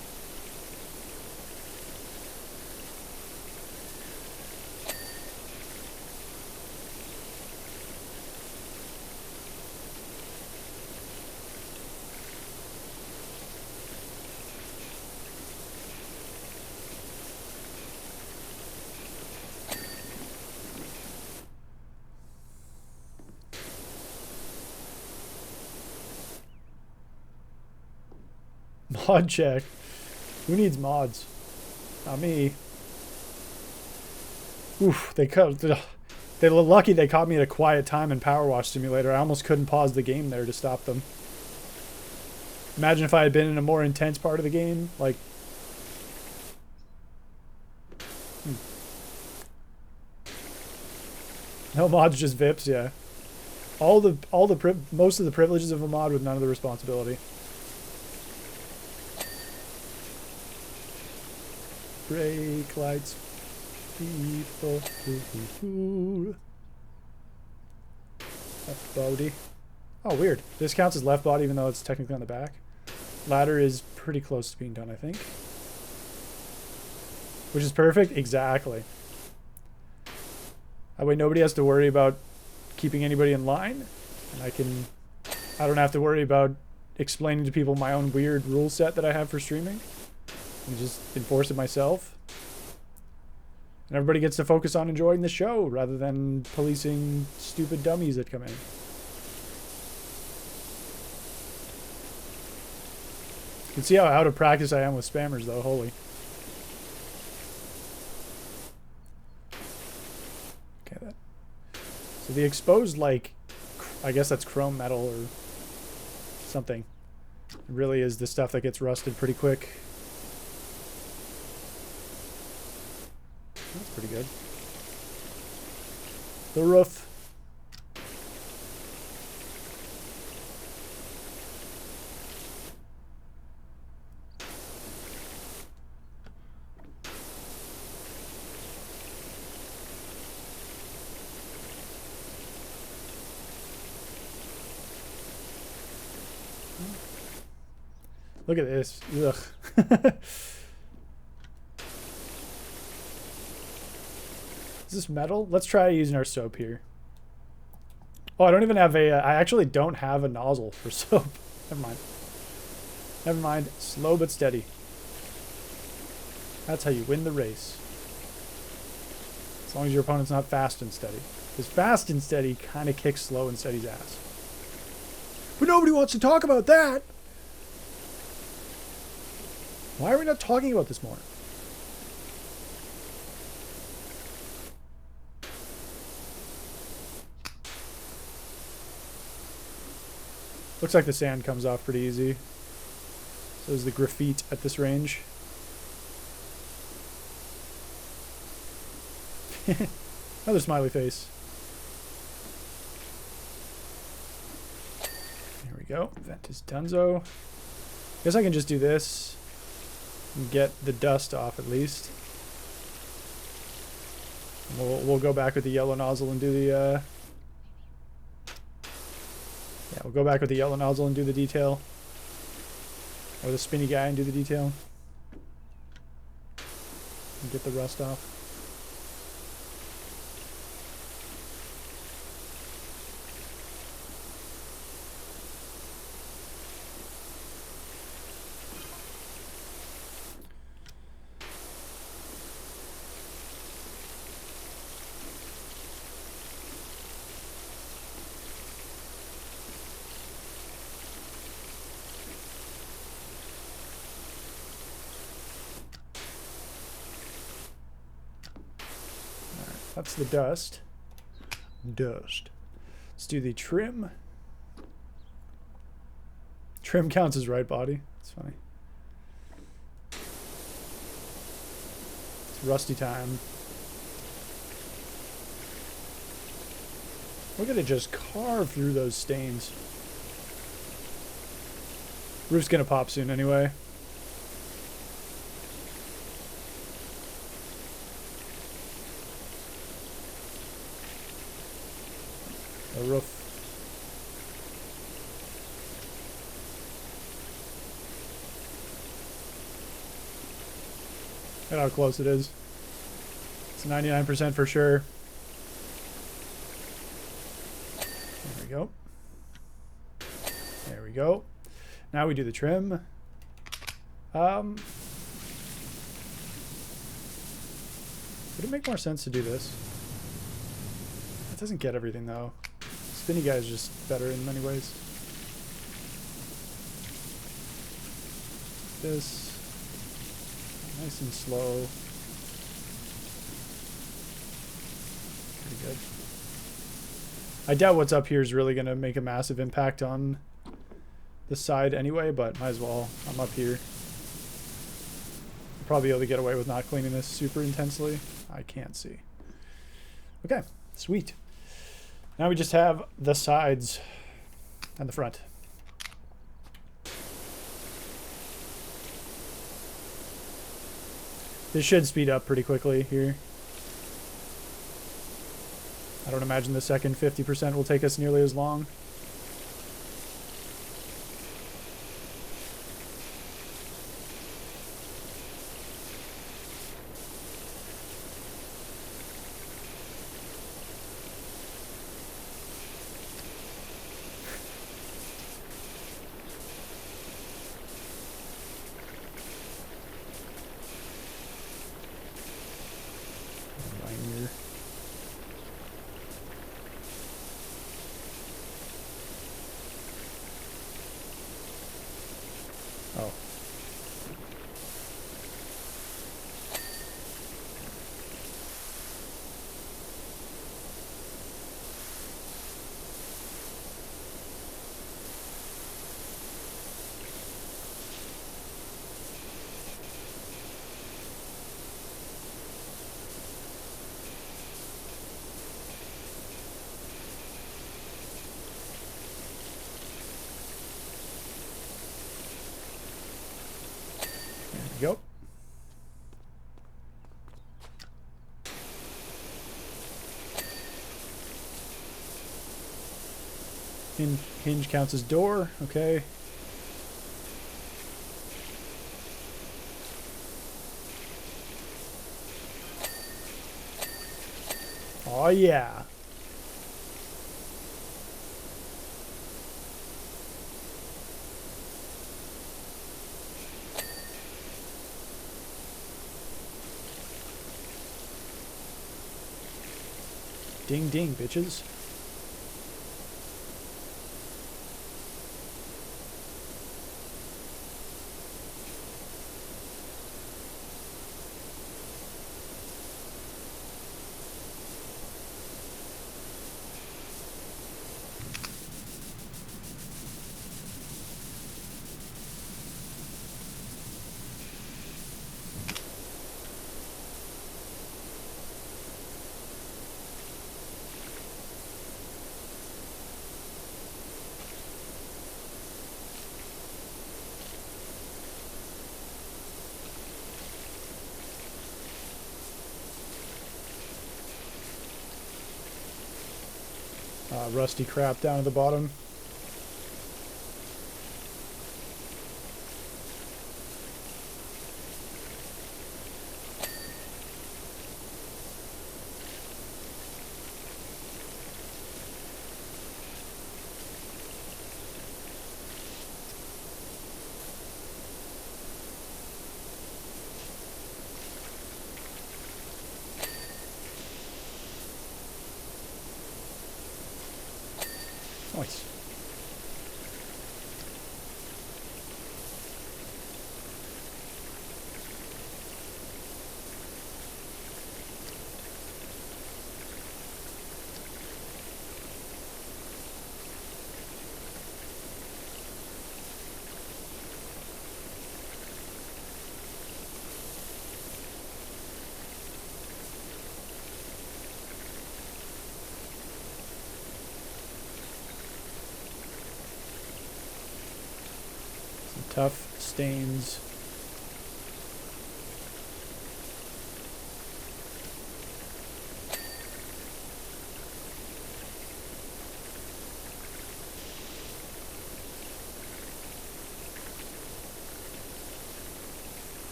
Mod check. Who needs mods? Not me. Oof, they were lucky they caught me at a quiet time in Powerwash Simulator. I almost couldn't pause the game there to stop them. Imagine if I had been in a more intense part of the game, like... No mods, just VIPs, yeah. Most of the privileges of a mod with none of the responsibility. Brake lights, people, left body. Oh, weird. This counts as left body even though it's technically on the back. Ladder is pretty close to being done, I think. Which is perfect? Exactly. That way nobody has to worry about keeping anybody in line. And I don't have to worry about explaining to people my own weird rule set that I have for streaming. And just enforce it myself. And everybody gets to focus on enjoying the show rather than policing stupid dummies that come in. You can see how out of practice I am with spammers though, holy. Okay, that. So the exposed, like, I guess that's chrome metal or something. It really is the stuff that gets rusted pretty quick. That's pretty good. The roof. Look at this. Ugh. Is this metal? Let's try using our soap here. Oh, I don't even have I actually don't have a nozzle for soap. Never mind. Never mind. Slow but steady. That's how you win the race. As long as your opponent's not fast and steady. Because fast and steady kind of kicks slow and steady's ass. But nobody wants to talk about that! Why are we not talking about this more? Looks like the sand comes off pretty easy. So is the graphite at this range. Another smiley face. There we go. That is donezo. Guess I can just do this and get the dust off at least. We'll go back with the yellow nozzle and do the yeah, we'll go back with the yellow nozzle and do the detail. Or the spinny guy and do the detail. And get the rust off. That's the dust. Dust. Let's do the trim. Trim counts as right body. It's funny. It's rusty time. We're gonna just carve through those stains. Roof's gonna pop soon anyway. The roof. Look how close it is. It's 99% for sure. There we go. There we go. Now we do the trim. Would it make more sense to do this? It doesn't get everything though. Spinny guy is just better in many ways. This. Nice and slow. Pretty good. I doubt what's up here is really going to make a massive impact on the side anyway, but might as well. I'm up here. I'll probably be able to get away with not cleaning this super intensely. I can't see. Okay, sweet. Now we just have the sides and the front. This should speed up pretty quickly here. I don't imagine the second 50% will take us nearly as long. Oh. Go. Hinge counts as door. Okay. Oh yeah. Ding ding, bitches. Rusty crap down at the bottom. Nice. Tough stains.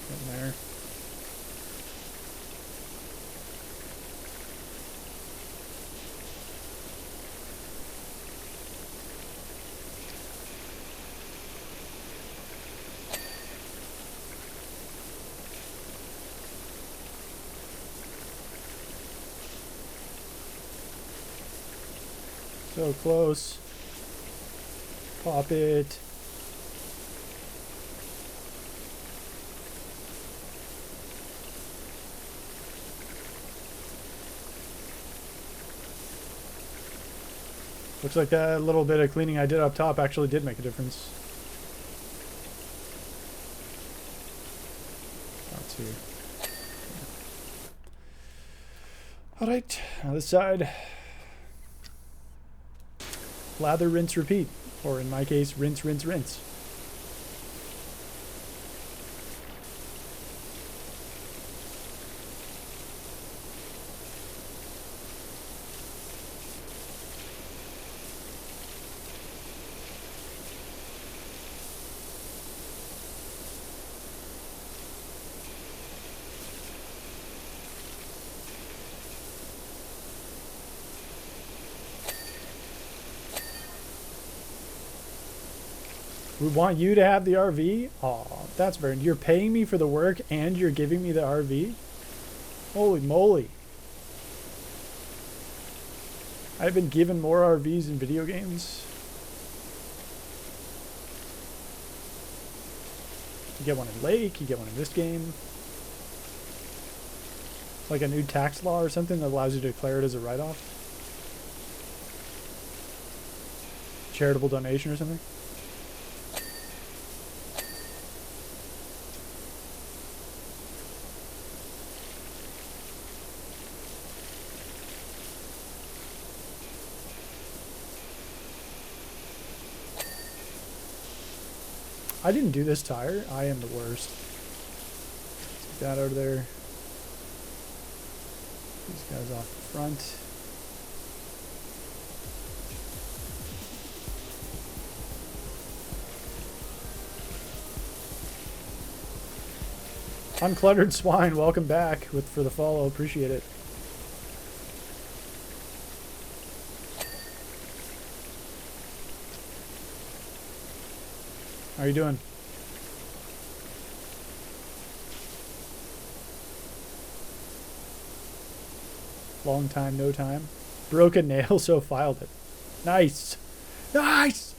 In there. So close. Pop it. Looks like that little bit of cleaning I did up top actually did make a difference. That's here. Alright, now this side. Lather, rinse, repeat. Or in my case, rinse, rinse, rinse. We want you to have the RV? Aw, that's very... You're paying me for the work and you're giving me the RV? Holy moly. I've been given more RVs in video games. You get one in Lake, you get one in this game. Like a new tax law or something that allows you to declare it as a write-off. Charitable donation or something. I didn't do this tire. I am the worst. Take that out of there. These guys off the front. Uncluttered Swine, welcome back for the follow. Appreciate it. How are you doing? Long time, no time. Broke a nail, so filed it. Nice. Nice!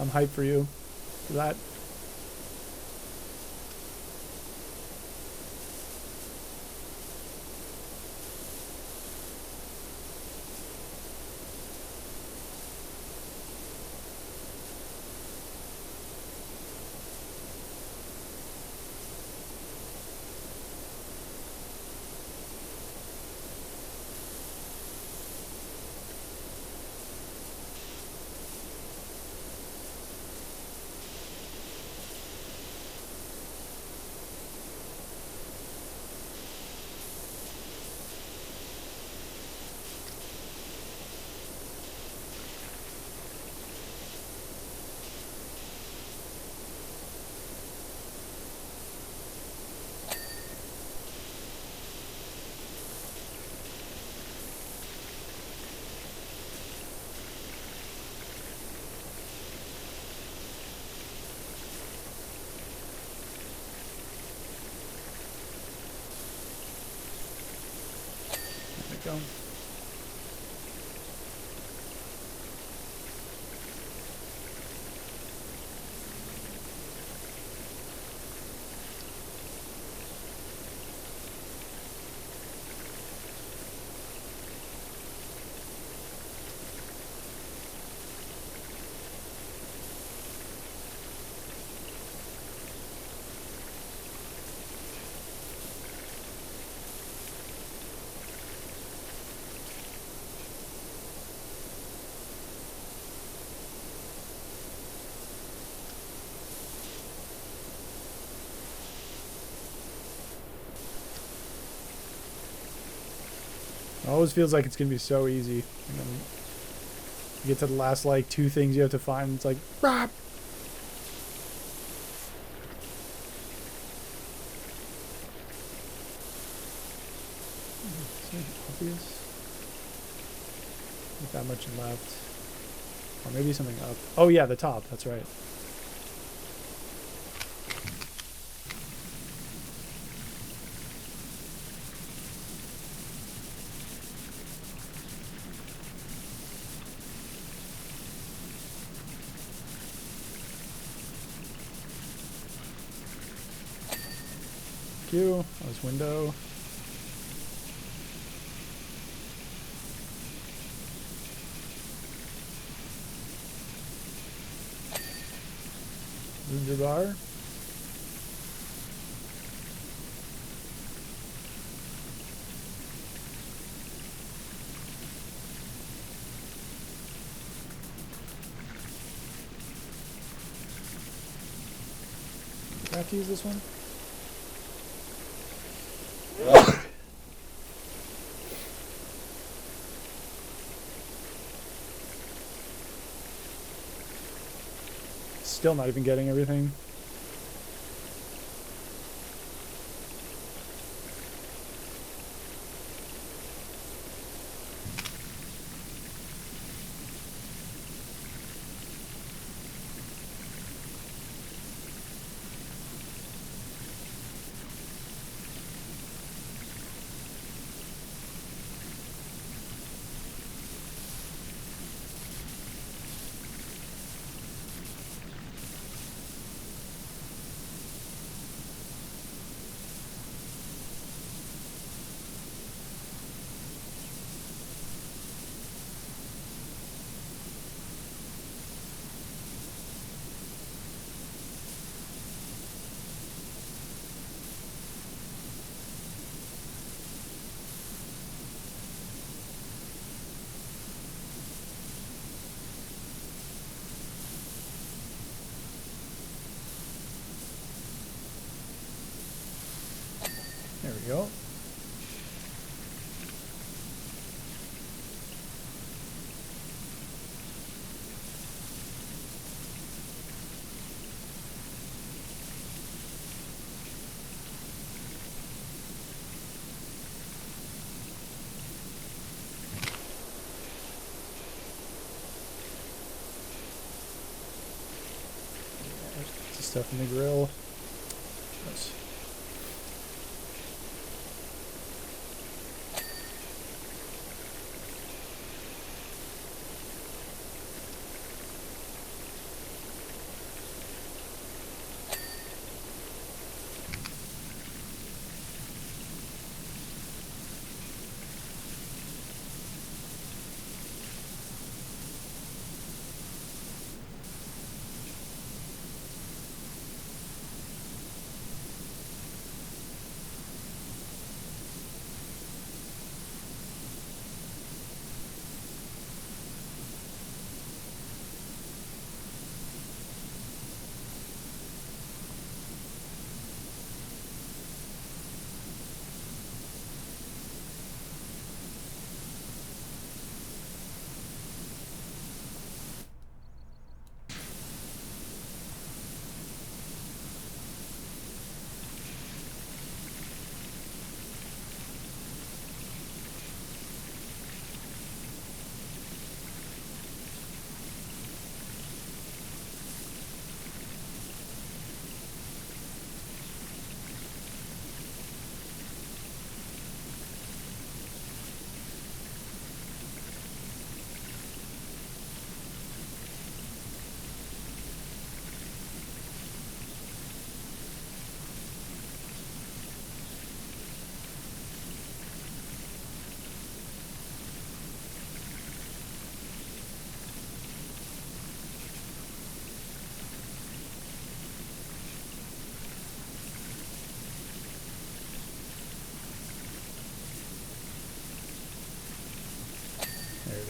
I'm hyped for you. For that. go. It always feels like it's gonna be so easy. And then you get to the last like 2 things you have to find. It's like, rah! Obvious. Not that much left. Or maybe something up. Oh yeah, the top. That's right. Q. That was window. Ginger bar. Do I have to use this one? Still not even getting everything. There we go. There's the stuff in the grill. Nice.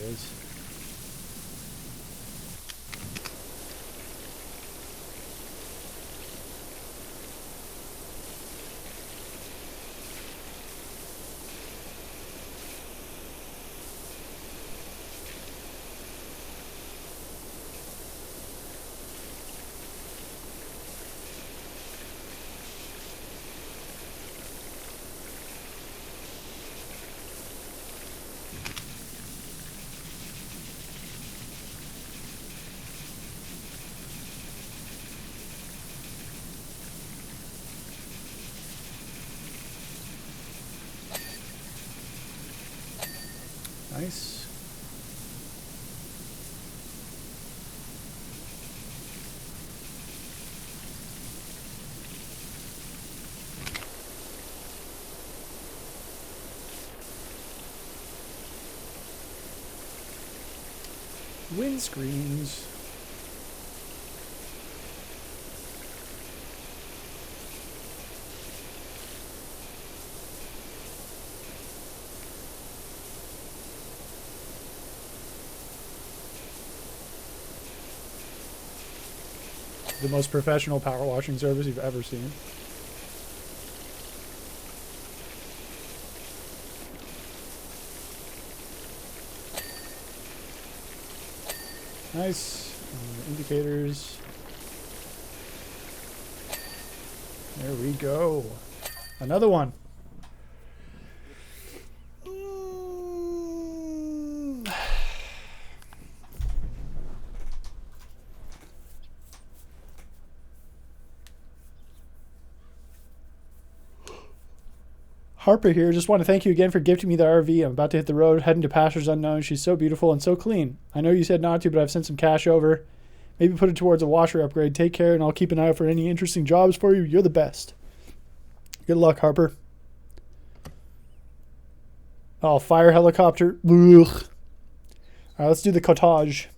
is. Nice. Windscreens. The most professional power washing service you've ever seen. Nice. Indicators. There we go. Another one. Harper here. Just want to thank you again for gifting me the RV. I'm about to hit the road, heading to pastures unknown. She's so beautiful and so clean. I know you said not to, but I've sent some cash over. Maybe put it towards a washer upgrade. Take care, and I'll keep an eye out for any interesting jobs for you. You're the best. Good luck, Harper. Oh, fire helicopter. Ugh. All right, let's do the cottage.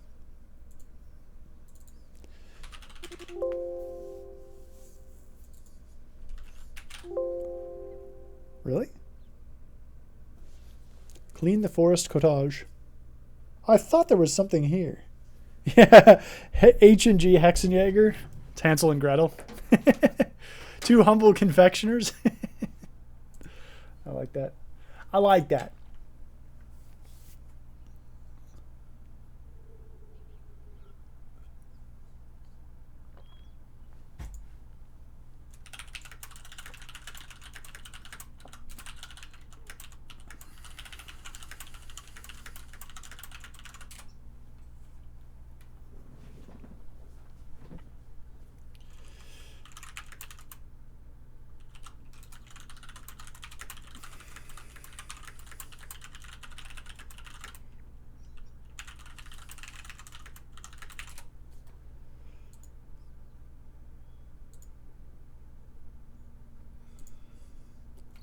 Really? Clean the forest cottage. I thought there was something here. Yeah, H&G Hexenjäger. It's Hansel and Gretel. Two humble confectioners. I like that. I like that.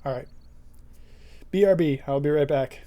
All right. BRB. I'll be right back.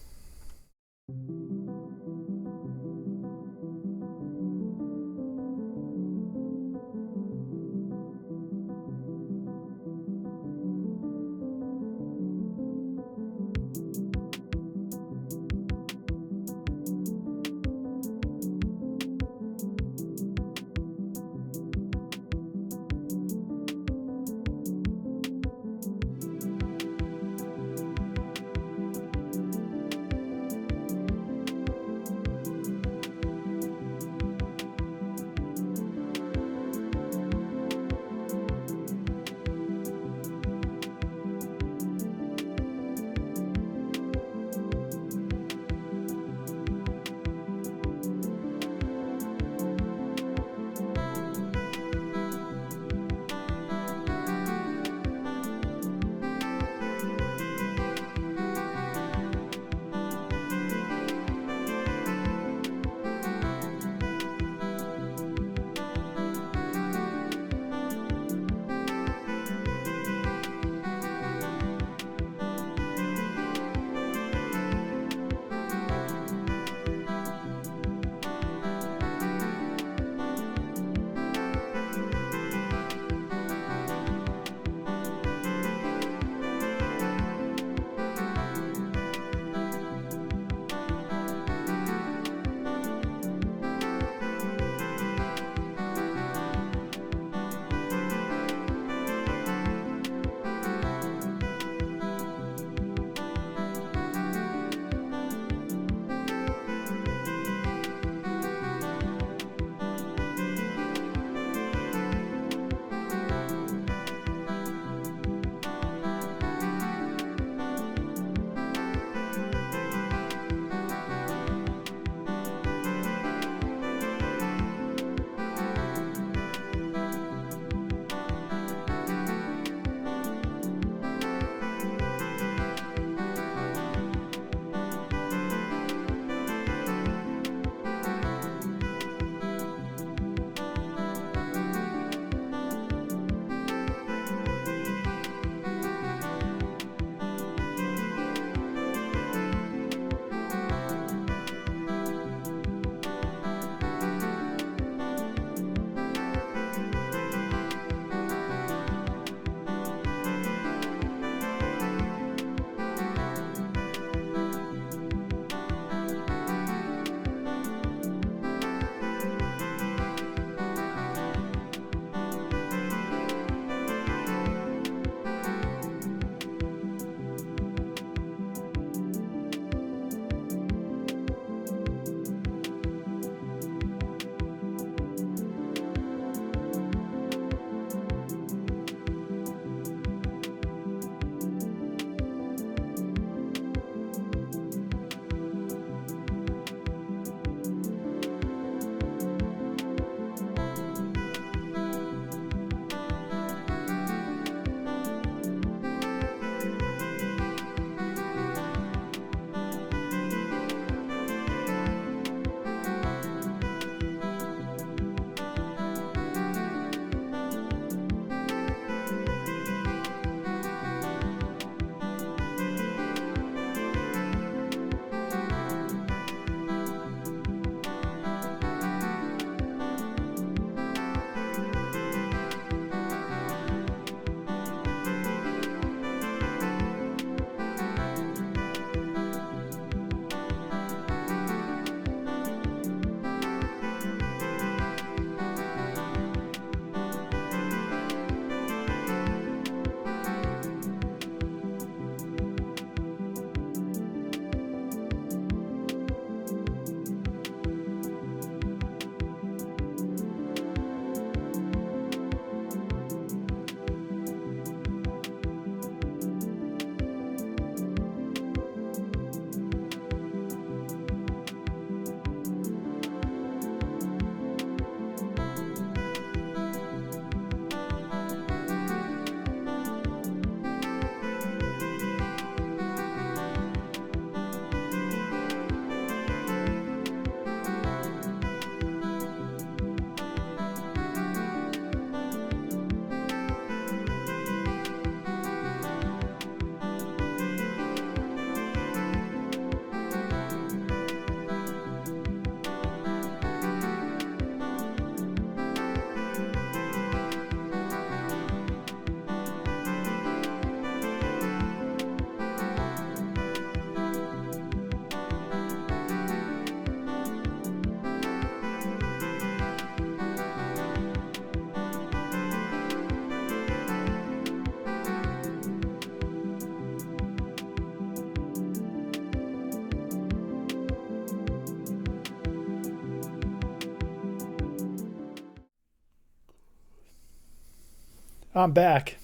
I'm back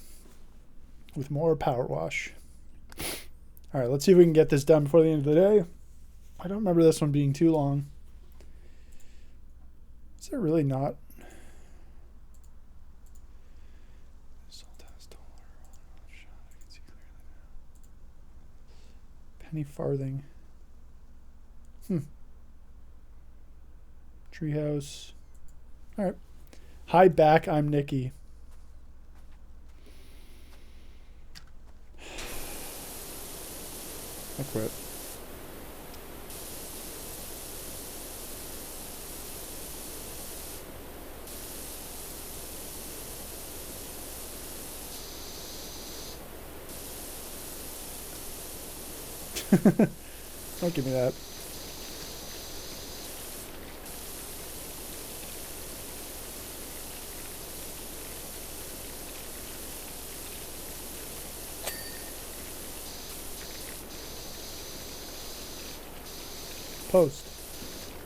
with more power wash. All right, let's see if we can get this done before the end of the day. I don't remember this one being too long. Is there really not? Penny farthing. Treehouse. All right. Hi, back. I'm Nikki. I quit. Don't give me that. Post.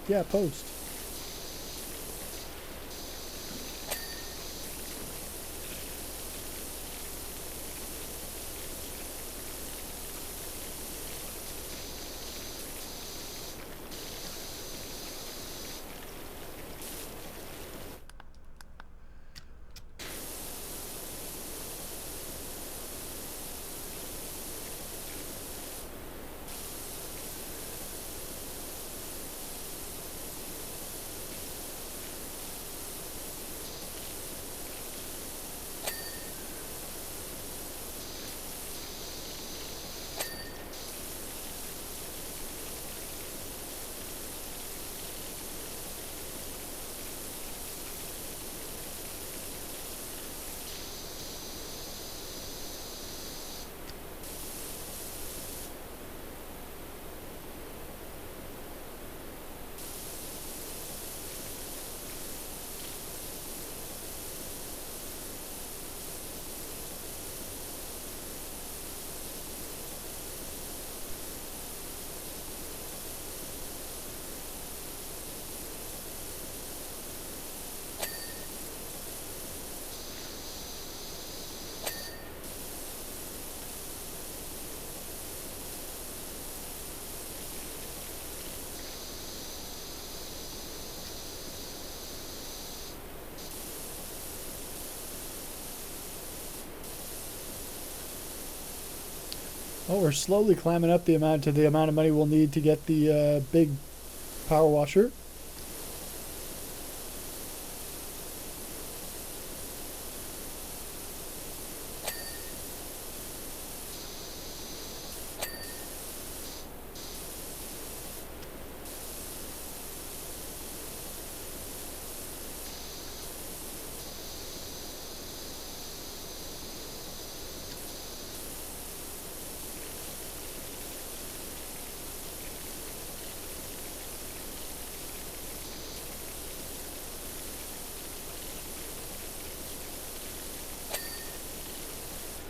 Yeah, post. Oh, we're slowly climbing up the amount of money we'll need to get the big power washer.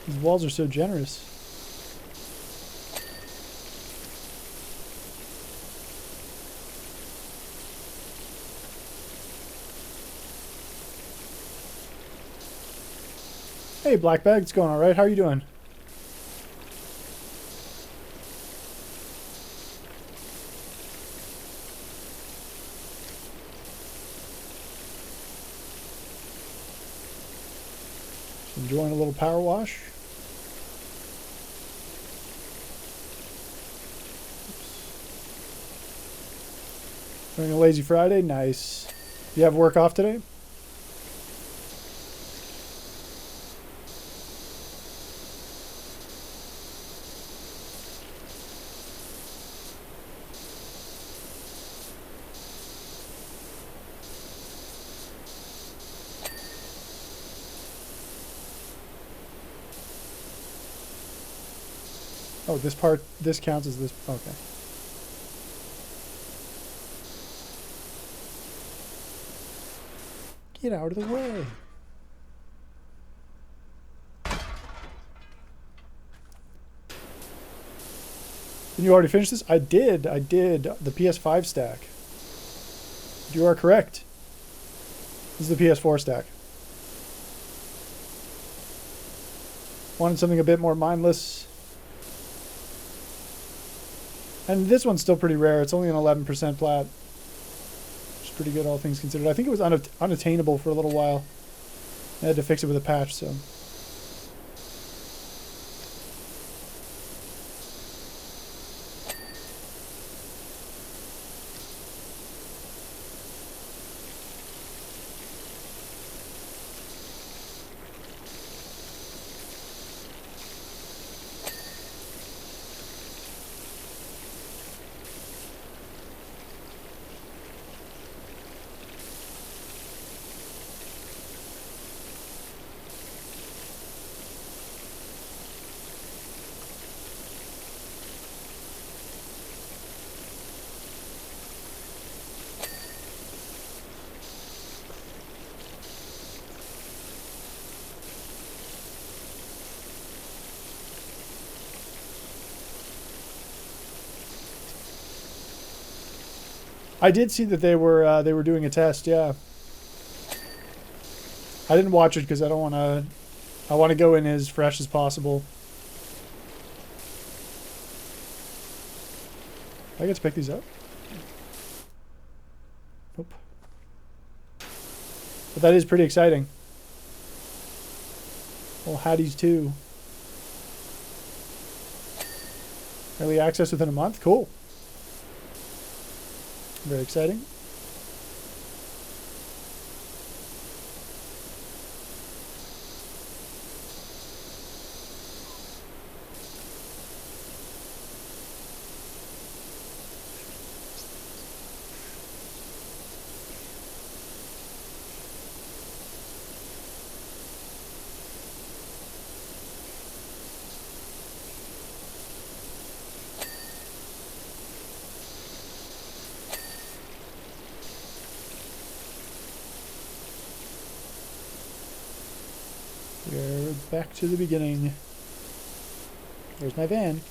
These walls are so generous. Hey, Black Bag, it's going all right. How are you doing? Enjoying a little power wash. Doing a lazy Friday, nice. You have work off today? Oh, this counts as this, okay. Get out of the way. Did you already finish this? I did. The PS5 stack. You are correct. This is the PS4 stack. Wanted something a bit more mindless. And this one's still pretty rare. It's only an 11% plat. Which is pretty good, all things considered. I think it was unattainable for a little while. I had to fix it with a patch, so. I did see that they were doing a test. Yeah, I didn't watch it because I don't want to. I want to go in as fresh as possible. I get to pick these up. Nope. But that is pretty exciting. Well, Hatties too. Early access within a month. Cool. Very exciting. We're back to the beginning. Where's my van?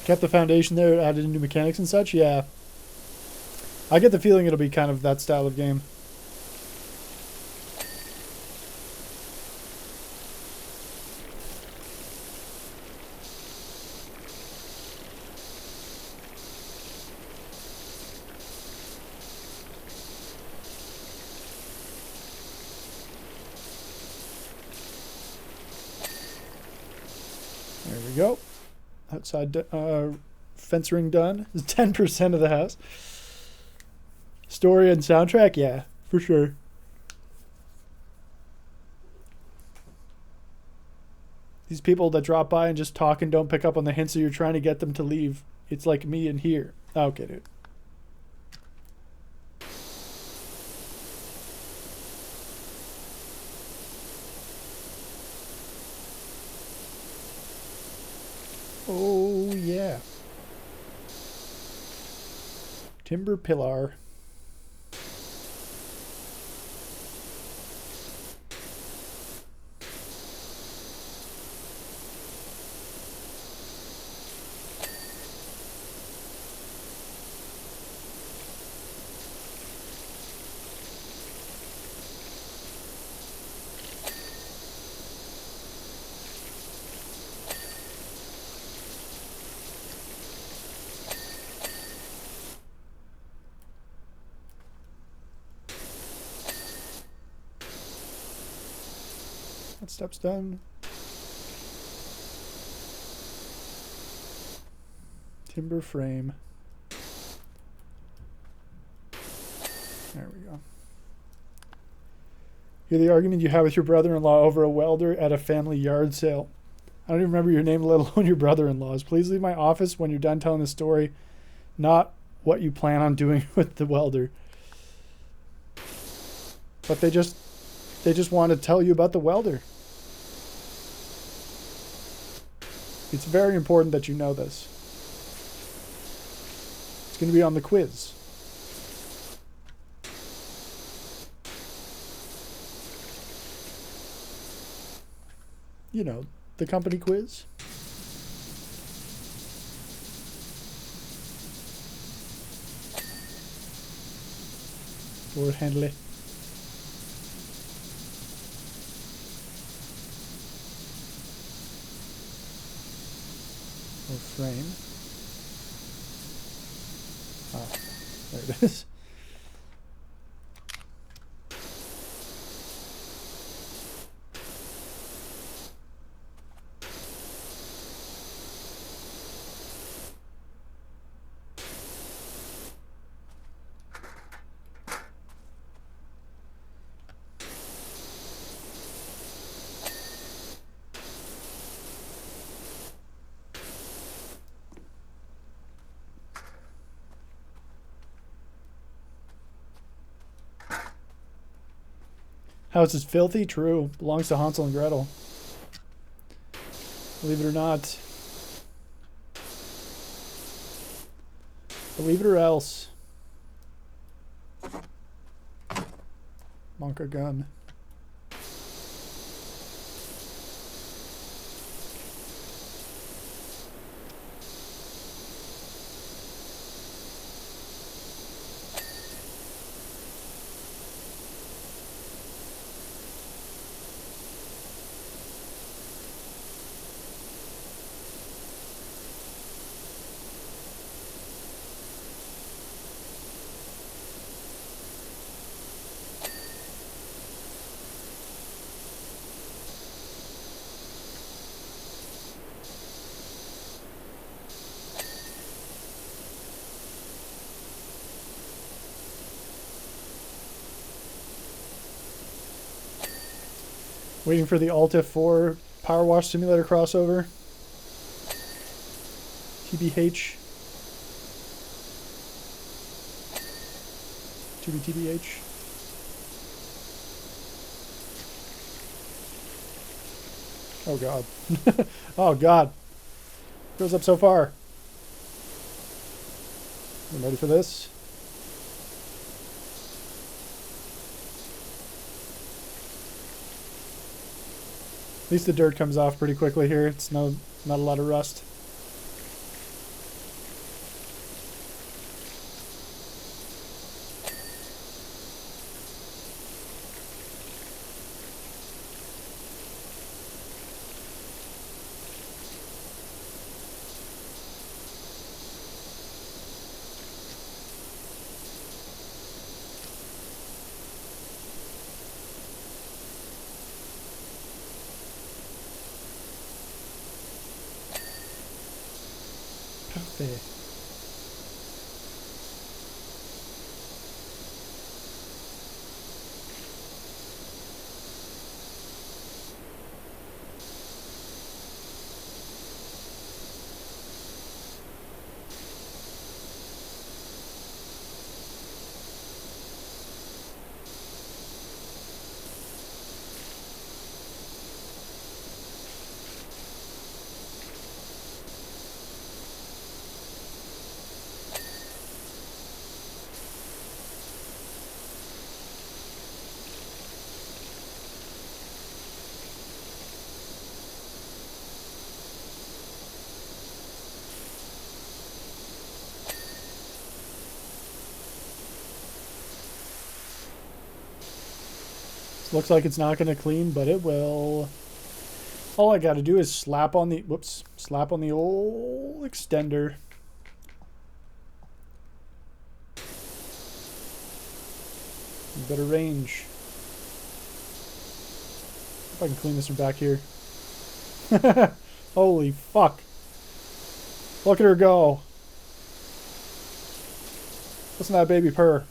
Kept the foundation there, added new mechanics and such? Yeah. I get the feeling it'll be kind of that style of game. There we go. Outside fence ring done. 10% of the house. Story and soundtrack? Yeah, for sure. These people that drop by and just talk and don't pick up on the hints that you're trying to get them to leave. It's like me in here. Okay, dude. Oh, yeah. Timber pillar. That step's done. Timber frame. There we go. Hear the argument you had with your brother-in-law over a welder at a family yard sale. I don't even remember your name, let alone your brother-in-law's. Please leave my office when you're done telling the story, not what you plan on doing with the welder. But they just want to tell you about the welder. It's very important that you know this. It's going to be on the quiz. You know, the company quiz. Lord Handley. Oh, frame. Oh, there it is. House is filthy? True. Belongs to Hansel and Gretel. Believe it or not. Believe it or else. Monka gun. Waiting for the Alta 4 Powerwash Simulator crossover. TBH. TBTBH. Oh god. Oh god. Goes up so far. I'm ready for this. At least the dirt comes off pretty quickly here. It's not a lot of rust. Perfect. Looks like it's not going to clean, but it will. All I got to do is slap on the old extender. Better range. If I can clean this from back here. Holy fuck. Look at her go. Listen to that baby purr.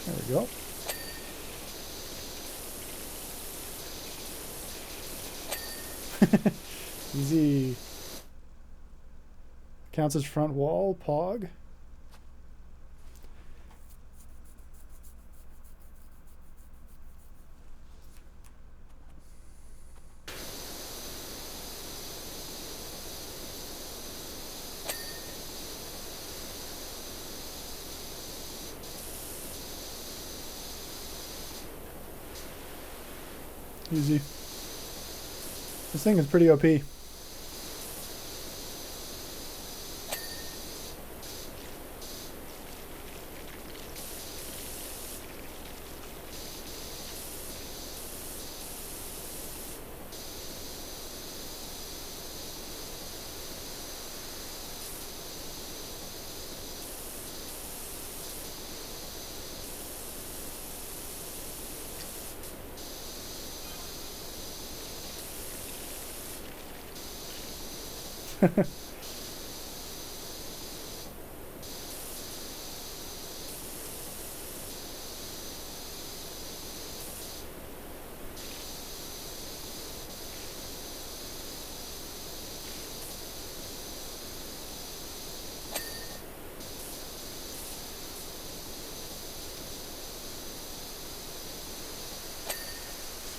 There we go. Easy. Counts as front wall, pog. Easy. This thing is pretty OP.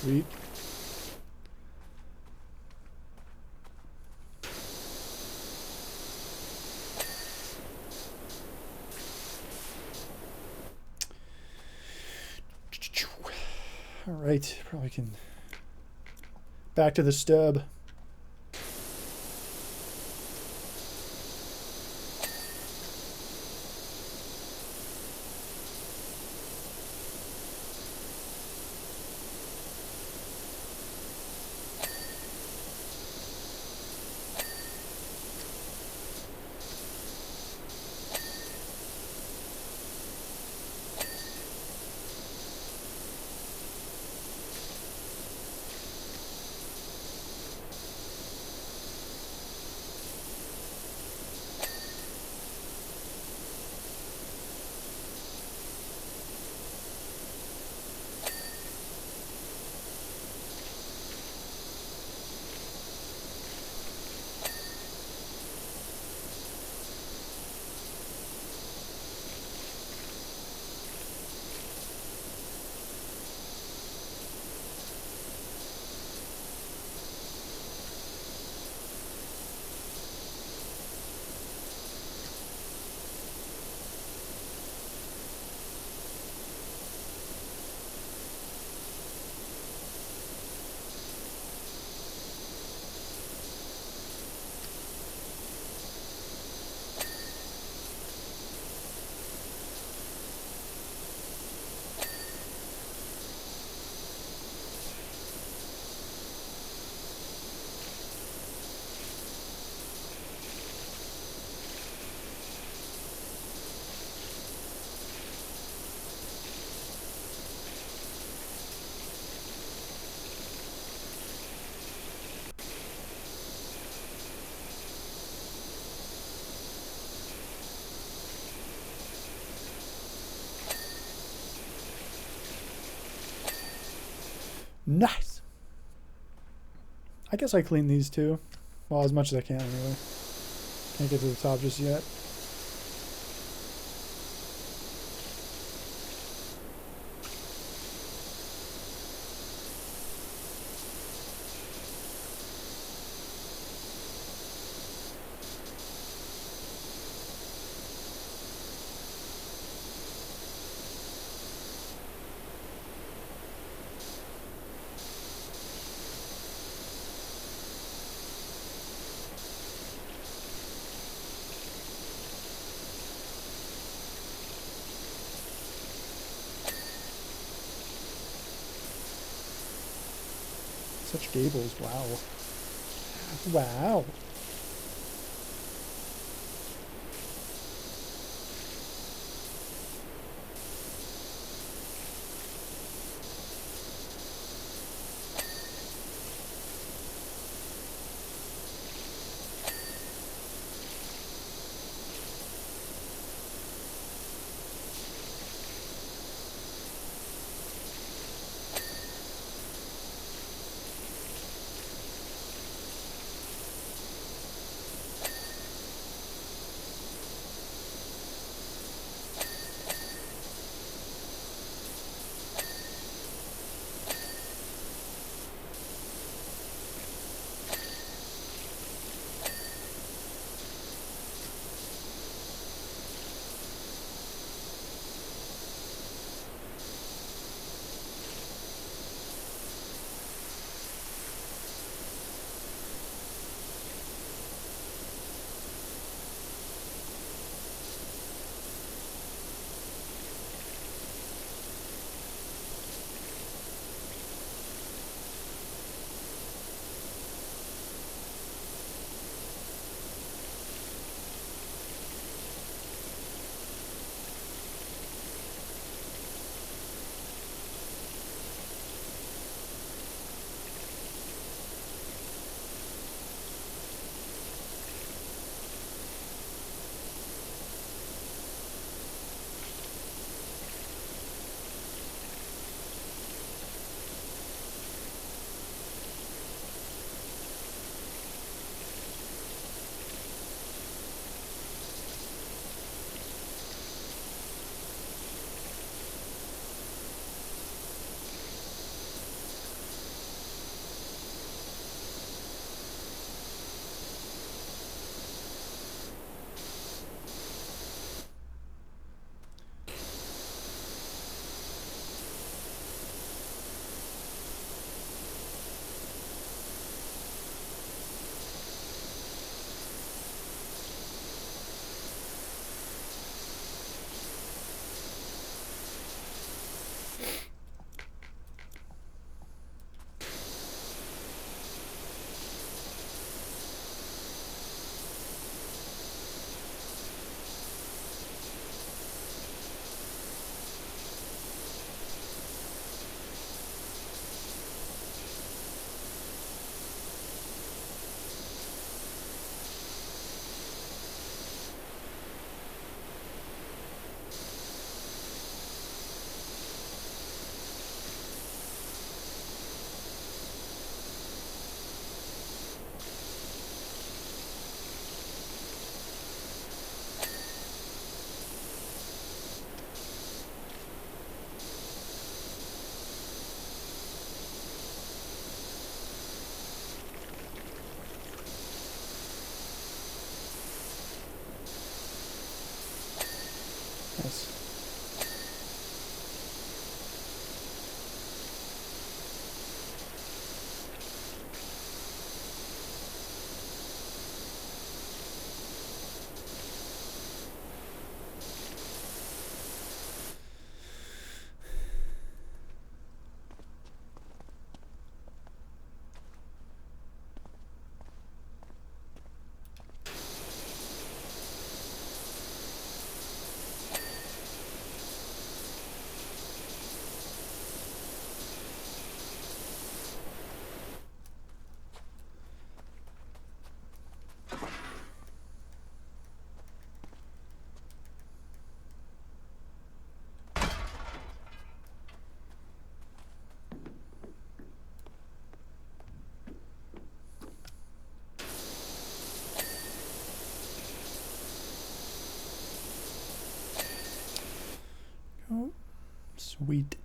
Sweet. All right, probably can back to the stub. Nice. I guess I clean these too. Well, as much as I can anyway. Can't get to the top just yet. Such gables, wow. Wow. Nice. Oh, sweet.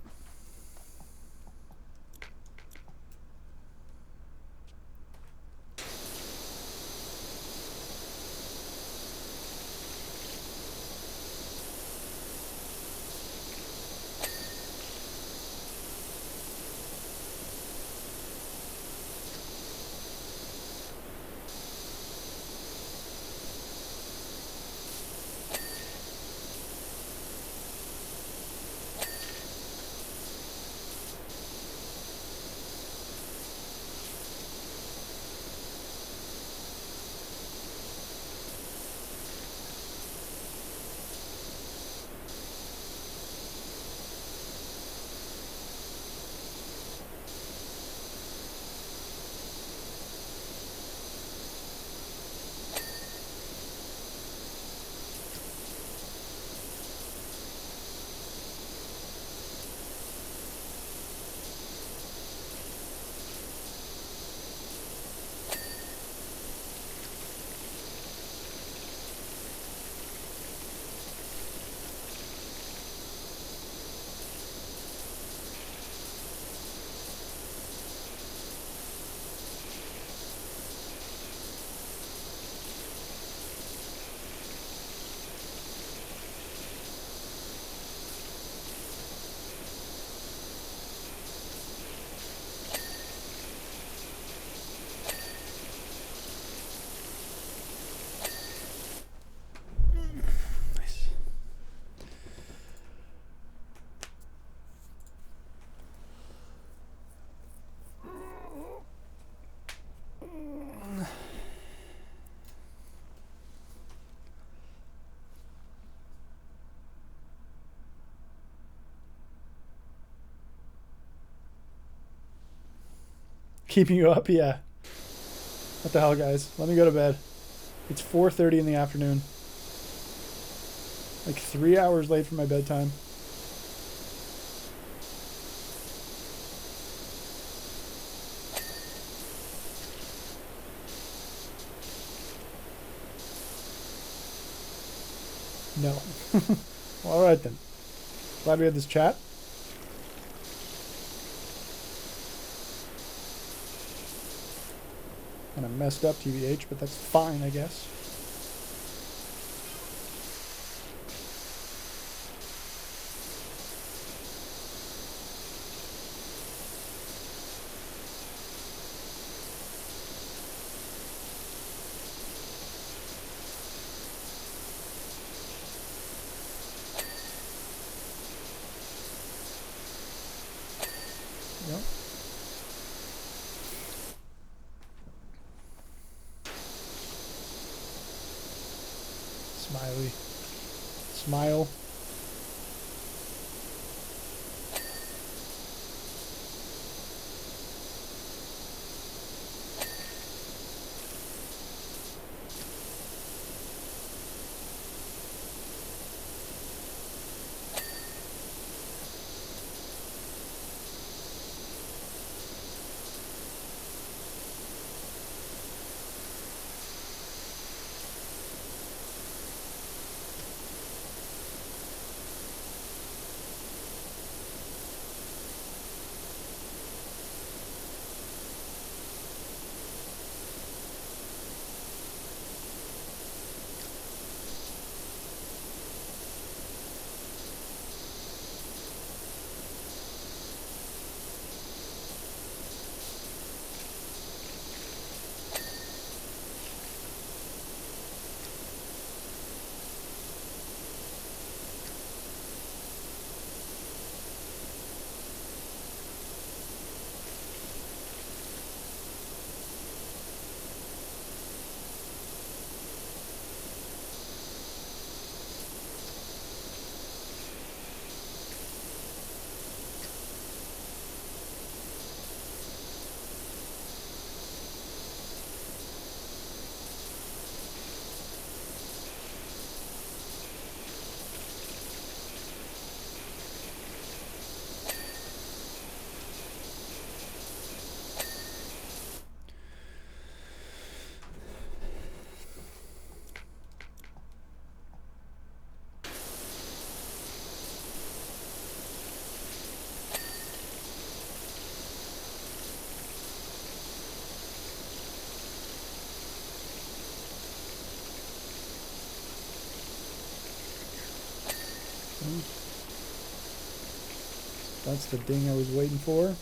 Nice. Keeping you up? Yeah. What the hell, guys? Let me go to bed. It's 4:30 in the afternoon. Like 3 hours late for my bedtime. No. Well, all right then. Glad we had this chat. Kind of messed up, TBH, but that's fine, I guess. Yep. Smiley. Smile. That's the ding I was waiting for.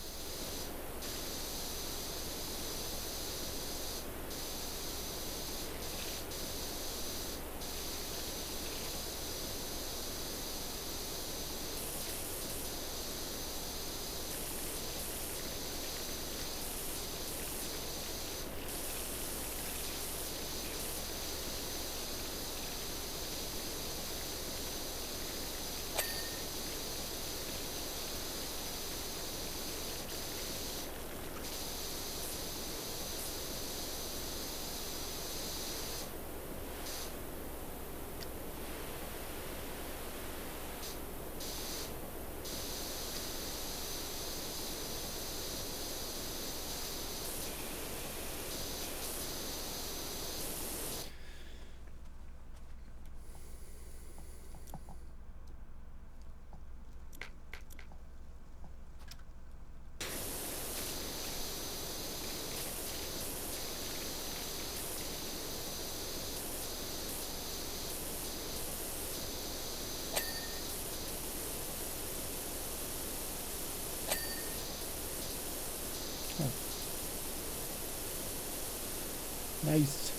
Nice.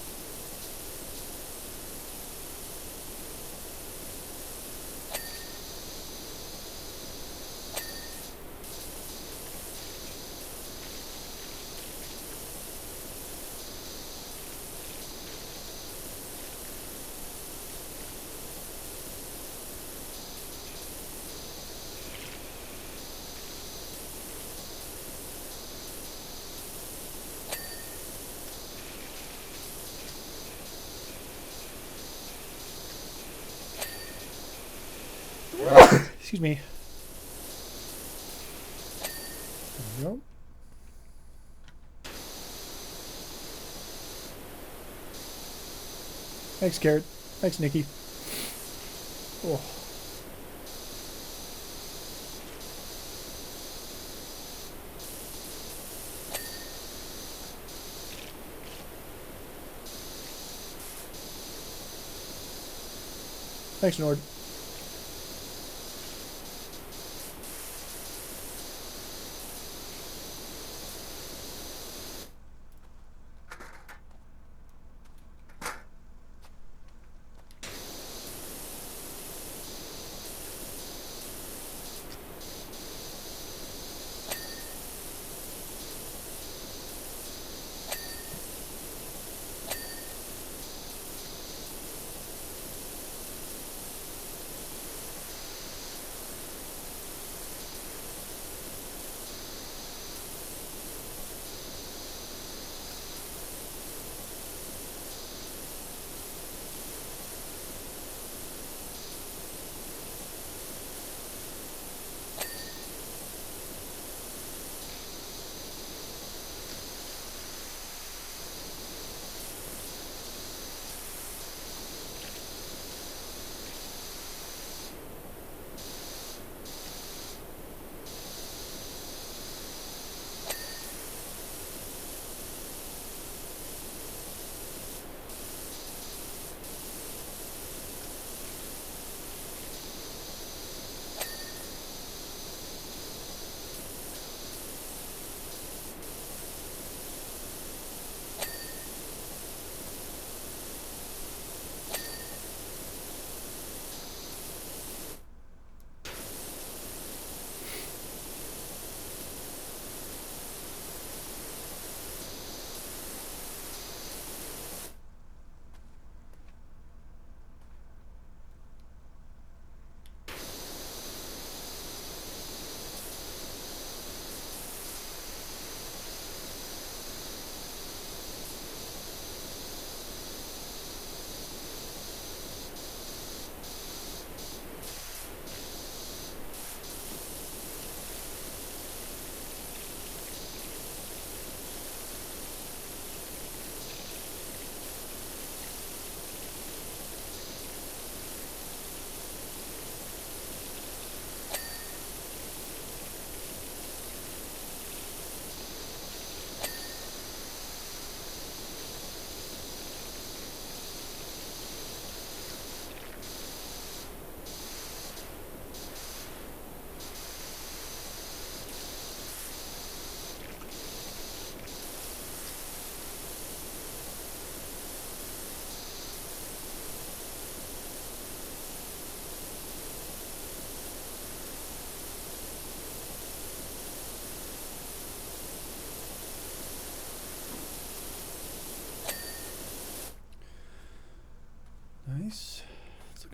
Excuse me. There we go. Thanks, Carrot. Thanks, Nikki. Oh. Thanks, Nord.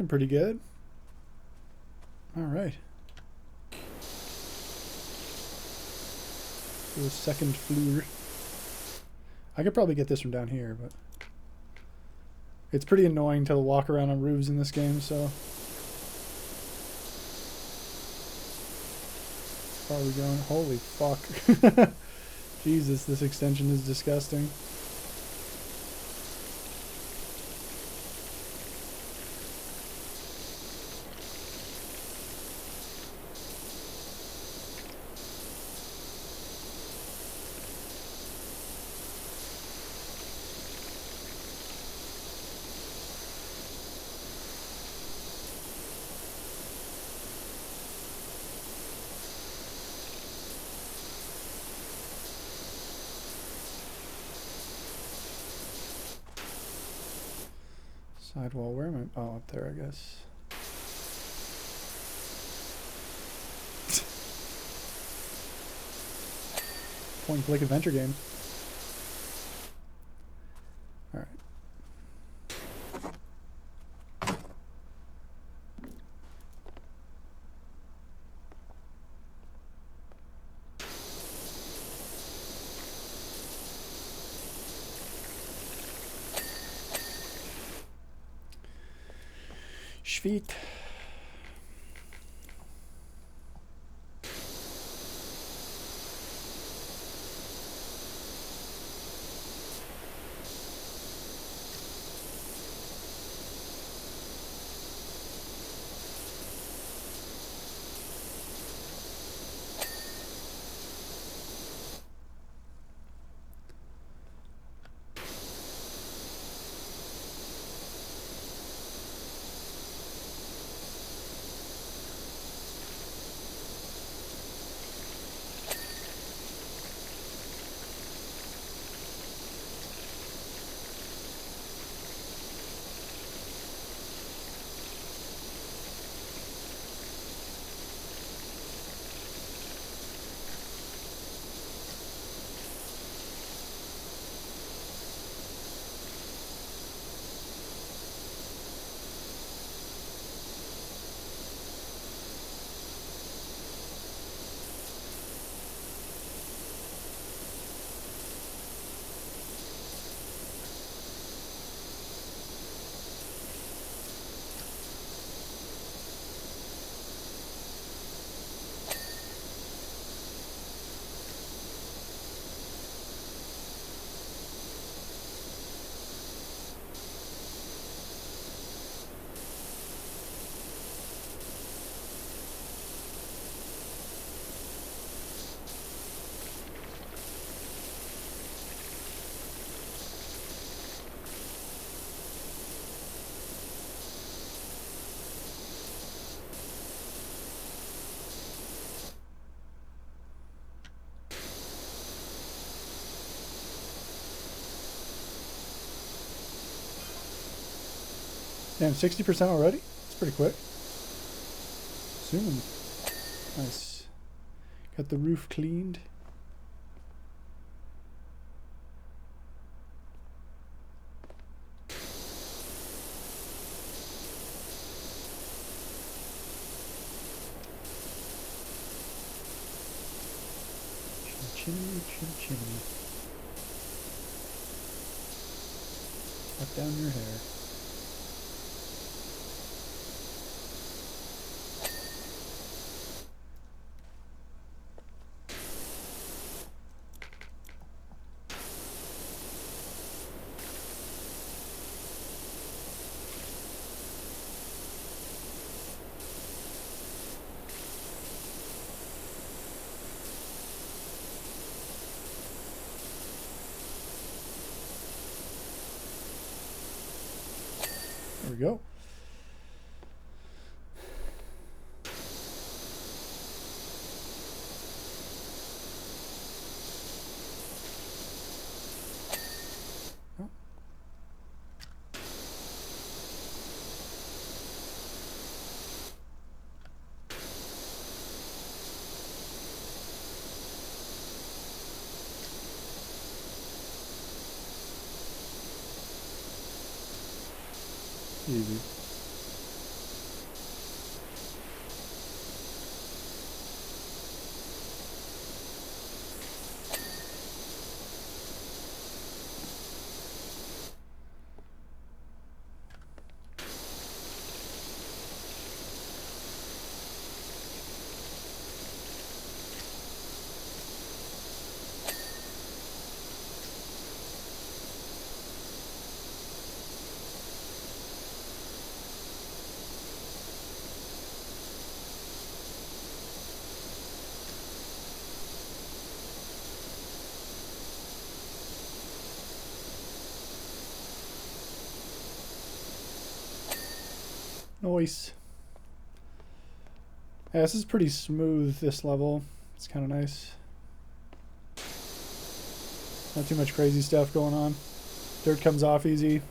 Looking pretty good. All right. To the second floor. I could probably get this from down here, but it's pretty annoying to walk around on roofs in this game, so. How far are we going? Holy fuck. Jesus, this extension is disgusting. Sidewall, where am I? Oh, up there, I guess. Point and click adventure game. Alright. Sweet. Damn, 60% already? That's pretty quick. Zoom. Nice. Got the roof cleaned. Chimney, chimney. Up down your hair. There we go. Oh. Easy. Nice. Yeah, this is pretty smooth, this level. It's kind of nice. Not too much crazy stuff going on. Dirt comes off easy.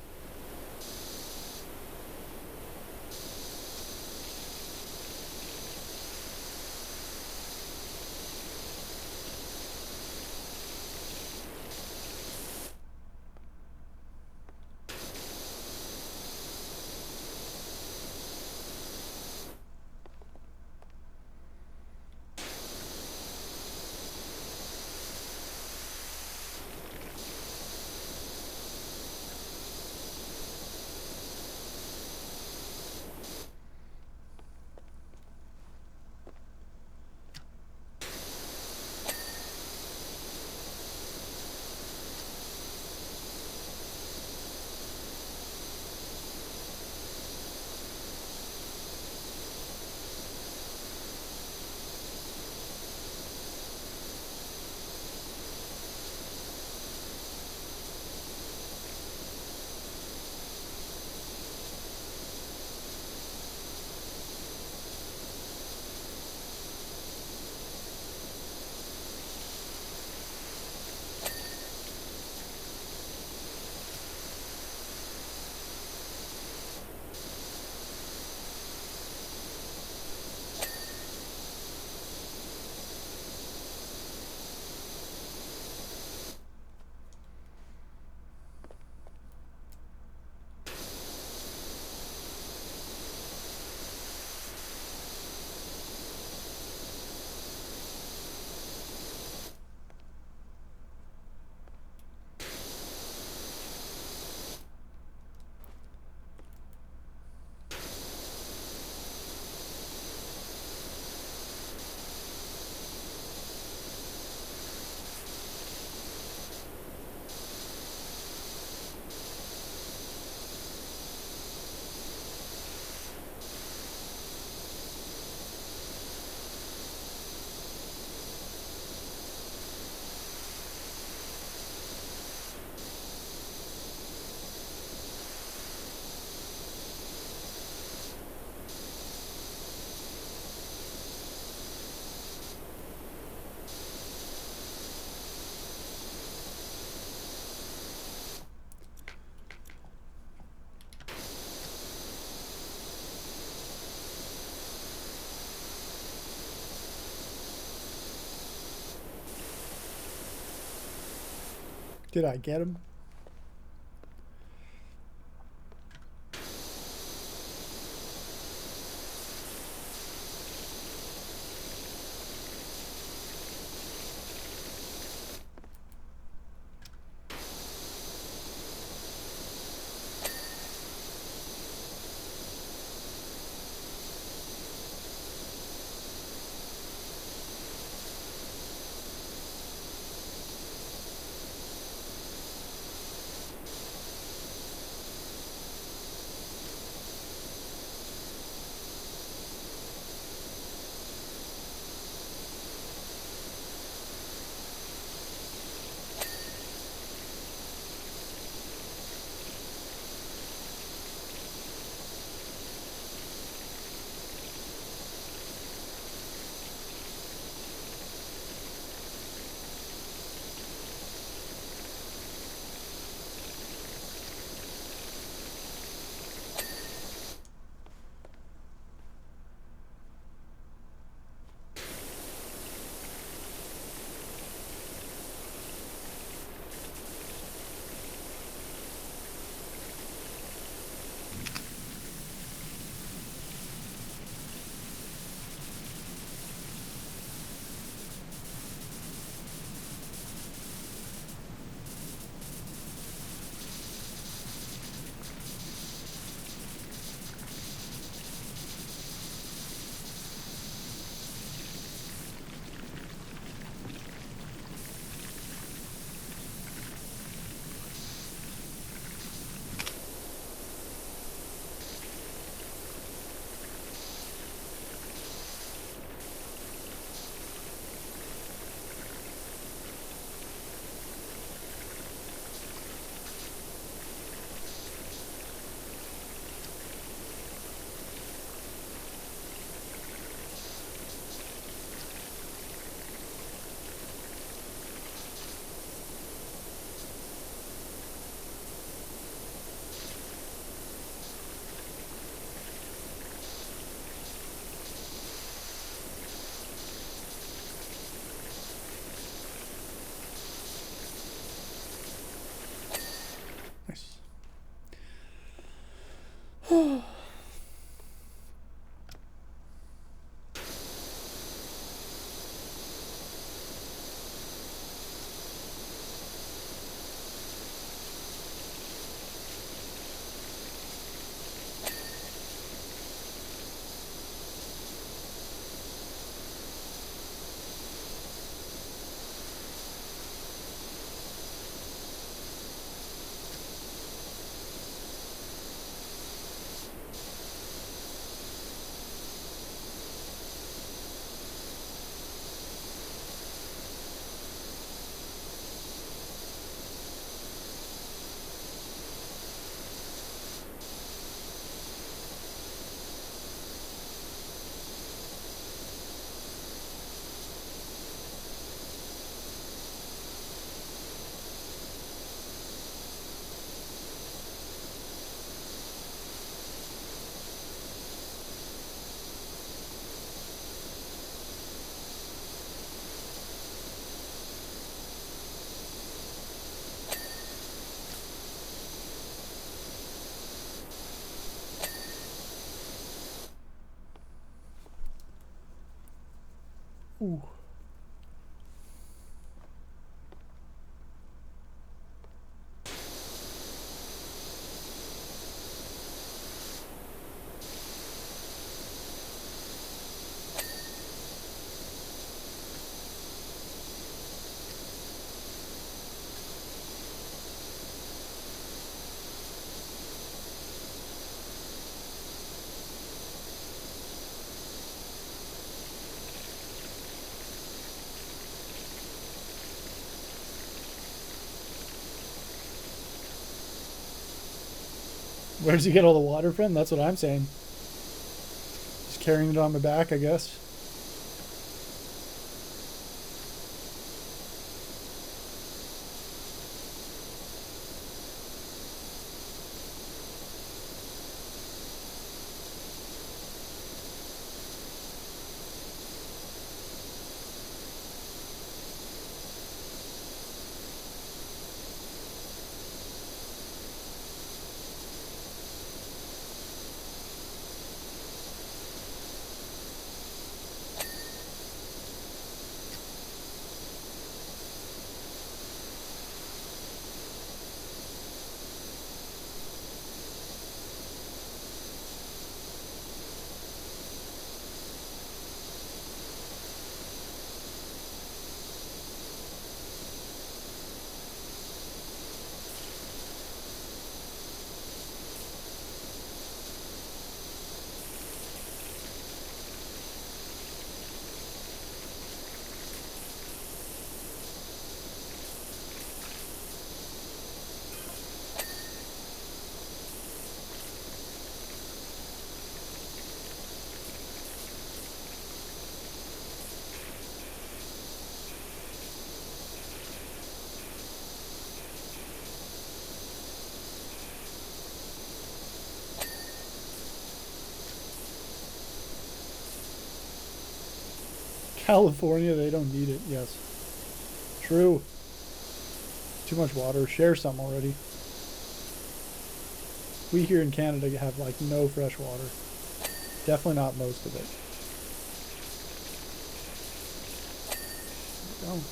Did I get him? Ooh. Where does he get all the water from? That's what I'm saying. Just carrying it on my back, I guess. California, they don't need it. Yes. True. Too much water. Share some already. We here in Canada have like no fresh water. Definitely not most of it. There we go.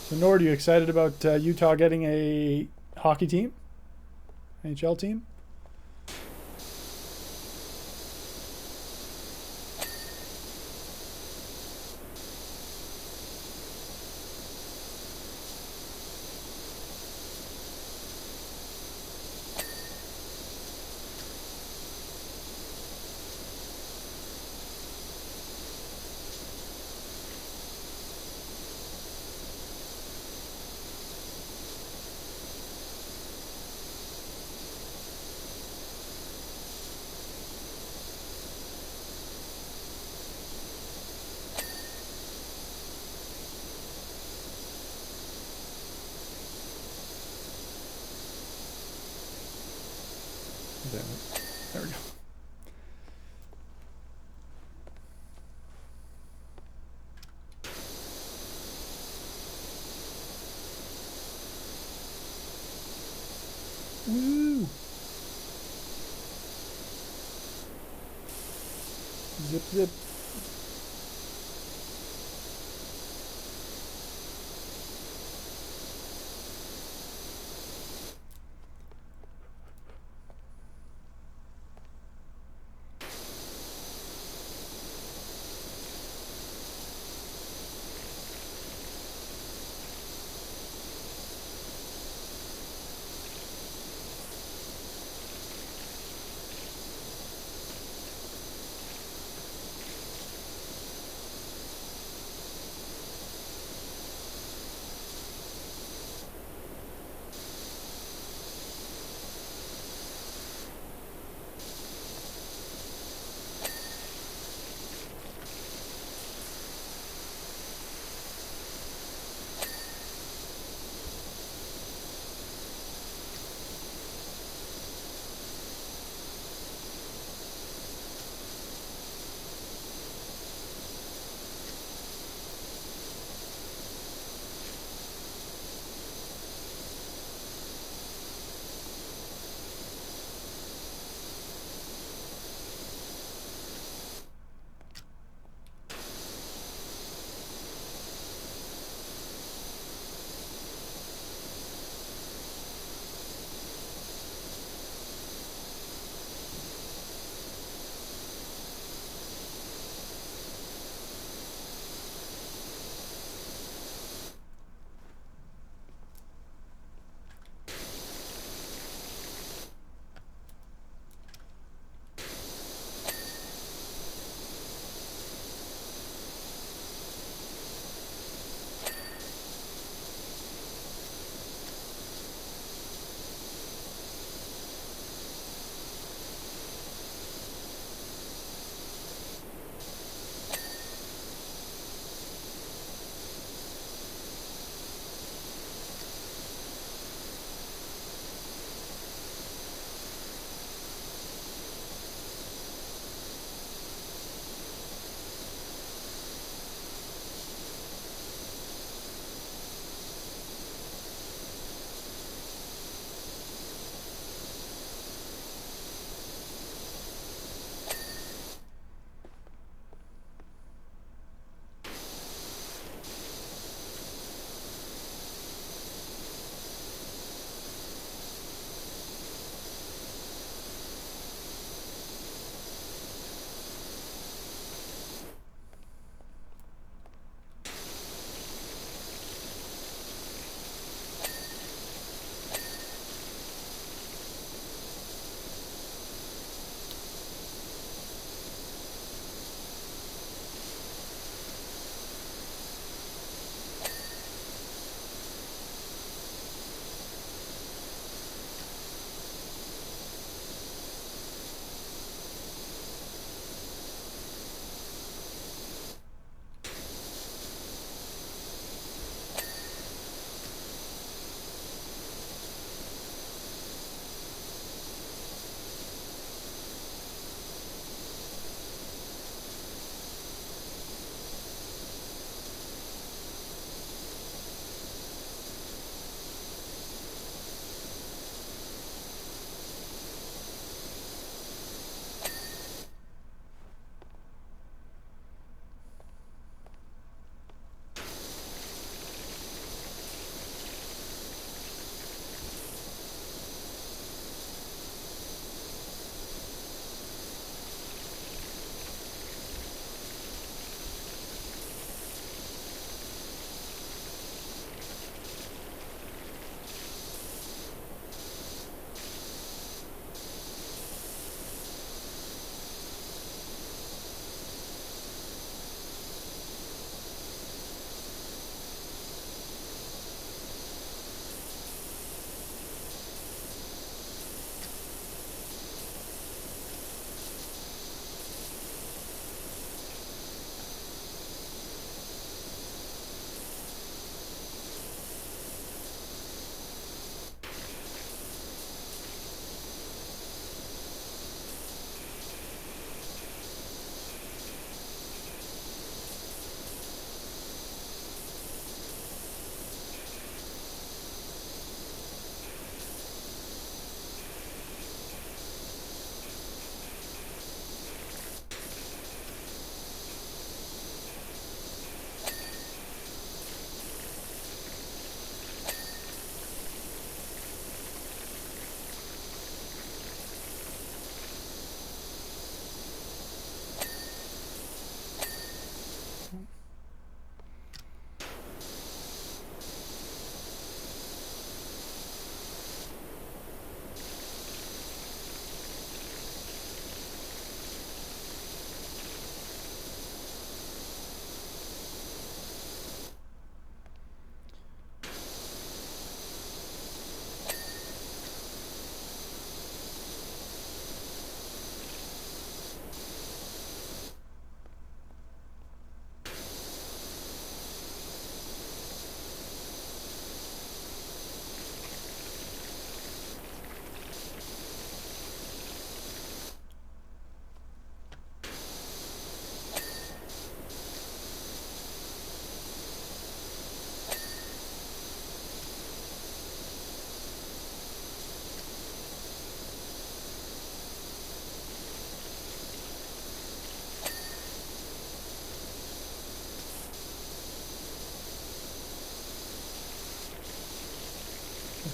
So, Nord, are you excited about Utah getting a hockey team? NHL team? Damn it. There we go. Woo! Zip, zip.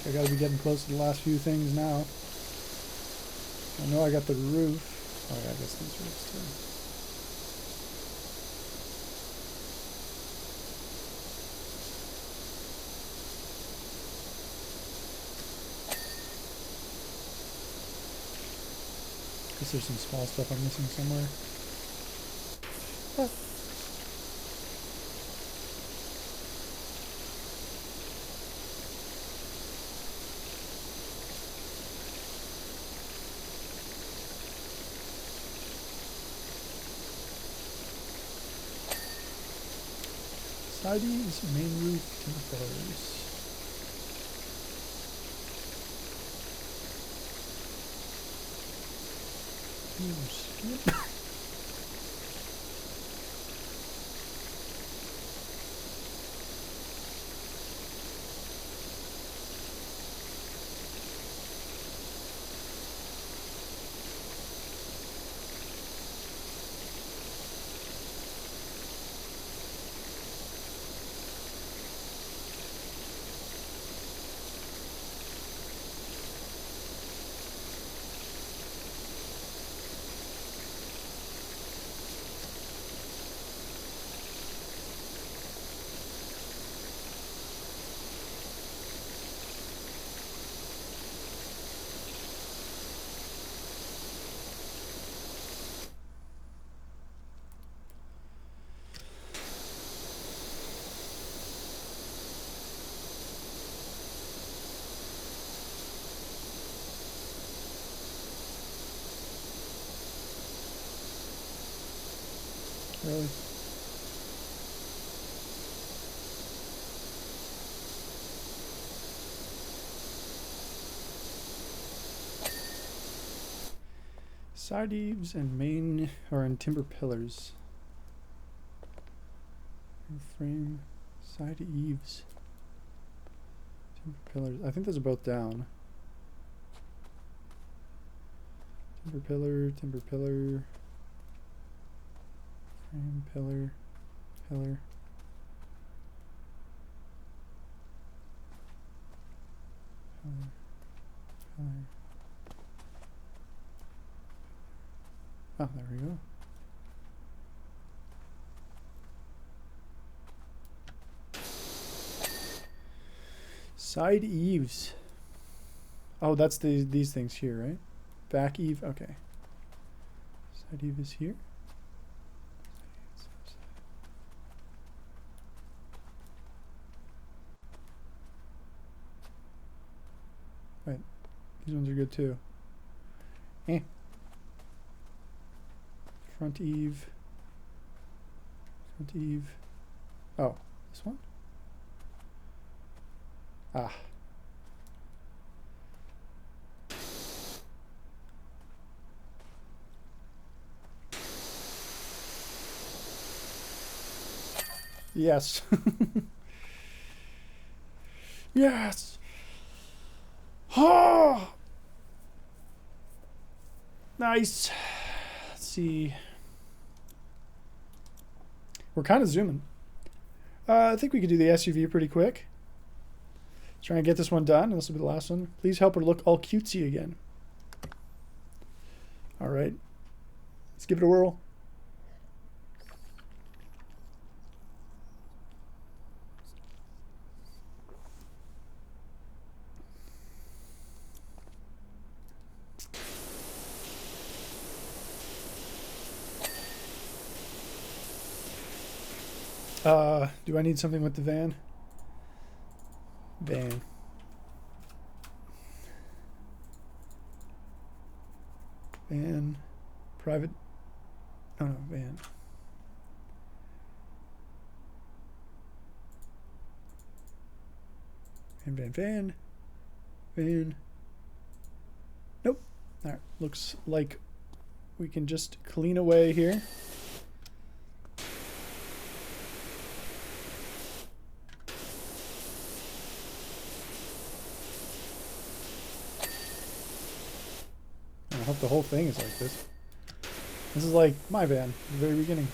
I gotta be getting close to the last few things now. I know I got the roof. Oh yeah, I guess these roofs too. Guess there's some small stuff I'm missing somewhere. Ah. Sidings, main roof, timber pillars. Skip. Really? Side eaves and main are in timber pillars. Frame, side eaves, timber pillars. I think those are both down. Timber pillar, frame, pillar, pillar. Pillar. Oh, there we go. Side eaves. Oh, that's these things here, right? Back eave. Okay. Side eave is here. Wait, these ones are good too. Front eave. Front eave. Oh, this one? Ah. Yes. Yes. Oh! Nice. Let's see. We're kind of zooming. I think we could do the SUV pretty quick. Try and get this one done. This will be the last one. Please help her look all cutesy again. All right. Let's give it a whirl. Do I need something with the van? Van. Van. Private. Oh no, van. Van. Nope. All right. Looks like we can just clean away here. I hope the whole thing is like this. This is like my van at the very beginning.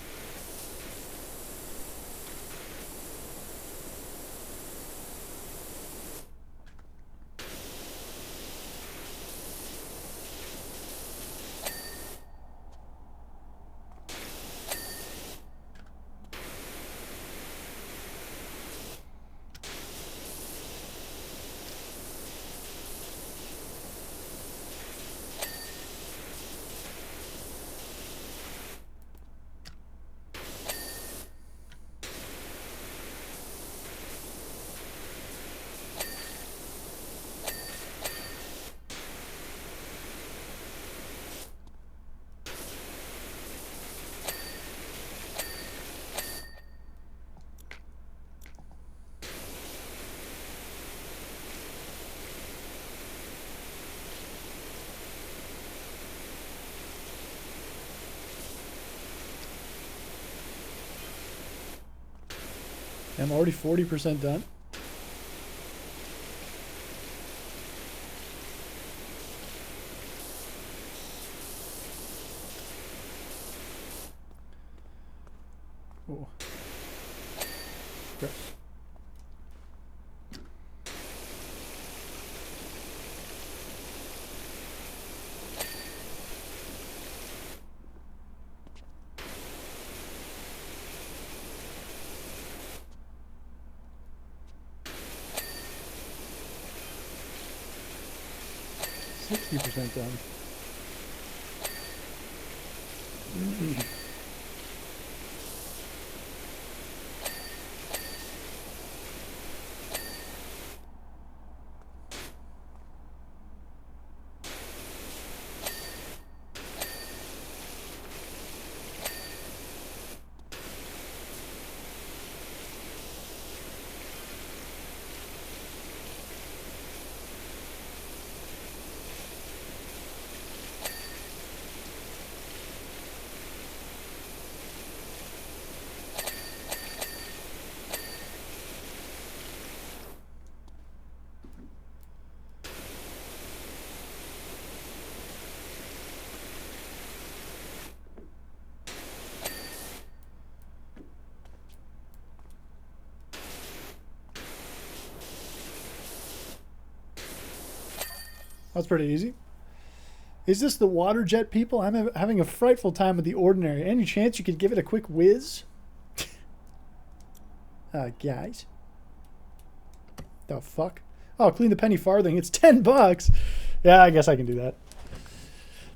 I'm already 40% done. Oh. Great. %60 done. That's pretty easy. Is this the water jet, people? I'm having a frightful time with the ordinary. Any chance you could give it a quick whiz? Guys. The fuck? Oh, clean the penny farthing. It's $10. Yeah, I guess I can do that.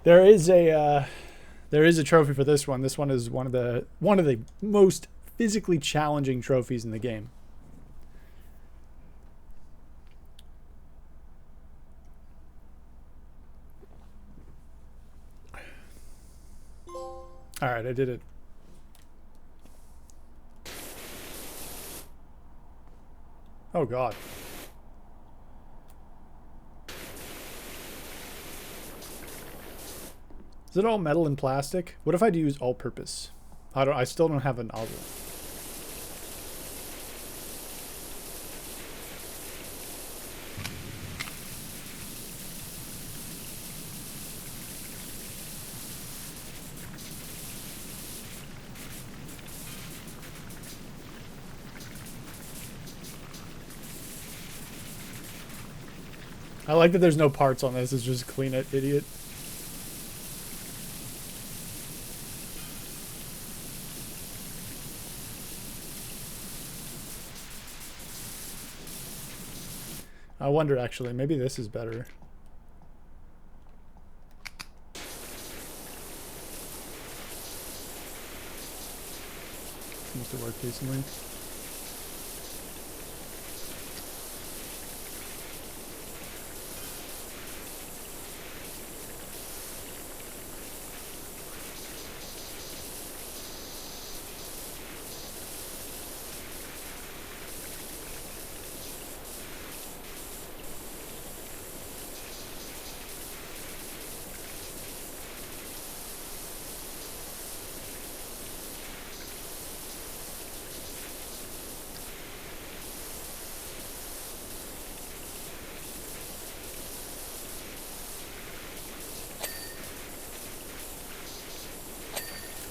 There is a trophy for this one. This one is one of the most physically challenging trophies in the game. All right, I did it. Oh, God. Is it all metal and plastic? What if I do use all-purpose? I still don't have a nozzle. I like that there's no parts on this. It's just clean it, idiot. I wonder, actually, maybe this is better. Seems to work decently.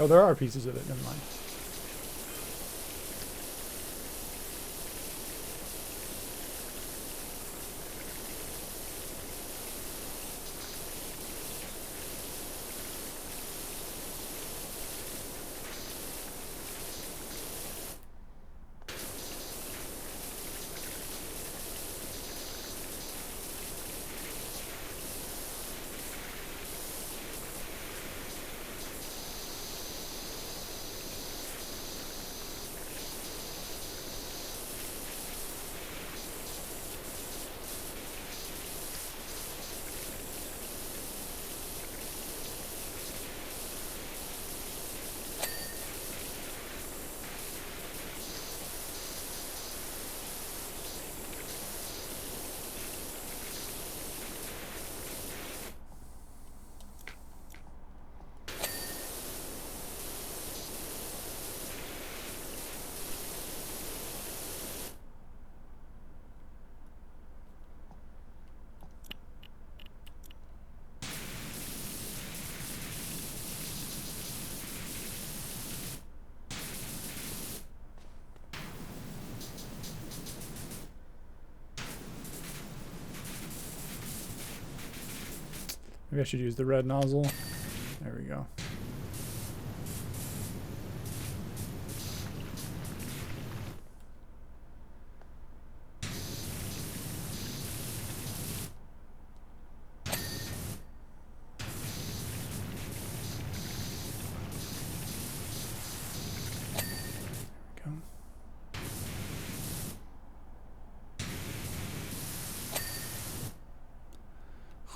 Oh, there are pieces of it. Never mind. Maybe I should use the red nozzle. There we go.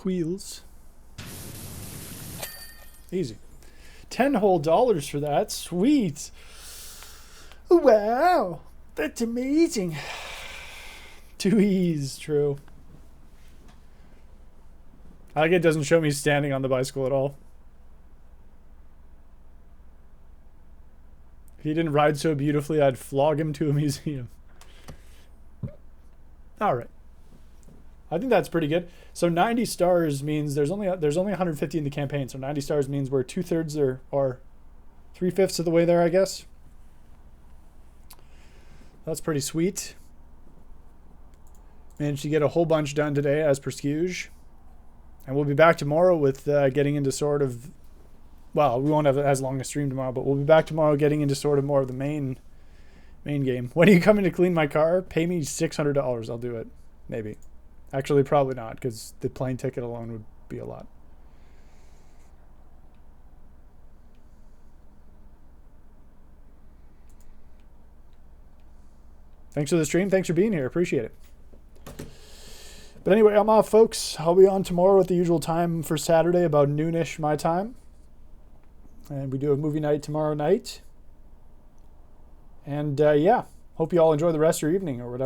Wheels. Easy. $10 whole for that. Sweet. Wow. That's amazing. 2 E's, true. I like it doesn't show me standing on the bicycle at all. If he didn't ride so beautifully, I'd flog him to a museum. All right. I think that's pretty good. So 90 stars means there's only 150 in the campaign. So 90 stars means we're 2/3 or 3/5 of the way there, I guess. That's pretty sweet. Managed to get a whole bunch done today as per Scuge. And we'll be back tomorrow with getting into sort of, well, we won't have as long a stream tomorrow, but we'll be back tomorrow getting into sort of more of the main game. When are you coming to clean my car? Pay me $600. I'll do it. Maybe. Actually, probably not, because the plane ticket alone would be a lot. Thanks for the stream. Thanks for being here. Appreciate it. But anyway, I'm off, folks. I'll be on tomorrow at the usual time for Saturday, about noonish my time. And we do a movie night tomorrow night. And yeah, hope you all enjoy the rest of your evening or whatever.